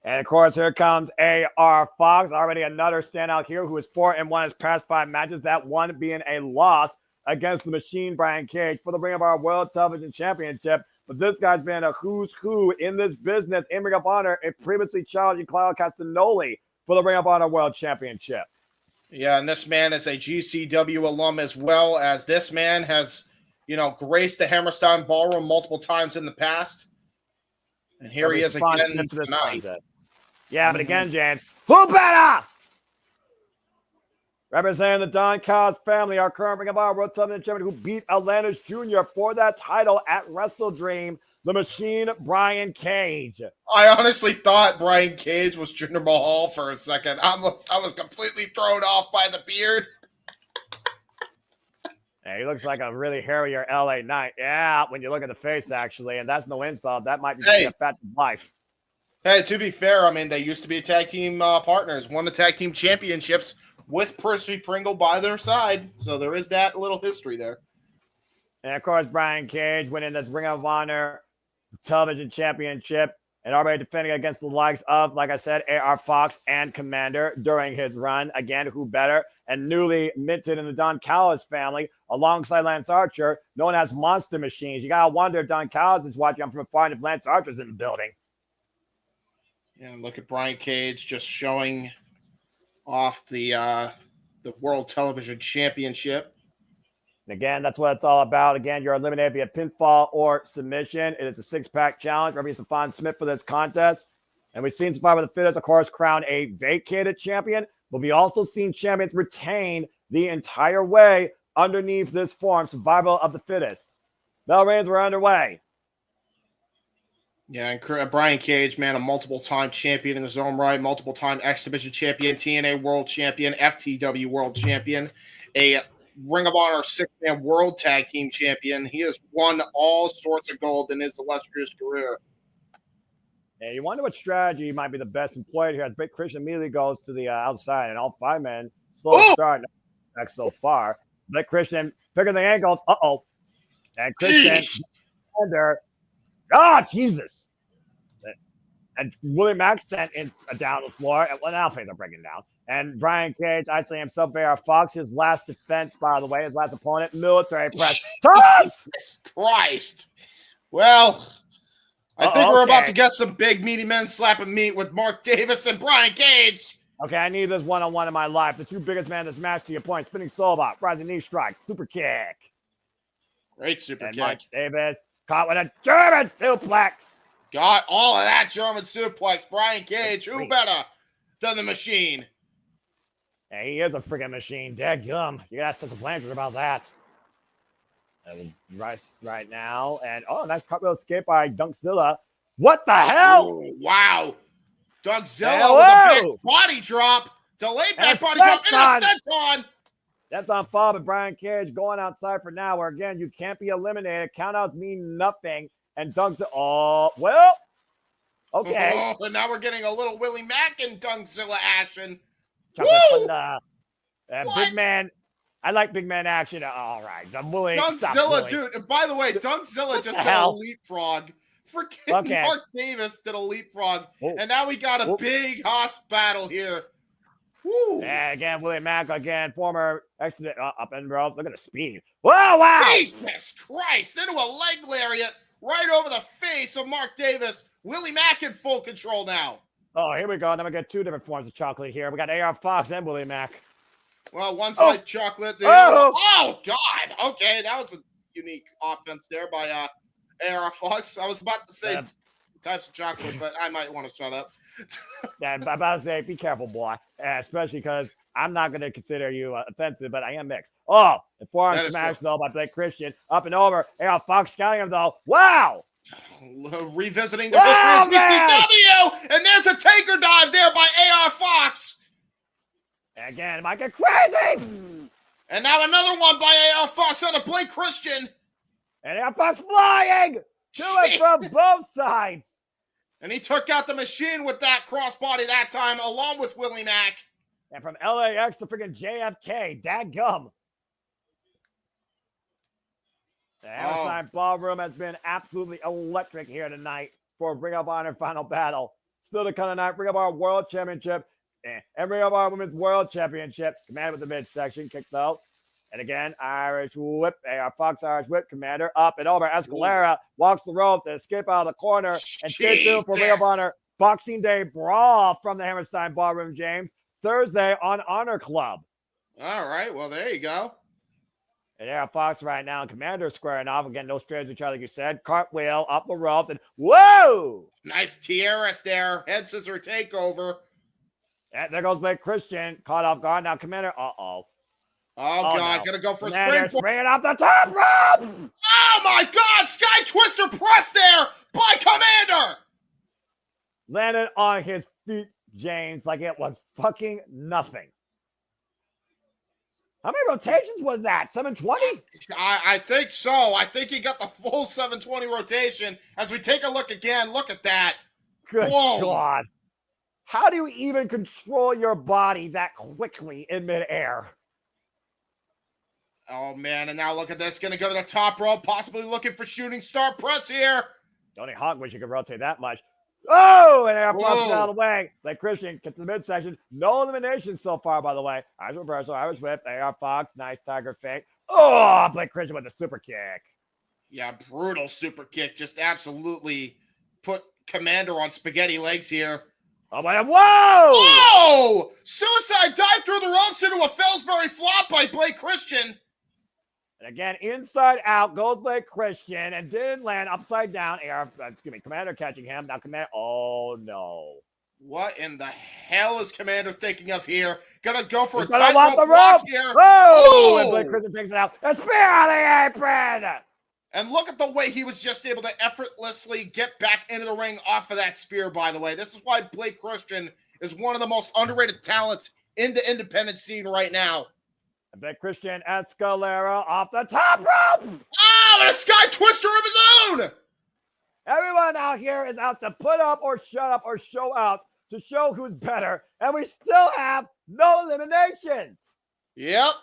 And, of course, here comes A.R. Fox, already another standout here who is 4-1 his past 5 matches, that one being a loss against the Machine, Brian Cage, for the Ring of Honor World Television Championship. But this guy's been a who's who in this business in Ring of Honor and previously challenging Claudio Castagnoli for the Ring of Honor World Championship. Yeah, and this man is a GCW alum as well, as this man has, graced the Hammerstein Ballroom multiple times in the past. And here he is again tonight. Yeah, but again, James, who better? Representing the Don Callis family, our current Ring of Honor World Television Champion who beat Atlantis Jr. for that title at Wrestle Dream, the Machine, Brian Cage. I honestly thought Brian Cage was Jinder Mahal for a second. I was completely thrown off by the beard. Hey, he looks like a really hairier LA Knight. Yeah, when you look at the face, actually, and that's no insult. That might be a fat life. Hey, to be fair, I mean, they used to be tag team partners, won the tag team championships with Percy Pringle by their side. So there is that little history there. And, of course, Brian Cage winning this Ring of Honor Television Championship and already defending against the likes of, like I said, A.R. Fox and Komander during his run. Again, who better? And newly minted in the Don Callis family alongside Lance Archer, known as Monster Machines. You got to wonder if Don Callis is watching from afar and if Lance Archer's in the building. Yeah, look at Brian Cage just showing off the World Television Championship. And again, that's what it's all about. Again, you're eliminated via pinfall or submission. It is a 6-pack challenge. Referee Stefan Smith for this contest. And we've seen Survivor of the Fittest, of course, crown a vacated champion. But we also seen champions retain the entire way underneath this form, Survival of the Fittest. Bell reigns were underway. Yeah, and Brian Cage, man, a multiple-time champion in his own right, multiple-time X Division champion, TNA World Champion, FTW World Champion, a Ring of Honor six-man world tag team champion. He has won all sorts of gold in his illustrious career. And you wonder what strategy might be the best employed here as Blake Christian immediately goes to the outside, and all 5 men slow start back so far. Blake Christian picking the ankles. Uh-oh. And Christian under. Oh, Jesus. And Willie Mack sent down the floor. And well, now things are breaking down. And Brian Cage actually himself, AR Fox, his last defense, by the way, his last opponent, military press. Toss! Christ. Well, I think we're about to get some big meaty men slapping meat with Mark Davis and Brian Cage. Okay, I need this one-on-one in my life. The two biggest men in this match, to your point. Spinning soulbot, rising knee strike, super kick. Great super kick. Mark Davis caught with a German suplex. Got all of that German suplex. Brian Cage, who better than the machine? Hey, he is a freaking machine. Dadgum. You gotta ask Tessa Blanchard about that. Right now. And, nice cartwheel escape by Dunkzilla. What the hell? Oh, wow. Dunkzilla with a big body drop. Delayed back body drop into a senton. That's on fall, but Brian Cage going outside for now, where, again, you can't be eliminated. Countouts mean nothing. And Dunkzilla, okay. And now we're getting a little Willie Mack and Dunkzilla action. Big man. I like big man action. All right. Dunkzilla, dude. And by the way, Dunkzilla just did a leapfrog. Freaking Mark Davis did a leapfrog. And now we got a big hoss battle here. Woo. And again, Willie Mack, former accident up in ropes. Look at the speed. Whoa, wow. Jesus Christ. Into a leg lariat right over the face of Mark Davis. Willie Mack in full control now. Oh, here we go. Now we got two different forms of chocolate here. We got AR Fox and Willie Mack. Well, one side chocolate. Oh, God. Okay, that was a unique offense there by AR Fox. I was about to say types of chocolate, but I might want to shut up. I'm about to say, be careful, boy. Especially because I'm not going to consider you offensive, but I am mixed. Oh, the forearm smash, though, by Blake Christian. Up and over. AR Fox scouting him, though. Wow. Revisiting the history of GCW. And there's a taker dive there by AR Fox. Again, it might get crazy. And now another one by AR Fox on a Blake Christian. And AR Fox flying to and from both sides. And he took out the machine with that crossbody that time, along with Willie Mack. And from LAX to freaking JFK, dadgum. The Hammerstein Ballroom has been absolutely electric here tonight for Ring of Honor Final Battle. Still to come tonight, Ring of Honor World Championship and Ring of Honor Women's World Championship. Komander with the midsection kick though. And again, Irish whip, AR Fox Irish whip, Komander up and over. Escalera walks the ropes and escape out of the corner. And stay tuned for Ring of Honor Boxing Day Brawl from the Hammerstein Ballroom, James. Thursday on Honor Club. All right, well, there you go. And AR Fox right now and Komander squaring off. Again, no straight to each other, like you said. Cartwheel up the ropes and whoa! Nice TRS there. Head scissor takeover. And there goes Blake Christian. Caught off guard. Now Komander, Oh, God, gonna go for a springboard. Bringing off the top rope. Oh, my God, Sky Twister press there by Komander. Landed on his feet, James, like it was fucking nothing. How many rotations was that? 720? I think so. I think he got the full 720 rotation. As we take a look again, look at that. Good God. How do you even control your body that quickly in midair? Oh, man, and now look at this. Going to go to the top rope, possibly looking for shooting star press here. Tony Hawk wish you could rotate that much. Oh, and AR Fox out of the way. Blake Christian gets to the midsection. No eliminations so far, by the way. Irish reversal, Irish whip, AR Fox, nice tiger fake. Oh, Blake Christian with the super kick. Yeah, brutal super kick. Just absolutely put Komander on spaghetti legs here. Oh, my God. Whoa! Whoa! Suicide dive through the ropes into a Fellsbury flop by Blake Christian. And again, inside out goes Blake Christian and didn't land upside down. Komander catching him. Now Komander, oh no. What in the hell is Komander thinking of here? Gonna go for He's a tightrope the block ropes here. Oh! And Blake Christian takes it out. And spear on the apron! And look at the way he was just able to effortlessly get back into the ring off of that spear, by the way. This is why Blake Christian is one of the most underrated talents in the independent scene right now. And then Christian Escalera off the top rope. Oh, and a sky twister of his own. Everyone out here is out to put up or shut up or show out to show who's better. And we still have no eliminations. Yep.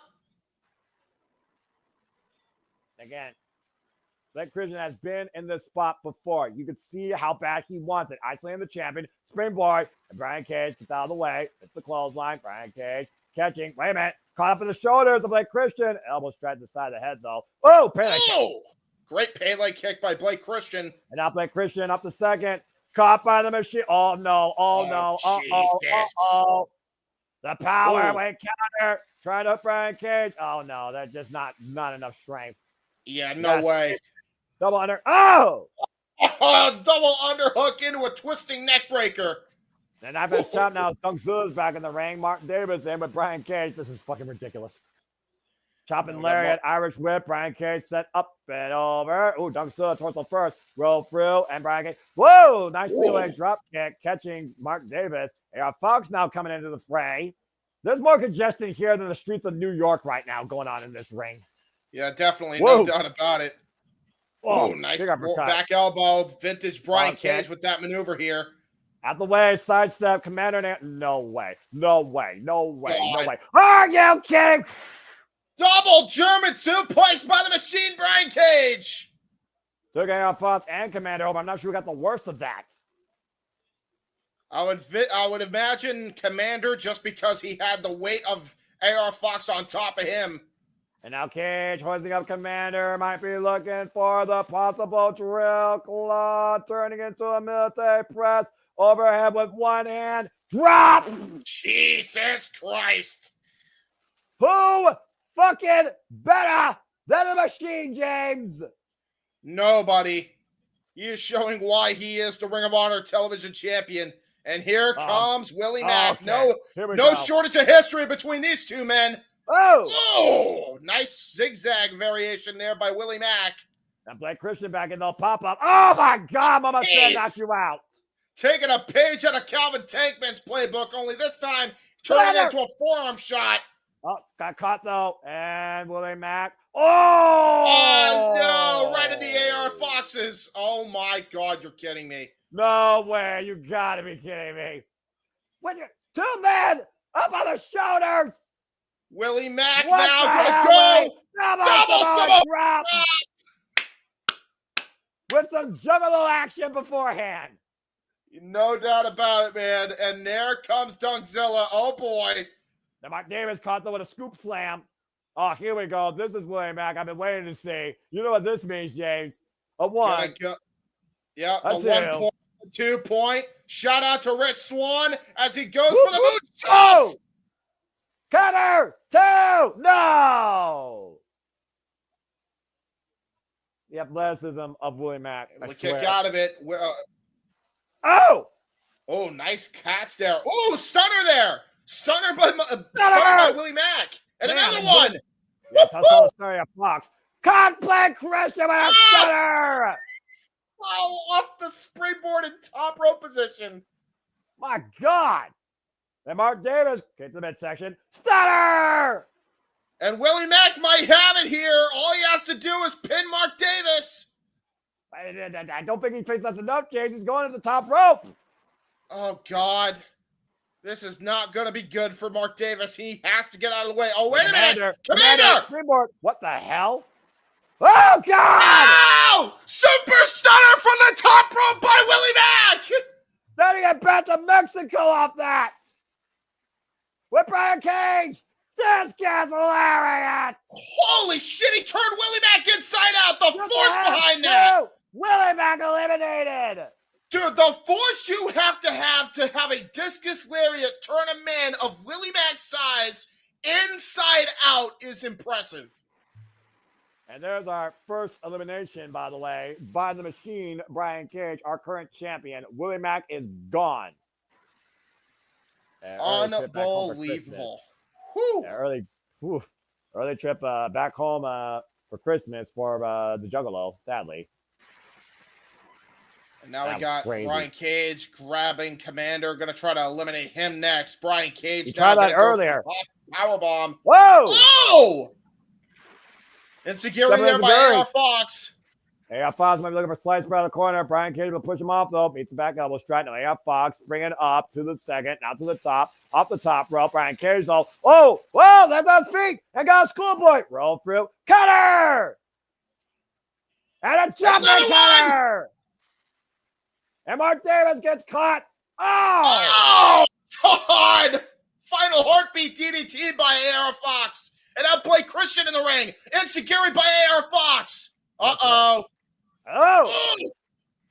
Again, Blake Christian has been in this spot before. You can see how bad he wants it. Isolating the champion, springboard, and Brian Cage gets out of the way. It's the clothesline. Brian Cage catching. Wait a minute. Caught up in the shoulders of Blake Christian. Elbow straight to the side of the head, though. Oh, Pele kick. Great Pele kick by Blake Christian. And now Blake Christian up the second. Caught by the machine. Oh, no. Oh, no. Uh-oh. The power weight counter. Trying to hook Brian Cage. Oh, no. That's just not enough strength. Yeah, no way. Double under. Oh! Double underhook into a twisting neck breaker. And I've been shot now. Dunkzilla's back in the ring. Martin Davis in with Brian Cage. This is fucking ridiculous. Chopping lariat, Irish whip. Brian Cage set up and over. Ooh, Dunkzilla towards the first. Roll through and Brian Cage. Whoa! Nice leg drop kick catching Martin Davis. AR Fox now coming into the fray. There's more congestion here than the streets of New York right now going on in this ring. Yeah, definitely. Whoa. No doubt about it. Whoa, nice back elbow. Vintage Brian Cage with that maneuver here. Out the way, sidestep, Komander. No way. No way. No way. God. No way. Are you kidding? Double German suplex by the machine, Brian Cage. Took AR Fox and Komander over. I'm not sure who got the worst of that. I would imagine Komander just because he had the weight of AR Fox on top of him. And now Cage hoisting up Komander. Might be looking for the possible drill claw. Turning into a military press. Overhead with one hand. Drop! Jesus Christ. Who fucking better than the machine, James? Nobody. He is showing why he is the Ring of Honor television champion. And here comes Willie Mack. Okay. No shortage of history between these two men. Oh, nice zigzag variation there by Willie Mack. And Blake Christian back in the pop-up. Oh, my God. Mama said knock you out. Taking a page out of Calvin Tankman's playbook, only this time turning it into a forearm shot. Oh, got caught, though. And Willie Mack. Oh, no. Right in the AR Foxes. Oh, my God. You're kidding me. No way. You got to be kidding me. Two men up on the shoulders. Willie Mack now going to go. Double Samoa drop. With some juggalo action beforehand. No doubt about it, man. And there comes Dunkzilla. Oh, boy. Now, Mark Davis caught them with a scoop slam. Oh, here we go. This is Willie Mack. I've been waiting to see. You know what this means, James? A one. Yeah, a 1 point, 2 point. Shout out to Rich Swann as he goes for the moonsault. Oh! Cover! Two! No! The athleticism of Willie Mack. We kick out of it. Oh! Oh, nice catch there. Oh, stunner there. Stunner by Willie Mack. And another one. Yeah, toss on Fox. Complex Christian with a stunner. Oh, off the springboard in top rope position. My God. And Mark Davis gets the midsection. Stunner. And Willie Mack might have it here. All he has to do is pin Mark Davis. I don't think he thinks that's enough, James. He's going to the top rope. Oh, God. This is not going to be good for Mark Davis. He has to get out of the way. Oh, wait a minute. Komander! Springboard. What the hell? Oh, God! Ow! Super stunner from the top rope by Willie Mack! Stunning it back to Mexico off that. With Brian Cage. Discus lariat. Holy shit, he turned Willie Mack inside out. The force behind that. Willie Mack eliminated. Dude, the force you have to have a discus lariat turn a man of Willie Mack's size inside out is impressive. And there's our first elimination, by the way, by the machine, Brian Cage, our current champion. Willie Mack is gone. Unbelievable. Early trip back home for Christmas for the Juggalo, sadly. And now That we got was crazy. Brian Cage grabbing Komander, gonna try to eliminate him next. Brian Cage. He tried that earlier. Powerbomb. Whoa! Oh! Insecurity there by AR Fox. AR Fox might be looking for slice by the corner. Brian Cage will push him off though. Meets the back elbow strike. Now AR Fox bring it up to the second. Now to the top. Off the top rope. Brian Cage though. Oh! Whoa! That's on his feet. And got a schoolboy. Roll through. Cutter! And a jumping cutter! And Mark Davis gets caught. Oh! Oh! God! Final heartbeat DDT by AR Fox. And now play Christian in the ring. Insecurity by AR Fox. Uh-oh. Oh!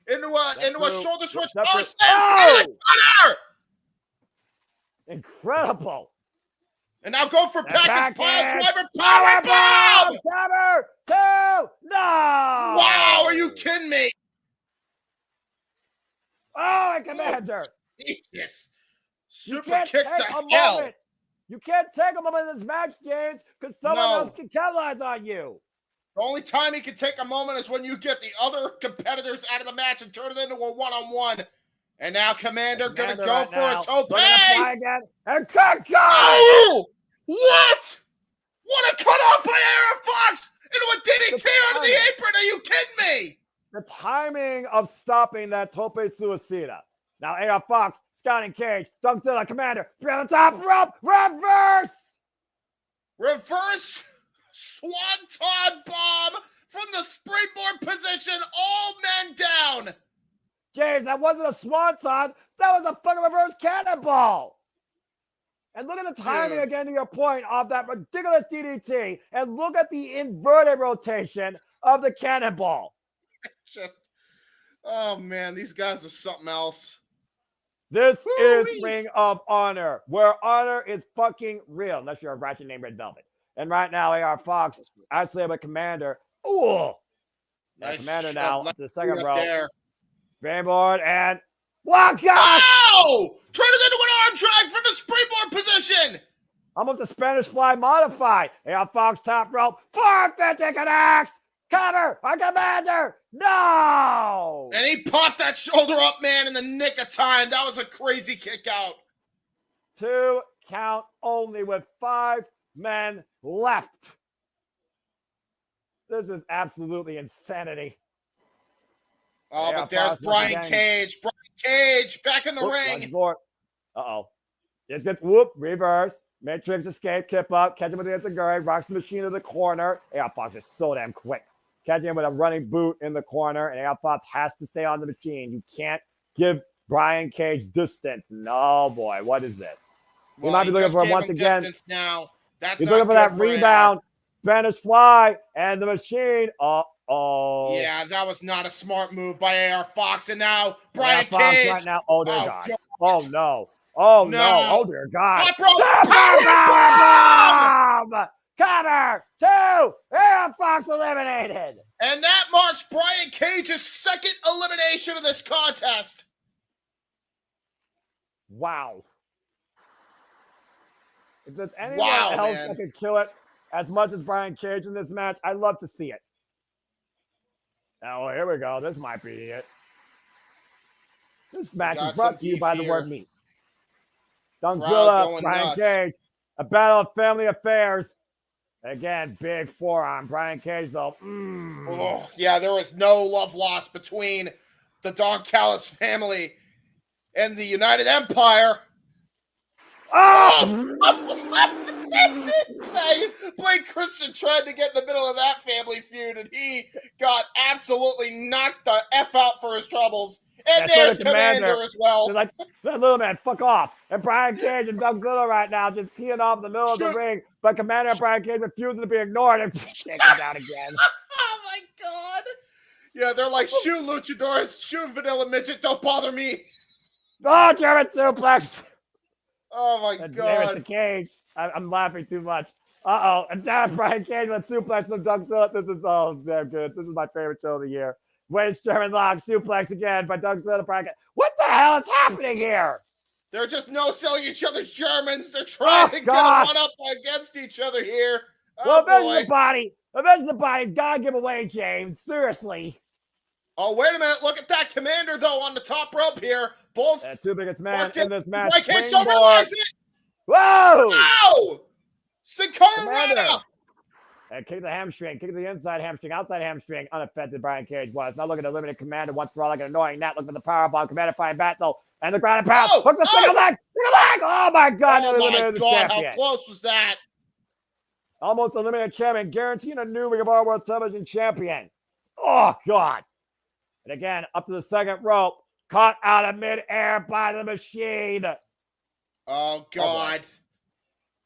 Into a shoulder switch. Oh! Incredible. And now go for Package Pile Driver. Power Powerbomb! Cover 2! No! Wow, are you kidding me? Oh, and Komander. Jesus. You Super can't kick take to a hell. moment. You can't take a moment in this match, James, because someone else can capitalize on you. The only time he can take a moment is when you get the other competitors out of the match and turn it into a one-on-one. And now Komander gonna go right for now. a tope. Try again. And cut. Oh! What? What a cutoff by AR Fox into a DDT under the apron. Are you kidding me? The timing of stopping that tope suicida. Now AR Fox, scouting Cage, Dunkzilla, Komander, on the top rope, Reverse swanton bomb from the springboard position, all men down. James, that wasn't a swanton, that was a fucking reverse cannonball. And look at the timing again to your point of that ridiculous DDT, and look at the inverted rotation of the cannonball. Oh man, these guys are something else. This is Ring of Honor, where honor is fucking real, unless you're a ratchet named Red Velvet. And right now, AR Fox, actually have a Komander. Ooh! Nice Komander now to the second row. There. Springboard and walk out! Oh! Turn it into an arm drag from the springboard position! Almost a Spanish fly modified. AR Fox top rope. 450 connects! Cover! A Komander! No! And he popped that shoulder up, man, in the nick of time. That was a crazy kick out. 2 count only with 5 men left. This is absolutely insanity. Oh, but there's Brian Cage. Brian Cage back in the ring. Uh-oh. This gets whoop, reverse. Matrix escape, kip up, catch him with the Enziguri, rocks the machine to the corner. AR Fox is so damn quick. Catching him with a running boot in the corner, and AR Fox has to stay on the machine. You can't give Brian Cage distance. No, boy, what is this? He might be looking for once again. Now. That's he's looking for that rebound, Spanish fly, and the machine. Uh-oh. Yeah, that was not a smart move by AR Fox. And now Brian Fox Cage. right now. Oh, dear God. Oh, no. Oh, no. Oh, dear God. Powerbomb! Cover 2. AR Fox eliminated. And that marks Brian Cage's second elimination of this contest. Wow. If there's anyone else that could kill it as much as Brian Cage in this match, I'd love to see it. Oh, here we go. This might be it. This match is brought to you by the word meat. Dunkzilla, Brian Cage, a battle of family affairs. Again, big forearm. Brian Cage, though. Oh, yeah, there was no love lost between the Don Callis family and the United Empire. Oh! Blake Christian tried to get in the middle of that family feud, and he got absolutely knocked the F out for his troubles. And there's Komander as well. They're like, little man, fuck off. And Brian Cage and Dunkzilla right now just teeing off in the middle of the ring, but Komander and Brian Cage refusing to be ignored and taking down again. Oh, my God. Yeah, they're like, shoot, luchadors, shoot, vanilla midget, don't bother me. Oh, German suplex. Oh, my God. There's the Cage. I'm laughing too much. Uh-oh. And down Brian Cage with suplex and Dunkzilla. This is all damn good. This is my favorite show of the year. Wayne German lock, suplex again by Dunkzilla to Brian Cage. What the hell is happening here? They're just no-selling each other's Germans. They're trying to get one up against each other here. Well, there's the body. If there's the body's gotta give away, James. Seriously. Oh, wait a minute. Look at that Komander, though, on the top rope here. Both. Two biggest men in this match. I can't Springboard. realize it. Whoa! Ow! Sinclair Komander. And kick the hamstring, kick the inside hamstring, outside hamstring, unaffected. Brian Cage was. Now looking to eliminate Komander once for all, like an annoying gnat. Looking for the powerbomb. Komander flying back though, and the ground and pound. Hook the single leg, single leg. Oh my God! Oh my the God! champion. How close was that? Almost eliminated champion, guaranteeing a new Ring of Honor World Television champion. Oh God! And again, up to the second rope, caught out of midair by the machine. Oh God!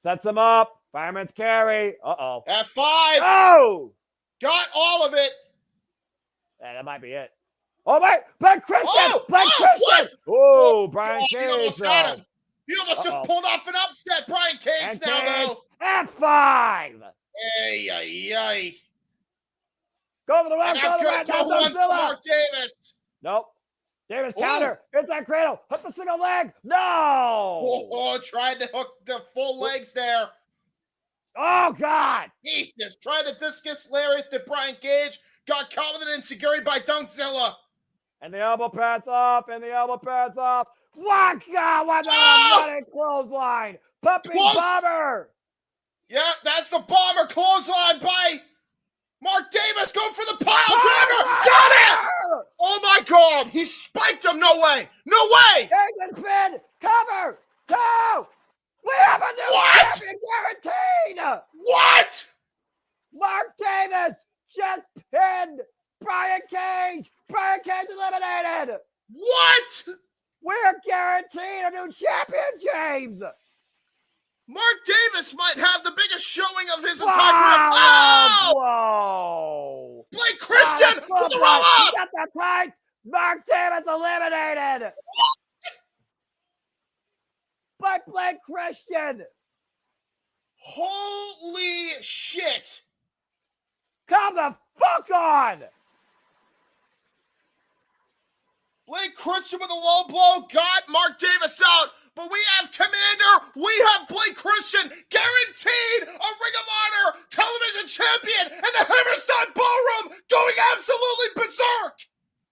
Sets him up. Fireman's carry. Uh-oh. F5. Oh! Got all of it. Yeah, that might be it. Oh, my! Black Christian! Oh, Black Christian! Oh, Brian Cage. He almost got him. He almost just pulled off an upset. Brian Cage now, though. F5! Ay, ay, ay. Go for the left, go for the right. Go one for Mark Davis. Nope. Davis counter. Inside cradle. Hook the single leg. No! Oh, tried to hook the full legs there. Oh, God! Jesus, tried to discus lariat to Brian Cage. Got caught with an insecurity by Dunkzilla. And the elbow pads off, and the elbow pads off. What? God, what a clothesline. Puppy bomber. Yeah, that's the bomber clothesline by Mark Davis. Go for the pile driver. Got it. Oh, my God. He spiked him. No way. No way. Take the spin. Cover. Two. We have a new champion guaranteed! What? Mark Davis just pinned Brian Cage! Brian Cage eliminated! What? We're guaranteed a new champion, James! Mark Davis might have the biggest showing of his entire career. Oh! Whoa! Blake Christian with the roll up! He got the tights! Mark Davis eliminated! But Blake Christian! Holy shit! Come the fuck on! Blake Christian with a low blow got Mark Davis out, but we have Komander, we have Blake Christian, guaranteed a Ring of Honor television champion, and the Hammerstein Ballroom going absolutely berserk!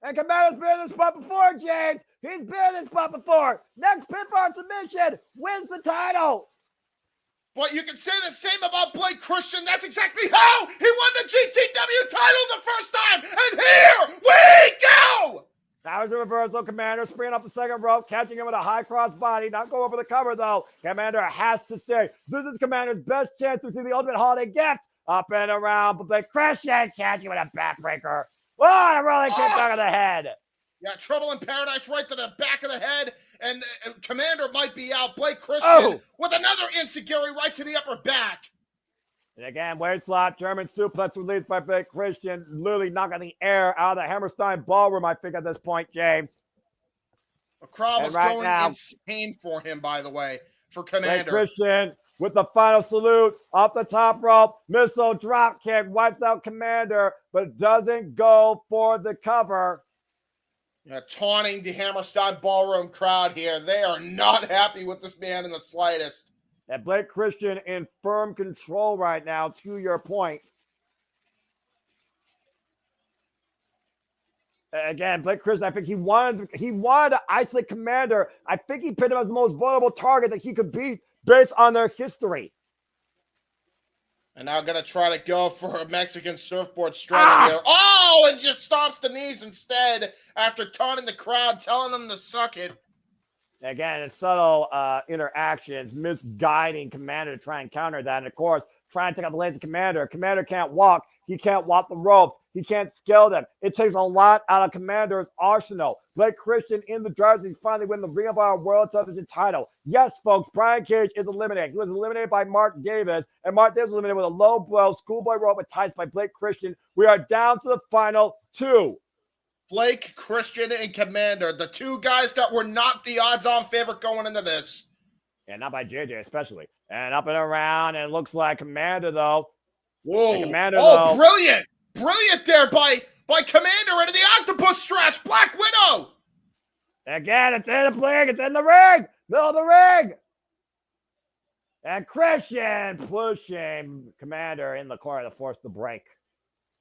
And Komander's been in this spot before, James. He's been in this spot before. Next pinfall submission wins the title. But you can say the same about Blake Christian. That's exactly how he won the GCW title the first time. And here we go. That was a reversal. Komander springing off the second rope, catching him with a high cross body. Not going over the cover, though. Komander has to stay. This is Komander's best chance to see the ultimate holiday gift. Up and around, but Blake Christian catching with a backbreaker. Oh, and a rolling kick back of the head. Yeah, Trouble in Paradise right to the back of the head. And Komander might be out. Blake Christian with another enziguri right to the upper back. And again, waist slap, German suplex released by Blake Christian. Literally knocking the air out of the Hammerstein Ballroom, I think, at this point, James. The crowd was going insane for him, by the way, for Komander. Blake Christian with the final salute off the top rope. Missile drop kick, wipes out Komander, but doesn't go for the cover. Taunting the Hammerstein Ballroom crowd here. They are not happy with this man in the slightest. And Blake Christian in firm control right now, to your point. Again, Blake Christian, I think he wanted to isolate Komander. I think he picked him as the most vulnerable target that he could beat based on their history. And now going to try to go for a Mexican surfboard stretch here. Oh, and just stomps the knees instead after taunting the crowd, telling them to suck it. Again, it's subtle interactions, misguiding Komander to try and counter that. And, of course, trying to take out the legs of Komander. Komander can't walk. He can't walk the ropes. He can't scale them. It takes a lot out of Komander's arsenal. Blake Christian in the driver's seat finally win the Ring of Honor World Television title. Yes, folks, Brian Cage is eliminated. He was eliminated by Mark Davis, and Mark Davis was eliminated with a low blow, schoolboy rope with tights by Blake Christian. We are down to the final two. Blake Christian and Komander, the two guys that were not the odds-on favorite going into this. And not by JJ especially. And up and around, and it looks like Komander, though. Whoa. Komander, though. Brilliant. Brilliant there by Komander into the octopus stretch. Black Widow. Again, it's in the blink. It's in the ring. Middle of the ring. And Christian pushing Komander in the corner to force the break.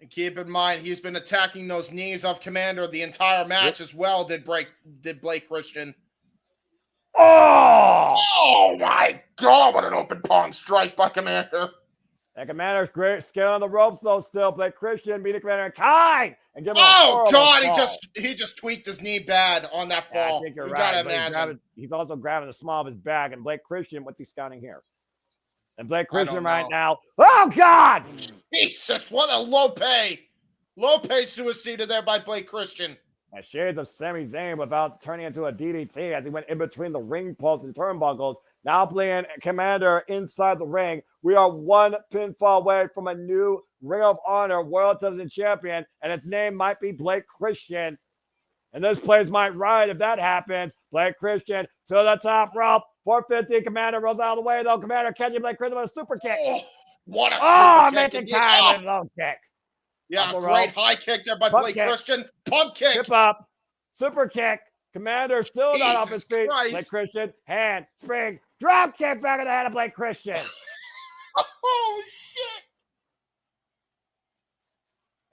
And keep in mind, he's been attacking those knees of Komander the entire match as well. Did Blake Christian? Oh my God! What an open palm strike by Komander. And Komander's great skill on the ropes, though. Still, Blake Christian beating Komander in kind and give him Oh a God! fall. He just tweaked his knee bad on that fall. I think you're you right. gotta imagine. He's also grabbing the small of his back. And Blake Christian, what's he scouting here? And Blake Christian right now. Oh God! Jesus! What a low pay suicida there by Blake Christian. And shades of Sami Zayn without turning into a DDT as he went in between the ring posts and turnbuckles. Now playing Komander inside the ring. We are one pinfall away from a new Ring of Honor World Television Champion, and its name might be Blake Christian. And this place might ride if that happens. Blake Christian to the top rope. 450. Komander rolls out of the way, though. Komander catching Blake Christian with a super kick. Oh, what a super kick. Making kind of low kick. Yeah, great high kick there by Blake Christian. Pump kick. Tip up. Super kick. Komander still not off his feet. Christ. Blake Christian. Hand. Spring. Drop kick back in the head of Blake Christian. Oh, shit.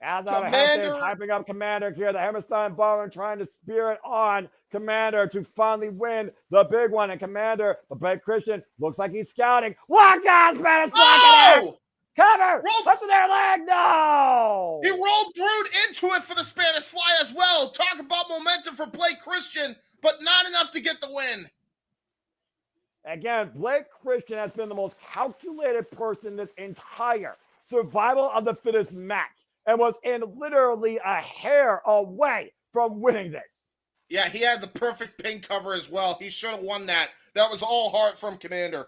As our head is hyping up Komander here, the Hammerstein Ballroom trying to spear it on Komander to finally win the big one. And Komander, but Blake Christian looks like he's scouting. Walk out, Spanish flag. Cover! Up to their leg! No! He rolled through into it for the Spanish fly as well. Talk about momentum for Blake Christian, but not enough to get the win. Again, Blake Christian has been the most calculated person in this entire Survival of the Fittest match and was in literally a hair away from winning this. Yeah, he had the perfect pin cover as well. He should have won that. That was all heart from Komander.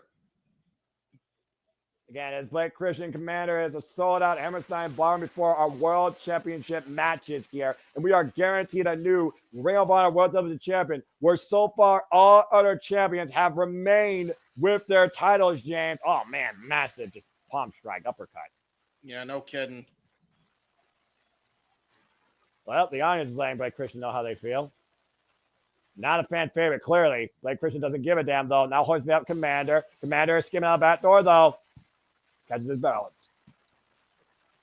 Again, as Blake Christian Komander is a sold-out Hammerstein Ballroom before our World Championship matches here. And we are guaranteed a new Ring of Honor World Television Champion, where so far all other champions have remained with their titles, James. Oh, man, massive just palm strike, uppercut. Yeah, no kidding. Well, the audience is letting Blake Christian know how they feel. Not a fan favorite, clearly. Blake Christian doesn't give a damn, though. Now hoisting up Komander. Komander is skimming out the back door, though. Catches his balance.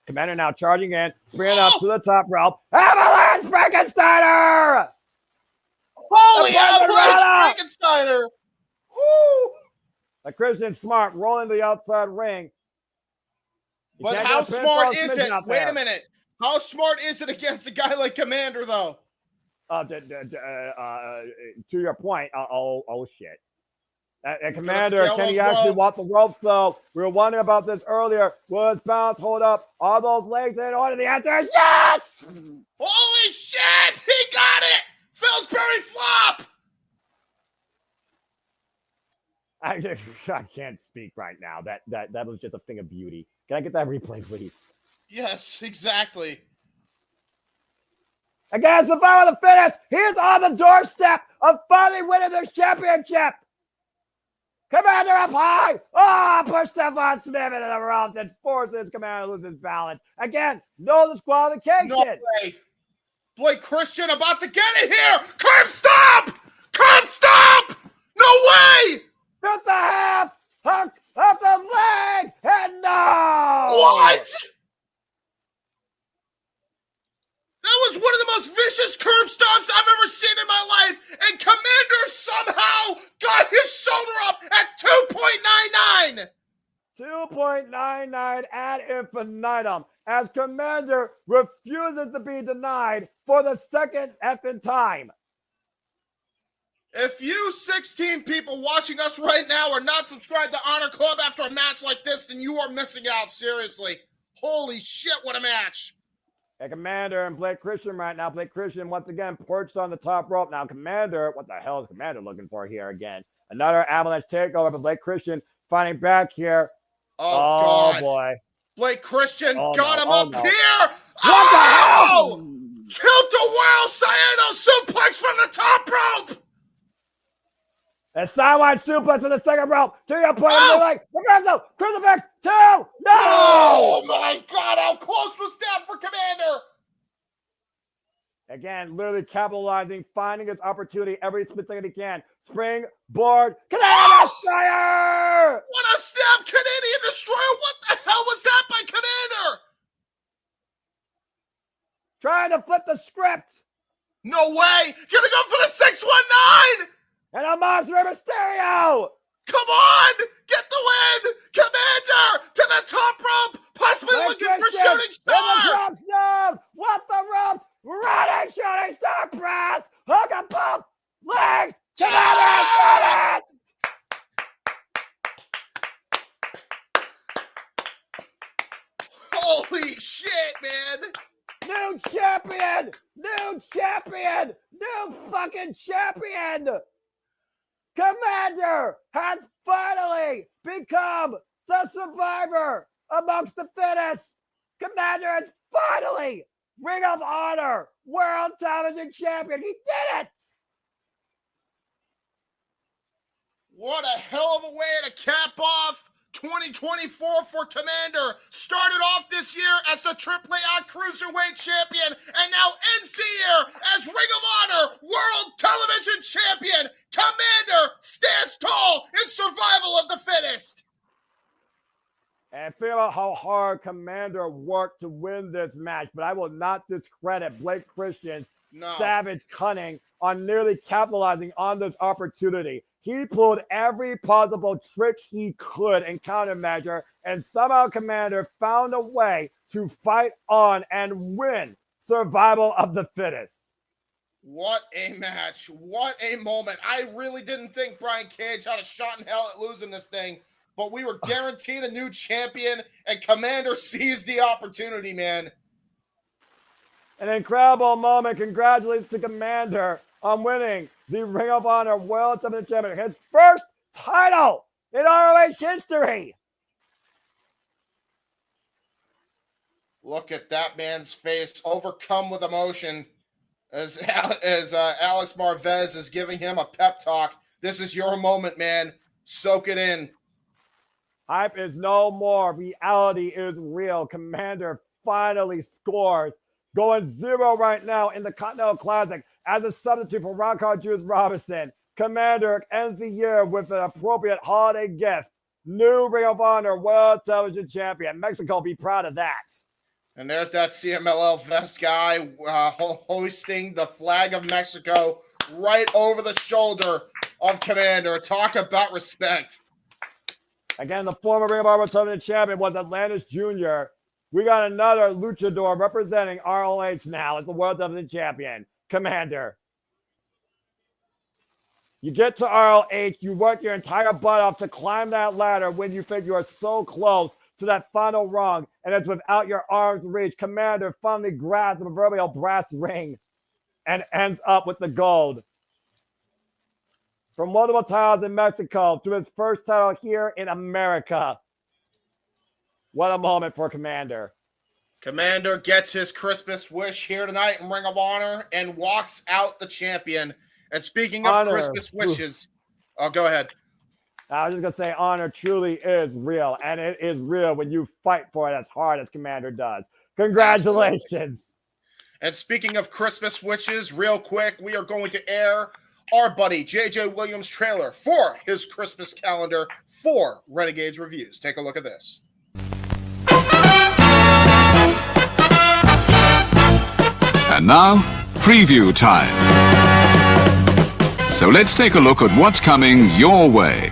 Komander now charging in, springing up to the top rope. Avalanche Frankensteiner! Holy Avalanche Frankensteiner! Woo! A Christian Smart rolling to the outside ring. But how smart is it? Wait a minute. How smart is it against a guy like Komander, though? To your point, oh shit. And Komander, can he actually walk the ropes, though? We were wondering about this earlier. Will his balance hold up? All those legs in order? The answer is yes! Holy shit! He got it! Pillsbury flop! I can't speak right now. That was just a thing of beauty. Can I get that replay, please? Yes, exactly. Again, Survival of the Fittest. He's on the doorstep of finally winning this championship. Komander up high. Push Stephon Smith into the rope and forces Komander to lose his balance. Again, no disqualification. No way. Blake Christian about to get it here. Curb stop! Curb stop! No way! Just a half hook of the leg and no! What? That was one of the most vicious curb stomps I've ever seen in my life. And Komander somehow got his shoulder up at 2.99. 2.99 ad infinitum as Komander refuses to be denied for the second effing time. If you 16 people watching us right now are not subscribed to Honor Club after a match like this, then you are missing out, seriously. Holy shit, what a match. And Komander and Blake Christian right now. Blake Christian once again perched on the top rope. Now Komander, what the hell is Komander looking for here again? Another avalanche takeover, but Blake Christian finding back here. Oh God. Boy. Blake Christian got him up here. What the hell? Tilt-a-whirl Cyano suplex from the top rope. A sidewise suplex for the second rope. To your point, like Progresso, crucifix, 2, no! Oh my God, how close was that for Komander? Again, literally capitalizing, finding his opportunity every split second he can. Springboard, Canadian Destroyer! What a snap, Canadian Destroyer! What the hell was that by Komander? trying to flip the script. No way! Gonna go for the 619! And a Monster Mysterio! Come on! Get the win! Komander to the top rope! Possibly looking for Shooting Star! In the drop zone! What the rope! Running Shooting Star press! Hook and pump! Legs! Komander finished! Holy shit, man! New champion! New champion! New fucking champion! Komander has finally become the survivor amongst the fittest. Komander is finally Ring of Honor World Television Champion. He did it! What a hell of a way to cap off 2024 for Komander. Started off this year as the AAA Cruiserweight Champion and now ends the year as Ring of Honor World Television Champion. Komander stands tall in survival of the fittest. And feel out how hard Komander worked to win this match, but I will not discredit Blake Christian's savage cunning on nearly capitalizing on this opportunity. He pulled every possible trick he could and countermeasure, and somehow Komander found a way to fight on and win survival of the fittest. What a match. What a moment. I really didn't think Brian Cage had a shot in hell at losing this thing, but we were guaranteed a new champion, and Komander seized the opportunity, man. An incredible moment. Congratulations to Komander on winning the Ring of Honor World Television Champion, his first title in ROH history. Look at that man's face, overcome with emotion, as Alex Marvez is giving him a pep talk. This is your moment, man. Soak it in. Hype is no more. Reality is real. Komander finally scores, going 0 right now in the Continental Classic as a substitute for Rock Hard Juice Robinson. Komander ends the year with an appropriate holiday gift. New Ring of Honor World Television Champion. Mexico, be proud of that. And there's that CMLL vest guy hoisting the flag of Mexico right over the shoulder of Komander. Talk about respect. Again, the former Ring of Honor World Television Champion was Atlantis Jr. We got another luchador representing ROH now as the World Television Champion, Komander. You get to ROH, you work your entire butt off to climb that ladder when you think you are so close to that final rung, and it's without your arm's reach. Komander finally grabs the proverbial brass ring and ends up with the gold. From multiple titles in Mexico to his first title here in America. What a moment for Komander. Komander gets his Christmas wish here tonight in Ring of Honor and walks out the champion. And speaking of Christmas wishes, go ahead. I was just going to say, honor truly is real, and it is real when you fight for it as hard as Komander does. Congratulations. Absolutely. And speaking of Christmas wishes, real quick, we are going to air our buddy JJ Williams' trailer for his Christmas calendar for Renegades Reviews. Take a look at this. And now, preview time. So let's take a look at what's coming your way.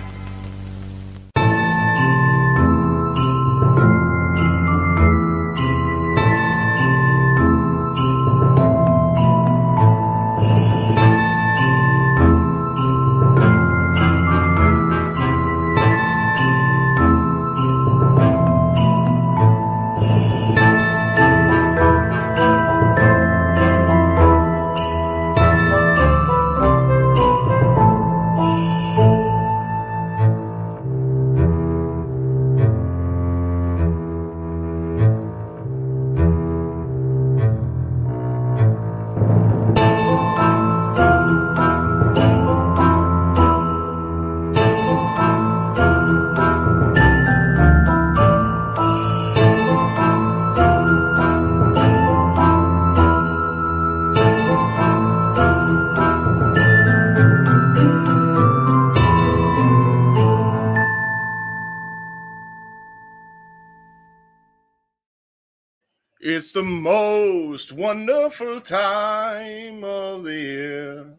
It's the most wonderful time of the year.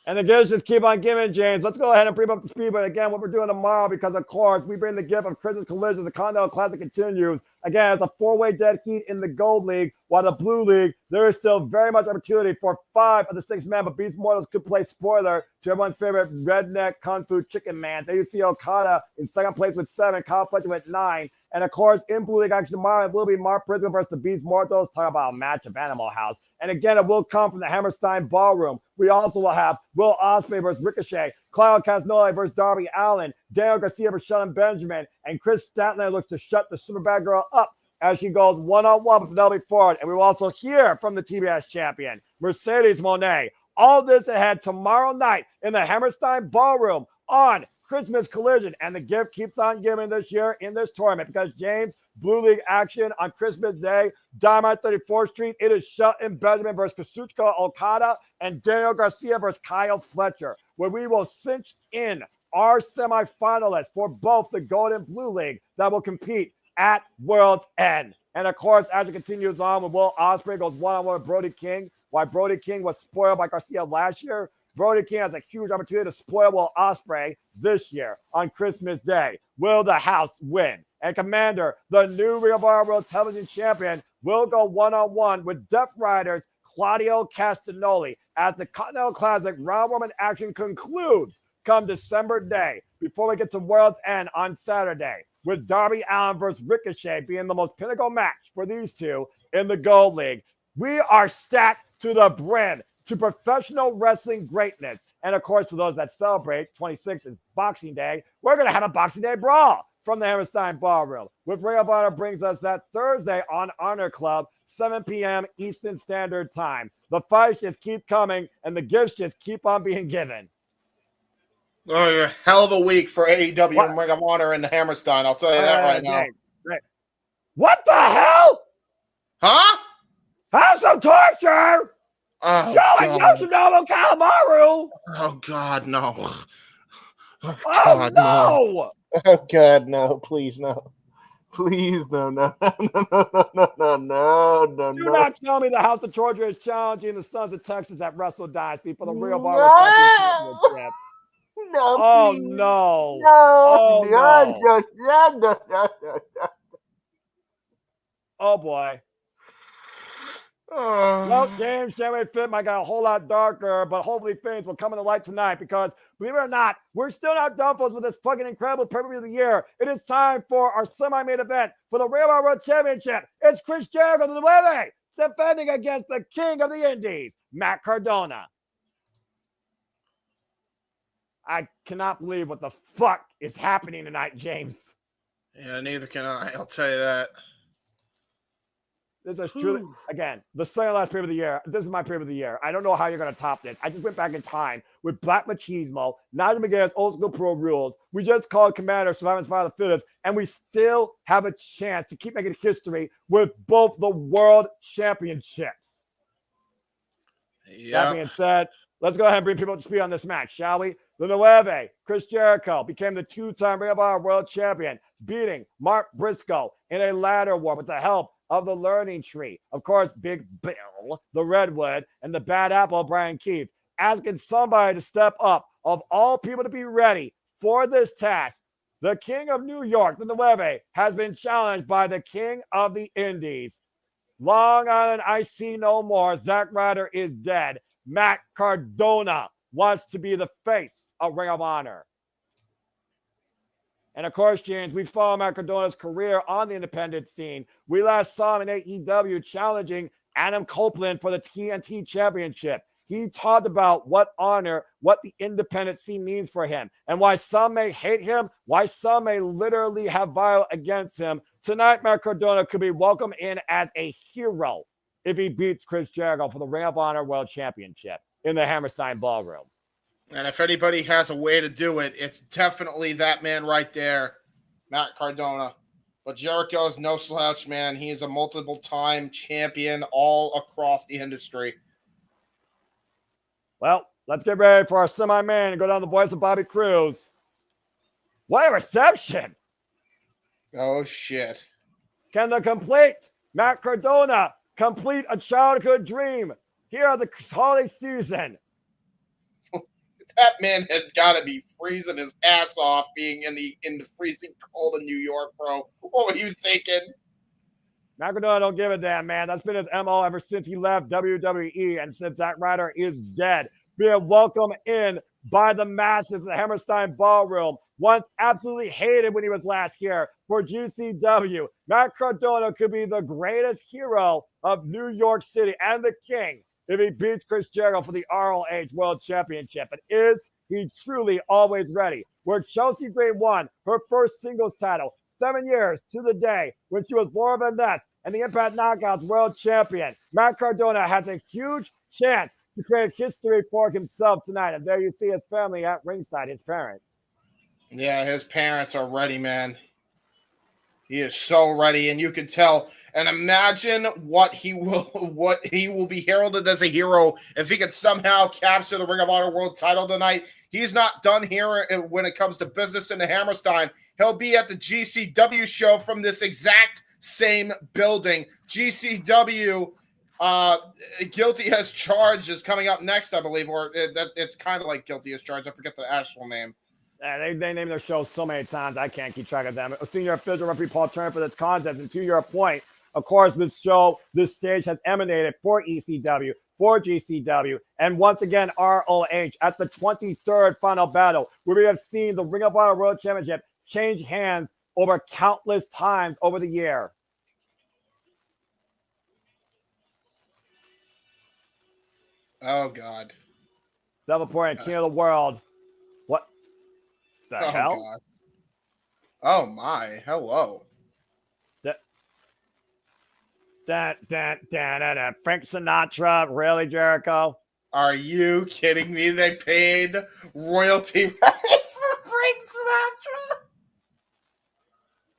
And the gifts just keep on giving, James. Let's go ahead and bring up the speed. But again, what we're doing tomorrow, because of course, we bring the gift of Christmas Collision. The Continental Classic continues. Again, it's a 4-way dead heat in the Gold League, while the Blue League, there is still very much opportunity for 5 of the 6 men. But Beast Mortals could play spoiler to everyone's favorite redneck Kung Fu Chicken Man. There you see Okada in second place with 7, Kyle Fletcher with 9. And of course, in Blue League action tomorrow, it will be Mark Prisco versus the Beast Mortals. Talk about a match of Animal House. And again, it will come from the Hammerstein Ballroom. We also will have Will Ospreay versus Ricochet, Claudio Castagnoli versus Darby Allin, Daniel Garcia versus Shelton Benjamin, and Chris Statlander looks to shut the Superbad Girl up as she goes one-on-one with Penelope Ford. And we will also hear from the TBS champion, Mercedes Moné. All this ahead tomorrow night in the Hammerstein Ballroom on Christmas Collision. And the gift keeps on giving this year in this tournament because, James, Blue League action on Christmas Day, Diamond 34th Street. It is Shelton Benjamin versus Kazuchika Okada and Daniel Garcia versus Kyle Fletcher, where we will cinch in our semifinalists for both the Gold and Blue League that will compete at World's End. And of course, as it continues on, when Will Ospreay goes one-on-one with Brody King, while Brody King was spoiled by Garcia last year, Brody King has a huge opportunity to spoil Will Ospreay this year on Christmas Day. Will the house win? And Komander, the new Ring of Honor World Television Champion, will go one-on-one with Death Riders Claudio Castagnoli as the Continental Classic round robin action concludes come December Day before we get to World's End on Saturday, with Darby Allin versus Ricochet being the most pinnacle match for these two in the Gold League. We are stacked to the brim to professional wrestling greatness. And of course, for those that celebrate, 26 is Boxing Day, we're going to have a Boxing Day brawl from the Hammerstein Ballroom, with Ring of Honor brings us that Thursday on Honor Club, 7 p.m. Eastern Standard Time. The fights just keep coming, and the gifts just keep on being given. Oh, you're a hell of a week for AEW and Ring of Honor and the Hammerstein. I'll tell you that right now. Right. What the hell? Huh? Have some torture! Oh, Showing God. Yoshinobu Kalamaru! Oh, God, no. Oh, God, no! Oh, God, no. Please, no. Please, no. Do not tell me the House of Torture is challenging the Sons of Texas at Wrestle Dynasty for the Real Barber Championship. No, Oh, please. no. No. Oh, no. No. Oh, boy. Well, James, January 5th might got a whole lot darker, but hopefully things will come into light tonight because, believe it or not, we're still not done with this fucking incredible pay-per-view of the year. It is time for our semi-main event for the Real World Championship. It's Chris Jericho the Willie defending against the King of the Indies, Mack Cardona. I cannot believe what the fuck is happening tonight, James. Yeah, neither can I. I'll tell you that. This is truly, again, the second last pay of the year. This is my pay of the year. I don't know how you're going to top this. I just went back in time with Black Machismo, Nigel McGuinness, Old School Pro Rules. We just called Komander Survivors Fire the Fittest, and we still have a chance to keep making history with both the World Championships. That being said, let's go ahead and bring people up to speed on this match, shall we? The Nueve, Chris Jericho, became the 2-time Ring of Honor World Champion, beating Mark Briscoe in a ladder war with the help of the Learning Tree. Of course, Big Bill, the Redwood, and the Bad Apple, Brian Keith, asking somebody to step up, of all people to be ready for this task. The King of New York, the Nueve, has been challenged by the King of the Indies. Long Island, I see no more. Zack Ryder is dead. Mack Cardona wants to be the face of Ring of Honor. And of course, James, we follow Mack Cardona's career on the independent scene. We last saw him in AEW challenging Adam Copeland for the TNT Championship. He talked about what honor, what the independent scene means for him, and why some may hate him, why some may literally have violence against him. Tonight, Mack Cardona could be welcomed in as a hero if he beats Chris Jericho for the Ring of Honor World Championship in the Hammerstein Ballroom. And if anybody has a way to do it, it's definitely that man right there, Mack Cardona. But Jericho's no slouch, man. He is a multiple-time champion all across the industry. Well, let's get ready for our semi-main and go down the voice of Bobby Cruz. What a reception! Oh, shit. Can the complete Mack Cardona, complete a childhood dream. Here are the holiday season. That man had got to be freezing his ass off being in the freezing cold of New York, bro. What were you thinking? Mack Cardona don't give a damn, man. That's been his MO ever since he left WWE and since Zack Ryder is dead. Being welcomed in by the masses in the Hammerstein Ballroom. Once absolutely hated when he was last here for GCW. Mack Cardona could be the greatest hero of New York City and the king if he beats Chris Jericho for the ROH World Championship. But is he truly always ready? Where Chelsea Green won her first singles title 7 years to the day when she was Laura Van Ness and the Impact Knockouts World Champion. Mack Cardona has a huge chance to create history for himself tonight. And there you see his family at ringside, his parents. Yeah, his parents are ready, man. He is so ready, and you can tell. And imagine what he will be heralded as a hero if he could somehow capture the Ring of Honor World title tonight. He's not done here when it comes to business in the Hammerstein. He'll be at the GCW show from this exact same building. GCW Guilty as Charged is coming up next, I believe, or it's kind of like Guilty as Charged. I forget the actual name. They name their show so many times, I can't keep track of them. Senior official referee Paul Turner for this contest. And to your point, of course, this stage has emanated for ECW, for GCW, and once again, ROH at the 23rd final battle, where we have seen the Ring of Honor World Championship change hands over countless times over the year. Oh, God. Self-appointed king of the world. What the hell? God. Oh, my. Hello. Frank Sinatra. Really, Jericho? Are you kidding me? They paid royalty rights for Frank Sinatra?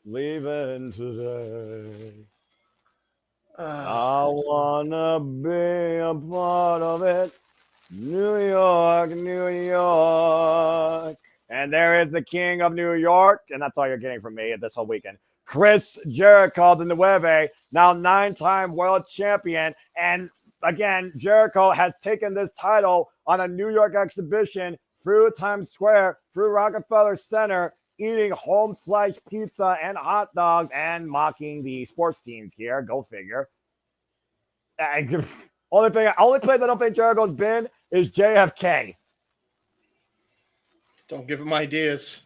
Leaving today. I wanna be a part of it. New York, New York. And there is the king of New York. And that's all you're getting from me this whole weekend. Chris Jericho, the Nueve, now 9-time world champion. And again, Jericho has taken this title on a New York exhibition through Times Square, through Rockefeller Center, eating home sliced pizza and hot dogs and mocking the sports teams here. Go figure. Only place I don't think Jericho's been is JFK. Don't give him ideas.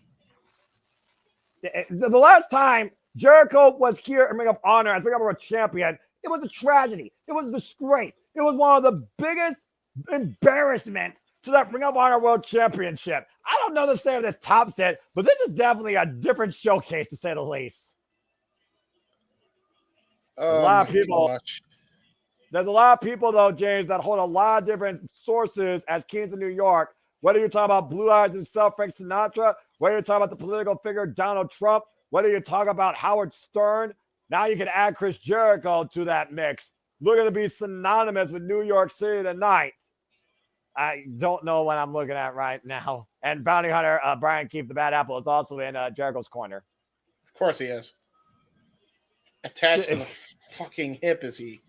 The last time Jericho was here in Ring of Honor as Ring of Honor champion, it was a tragedy. It was a disgrace. It was one of the biggest embarrassments to that Ring of Honor World Championship. I don't know the state of this top set, but this is definitely a different showcase, to say the least. A lot of people. Gosh. There's a lot of people, though, James, that hold a lot of different sources as kings of New York. Whether you're talking about Blue Eyes himself, Frank Sinatra, whether you're talking about the political figure Donald Trump, whether you're talking about Howard Stern, now you can add Chris Jericho to that mix. Looking to be synonymous with New York City tonight. I don't know what I'm looking at right now. And Bounty Hunter Brian Keefe, the Bad Apple, is also in Jericho's corner. Of course he is. Attached to the fucking hip is he.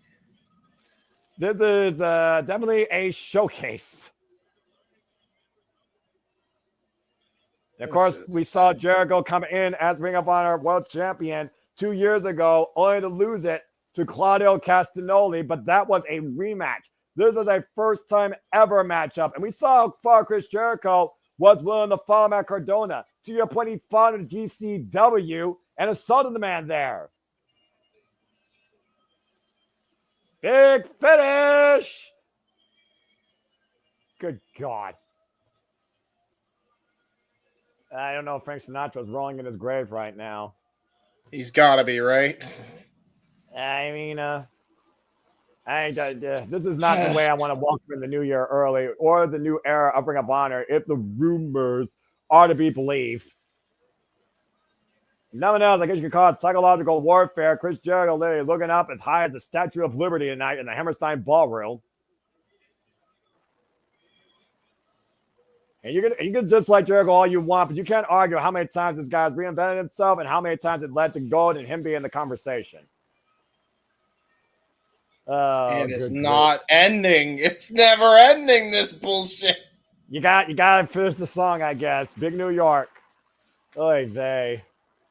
This is definitely a showcase. And of course, we saw Jericho come in as Ring of Honor World Champion 2 years ago, only to lose it to Claudio Castagnoli, but that was a rematch. This is a first-time ever matchup, and we saw how far Chris Jericho was willing to follow Mack Cardona. To your point, he fought in GCW and assaulted the man there. Big finish! Good God. I don't know if Frank Sinatra's rolling in his grave right now. He's got to be, right? I mean, this is not the way I want to welcome in the new year early or the new era of Ring of Honor if the rumors are to be believed. Nothing else, I guess you could call it psychological warfare. Chris Jericho literally looking up as high as the Statue of Liberty tonight in the Hammerstein Ballroom. And you can dislike Jericho all you want, but you can't argue how many times this guy's reinvented himself and how many times it led to gold and him being in the conversation. Oh, It is good not ending. It's never ending, this bullshit. You gotta finish the song, I guess. Big New York. Oy vey.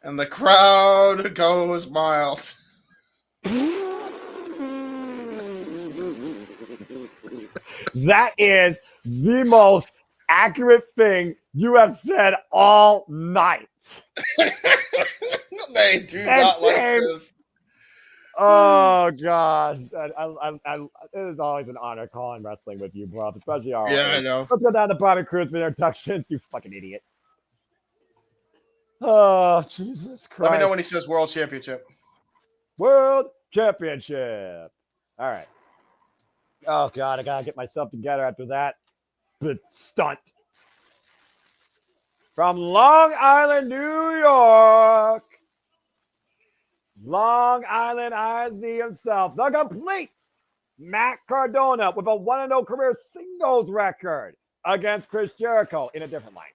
And the crowd goes mild. That is the most accurate thing you have said all night. They do And not like James- this. Oh gosh, it is always an honor calling wrestling with you, bro. Especially our Yeah, I know. Let's go down to Bobby Cruz for introductions. You fucking idiot. Oh Jesus Christ! Let me know when he says World Championship. World Championship. All right. Oh God, I gotta get myself together after that stunt. From Long Island, New York. Long Island IZ himself, the complete Mack Cardona with a 1-0 career singles record against Chris Jericho in a different light.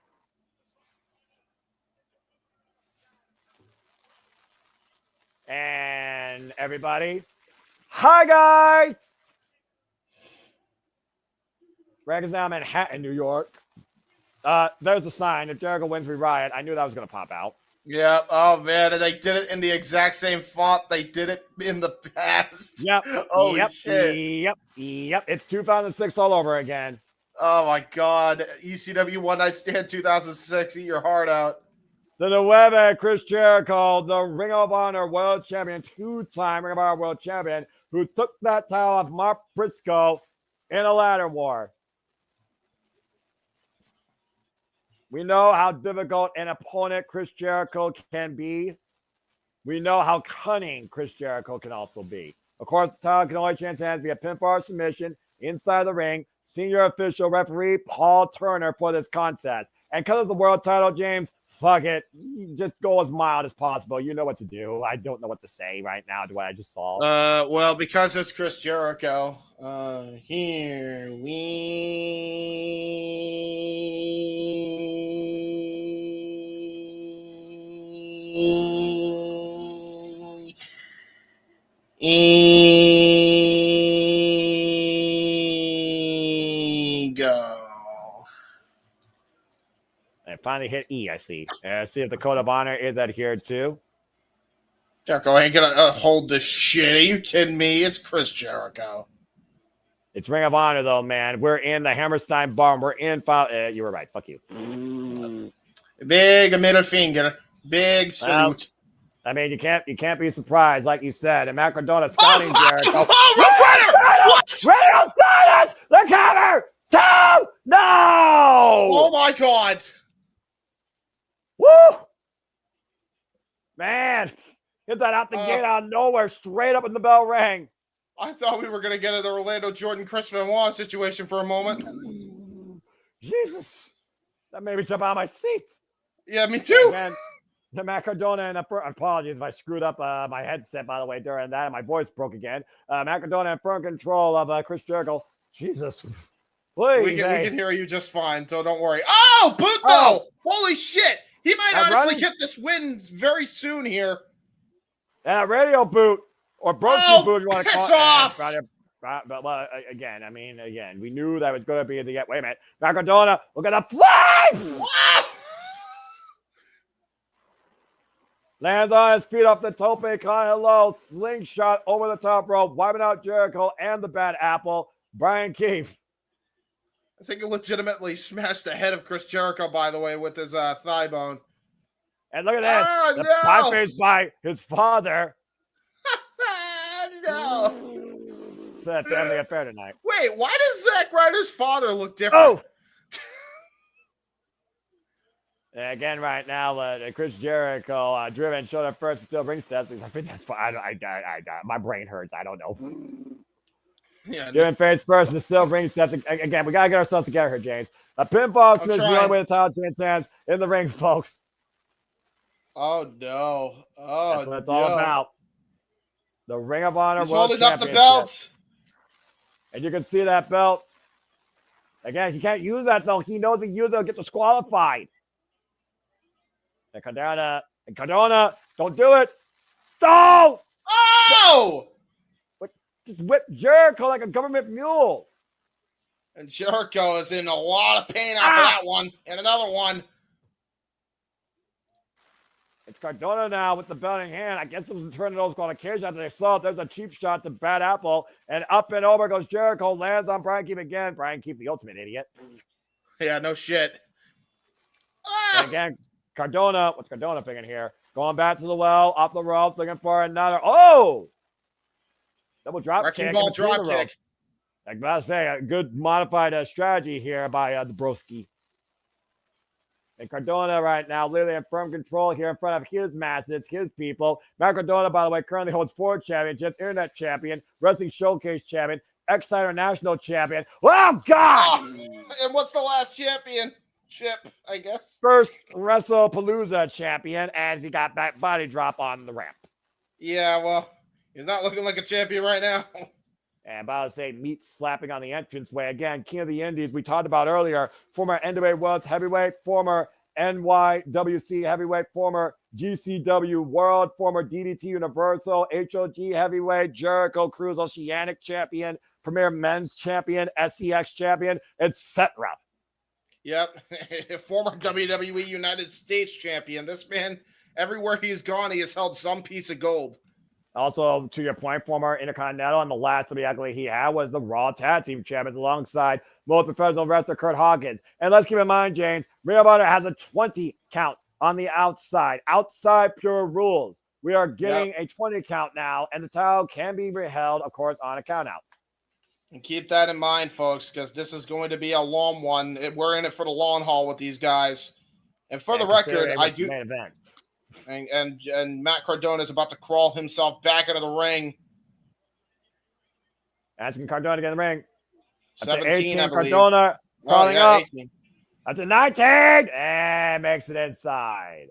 And everybody, hi guys! Records now Manhattan, New York. There's the sign. If Jericho wins, we riot. I knew that was going to pop out. Yeah. Oh man, and they did it in the exact same font they did it in the past. Yep. Holy yep, shit. Yep. It's 2006 all over again. Oh my God. ECW One Night Stand 2006. Eat your heart out. The Nueve Chris Jericho, the Ring of Honor World Champion, two-time Ring of Honor World Champion, who took that title off Mark Briscoe in a ladder war. We know how difficult an opponent Chris Jericho can be. We know how cunning Chris Jericho can also be. Of course, the title can only change hands via pinfall or submission inside the ring. Senior official referee Paul Turner for this contest. And because it's the world title, James, fuck it. Just go as mild as possible. You know what to do. I don't know what to say right now to what I just saw. Well, because it's Chris Jericho, here we go. I finally hit E, I see. See if the code of honor is adhered to. Jericho ain't gonna hold this shit. Are you kidding me? It's Chris Jericho. It's Ring of Honor, though, man. We're in the Hammerstein Barn. We're in file. You were right. Fuck you. Big middle finger. Big salute. I mean, you can't be surprised, like you said. And Mack Cardona scouting Jericho. Oh, Rough Rider! What? Radio silence! The cover! Two! No! Oh my God! Woo! Man, hit that out the gate out of nowhere, straight up in the bell rang. I thought we were gonna get the Orlando Jordan Chris Benoit situation for a moment. Jesus, that made me jump out of my seat. Yeah, me too. Again, the Mack Cardona and apologies if I screwed up my headset, by the way, during that, and my voice broke again. Mack Cardona in firm control of Chris Jericho. Jesus. We can hear you just fine, so don't worry. Oh, boot though! Holy shit! He might honestly get this win very soon here. And a radio boot or broken boot, you want to call it. Off! But again, we knew that was going to be the wait a minute. Mack Cardona, we're going to fly! Lands on his feet off the tope, con hello, slingshot over the top rope, wiping out Jericho and the Bad Apple. Brian Keefe. I think he legitimately smashed the head of Chris Jericho, by the way, with his thigh bone. And look at this. Oh, the pie face by his father. No. It's a family affair tonight. Wait, why does Zack Ryder's father look different? Oh! Again, right now, Chris Jericho, driven shoulder first, still ring steps. I think that's fine. My brain hurts. I don't know. Yeah, Driven face first, and still ring steps. Again, we got to get ourselves together here, James. A pinfall is the only way the title transcends in the ring, folks. Oh, no. Oh, that's what it's all about. The Ring of Honor He's World holding up the Championship. belt. And you can see that belt. Again, he can't use that, though. He knows if he uses it, he'll get disqualified. And Cardona, don't do it. Don't! Oh! just whipped Jericho like a government mule. And Jericho is in a lot of pain after that one. And another one. It's Cardona now with the belt in hand. I guess it was turning those qualifications after they saw it. There's a cheap shot to Bad Apple. And up and over goes Jericho. Lands on Brian Keith again. Brian Keith, the ultimate idiot. Yeah, no shit. And again, Cardona. What's Cardona thinking here? Going back to the well. Up the ropes. Looking for another. Oh! Double drop Wrecking kick. ball drop kick. I gotta say, a good modified strategy here by the Broski. And Cardona right now, literally in firm control here in front of his masses, his people. Matt Cardona, by the way, currently holds 4 championships: Internet Champion, Wrestling Showcase Champion, Exciter National Champion. Oh, God! And what's the last championship, I guess? First WrestlePalooza champion, as he got back body drop on the ramp. Yeah, well, he's not looking like a champion right now. And about to say, meat slapping on the entranceway. Again, King of the Indies, we talked about earlier, former NWA World Heavyweight, former NYWC Heavyweight, former GCW World, former DDT Universal, HOG Heavyweight, Jericho Cruise Oceanic Champion, Premier Men's Champion, SCX Champion, etc. Yep. Former WWE United States Champion. This man, everywhere he's gone, he has held some piece of gold. Also, to your point, former Intercontinental, and the last WWE he had was the Raw Tag Team Champions alongside most professional wrestler Kurt Hawkins. And let's keep in mind, James, Ring of Honor has a 20 count on the outside. Outside pure rules. We are getting a 20 count now, and the title can be held, of course, on a count out. And keep that in mind, folks, because this is going to be a long one. We're in it for the long haul with these guys. And for the record, I do. Main event. And Matt Cardona is about to crawl himself back into the ring. Asking Cardona to get in the ring. 17, 18, I believe. Cardona crawling up. 18. That's a 19, and makes it inside.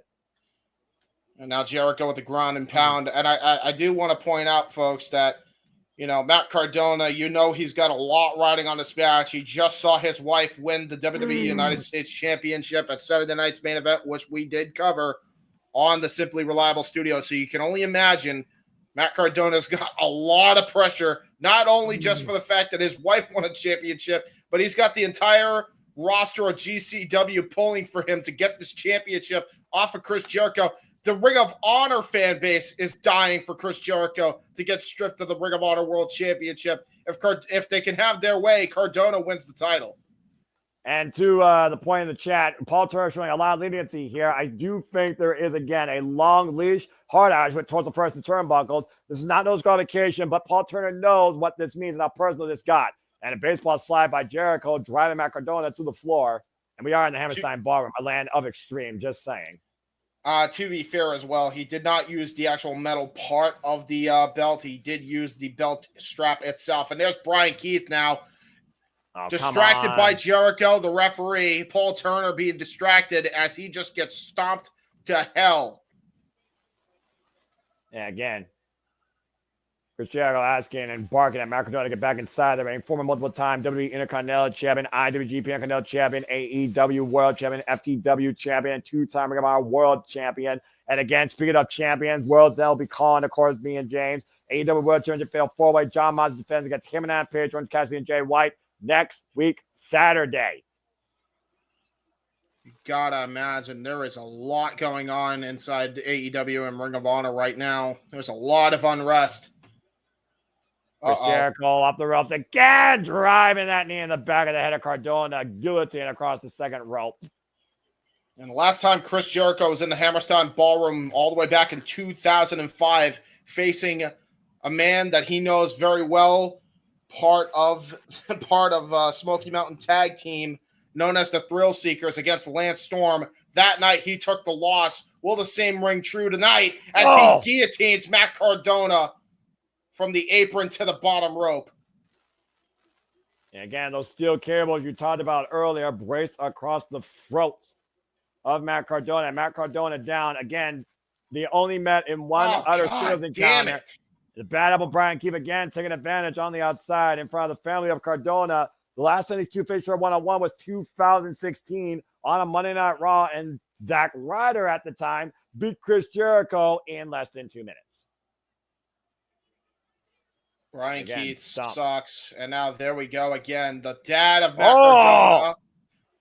And now Jericho with the ground and pound. And I do want to point out, folks, that, Matt Cardona, he's got a lot riding on this match. He just saw his wife win the WWE United States Championship at Saturday night's main event, which we did cover on the Simply Reliable studio. So you can only imagine Matt Cardona's got a lot of pressure, not only just for the fact that his wife won a championship, but he's got the entire roster of GCW pulling for him to get this championship off of Chris Jericho. The Ring of Honor fan base is dying for Chris Jericho to get stripped of the Ring of Honor World Championship. If they can have their way, Cardona wins the title. And to the point in the chat, Paul Turner showing a lot of leniency here. I do think there is, again, a long leash, hard eyes towards the first and turnbuckles. This is not no disqualification, but Paul Turner knows what this means and how personal this got. And a baseball slide by Jericho, driving Matt Cardona to the floor. And we are in the Hammerstein Ballroom, a land of extreme, just saying. To be fair as well, he did not use the actual metal part of the belt. He did use the belt strap itself. And there's Brian Keith now. Oh, distracted by Jericho, the referee, Paul Turner being distracted as he just gets stomped to hell. Yeah, again, Chris Jericho asking and barking at Matt Cardona to get back inside the ring. Former multiple-time WWE Intercontinental Champion, IWGP Intercontinental Champion, AEW World Champion, FTW Champion, 2-time Ring of Honor World Champion. And again, speaking of champions, worlds that will be calling, of course, me and James. AEW World Championship failed 4-way. John Moss defends against him and Adam Page, Orange Cassidy, and Jay White next week, Saturday. You gotta imagine there is a lot going on inside AEW and Ring of Honor right now. There's a lot of unrest. Chris Jericho off the ropes again, driving that knee in the back of the head of Cardona, guillotine across the second rope. And the last time Chris Jericho was in the Hammerstein Ballroom all the way back in 2005, facing a man that he knows very well, part of Smoky Mountain Tag Team, known as the Thrill Seekers, against Lance Storm. That night, he took the loss. Will the same ring true tonight as he guillotines Matt Cardona from the apron to the bottom rope? And again, those steel cables you talked about earlier braced across the throats of Matt Cardona. Matt Cardona down. Again, the only met in one utter singles encounter. The Bad Apple Brian Keith again taking advantage on the outside in front of the family of Cardona. The last time these two faced one-on-one was 2016 on a Monday Night Raw, and Zack Ryder at the time beat Chris Jericho in less than 2 minutes. Brian Again, Keith stomp. sucks. And now there we go again. The dad of Mack Oh! Cardona.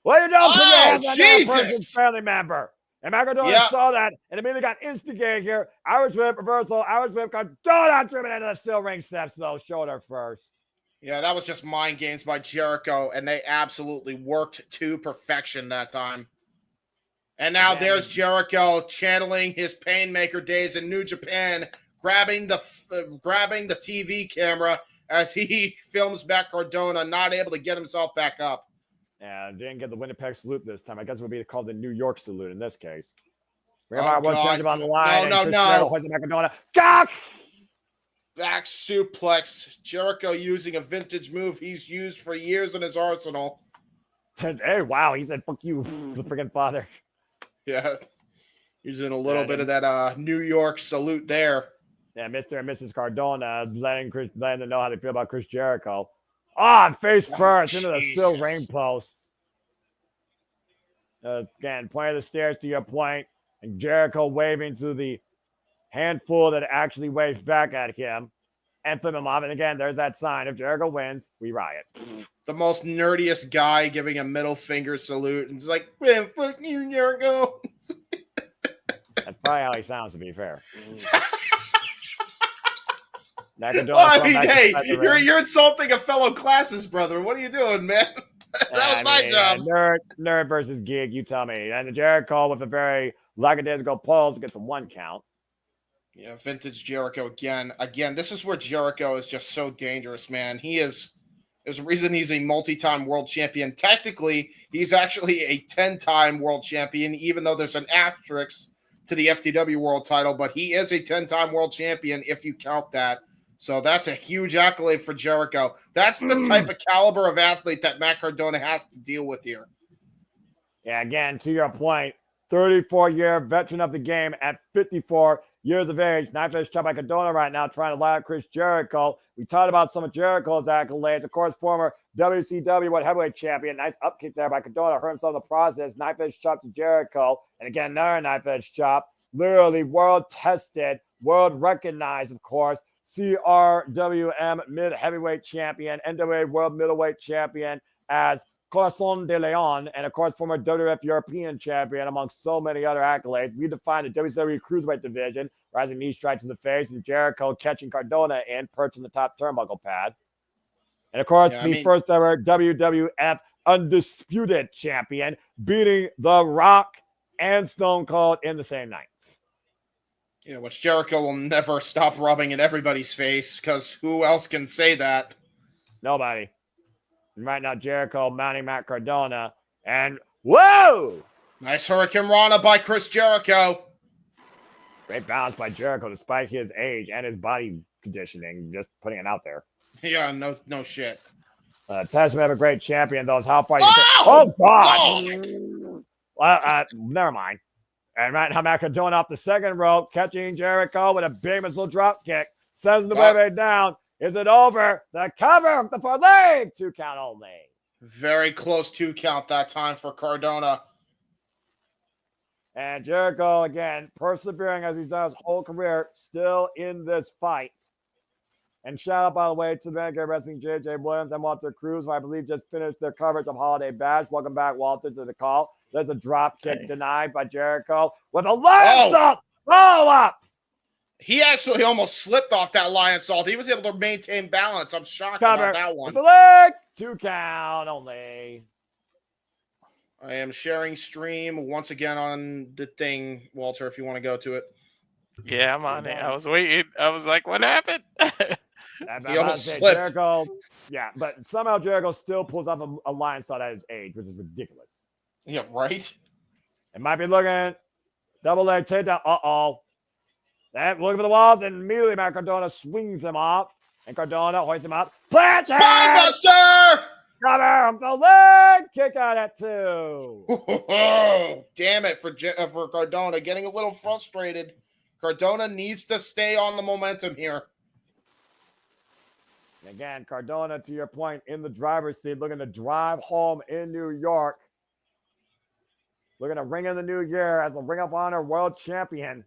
Well, you don't put your Oh, hands on that person's Jesus! family member. And Cardona Yeah. saw that and immediately got instigated here. Irish whip, reversal, Irish whip, Cardona driven into the steel ring steps, though. Shoulder first. Yeah, that was just mind games by Jericho, and they absolutely worked to perfection that time. And now there's Jericho channeling his Painmaker days in New Japan, grabbing the TV camera as he films back Cardona, not able to get himself back up. Yeah, didn't get the Winnipeg salute this time. I guess it would be called the New York salute in this case. Oh, World Championship on the line. No. Cardona. Gah! Back suplex. Jericho using a vintage move he's used for years in his arsenal. Hey, wow, he said, fuck you, the freaking father. Yeah. Using a little bit of that New York salute there. Yeah, Mr. and Mrs. Cardona letting them know how they feel about Chris Jericho. Face first into the steel ring post. Again, point of the stairs to your point. And Jericho waving to the handful that actually waves back at him and flip him off. And again, there's that sign. If Jericho wins, we riot. The most nerdiest guy giving a middle finger salute. And it's like, man, fuck you, Jericho. That's probably how he sounds, to be fair. Hey, you're insulting a fellow classes, brother. What are you doing, man? That was my job. Nerd versus gig, you tell me. And Jericho with a very lackadaisical pulse gets a 1 count. Yeah, vintage Jericho again. Again, this is where Jericho is just so dangerous, man. There's a reason he's a multi-time world champion. Technically, he's actually a 10-time world champion, even though there's an asterisk to the FTW world title, but he is a 10-time world champion if you count that. So that's a huge accolade for Jericho. That's the type of caliber of athlete that Mack Cardona has to deal with here. Yeah, again, to your point, 34-year veteran of the game at 54 years of age. Knife edge shot by Cardona right now, trying to lie out Chris Jericho. We talked about some of Jericho's accolades. Of course, former WCW World Heavyweight Champion. Nice upkick there by Cardona. Hurt himself in the process. Knife edge chop to Jericho. And again, another knife edge chop. Literally world-tested, world-recognized, of course. CRWM mid-heavyweight champion, NWA world middleweight champion as Corazon de Leon, and of course, former WWF European champion, among so many other accolades. We defined the WCW Cruiserweight division, rising knee strikes in the face, and Jericho catching Cardona in, perched on the top turnbuckle pad. And of course, first ever WWF Undisputed champion, beating The Rock and Stone Cold in the same night. Yeah, which Jericho will never stop rubbing in everybody's face, because who else can say that? Nobody. And right now, Jericho mounting Mack Cardona. And whoa! Nice Hurricane Rana by Chris Jericho. Great balance by Jericho, despite his age and his body conditioning. Just putting it out there. Yeah, no shit. Testament of a great champion, though, is how far you can. Oh, God! Well, never mind. And right now, Mack Cardona off the second rope, catching Jericho with a big missile drop kick. Sends the baby down. Is it over? The cover, the far leg. 2 count only. Very close 2 count that time for Cardona. And Jericho, again, persevering as he's done his whole career, still in this fight. And shout out, by the way, to Renegade Wrestling, JJ Williams and Walter Cruz, who I believe just finished their coverage of Holiday Bash. Welcome back, Walter, to the call. There's a drop kick denied by Jericho with a lance up. Roll up. He actually almost slipped off that lion salt. He was able to maintain balance. I'm shocked about that one. With the leg. 2 count only. I am sharing stream once again on the thing, Walter, if you want to go to it. Yeah, I'm on it. I was waiting. I was like, what happened? He almost slipped. Jericho, yeah, but somehow Jericho still pulls off a lion salt at his age, which is ridiculous. Yeah, right? It might be looking double leg takedown. Uh-oh. Then looking for the walls, and immediately Mack Cardona swings him off. And Cardona hoists him up. Plant Spinebuster! Cover him the leg. Kick out at 2. Oh, damn it for Cardona. Getting a little frustrated. Cardona needs to stay on the momentum here. And again, Cardona, to your point, in the driver's seat, looking to drive home in New York. Looking to ring in the new year as the Ring of Honor World Champion.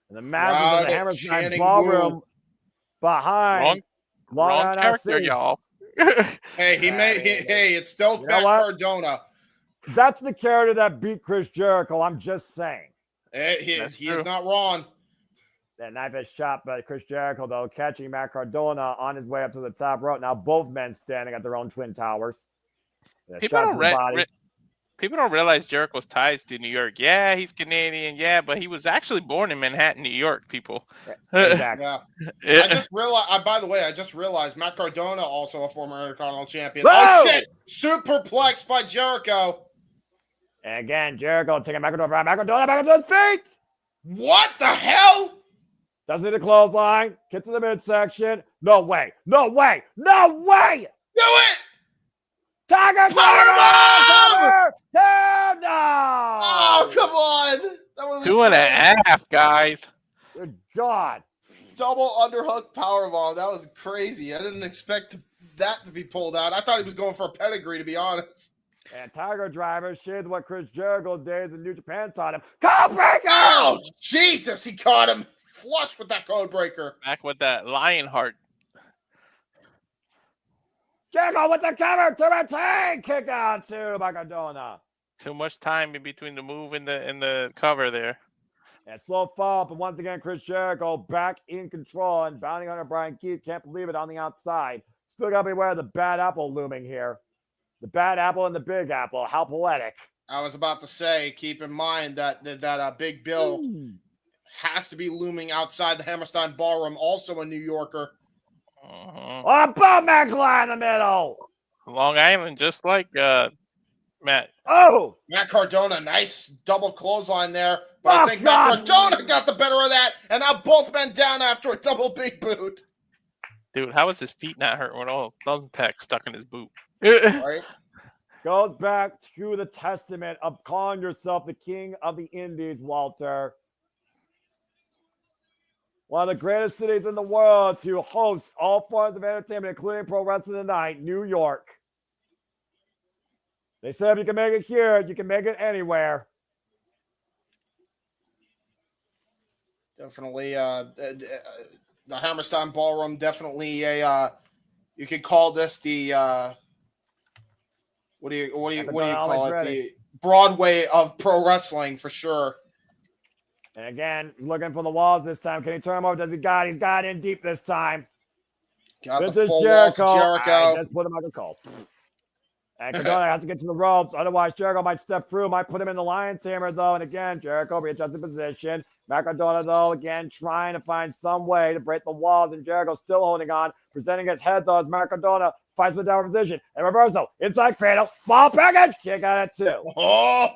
And the matches in the Hammerstein Ballroom behind Wrong character, SC. y'all. Hey, it's still You know Matt what? Cardona. That's the character that beat Chris Jericho. I'm just saying. He true. is not wrong. That knife is shot by Chris Jericho, though, catching Matt Cardona on his way up to the top rope. Now both men standing at their own twin towers. People don't realize Jericho's ties to New York. Yeah, he's Canadian. Yeah, but he was actually born in Manhattan, New York. People. Exactly. Yeah. I just realized. By the way, I just realized Matt Cardona, also a former Intercontinental Champion. Whoa! Oh shit! Superplex by Jericho. And again, Jericho taking Matt Cardona back onto his feet. What the hell? Doesn't need a clothesline. Get to the midsection. No way. No way. No way. Do it! Tiger Powerbomb! No! Oh, come on! That was 2.5, guys. Good God. double underhook powerbomb. That was crazy. I didn't expect that to be pulled out. I thought he was going for a pedigree, to be honest. And Tiger Driver shades what Chris Jericho's days in New Japan taught him. Codebreaker! Oh, Jesus! He caught him flush with that codebreaker. Back with that lion heart. Jericho with the cover to retain. Kick out to Cardona. Too much time in between the move and the cover there. And slow fall, but once again, Chris Jericho back in control and bounding under Brian Keith. Can't believe it on the outside. Still got to be aware of the bad apple looming here. The bad apple and the big apple. How poetic. I was about to say, keep in mind that Big Bill has to be looming outside the Hammerstein Ballroom, also a New Yorker. Oh, boom, Mack in the middle. Long Island, just like Matt. Oh! Matt Cardona, nice double clothesline there. But I think Matt Cardona got the better of that. And now both men down after a double big boot. Dude, how is his feet not hurting with all those packs stuck in his boot? Right? Goes back to the testament of calling yourself the king of the Indies, Walter. One of the greatest cities in the world to host all forms of entertainment, including pro wrestling tonight, New York. They said if you can make it here, you can make it anywhere. Definitely, the Hammerstein Ballroom, definitely you could call this the what do you call it? The Broadway of pro wrestling for sure. And again, looking for the walls this time. Can he turn him over? Does he got? He's got in deep this time. Got This the is full walls of Jericho. Jericho. Just put him on the call. And Cardona has to get to the ropes. Otherwise, Jericho might step through. Might put him in the Lion's Hammer, though. And again, Jericho readjusts the position. Mack Cardona, though, again, trying to find some way to break the walls. And Jericho still holding on. Presenting his head, though, as Mack Cardona fights with downward position. And reversal. Inside cradle. Small package. Kick out at 2. Oh!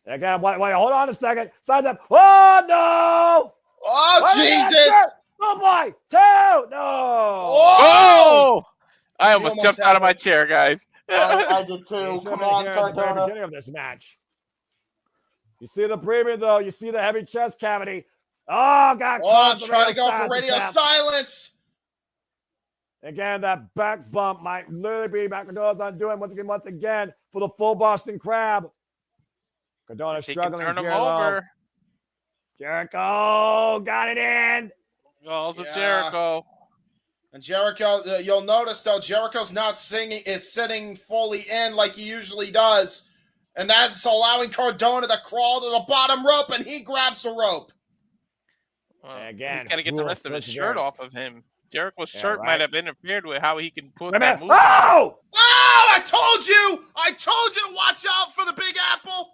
And again, wait, hold on a second. Sides up. Oh, no! Oh, Jesus! Oh, boy. 2. No! Oh! I almost jumped out of my chair, guys. I did too. Come on, At the Cardona. beginning of this match. You see the premium, though. You see the heavy chest cavity. Oh, God. Oh, I'm trying to go for radio silence. Again, that back bump might literally be Mack Cardona's undoing once again for the full Boston Crab. Cardona He can struggling turn him here, over. though. Jericho got it in. Balls of Yeah. Jericho. And Jericho, you'll notice though, Jericho's not sitting fully in like he usually does. And that's allowing Cardona to crawl to the bottom rope, and he grabs the rope. Again, he's got to get the rest of his shirt off of him. Jericho's Yeah, shirt right. might have interfered with how he can put Wait a that minute. move. Oh! Oh, I told you! I told you to watch out for the Big Apple!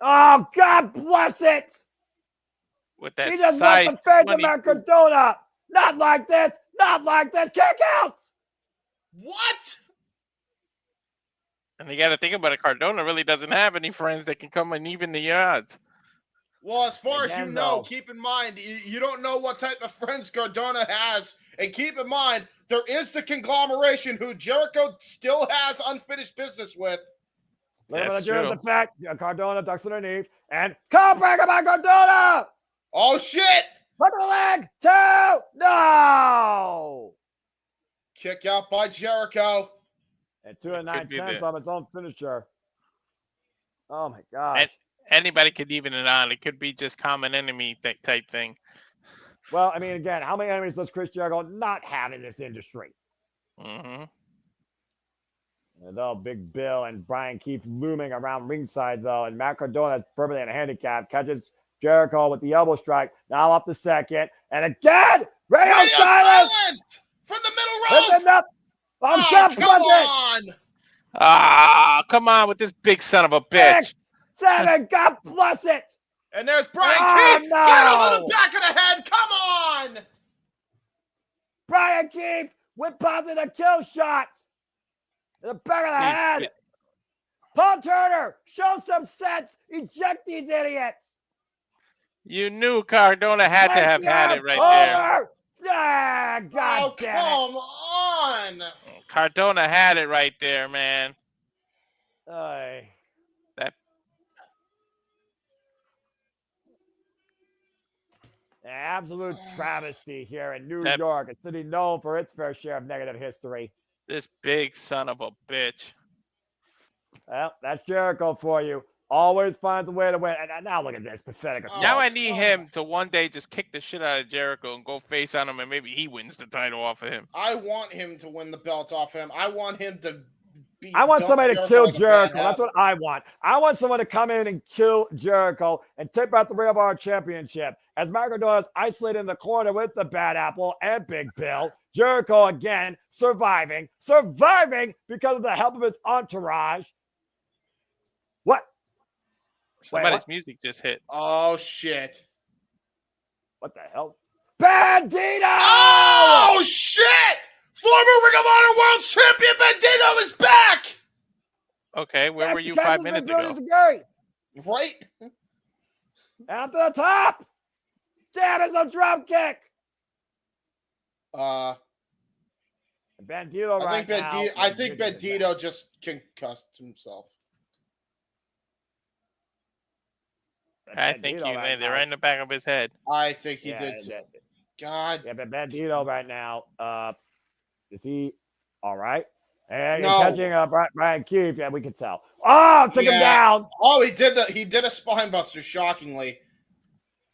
Oh, God bless it! With that He just size wants the face of 20. Mack Cardona. Not like this. Not like this. Kick out! What? And you got to think about it. Cardona really doesn't have any friends that can come and even the odds. Well, as far as you Again, know, though. keep in mind, you don't know what type of friends Cardona has. And keep in mind, there is the conglomeration who Jericho still has unfinished business with. That's Limited true. the fact Cardona ducks underneath and codebreaker by Cardona. Oh, shit! Put the leg 2. No. Kick out by Jericho. And 2 and Could be 9/10 the- on his own finisher. Oh my gosh. Anybody could even it on. It could be just common enemy type thing. Well, I mean, again, how many enemies does Chris Jericho not have in this industry? Mm-hmm. Though Big Bill and Brian Keefe looming around ringside, though, and Matt Cardona is permanently in a handicap, catches Jericho with the elbow strike, now up the second, and again, radio silence from the middle rope. Listen up. Come on. Ah, come on with this big son of a bitch. 6, 7, God bless it. And there's Brian Keefe. No. Get him on the back of the head. Come on. Brian Keefe with positive kill shot. In the back of the head. Paul Turner, show some sense. Eject these idiots. You knew Cardona had to have had it right there. Ah, God damn it. Come on. Cardona had it right there, man. That absolute travesty here in New York, a city known for its fair share of negative history. This big son of a bitch. Well, that's Jericho for you. Always finds a way to win. And now look at this pathetic assault. Now I need him to one day just kick the shit out of Jericho and go face on him, and maybe he wins the title off of him. I want him to win the belt off him. I want him to be. I want somebody to kill like Jericho. That's what I want. I want someone to come in and kill Jericho and take out the Ring of Honor Championship. As Mack is isolated in the corner with the Bad Apple and Big Bill. Jericho again surviving because of the help of his entourage. What? Somebody's music just hit. Oh, shit. What the hell? Bandito! Oh, shit! Former Ring of Honor World Champion Bandito is back! Okay, where were you 5 minutes ago? Right? Out to the top! Damn, it's a drop kick! Bandito I think Bandito just concussed himself. I think he landed right in the back of his head. I think he did. God. Yeah, but Bandito right now, is he all right? And No. catching Brian Keefe, yeah, we can tell. Oh, took him down. Oh, he did a spine buster, shockingly.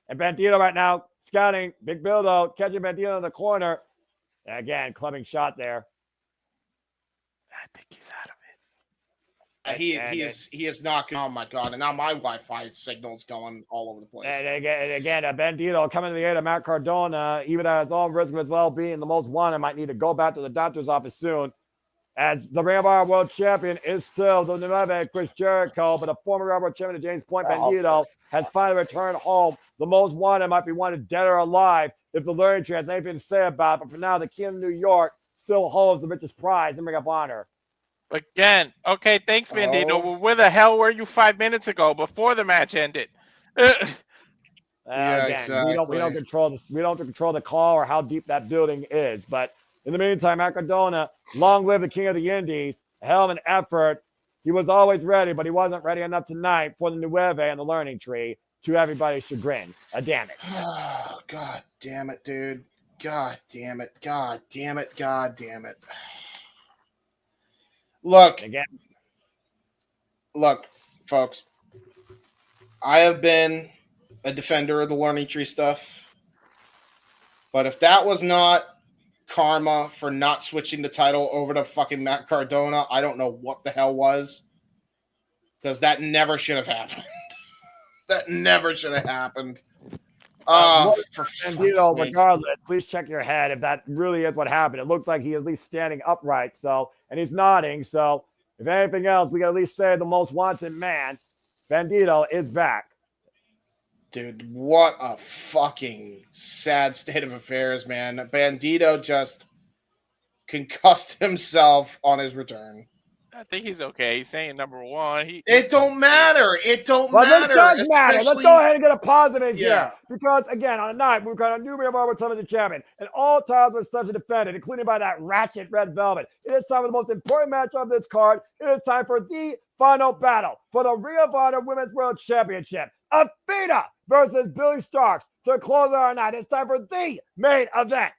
And Bandito right now scouting. Big Bill, though, catching Bandito in the corner. And again, clubbing shot there. I think he's out of it. He is not. Oh my God! And now my Wi-Fi signal's going all over the place. And again, Bandito coming to the aid of Matt Cardona, even at his own risk of his well-being. The most wanted might need to go back to the doctor's office soon, as the Ring of Honor World Champion is still the Nueve Chris Jericho, but a former Ring of Honor Champion James Point Bandito has finally returned home. The most wanted might be wanted dead or alive if the learning tree has anything to say about it. But for now, the King of New York still holds the richest prize in Ring of Honor. Again, okay, thanks, Bandito. Well, where the hell were you 5 minutes ago before the match ended? Exactly. We don't control this. We don't control the call or how deep that building is. But in the meantime, Cardona, long live the King of the Indies. A hell of an effort. He was always ready, but he wasn't ready enough tonight for the Nueve and the Learning Tree, to everybody's chagrin. Damn it. Oh, God damn it, dude. God damn it. God damn it. God damn it. Look, folks, I have been a defender of the Learning Tree stuff, but if that was not karma for not switching the title over to fucking Matt Cardona, I don't know what the hell was, because that never should have happened. That never should have happened. Bandito, regardless, please check your head if that really is what happened. It looks like he's at least standing upright, and he's nodding. So, if anything else, we can at least say the most wanted man, Bandito, is back. Dude, what a fucking sad state of affairs, man. Bandito just concussed himself on his return. I think he's okay. He's saying number one. It don't matter. It don't It matter. does matter. Let's go ahead and get a positive in Yeah. here. Because, again, on a night, we've got a new Ring of Honor Television Champion, and all times was such a defended, including by that ratchet red velvet. It is time for the most important match of this card. It is time for the final battle for the Ring of Honor Women's World Championship. Athena versus Billie Starkz to close our night. It's time for the main event.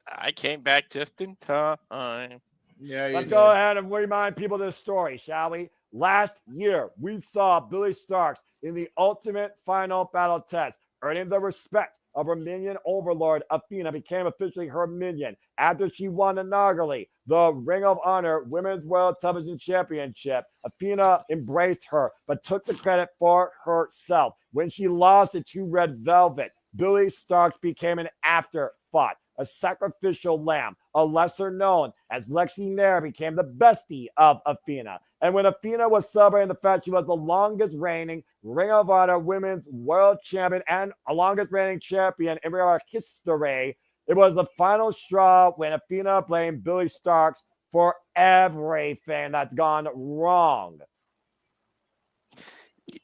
I came back just in time. Yeah, Let's go ahead and remind people this story, shall we? Last year, we saw Billie Starkz in the ultimate final battle test, earning the respect of her minion overlord, Athena, became officially her minion after she won inaugurally the Ring of Honor Women's World Television Championship. Athena embraced her, but took the credit for herself. When she lost it to Red Velvet, Billie Starkz became an afterthought, a sacrificial lamb, a lesser known as Lexi Nair became the bestie of Athena. And when Athena was celebrating the fact she was the longest reigning Ring of Honor Women's World Champion and longest reigning champion in Ring of Honor history, it was the final straw when Athena blamed Billie Starkz for everything that's gone wrong.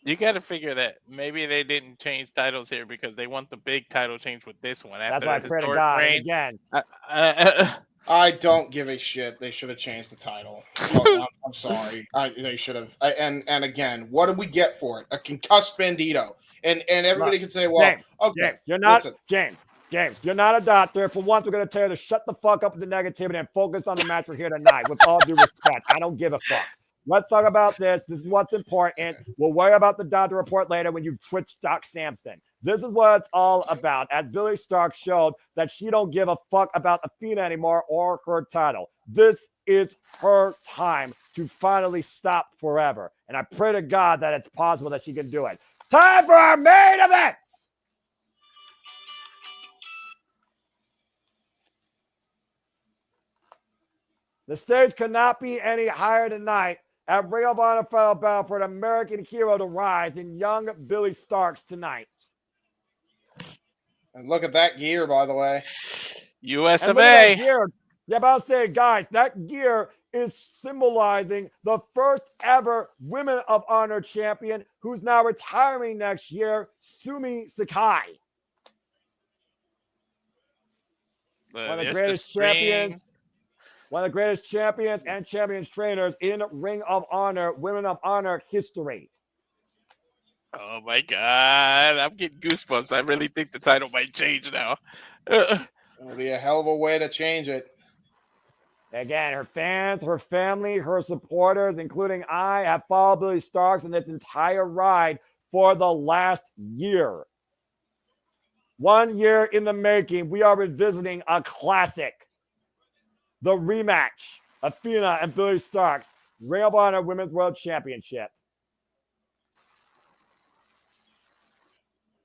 You got to figure that maybe they didn't change titles here because they want the big title change with this one. That's After why I the pray to historic God. And reign. again, I don't give a shit. They should have changed the title. I'm sorry. They should have. And again, what did we get for it? A concussed Bandito. And everybody can say, well, James, okay, James, you're not listen. James, you're not a doctor. For once, we're going to tell you to shut the fuck up with the negativity and focus on the match we're here tonight. With all due respect, I don't give a fuck. Let's talk about this. This is what's important. We'll worry about the doctor report later when you twitch Doc Samson. This is what it's all about. As Billie Starkz showed that she don't give a fuck about Athena anymore or her title. This is her time to finally stop forever. And I pray to God that it's possible that she can do it. Time for our main event. The stage could not be any higher tonight at Ring of Honor Final Battle for an American hero to rise in young Billie Starkz tonight. And look at that gear, by the way. US And of look at that A. gear. Yeah, about to say, guys, that gear is symbolizing the first ever Women of Honor champion who's now retiring next year, Sumi Sakai. One of the greatest champions. One of the greatest champions and champions trainers in Ring of Honor, Women of Honor history. Oh my God, I'm getting goosebumps. I really think the title might change now. It'll be a hell of a way to change it. Again, her fans, her family, her supporters, including I, have followed Billie Starkz in this entire ride for the last year. 1 year in the making, we are revisiting a classic. The rematch, Athena and Billie Starkz, Ring of Honor Women's World Championship.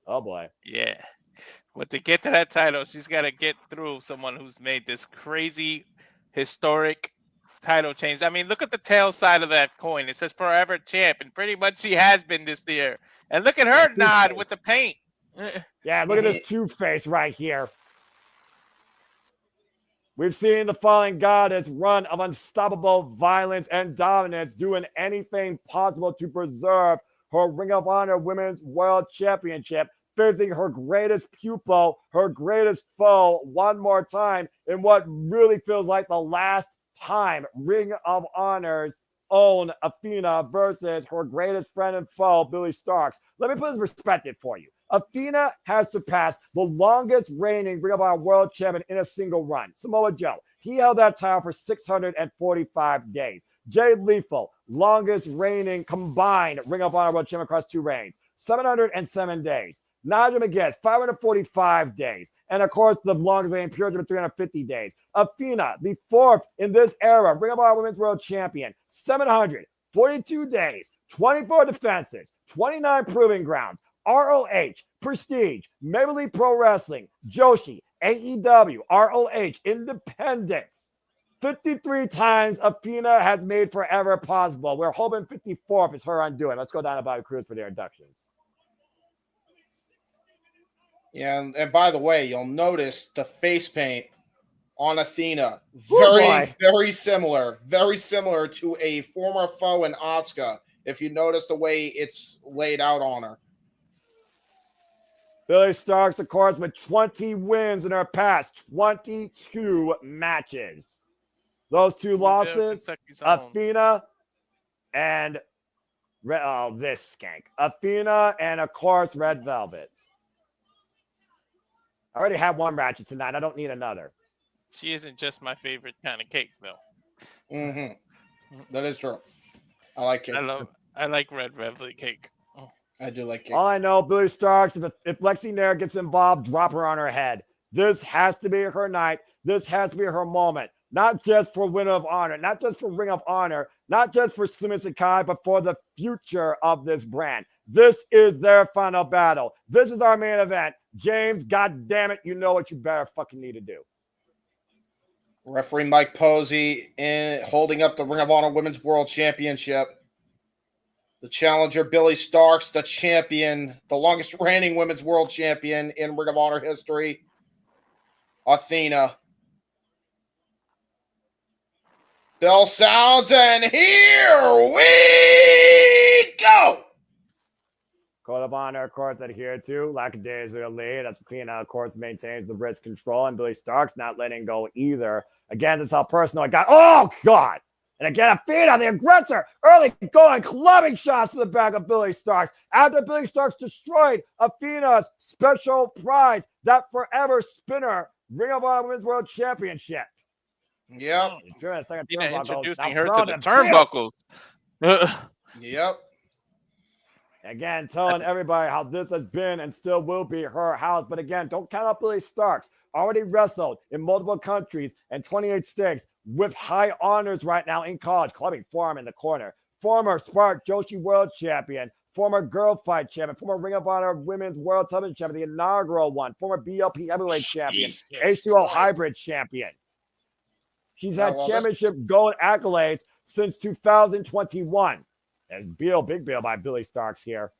Oh boy. Yeah. But to get to that title, she's got to get through someone who's made this crazy, historic title change. I mean, look at the tail side of that coin. It says forever champ, and pretty much she has been this year. And look at her nod with the paint. Yeah, look at this two-face right here. We've seen the fallen goddess run of unstoppable violence and dominance, doing anything possible to preserve her Ring of Honor Women's World Championship, facing her greatest pupil, her greatest foe, one more time in what really feels like the last time Ring of Honor's own Athena versus her greatest friend and foe, Billie Starkz. Let me put this in perspective for you. Athena has surpassed the longest reigning Ring of Honor World Champion in a single run, Samoa Joe. He held that title for 645 days. Jay Lethal, longest reigning combined Ring of Honor World Champion across 2 reigns, 707 days. Nigel McGuinness, 545 days. And of course, the longest reigning Pure Champion, 350 days. Athena, the 4th in this era, Ring of Honor Women's World Champion, 742 days, 24 defenses, 29 proving grounds. ROH, Prestige, Maple Leaf Pro Wrestling, Joshi, AEW, ROH, Independence. 53 times Athena has made forever possible. We're hoping 54th is her undoing. Let's go down to Bobby Cruz for their inductions. Yeah, and by the way, you'll notice the face paint on Athena. Very similar to a former foe in Asuka, if you notice the way it's laid out on her. Billie Starkz, of course, with 20 wins in her past 22 matches. Those 2 losses, Athena and this skank. Athena and, of course, Red Velvet. I already had 1 ratchet tonight. I don't need another. She isn't just my favorite kind of cake, though. Mm-hmm. That is true. I like it. I like Red Velvet cake. Oh. I do like it. All I know, Billie Starkz, if Lexi Nair gets involved, drop her on her head. This has to be her night. This has to be her moment. Not just for Winner of Honor, not just for Ring of Honor, not just for Sumi Sakai, but for the future of this brand. This is their final battle. This is our main event. James, God damn it, you know what you better fucking need to do. Referee Mike Posey holding up the Ring of Honor Women's World Championship. The challenger, Billie Starkz, the champion, the longest reigning Women's World Champion in Ring of Honor history, Athena. Bell sounds, and here we go. Code of Honor, of course, adhered to. Lackadaisically, that's Athena, of course, maintains the wrist control, and Billie Starkz not letting go either. Again, this is how personal I got. Oh, God. And again, Athena, the aggressor, early going, clubbing shots to the back of Billie Starkz. After Billie Starkz destroyed Athena's special prize, that forever spinner Ring of Honor Women's World Championship. Yep. Sure, second Introducing her to the turnbuckles. Yep. Again, telling everybody how this has been and still will be her house. But again, don't count out Billie Starkz. Already wrestled in multiple countries and 28 states with high honors right now in college. Clubbing forearm in the corner. Former Spark Joshi World Champion. Former Girl Fight Champion. Former Ring of Honor Women's World Television Champion. The inaugural one. Former BLP Heavyweight Champion. H2O Hybrid Champion. She's had championship gold accolades since 2021. There's Big Bill by Billie Starkz here.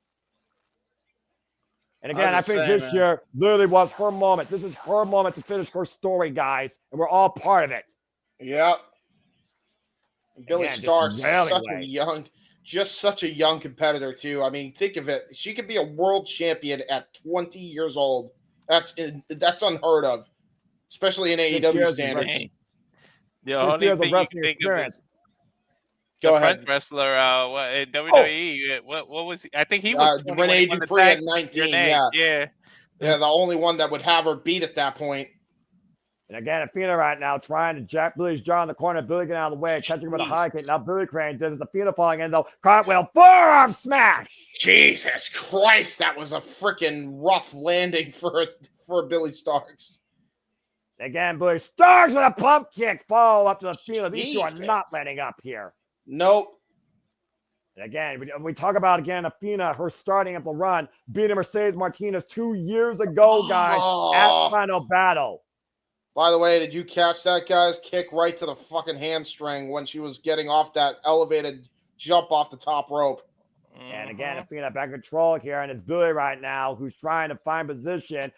And again, I think this year literally was her moment. This is her moment to finish her story, guys. And we're all part of it. Yep. And Billie Starkz, such a young competitor, too. I mean, think of it. She could be a world champion at 20 years old. That's unheard of, especially in AEW standards. The only thing you can think of is Go ahead. French wrestler, in WWE. What was he? I think he was Rene Dupree at 19. Yeah, the only one that would have her beat at that point. And again, Athena right now trying to jack Billie's jaw in the corner. Billie getting out of the way, catching him with a high kick. Now Billie Crane does Athena falling in though. Cartwheel, forearm smash. Jesus Christ, that was a freaking rough landing for Billie Starkz. Again, Billie Starkz with a pump kick, follow up to Athena. These two are not letting up here. Nope. And again, we talk about Athena, her starting up the run, beating Mercedes Martinez 2 years ago, guys, at Final Battle. By the way, did you catch that guy's kick right to the fucking hamstring when she was getting off that elevated jump off the top rope? And again, Athena back in control here, and it's Billie right now who's trying to find position.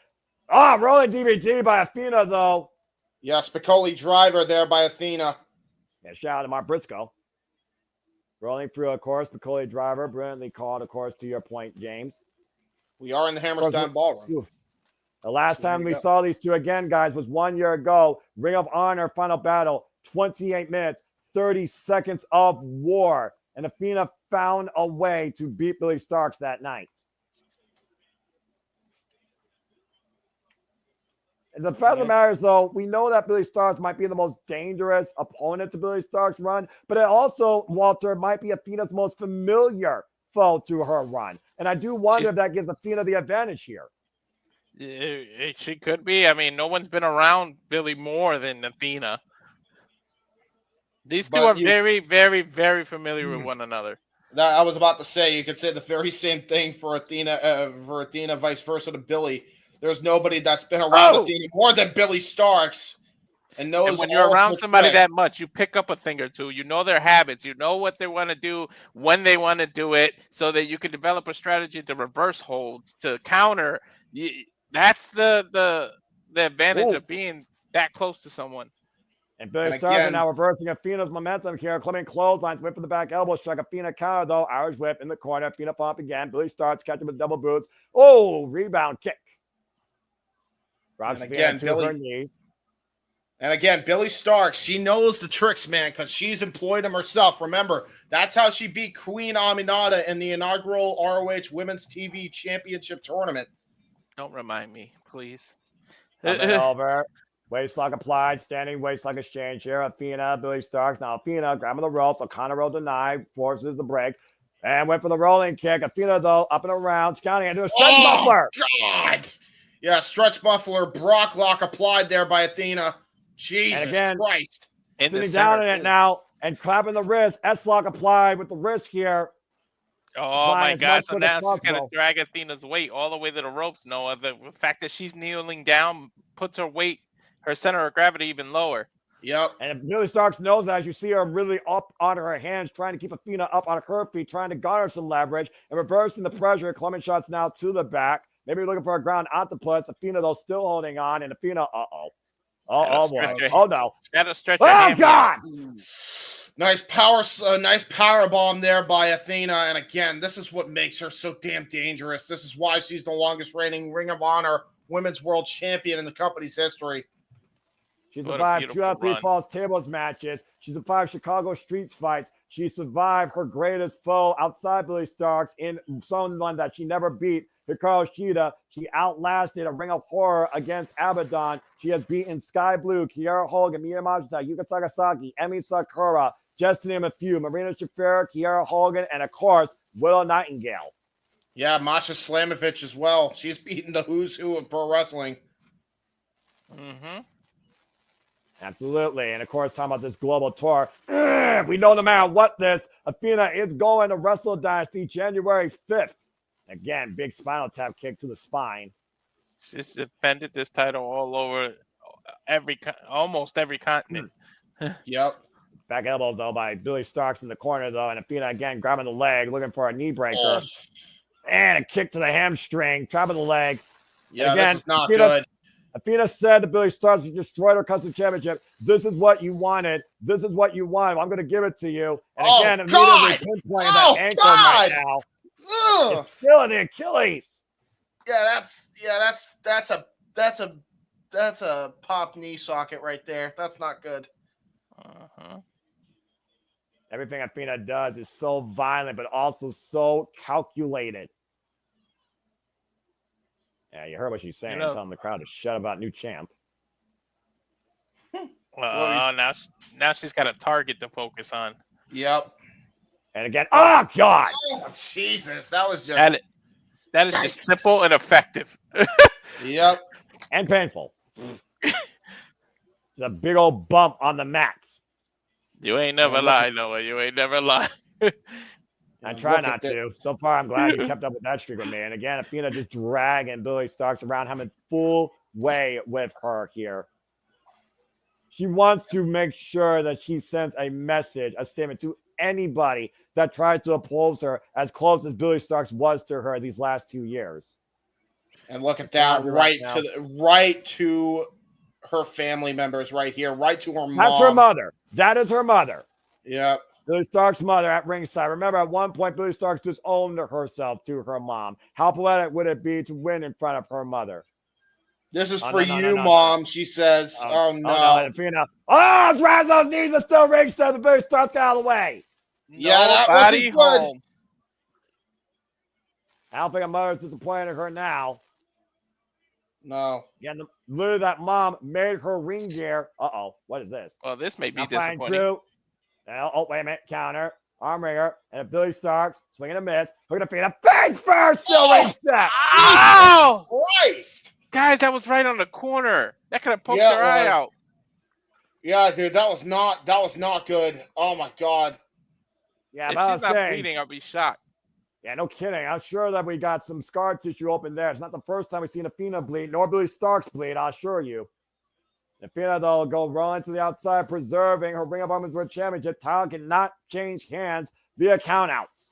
Oh, rolling DVD by Athena, though. Yeah, Spicoli driver there by Athena. Yeah, shout out to Mark Briscoe. Rolling through, of course, Spicoli driver. Brilliantly called, of course, to your point, James. We are in the Hammerstein Ballroom. The last time we saw these two again, guys, was 1 year ago. Ring of Honor Final Battle, 28 minutes, 30 seconds of war. And Athena found a way to beat Billie Starkz that night. And the fact of the matter is, though, we know that Billie Starkz might be the most dangerous opponent to Billie Starkz' run, but it also, Walter, might be Athena's most familiar foe to her run. And I do wonder if that gives Athena the advantage here. She could be. I mean, no one's been around Billie more than Athena. These two are very, very, very familiar with one another. I was about to say, you could say the very same thing for Athena, vice versa to Billie. There's nobody that's been around Athena more than Billie Starkz. And when you're around somebody that much, you pick up a thing or two. You know their habits. You know what they want to do, when they want to do it, so that you can develop a strategy to reverse holds, to counter. That's the advantage of being that close to someone. And Billie Starkz now reversing Athena's momentum here. Climbing clotheslines, whip for the back elbow strike. Athena counter, though. Irish whip in the corner. Athena fall up again. Billie Starkz catching with double boots. Oh, rebound kick. Rocks Athena to her knees. And again, Billie Starkz, she knows the tricks, man, because she's employed them herself. Remember, that's how she beat Queen Aminata in the inaugural ROH Women's TV Championship Tournament. Don't remind me, please. Coming over. Waistlock applied. Standing waistlock exchange here. Athena, Billie Starkz. Now Athena grabbing the ropes. O'Connor will deny. Forces the break. And went for the rolling kick. Athena, though, up and around, scouting into a stretch muffler. God. Yeah, stretch muffler, Brock lock applied there by Athena. Jesus again, Christ. In the Sitting down center, in it too. now and clapping the wrist. S-lock applied with the wrist here. Oh Applying my as God! much So foot as now she's gonna possible. drag Athena's weight all the way to the ropes. Noah, the fact that she's kneeling down puts her weight, her center of gravity, even lower. Yep. And Billie Starkz knows that as you see her really up on her hands, trying to keep Athena up on her feet, trying to garner some leverage and reversing the pressure. Clement shots now to the back. Maybe looking for a ground octopus. Athena, though, still holding on. And Athena, oh boy. Oh, no. Gotta stretch her Oh, hand God. Nice power bomb there by Athena. And again, this is what makes her so damn dangerous. This is why she's the longest reigning Ring of Honor Women's World Champion in the company's history. She What a survived 2 beautiful out of 3 run. falls tables matches. She survived Chicago streets fights. She survived her greatest foe outside Billie Starkz in someone that she never beat, Hikaru Shida. She outlasted a Ring of Horror against Abaddon. She has beaten Sky Blue, Kiara Hogan, Miya Majita, Yuka Sakasaki, Emi Sakura, just to name a few. Marina Shafir, Kiara Hogan, and of course, Willow Nightingale. Yeah, Masha Slamovich as well. She's beaten the who's who of pro wrestling. Mm-hmm. Absolutely. And of course, talking about this global tour, we know no matter what Athena is going to Wrestle Dynasty January 5th. Again, big spinal tap kick to the spine. She's defended this title all over almost every continent. Yep. Back elbow, though, by Billie Starkz in the corner, though. And Athena again grabbing the leg, looking for a knee breaker. Oh. And a kick to the hamstring, trapping the leg. Yeah, again, this is not Athena, good. Athena said to Billie Starkz, who destroyed her custom championship, this is what you wanted. This is what you wanted. I'm going to give it to you. And Oh, again, God! immediately pinpointing Oh, that ankle right God! now. Ugh. It's killing the Achilles. That's a pop knee socket right there. That's not good. Uh-huh. Everything Athena does is so violent, but also so calculated. Yeah, you heard what she's saying, telling the crowd to shut about new champ. Now she's got a target to focus on. Yep. And again, oh, God. Oh, Jesus. That was just... That is just simple and effective. Yep. And painful. The big old bump on the mats. You ain't never lie, Noah. You ain't never lie. I try not to. So far, I'm glad you kept up with that streak with me. And again, Athena just dragging Billie Starkz around, having full way with her here. She wants to make sure that she sends a message, a statement to anybody that tries to oppose her as close as Billie Starkz was to her these last 2 years. And look at that, right to her family members right here, right to her mom. That's her mother. That is her mother. Yep. Billie Stark's mother at ringside. Remember, at one point, Billie Starkz just owned herself to her mom. How poetic would it be to win in front of her mother? This is for you, Mom, she says. Oh, no. Athena. Oh, drives those knees are still ringside, but Billie Starkz got out of the way. Yeah, that wasn't good. I don't think her mother's disappointed in her now. No. Again, literally that mom made her ring gear. Uh-oh, what is this? Well, this may be Now flying disappointing. through. Oh, wait a minute. Counter. Arm ringer. And Billie Starkz swinging a miss. Look at Athena. Face first. Still ring set. Ow! Christ. Guys, that was right on the corner. That could have poked her eye out. Yeah, dude, that was not good. Oh my God. Yeah, If but she's not bleeding, I'll be shocked. Yeah, no kidding. I'm sure that we got some scar tissue open there. It's not the first time we've seen Athena bleed, nor Billie Starkz bleed, I'll assure you. Athena, though, will go rolling to the outside, preserving her Ring of Honor World Championship. Title cannot change hands via countouts.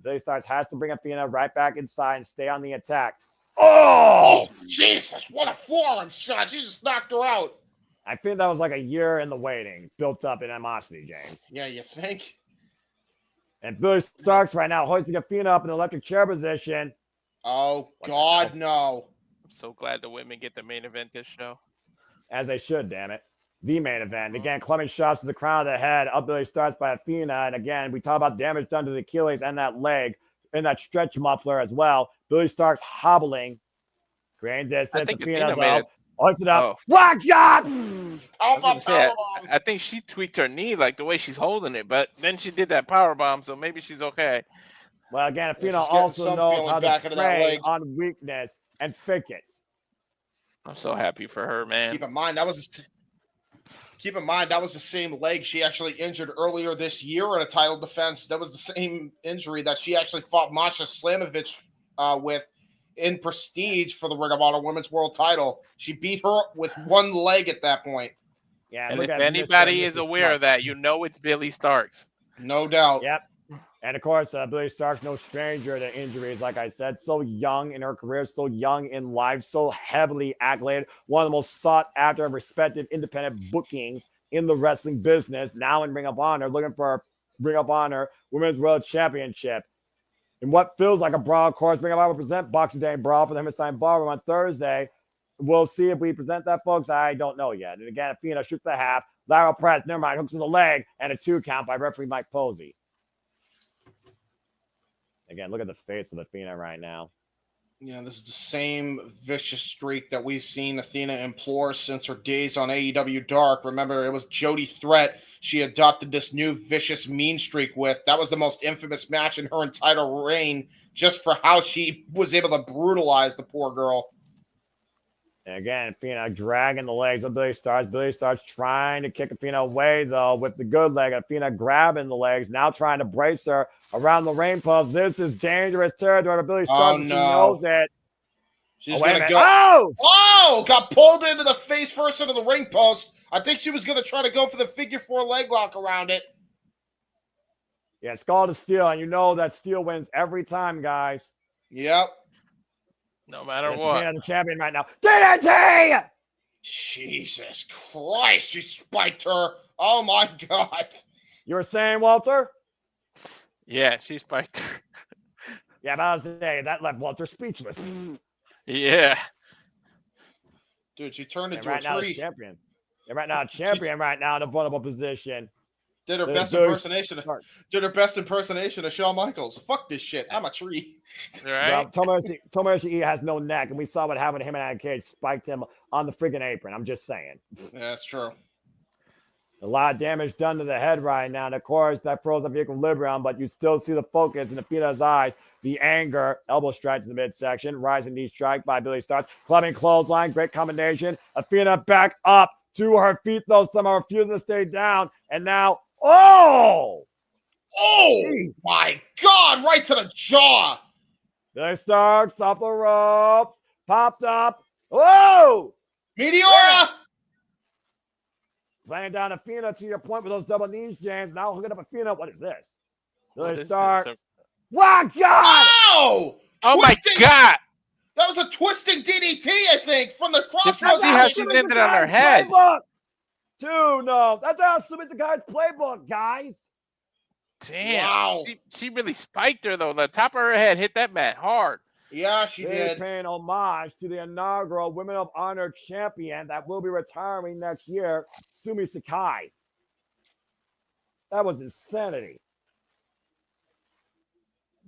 Billie Starkz has to bring Athena right back inside and stay on the attack. Oh, Jesus, what a forearm shot. She just knocked her out. I think that was like a year in the waiting, built up in animosity, James. Yeah, you think? And Billie Starkz right now hoisting Athena up in the electric chair position. Oh, God, no. I'm so glad the women get the main event this show. As they should, damn it. The main event. Again, Clement shots to the crown of the head. Up Billie Starkz by Athena. And again, we talk about damage done to the Achilles and that leg and that stretch muffler as well. Billie Starkz hobbling. Grand distance. I think Athena, Athena made it. hoisted up. Oh. Black shot! I was gonna say, I think she tweaked her knee, like the way she's holding it, but then she did that power bomb, so maybe she's okay. Well, again, Athena she's getting also some knows feeling how back to into that prey leg. on weakness and fake it. I'm so happy for her, man. Keep in mind that was the same leg she actually injured earlier this year in a title defense. That was the same injury that she actually fought Masha Slamovich with in Prestige for the Ring of Honor Women's World Title. She beat her with one leg at that point. Yeah, And look if at anybody Mr. is aware of that, you know it's Billie Starkz. No doubt. Yep. And of course, Billie Starkz, no stranger to injuries. Like I said, so young in her career, so young in life, so heavily accoladed. One of the most sought after and respected independent bookings in the wrestling business. Now in Ring of Honor, looking for Ring of Honor Women's World Championship. In what feels like a brawl, of course, Ring of Honor will present Boxing Day Brawl for the Hammerstein Ballroom on Thursday. We'll see if we present that, folks. I don't know yet. And again, Athena shoots the half. Lara press, never mind, hooks in the leg, and a 2 count by referee Mike Posey. Again, look at the face of Athena right now. Yeah, this is the same vicious streak that we've seen Athena implore since her days on AEW Dark. Remember, it was Jody Threat she adopted this new vicious mean streak with. That was the most infamous match in her entire reign, just for how she was able to brutalize the poor girl. And again, Athena dragging the legs of Billie Starkz. Billie Starkz trying to kick Athena away, though, with the good leg. Athena grabbing the legs, now trying to brace her around the ring post. This is dangerous territory for Billie Starkz. Oh, no. She knows it. She's going to go. Oh! Oh! Got pulled into the face first into the ring post. I think she was going to try to go for the figure 4 leg lock around it. Yeah, skull to steel, and you know that steel wins every time, guys. Yep. No matter It's what. Athena the champion right now. DDT! Jesus Christ, she spiked her. Oh, my God. You were saying, Walter? Yeah, she spiked her. Yeah, but I was saying, that left Walter speechless. Yeah. Dude, she turned And into right a now, the tree. champion. And right now, champion right now in a vulnerable position. Did her The best Billie impersonation. Starkz. Did her best impersonation of Shawn Michaels. Fuck this shit. I'm a tree. Right? Well, Tomoyoshi has no neck, and we saw what happened to him in that cage. Spiked him on the freaking apron. I'm just saying. Yeah, that's true. A lot of damage done to the head right now. And of course, that throws up the equilibrium, but you still see the focus in Athena's eyes. The anger, elbow strikes in the midsection, rising knee strike by Billie Starkz. Clubbing clothesline, great combination. Athena back up to her feet, though, somehow refusing to stay down. And now, oh! Oh, Jeez. my God. Right to the jaw. Billie Starkz off the ropes, popped up. Oh! Meteora. Playing down Athena to your point with those double knees, James. Now hooking up Athena. What is this? Billie What is Starkz. this? Wow, God! Oh! Oh my Twisting- God! That was a twisting DDT, I think, from the Did you crossroads. see how she landed on her head? Playbook. 2-0. That's how Submit's a guy's playbook, guys. Damn. Wow. She really spiked her, though. The top of her head hit that mat hard. Yeah, she They're did. paying homage to the inaugural Women of Honor champion that will be retiring next year, Sumi Sakai. That was insanity.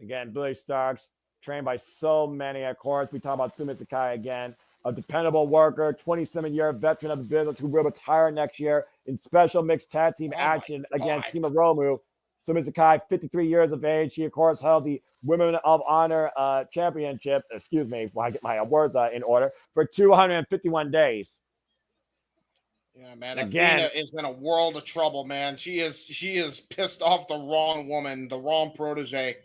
Again, Billie Starkz, trained by so many, of course. We talk about Sumi Sakai again, a dependable worker, 27-year veteran of the business who will retire next year in special mixed tag team Oh my action against God. Team Romu. Sumi Sakai, 53 years of age. She, of course, held the Women of Honor championship, excuse me, while I get my words in order, for 251 days. Yeah, man. Again- Athena is in a world of trouble, man. She is pissed off the wrong woman, the wrong protege.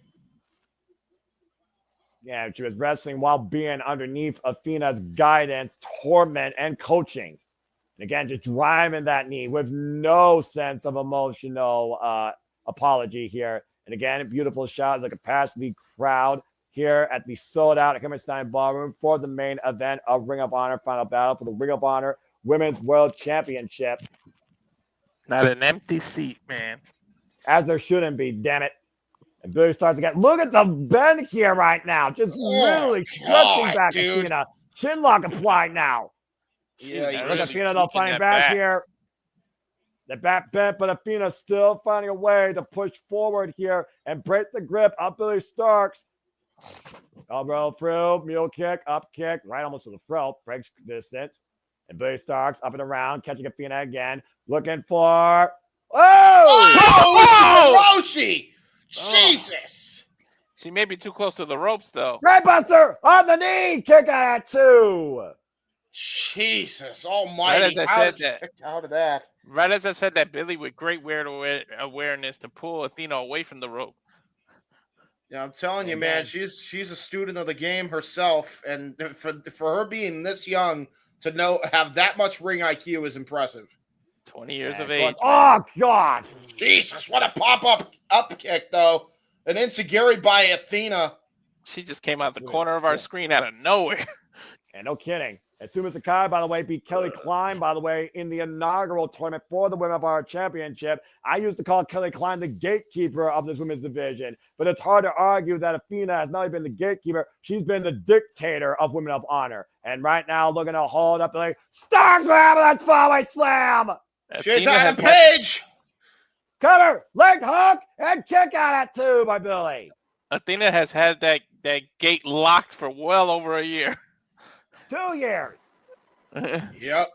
Yeah, she was wrestling while being underneath Athena's guidance, torment, and coaching. And again, just driving that knee with no sense of emotional apology here. And again, a beautiful shot of the capacity crowd here at the sold-out Hammerstein Ballroom for the main event of Ring of Honor Final Battle for the Ring of Honor Women's World Championship. Not an empty seat, man. As there shouldn't be, damn it. And Billie starts again. Look at the bend here right now. Just really stretching God, back dude. Athena. Chin lock applied now. Yeah, Jeez, you Look really at Athena though tweaking finding that back back. here. The back bent, but Athena still finding a way to push forward here and break the grip of Billie Starkz. Elbow through, mule kick, up kick, right almost to the throat, breaks distance. And Billie Starkz up and around, catching Athena again, looking for. Oh! Oh, it's Hiroshi! Jesus! She may be too close to the ropes, though. Great Buster on the knee, kick out at 2. Jesus almighty. Right as I How said did you that. kick out of that? Right as I said that, Billie with great awareness to pull Athena away from the rope. Yeah, I'm telling you, man, she's a student of the game herself, and for her being this young to have that much ring IQ is impressive. 20 years of age. Oh, God. Jesus, what a pop-up kick, though. An enziguri by Athena. She just came out the corner of our screen out of nowhere. And no kidding. Asuma Sakai, by the way, beat Kelly Klein, by the way, in the inaugural tournament for the Women of Our Championship. I used to call Kelly Klein the gatekeeper of this women's division, but it's hard to argue that Athena has not only been the gatekeeper, she's been the dictator of Women of Honor. And right now, looking to hold up the leg. Starkz with that fallaway slam. She's Adam Page. Cover, leg hook, and kick out at 2 by Billie. Athena has had that gate locked for well over a year. 2 years. Yep.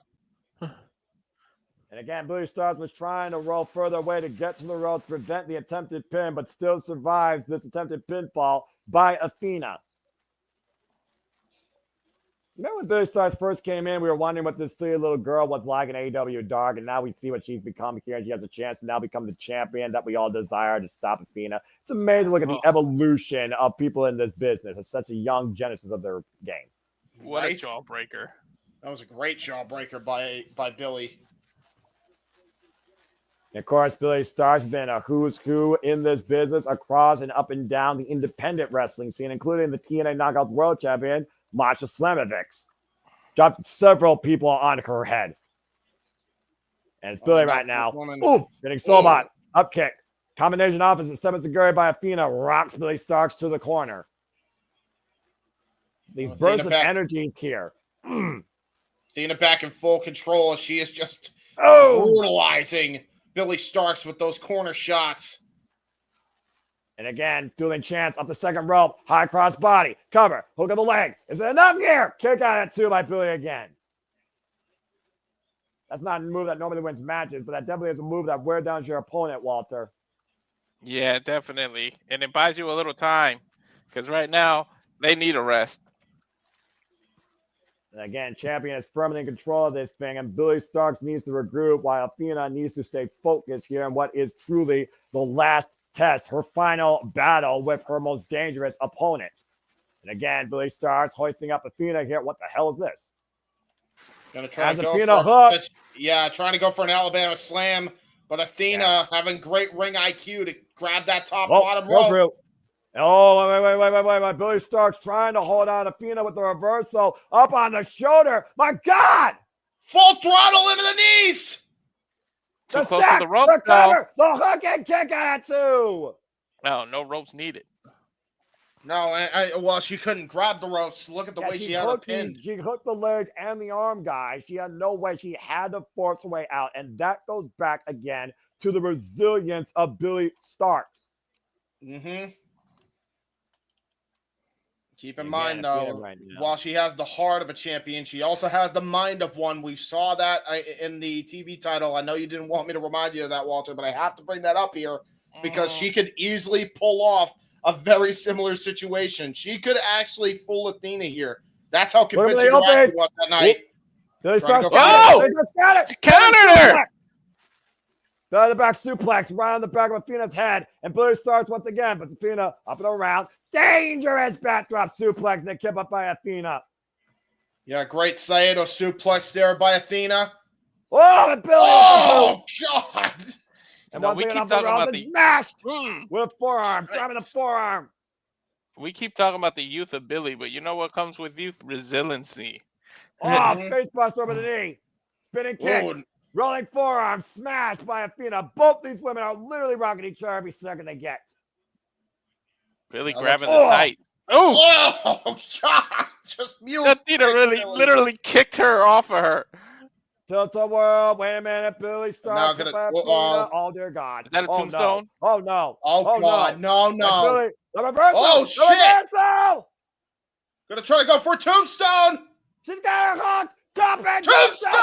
And again, Billie Starkz was trying to roll further away to get to the rope to prevent the attempted pin, but still survives this attempted pinfall by Athena. Remember when Billie Starkz first came in, we were wondering what this silly little girl was like in AEW Dark, and now we see what she's become here, and she has a chance to now become the champion that we all desire to stop Athena. It's amazing to look at the evolution of people in this business at such a young genesis of their game. What a jawbreaker. That was a great jawbreaker by Billie. And of course, Billie Starkz has been a who's who in this business across and up and down the independent wrestling scene, including the TNA Knockouts World Champion, Masha Slamovics. Dropped several people on her head. And it's Billie right now. Ooh, spinning Soulbot. Up kick. Combination offense and Step Seguri by Athena rocks Billie Starkz to the corner. These bursts of energies here. Athena back in full control as she is just brutalizing Billie Starkz with those corner shots. And again, dueling chance up the second rope. High cross body. Cover. Hook of the leg. Is it enough here? Kick out at 2 by Billie again. That's not a move that normally wins matches, but that definitely is a move that wear down your opponent, Walter. Yeah, definitely. And it buys you a little time because right now they need a rest. And again, champion is firmly in control of this thing, and Billie Starkz needs to regroup while Athena needs to stay focused here on what is truly the last test, her final battle with her most dangerous opponent. And again, Billie Starkz hoisting up Athena here. What the hell is this? Gonna try to go Athena hook. Yeah, trying to go for an Alabama slam, but Athena having great ring IQ to grab that bottom rope. Oh, wait. Billie Starkz trying to hold on Athena with the reversal up on the shoulder. My God! Full throttle into the knees. Too close to the rope, the cover, the hook and kick out 2. No, no ropes needed. No, well, she couldn't grab the ropes. Look at the way she had her pinned. She hooked the leg and the arm, guys. She had no way. She had to force her way out. And that goes back again to the resilience of Billie Starkz. Mm-hmm. Keep in mind, though, while she has the heart of a champion, she also has the mind of one. We saw that in the TV title. I know you didn't want me to remind you of that, Walter, but I have to bring that up here because she could easily pull off a very similar situation. She could actually fool Athena here. That's how convincing she was that night. Billie Starkz got it. She countered her. The back suplex right on the back of Athena's head. And Billie Starkz once again, but Athena up and around. Dangerous backdrop suplex and then kept up by Athena. Yeah, great Saito suplex there by Athena. Oh, and Billie. Oh, God. And once again, up the road, smashed with a forearm, driving the forearm. We keep talking about the youth of Billie, but you know what comes with youth? Resiliency. Oh, face buster over the knee. Spinning kick. Rolling forearm, smashed by Athena. Both these women are literally rocking each other every second they get. Billie grabbing the tight. Oh, God. Just mute. Athena literally kicked her off of her. Tilt-a-whirl. Wait a minute. Billie Starkz with Athena. Oh, dear God. Is that a tombstone? No. Oh, no. Oh, God. No. Billie, the reversal. Oh, shit. The reversal. Gonna try to go for a tombstone. She's got her hook. Topping! Tombstone!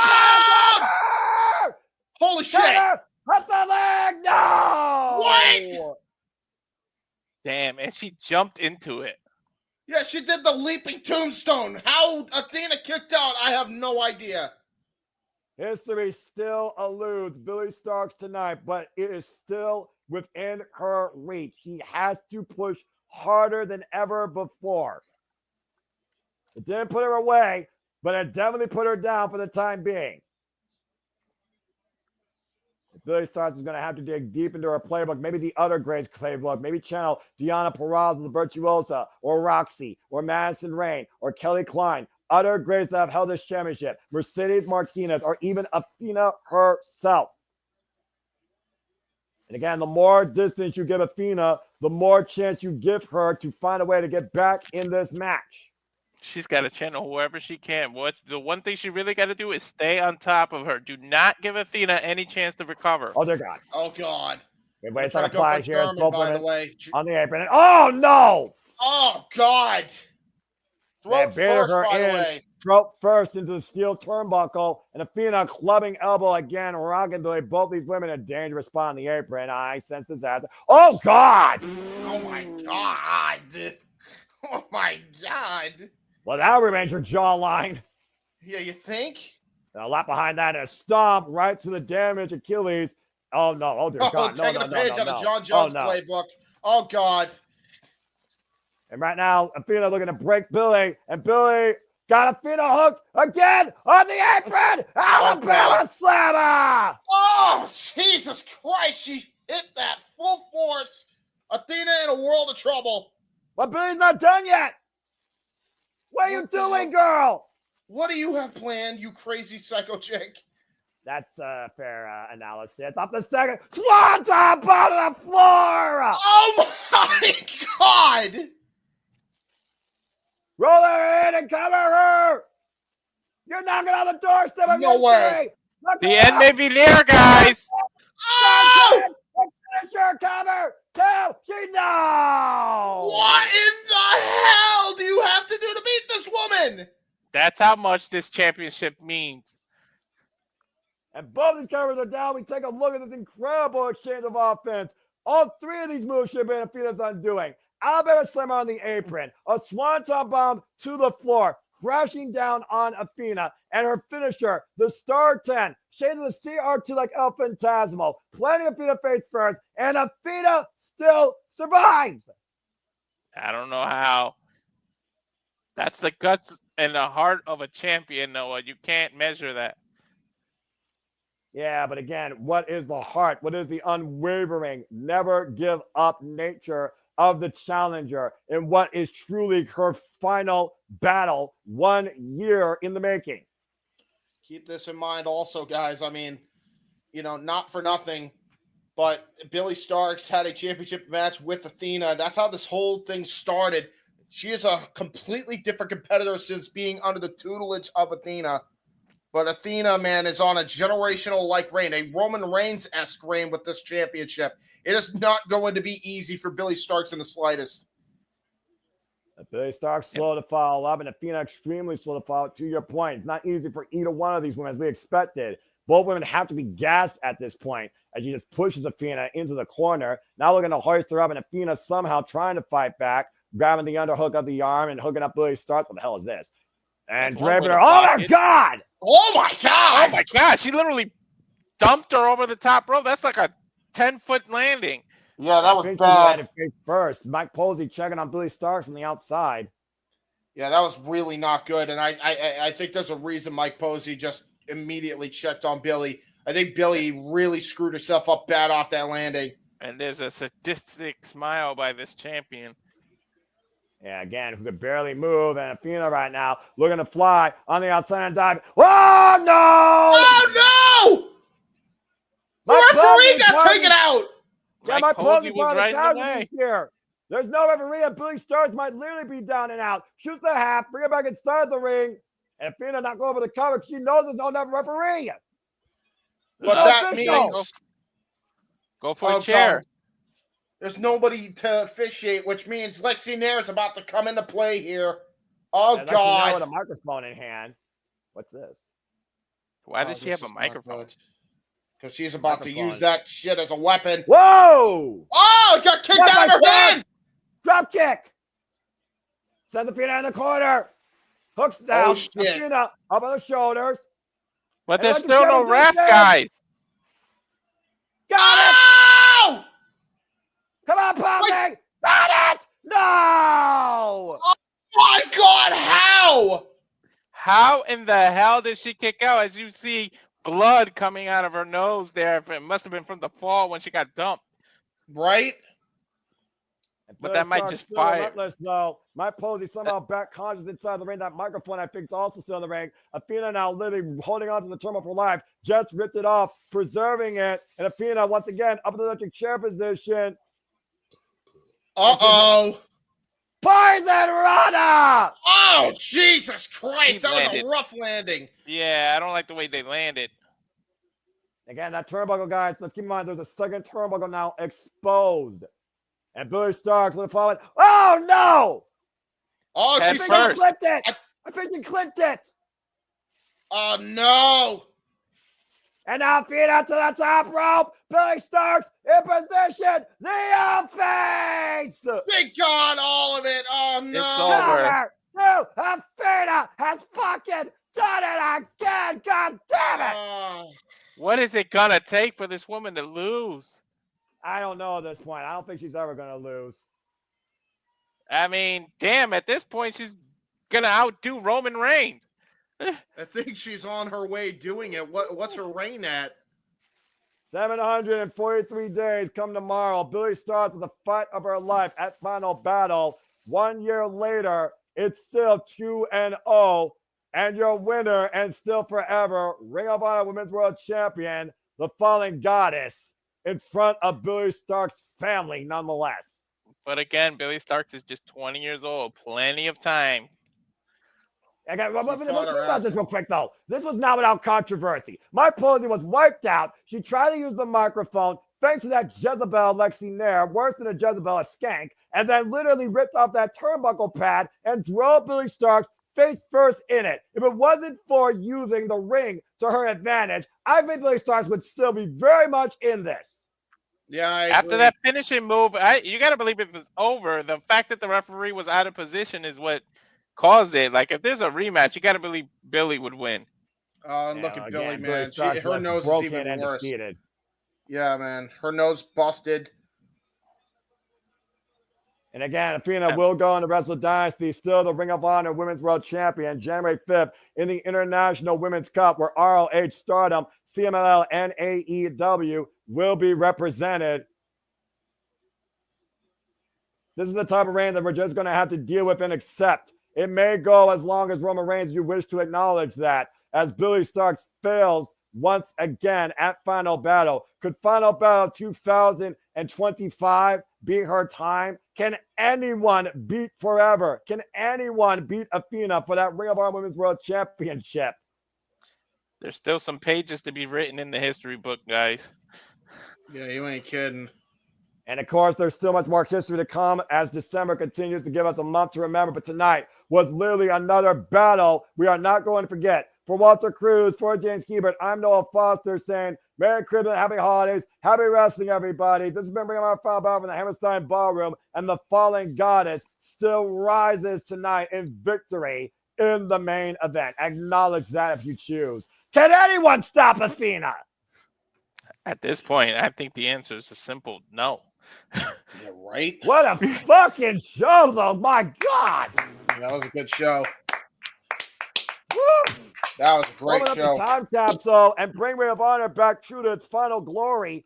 Holy shit! Hit the leg! No! What? Damn, and she jumped into it. Yeah, she did the leaping tombstone. How Athena kicked out, I have no idea. History still eludes Billie Starkz tonight, but it is still within her reach. She has to push harder than ever before. It didn't put her away, but it definitely put her down for the time being. Billie Starkz is going to have to dig deep into her playbook. Maybe the other greats playbook. Maybe channel Diana Perrazzo, the Virtuosa, or Roxy, or Madison Rayne, or Kelly Klein. Other greats that have held this championship. Mercedes Martinez, or even Athena herself. And again, the more distance you give Athena, the more chance you give her to find a way to get back in this match. She's got to channel whoever she can. The one thing she really got to do is stay on top of her. Do not give Athena any chance to recover. Oh, dear God. Oh, God. Everybody's Trying trying to to go apply for here. German, Both by the women way. on the apron. Oh, no! Oh, God. They Throat baited first, her by the in, way. throat first into the steel turnbuckle, and Athena clubbing elbow again, rocking Billie. Both these women in a dangerous spot on the apron. I sense disaster. Oh, God! Oh, my God. Oh, my God. Well, that remains her jawline. Yeah, you think? And a lot behind that, and a stomp right to the damaged Achilles. Oh, no. Oh, dear God. No, taking no, a no, page no, out of no. John Jones' Oh, no. playbook. Oh, God. And right now, Athena looking to break Billie, and Billie got Athena hooked again on the apron. Alabama Slammer! Oh, Jesus Christ. She hit that full force. Athena in a world of trouble. But Billie's not done yet. What are you What the doing, hell? girl? What do you have planned, you crazy psycho chick? That's a fair analysis. Up the second. Swanton on the floor. Oh, my God. Roll her in and cover her. You're knocking on the doorstep of No way. The end may be near, guys. Oh! Finisher cover. Two. She no. What in the hell do you have to do to beat this woman? That's how much this championship means. And both these covers are down. We take a look at this incredible exchange of offense. All three of these moves should have been Athena's undoing. Alabama Slammer on the apron, a swanton bomb to the floor, crashing down on Athena, and her finisher, the Star 10, shade of the CR2 like El Phantasmo, planting Athena face first, and Athena still survives. I don't know how. That's the guts and the heart of a champion, Noah. You can't measure that. Yeah, but again, what is the heart? What is the unwavering, never give up nature of the challenger in what is truly her final battle, 1 year in the making? Keep this in mind also, guys. I mean, you know, not for nothing, but Billie Starkz had a championship match with Athena. That's how this whole thing started. She is a completely different competitor since being under the tutelage of Athena. But Athena, man, is on a generational-like reign, a Roman Reigns-esque reign with this championship. It is not going to be easy for Billie Starkz in the slightest. Billie Starkz slow to follow up, and Athena extremely slow to follow. To your point, it's not easy for either one of these women, as we expected. Both women have to be gassed at this point, as she just pushes Athena into the corner. Now looking to hoist her up, and Athena somehow trying to fight back, grabbing the underhook of the arm and hooking up Billie Starkz. What the hell is this? And draping her. Oh, my God! Oh, my God! Oh, my God. She literally dumped her over the top rope. That's like a 10-foot landing. Yeah, that was She bad. had it face first. Mike Posey checking on Billie Starkz on the outside. Yeah, that was really not good. And I think there's a reason Mike Posey just immediately checked on Billie. I think Billie really screwed herself up bad off that landing. And there's a sadistic smile by this champion. Yeah, again, who could barely move, and Athena right now looking to fly on the outside and dive. Oh, no! Oh, no! The referee got taken out! Yeah, Mike my Posey Posey was right in the way. here. There's no referee, and Billie Starkz might literally be down and out. Shoot the half, bring it back inside the ring, and Athena not go over the cover because she knows there's no referee. But No that official. means... Go for a chair. God. There's nobody to officiate, which means Lexi Nair is about to come into play here. Oh, And Lexi now with God. a microphone in hand. What's this? Why does she have a microphone? Because she's about to Microphone. use that shit as a weapon. Whoa! Oh, it got kicked What out of her my hand! Drop kick. Send Athena in the corner. Hooks down. Oh, shit. Athena up on the shoulders. But And there's look at still no ref, transition. guys. Got it. Oh! Come on, Poppy. Got it. No. My God, how? How in the hell did she kick out? As you see blood coming out of her nose there. It must have been from the fall when she got dumped. Right? But that might just fire. Relentless, though. My Posey somehow back conscious inside the ring. That microphone, I think, is also still in the ring. Athena now literally holding on to the turnbuckle for life. Just ripped it off, preserving it. And Athena, once again, up in the electric chair position. Uh-oh. Poison Rana! Oh, Jesus Christ. That was landed. a rough landing. Yeah, I don't like the way they landed. Again, that turnbuckle, guys, let's keep in mind there's a second turnbuckle now exposed. And Billie Starkz would have fallen. Oh, no! Oh, Head she's I think first. he clipped it. I think he clipped it. Oh, no. And now feet up to the top rope. Billie Starkz in position. The face. Big God, all of it. Oh, no. It's over. Athena has fucking done it again. God damn it. Oh. What is it gonna take for this woman to lose? I don't know at this point. I don't think she's ever going to lose. I mean, damn, at this point, she's gonna outdo Roman Reigns. I think she's on her way doing it. What's her reign at? 743 days come tomorrow. Billie Starkz with the fight of her life at Final Battle. 1 year later, it's still 2-0. And your winner and still forever, Ring of Honor Women's World Champion, the Fallen Goddess, in front of Billie Stark's family nonetheless. But again, Billie Starkz is just 20 years old. Plenty of time. Again, let's think about this real quick, though. This was not without controversy. My Posey was wiped out. She tried to use the microphone, thanks to that Jezebel Lexi Nair, worse than a Jezebel, a skank, and then literally ripped off that turnbuckle pad and drove Billie Starkz face first in it. If it wasn't for using the ring to her advantage, I think Billie Starkz would still be very much in this. Yeah, I After agree. that finishing move, you got to believe it was over. The fact that the referee was out of position is what caused it. Like, if there's a rematch, you got to believe Billie would win. And look at Billie, again, man. Starkz Her was nose is broken even and worse. defeated. Yeah, man. Her nose busted. And again, Athena will go in the Wrestle Dynasty, still the Ring of Honor Women's World Champion, January 5th in the International Women's Cup, where ROH, Stardom, CMLL, and AEW will be represented. This is the type of reign that we're just going to have to deal with and accept. It may go as long as Roman Reigns, you wish to acknowledge that, as Billie Starkz fails once again at Final Battle. Could Final Battle 2025 be her time? Can anyone beat Forever? Can anyone beat Athena for that Ring of Honor Women's World Championship? There's still some pages to be written in the history book, guys. Yeah, you ain't kidding. And of course, there's still much more history to come as December continues to give us a month to remember. But tonight was literally another battle we are not going to forget. For Walter Cruz, for James Hebert, I'm Noah Foster saying, Merry Christmas, Happy Holidays, Happy Wrestling, everybody. This has been Ring of Honor Final Battle from the Hammerstein Ballroom, and the Fallen Goddess still rises tonight in victory in the main event. Acknowledge that if you choose. Can anyone stop Athena? At this point, I think the answer is a simple no. Yeah, right? What a fucking show, though. My God. That was a good show. Woo! That was a great Open up show. the time capsule and bring Ring of Honor back true to its final glory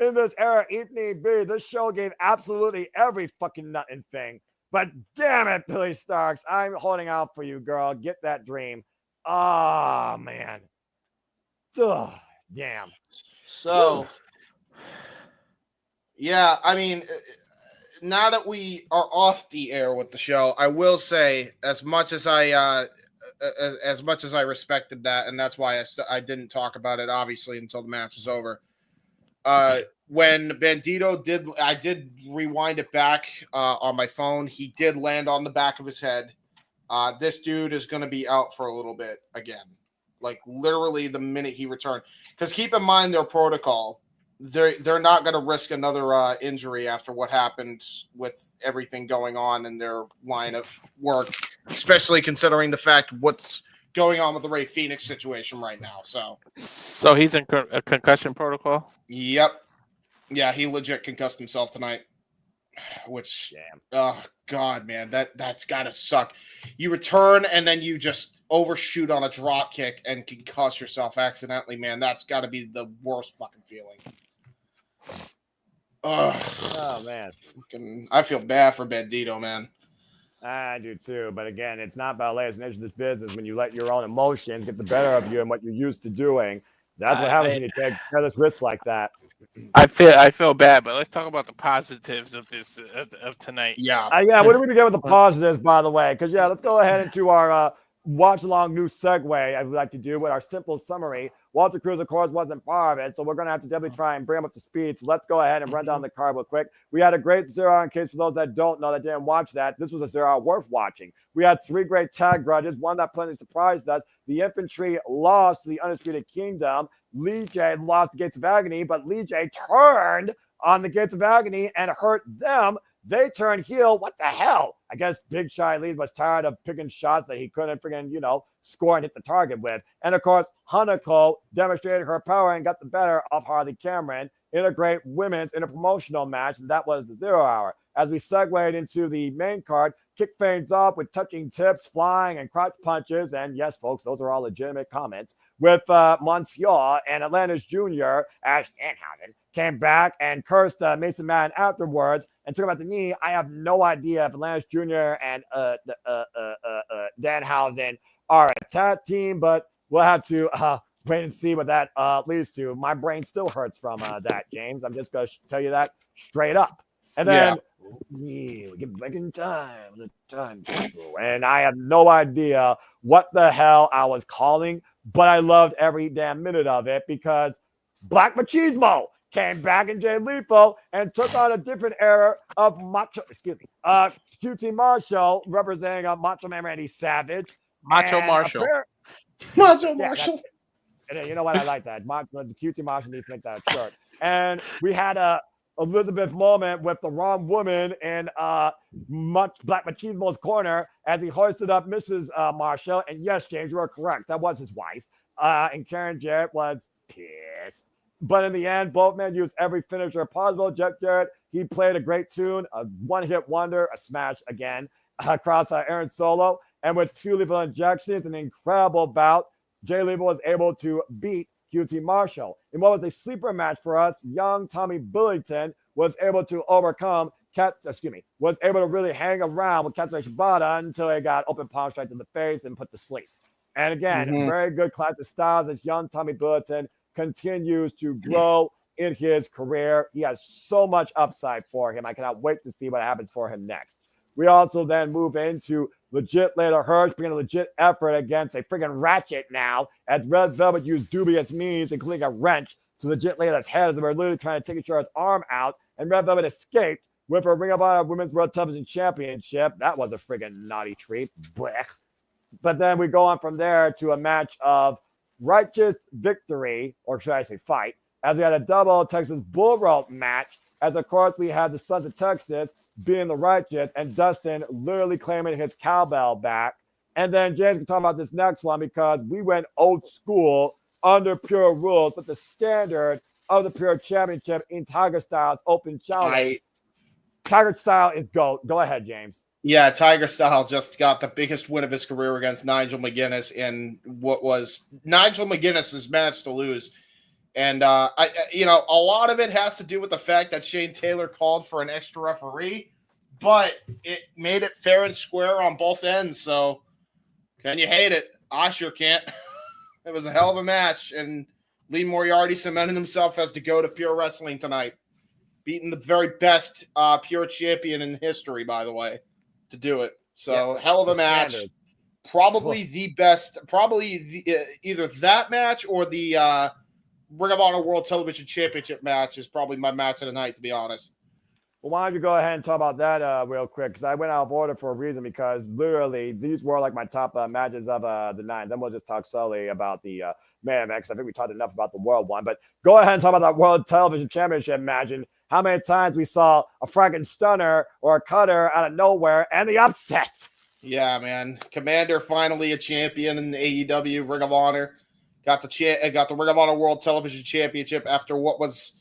in this era, if need be. This show gave absolutely every fucking nothing thing. But damn it, Billie Starkz, I'm holding out for you, girl. Get that dream. Oh, man. Ugh, damn. So, yeah, I mean, now that we are off the air with the show, I will say, as much as I respected that, and that's why I didn't talk about it, obviously, until the match was over. When Bandito I did rewind it back on my phone. He did land on the back of his head. This dude is going to be out for a little bit again. Like literally the minute he returned. Because keep in mind their protocol. They're not going to risk another injury after what happened with everything going on in their line of work, especially considering the fact what's going on with the Ray Phoenix situation right now. So he's in a concussion protocol? Yep. Yeah, he legit concussed himself tonight. Which, oh God, man, that's gotta suck. You return and then you just overshoot on a drop kick and concuss yourself accidentally, man. That's gotta be the worst fucking feeling. Oh man, I feel bad for Bandito, man. I do too, but again, it's not ballet. It's the nature of this business. When you let your own emotions get the better of you and what you're used to doing, that's what happens when you take careless risks like that. I feel bad, but let's talk about the positives of this of tonight. Yeah, yeah. What do we get with the positives, by the way? Because let's go ahead into our watch along new segue. I would like to do with our simple summary. Walter Cruz, of course, wasn't part of it, so we're going to have to definitely try and bring him up to speed. So let's go ahead and run down the card real quick. We had a great 0 in case for those that don't know that didn't watch that. This was a 0 worth watching. We had 3 great tag grudges, one that plenty surprised us. The Infantry lost to the Undisputed Kingdom. Lee J lost the Gates of Agony, but Lee J turned on the Gates of Agony and hurt them. They turned heel. What the hell? I guess Big Shy Lee was tired of picking shots that he couldn't freaking, score and hit the target with. And of course, Hanako demonstrated her power and got the better of Harley Cameron in a great women's in a promotional match. And that was the 0 hour. As we segued into the main card, kick fades off with touching tips, flying, and crotch punches. And yes, folks, those are all legitimate comments. With Monsieur and Atlantis Jr. Ash Danhausen came back and cursed Mason Madden afterwards and took him at the knee. I have no idea if Atlantis Jr. and Danhausen are a tag team, but we'll have to wait and see what that leads to. My brain still hurts from that, James. I'm just going to tell you that straight up. And then we get back in time, the time capsule. And I have no idea what the hell I was calling, but I loved every damn minute of it because Black Machismo came back in Jay Lethal and took on a different era of QT Marshall representing Macho Man Randy Savage. Macho Marshall. Macho Marshall. And you know what? I like that. The QT Marshall needs to make that a shirt. And we had a Elizabeth moment with the wrong woman in Black Machismo's corner as he hoisted up Mrs. Marshall. And yes, James, you are correct. That was his wife. And Karen Jarrett was pissed. But in the end, both men used every finisher possible. Jeff Jarrett, he played a great tune, a one-hit wonder, a smash again across Aaron Solo. And with 2 lethal injections, an incredible bout, Jay Lethal was able to beat QT Marshall. In what was a sleeper match for us, young Tommy Billington was able to overcome was able to really hang around with Katsuyori Shibata until he got open palm strike to the face and put to sleep. And again, very good clash of styles as young Tommy Billington continues to grow in his career. He has so much upside for him. I cannot wait to see what happens for him next. We also then move into legit Leyla Hirsch, bringing a legit effort against a friggin' Ratchet now, as Red Velvet used dubious means, including a wrench, to legit Layla's head as they were literally trying to take each other's arm out, and Red Velvet escaped with her Ring of Honor Women's World Television Championship. That was a friggin' naughty treat. Blech. But then we go on from there to a match of righteous victory, or should I say fight, as we had a double Texas Bullrope match, as of course we had the Sons of Texas being the righteous, and Dustin literally claiming his cowbell back. And then James can talk about this next one because we went old school under Pure rules with the standard of the Pure Championship in Tiger Styles Open Challenge. Tiger Style is GOAT. Go ahead, James. Yeah, Tiger Style just got the biggest win of his career against Nigel McGuinness in what was Nigel McGuinness's match to lose. And, a lot of it has to do with the fact that Shane Taylor called for an extra referee, but it made it fair and square on both ends. So can you hate it? I sure can't. It was a hell of a match. And Lee Moriarty cemented himself as the GOAT of Pure Wrestling tonight, beating the very best Pure champion in history, by the way, to do it. So hell of a match. Standard. Probably the best, either that match or the Ring of Honor World Television Championship match is probably my match of the night, to be honest. Well, why don't you go ahead and talk about that real quick? Because I went out of order for a reason. Because literally, these were like my top matches of the night. Then we'll just talk slowly about the main event. Because I think we talked enough about the world one. But go ahead and talk about that World Television Championship match and how many times we saw a fracking stunner or a cutter out of nowhere and the upset. Yeah, man. Komander finally a champion in the AEW Ring of Honor. Got the Ring of Honor World Television Championship after what was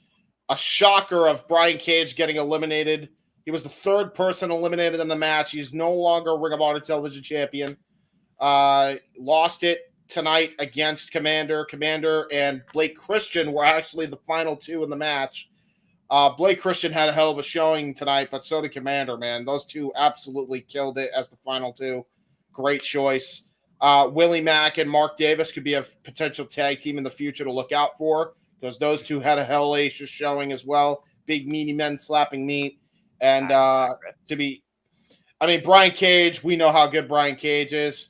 a shocker of Brian Cage getting eliminated. He was the third person eliminated in the match. He's no longer Ring of Honor Television Champion. Lost it tonight against Komander. Komander and Blake Christian were actually the final two in the match. Blake Christian had a hell of a showing tonight, but so did Komander, man. Those two absolutely killed it as the final two. Great choice. Willie Mack and Mark Davis could be a potential tag team in the future to look out for, because those two had a hellacious showing as well. Big, meaty men slapping meat. And Brian Cage, we know how good Brian Cage is.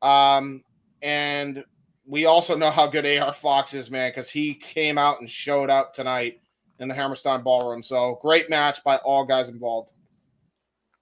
And we also know how good AR Fox is, man, because he came out and showed up tonight in the Hammerstein Ballroom. So great match by all guys involved.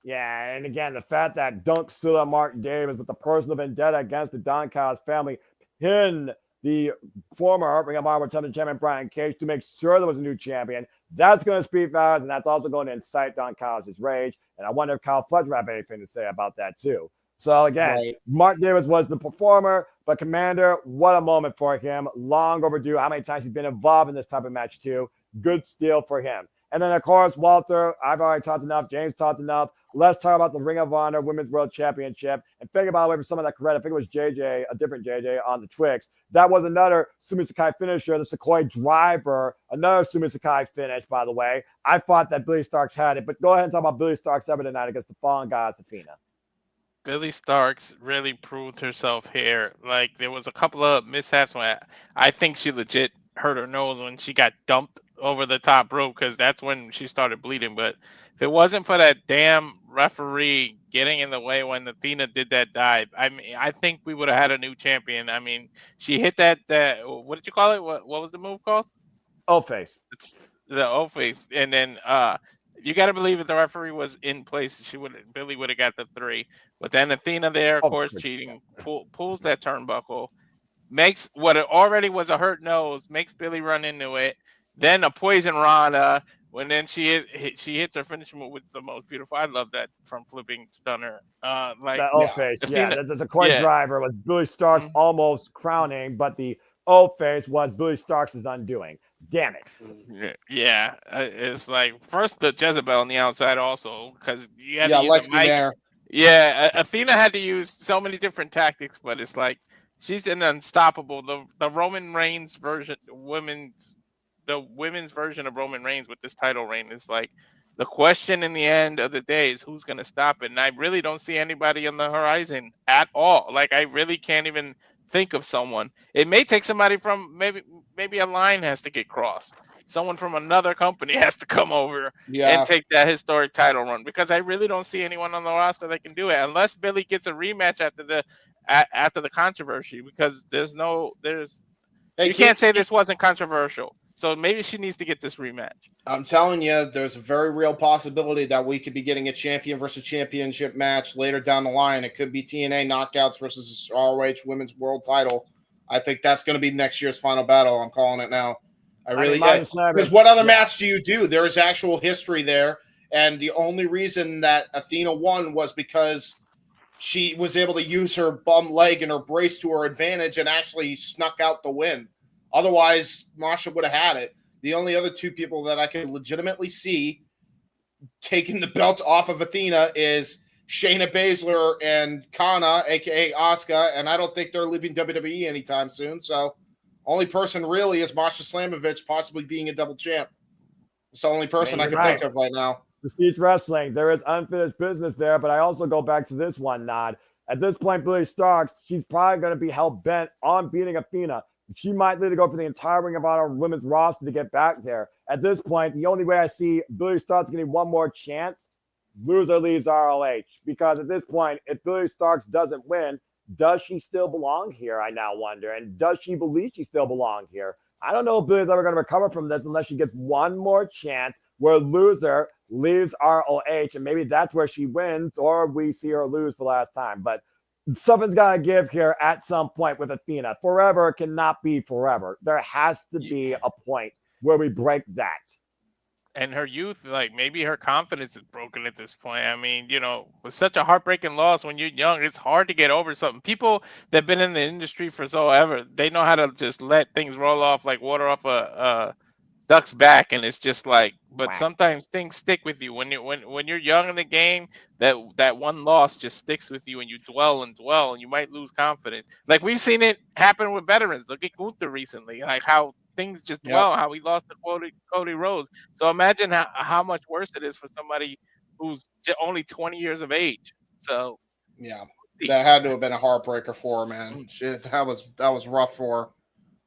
Yeah, and again, the fact that Dunk Silla Mark Davis with the personal vendetta against the Don Callis family pinned the former Ring of Honor Television Champion Brian Cage to make sure there was a new champion. That's going to speak volumes, and that's also going to incite Don Callis' rage. And I wonder if Kyle Fletcher have anything to say about that too. So again, Right. Mark Davis was the performer, but Komander, what a moment for him. Long overdue. How many times he's been involved in this type of match too. Good steal for him. And then, of course, Walter, I've already talked enough. James talked enough. Let's talk about the Ring of Honor Women's World Championship. And think about it for some of that credit. I think it was JJ, a different JJ on the Twix. That was another Sumi Sakai finisher, the Sequoia Driver, another Sumi Sakai finish, by the way. I thought that Billie Starkz had it. But go ahead and talk about Billie Starkz ever tonight against the Fallen Goddess Athena. Billie Starkz really proved herself here. Like, there was a couple of mishaps when I think she legit hurt her nose when she got dumped over the top rope, because that's when she started bleeding. But if it wasn't for that damn referee getting in the way when Athena did that dive, I think we would have had a new champion. I mean, she hit that what did you call it? What was the move called? O-face. It's the O-face. And then you got to believe if the referee was in place, Billie would have got the 3. But then Athena there, of course, cheating, pulls that turnbuckle, makes what already was a hurt nose, makes Billie run into it. Then a poison rana, when then she hits her finishing move, which is the most beautiful. I love that from flipping stunner. That O-face, Athena, that's a quite driver was Billie Starkz almost crowning, but the O-face was Billie Starkz' undoing. Damn it. Yeah, it's like first the Jezebel on the outside also, because you had to use Lexi a mic. there. Yeah, Athena had to use so many different tactics, but it's like she's an unstoppable. The Roman Reigns version, the women's version of Roman Reigns with this title reign is like the question in the end of the day is who's going to stop it. And I really don't see anybody on the horizon at all. Like, I really can't even think of someone. It may take somebody from maybe a line has to get crossed. Someone from another company has to come over and take that historic title run, because I really don't see anyone on the roster that can do it unless Billie gets a rematch after the controversy, because you can't say this wasn't controversial. So maybe she needs to get this rematch. I'm telling you, there's a very real possibility that we could be getting a champion versus championship match later down the line. It could be TNA Knockouts versus ROH Women's World Title. I think that's going to be next year's final battle. I'm calling it now. Because what other match do you do? There is actual history there. And the only reason that Athena won was because she was able to use her bum leg and her brace to her advantage and actually snuck out the win. Otherwise, Masha would have had it. The only other two people that I could legitimately see taking the belt off of Athena is Shayna Baszler and Kana, a.k.a. Asuka, and I don't think they're leaving WWE anytime soon. So only person really is Masha Slamovich possibly being a double champ. It's the only person I can think of right now. Prestige Wrestling, there is unfinished business there, but I also go back to this one, Nod. At this point, Billie Starkz, she's probably going to be hell-bent on beating Athena. She might literally go for the entire Ring of Honor women's roster to get back there. At this point, the only way I see Billie Starkz getting one more chance, loser leaves ROH. Because at this point, if Billie Starkz doesn't win, does she still belong here, I now wonder? And does she believe she still belongs here? I don't know if Billie's ever going to recover from this unless she gets one more chance where loser leaves ROH, and maybe that's where she wins, or we see her lose for the last time. But something's got to give here at some point with Athena. Forever cannot be forever. There has to be a point where we break that. And her youth, like maybe her confidence is broken at this point. I mean, you know, with such a heartbreaking loss when you're young, it's hard to get over something. People that've been in the industry for so ever, they know how to just let things roll off like water off a duck's back, and it's just like. But sometimes things stick with you when you're young in the game. That one loss just sticks with you, and you dwell, and you might lose confidence. Like we've seen it happen with veterans. Look at Gunther recently, like how things just dwell, how he lost to Cody Rhodes. So imagine how much worse it is for somebody who's only 20 years of age. So yeah, that had to have been a heartbreaker for her, man. Shit, that was rough for her.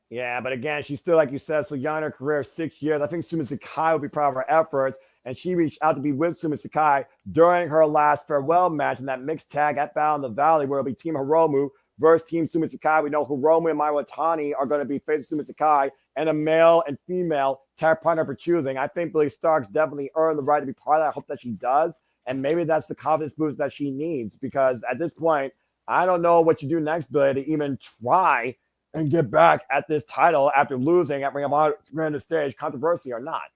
Yeah, but again, she's still, like you said, so young in her career, 6 years. I think Sumi Sakai will be proud of her efforts, and she reached out to be with Sumi Sakai during her last farewell match in that mixed tag at Battle in the Valley, where it'll be Team Hiromu versus Team Sumi Sakai. We know Hiromu and Mai Watani are going to be facing Sumi Sakai, and a male and female tag partner for choosing. I think Billie Starkz definitely earned the right to be part of that. I hope that she does, and maybe that's the confidence boost that she needs, because at this point, I don't know what you do next, Billie, to even try and get back at this title after losing at Ring of Honor Grand Stage, controversy or not.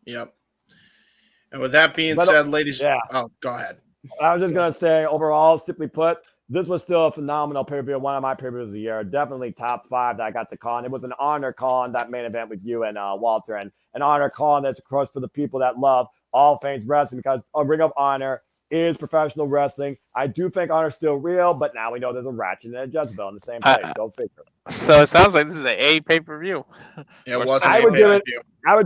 Yep. And with that being said, ladies, oh, go ahead. I was just going to say, overall, simply put, this was still a phenomenal pay-per-view, one of my pay-per-views of the year. Definitely top 5 that I got to call. And it was an honor calling that main event with you and Walter, and an honor calling this, of course, for the people that love all things wrestling, because a Ring of Honor is professional wrestling. I do think Honor's still real, but now we know there's a Ratchet and a Jezebel in the same place. Go figure. So it sounds like this is an A pay-per-view. It was. I would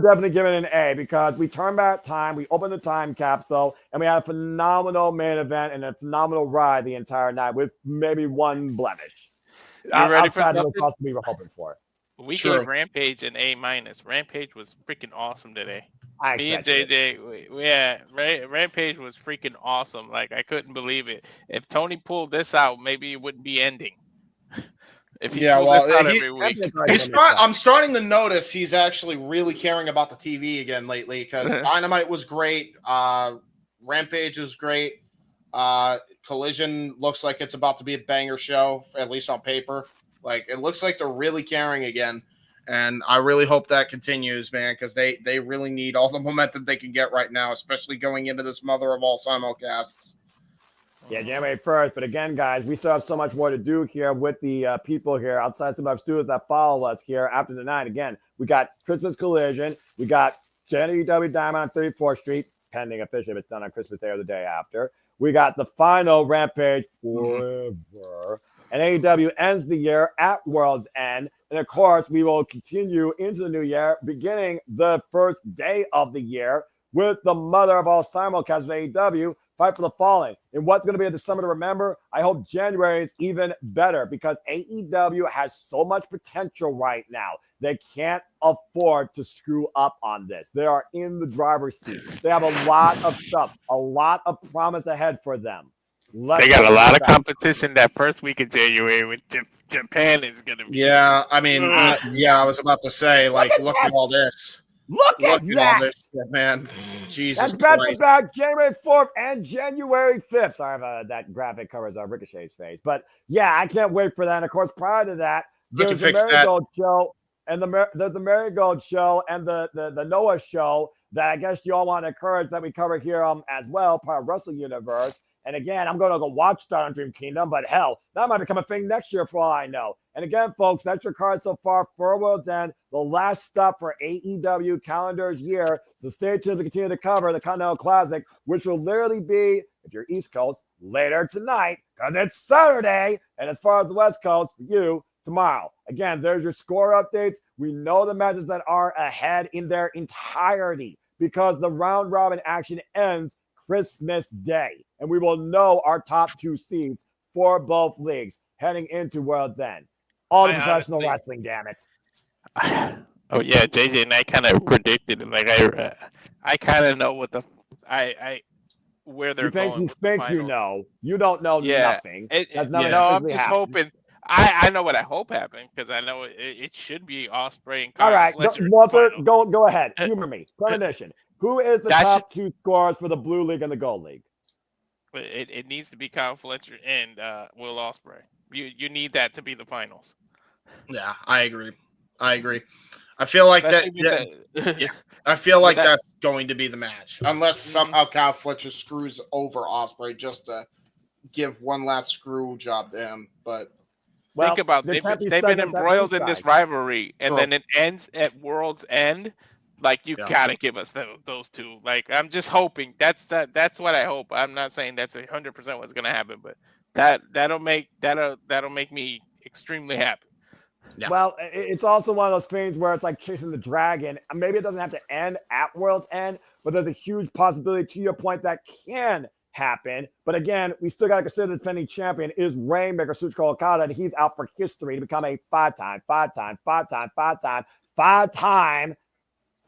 definitely give it an A, because we turned back time, we opened the time capsule, and we had a phenomenal main event and a phenomenal ride the entire night with maybe one blemish. You ready for something? We were hoping for. We gave Rampage an A-. Rampage was freaking awesome today. Me and JJ, Rampage was freaking awesome. Like, I couldn't believe it. If Tony pulled this out, maybe it wouldn't be ending. If he pulled this out every week. I'm starting to notice he's actually really caring about the TV again lately, because Dynamite was great. Rampage was great. Collision looks like it's about to be a banger show, at least on paper. Like, it looks like they're really caring again. And I really hope that continues, man, because they really need all the momentum they can get right now, especially going into this mother of all simulcasts. Yeah, January 1st. But again, guys, we still have so much more to do here with the people here outside some of our studios that follow us here after the night. Again, we got Christmas Collision. We got JW Diamond on 34th Street, pending officially if it's done on Christmas Day or the day after. We got the final Rampage Forever. And AEW ends the year at World's End. And of course, we will continue into the new year, beginning the first day of the year with the mother of all simulcasts of AEW, Fight for the Fallen. And what's going to be a December to remember? I hope January is even better, because AEW has so much potential right now. They can't afford to screw up on this. They are in the driver's seat. They have a lot of stuff, a lot of promise ahead for them. They got a lot of competition that first week of January with Japan is going to be. Yeah, I mean, I was about to say, like, look at all this. Look at that, all this, man. Jesus That's Christ. back to back January 4th and January 5th. Sorry about that graphic covers Ricochet's face. But yeah, I can't wait for that. And of course, prior to that, there's the Marigold show and there's the Marigold show and the Noah show that I guess you all want to encourage that we cover here as well, part of Wrestle Universe. And again, I'm going to go watch Star on Dream Kingdom, but hell, that might become a thing next year for all I know. And again, folks, that's your card so far for World's End, the last stop for AEW calendar's year. So stay tuned to continue to cover the Continental Classic, which will literally be, if you're East Coast, later tonight, because it's Saturday. And as far as the West Coast, for you, tomorrow. Again, there's your score updates. We know the matches that are ahead in their entirety, because the round robin action ends Christmas Day. And we will know our top 2 seeds for both leagues heading into World's End. All the professional wrestling, damn it. Oh yeah, JJ and I kind of predicted it. Like I kind of know what where they're going. You think you know? You don't know nothing. I'm just hoping. I know what I hope happened because I know it should be Ospreay and All Kyle right, Fletcher. in the Walter, final. go ahead. Humor me. Premonition. Who is the That top two scorers for the Blue League and the Gold League? It needs to be Kyle Fletcher and Will Ospreay. You need that to be the finals. Yeah, I agree. I feel like Especially that. with Yeah, I feel like that- that's going to be the match, unless somehow Kyle Fletcher screws over Ospreay just to give one last screw job to him. But Well, think about there can't be they've been segments at embroiled both in this sides. rivalry, and True. then it ends at World's End. Like you Yeah. gotta give us those two. Like I'm just hoping that's what I hope. I'm not saying that's 100% what's gonna happen, but that'll make me extremely happy. Yeah. Well, it's also one of those things where it's like chasing the dragon. Maybe it doesn't have to end at World's End, but there's a huge possibility, to your point, that can happen. But again, we still got to consider the defending champion is Rainmaker Tsuchika Okada, and he's out for history to become a five-time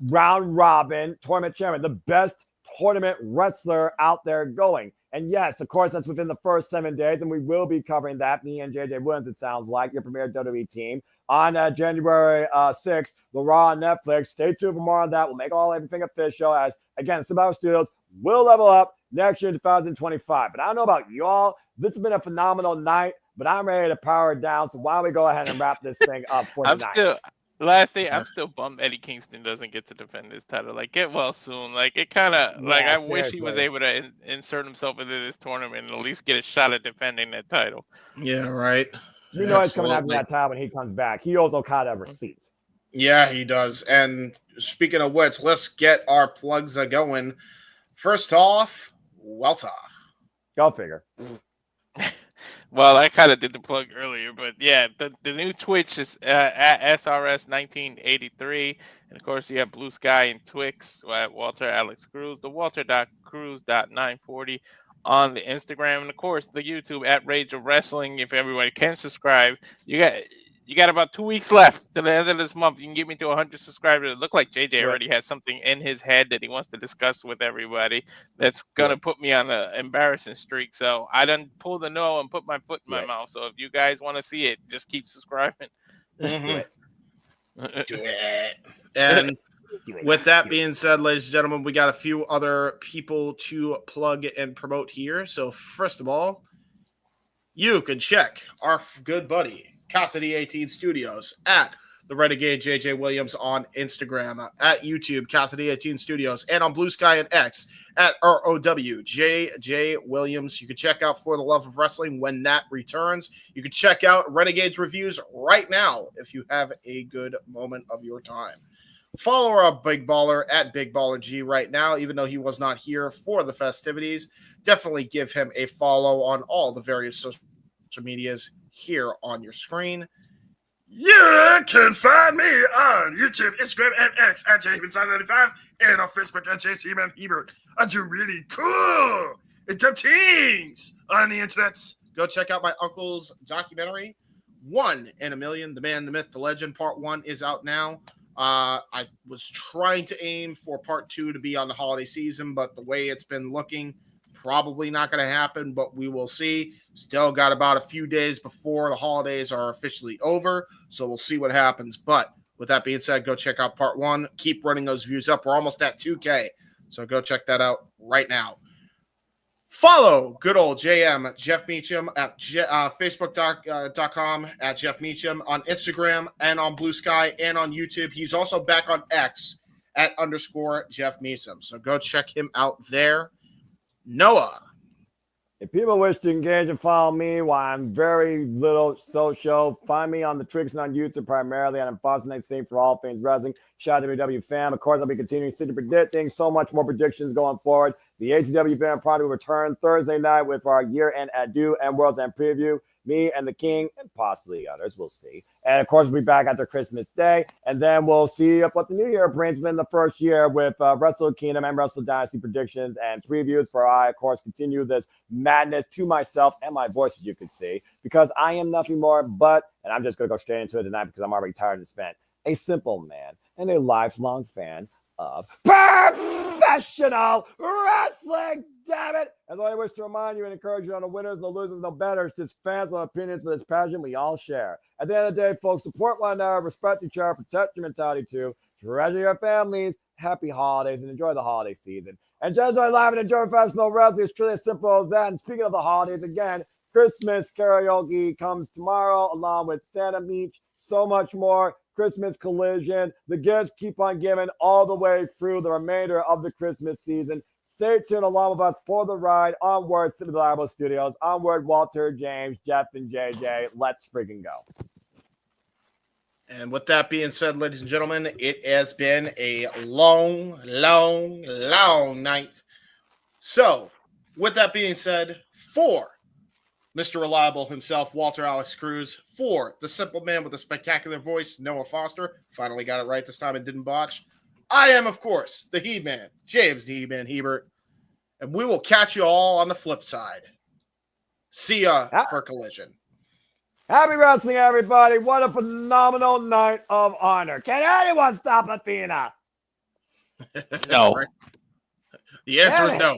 round robin tournament champion, the best tournament wrestler out there going. And yes, of course, that's within the first 7 days, and we will be covering that. Me and JJ Williams, it sounds like, your premier WWE team, on January 6th, the Raw on Netflix. Stay tuned for more on that. We'll make everything official as, again, Survivor Studios will level up next year in 2025. But I don't know about y'all. This has been a phenomenal night, but I'm ready to power it down. So why don't we go ahead and wrap this thing up for tonight? I'm still bummed Eddie Kingston doesn't get to defend his title. Like, get well soon. Like, it kind of I wish he was able to insert himself into this tournament and at least get a shot at defending that title. Yeah, right. You know he's coming after that title when he comes back. He owes Okada a receipt. Yeah, he does. And speaking of which, let's get our plugs going. First off, Welta. Go figure. Well, I kind of did the plug earlier, but yeah, the new Twitch is at SRS 1983, and of course you have Blue Sky and Twix at Walter Alex Cruz, the Walter.Cruz.940 on the Instagram, and of course the YouTube at Rage of Wrestling. If everybody can subscribe, you got about 2 weeks left to the end of this month. You can get me to 100 subscribers. It looked like JJ already has something in his head that he wants to discuss with everybody that's going to put me on an embarrassing streak. So I done pulled the no and put my foot in my mouth. So if you guys want to see it, just keep subscribing. Do it. And with that being said, ladies and gentlemen, we got a few other people to plug and promote here. So first of all, you can check our good buddy Cassidy 18 Studios at the Renegade JJ Williams on Instagram, at YouTube Cassidy 18 Studios, and on Blue Sky and X at ROW JJ Williams. You can check out For the Love of Wrestling when that returns. You can check out Renegade's reviews right now if you have a good moment of your time. Follow our Big Baller at Big Baller G right now, even though he was not here for the festivities. Definitely give him a follow on all the various social medias here on your screen. You can find me on YouTube, Instagram, and X at JHebert95 and on Facebook at JHebert. I do really cool and dumb things on the internet. Go check out my uncle's documentary, 1 in a Million, The Man, the Myth, the Legend. Part 1 is out now. I was trying to aim for part 2 to be on the holiday season, but the way it's been looking, probably not going to happen, but we will see. Still got about a few days before the holidays are officially over, so we'll see what happens. But with that being said, go check out part 1. Keep running those views up. We're almost at 2K, so go check that out right now. Follow good old JM, Jeff Meacham, at Facebook.com at Jeff Meacham, on Instagram and on Blue Sky and on YouTube. He's also back on X at _ Jeff Meacham, so go check him out there. Noah. If people wish to engage and follow me while I'm very little social, find me on the Tricks and on YouTube primarily, and I'm Boston Night Scene for all things wrestling. Shout out to WW fam. Of course, I'll be continuing to predicting so much more predictions going forward. The ATW fan party will return Thursday night with our year-end adieu and World's End preview. Me and the King and possibly others. We'll see. And of course, we'll be back after Christmas Day. And then we'll see what the new year brings within the first year with Wrestle Kingdom and Wrestle Dynasty predictions and previews. For I, of course, continue this madness to myself and my voice, as you can see, because I am nothing more but, and I'm just going to go straight into it tonight because I'm already tired and spent, a simple man and a lifelong fan of professional wrestling, damn it! As I wish to remind you and encourage you on the winners, no losers, no betters, just fans with opinions for this passion we all share. At the end of the day, folks, support one another, respect each other, protect your mentality too, treasure your families, happy holidays, and enjoy the holiday season. And just enjoy live and enjoy professional wrestling. It's truly as simple as that. And speaking of the holidays, again, Christmas karaoke comes tomorrow along with Santa Meech, so much more. Christmas Collision. The gifts keep on giving all the way through the remainder of the Christmas season. Stay tuned along with us for the ride. Onward, City Reliable Studios. Onward, Walter, James, Jeff, and JJ. Let's freaking go. And with that being said, ladies and gentlemen, it has been a long, long, long night. So, with that being said, for Mr. Reliable himself, Walter Alex Cruz, for the simple man with a spectacular voice, Noah Foster, finally got it right this time and didn't botch. I am, of course, the He-Man, James the He-Man Hebert, and we will catch you all on the flip side. See ya for Collision. Happy wrestling, everybody. What a phenomenal night of honor. Can anyone stop Athena? No. The answer is no.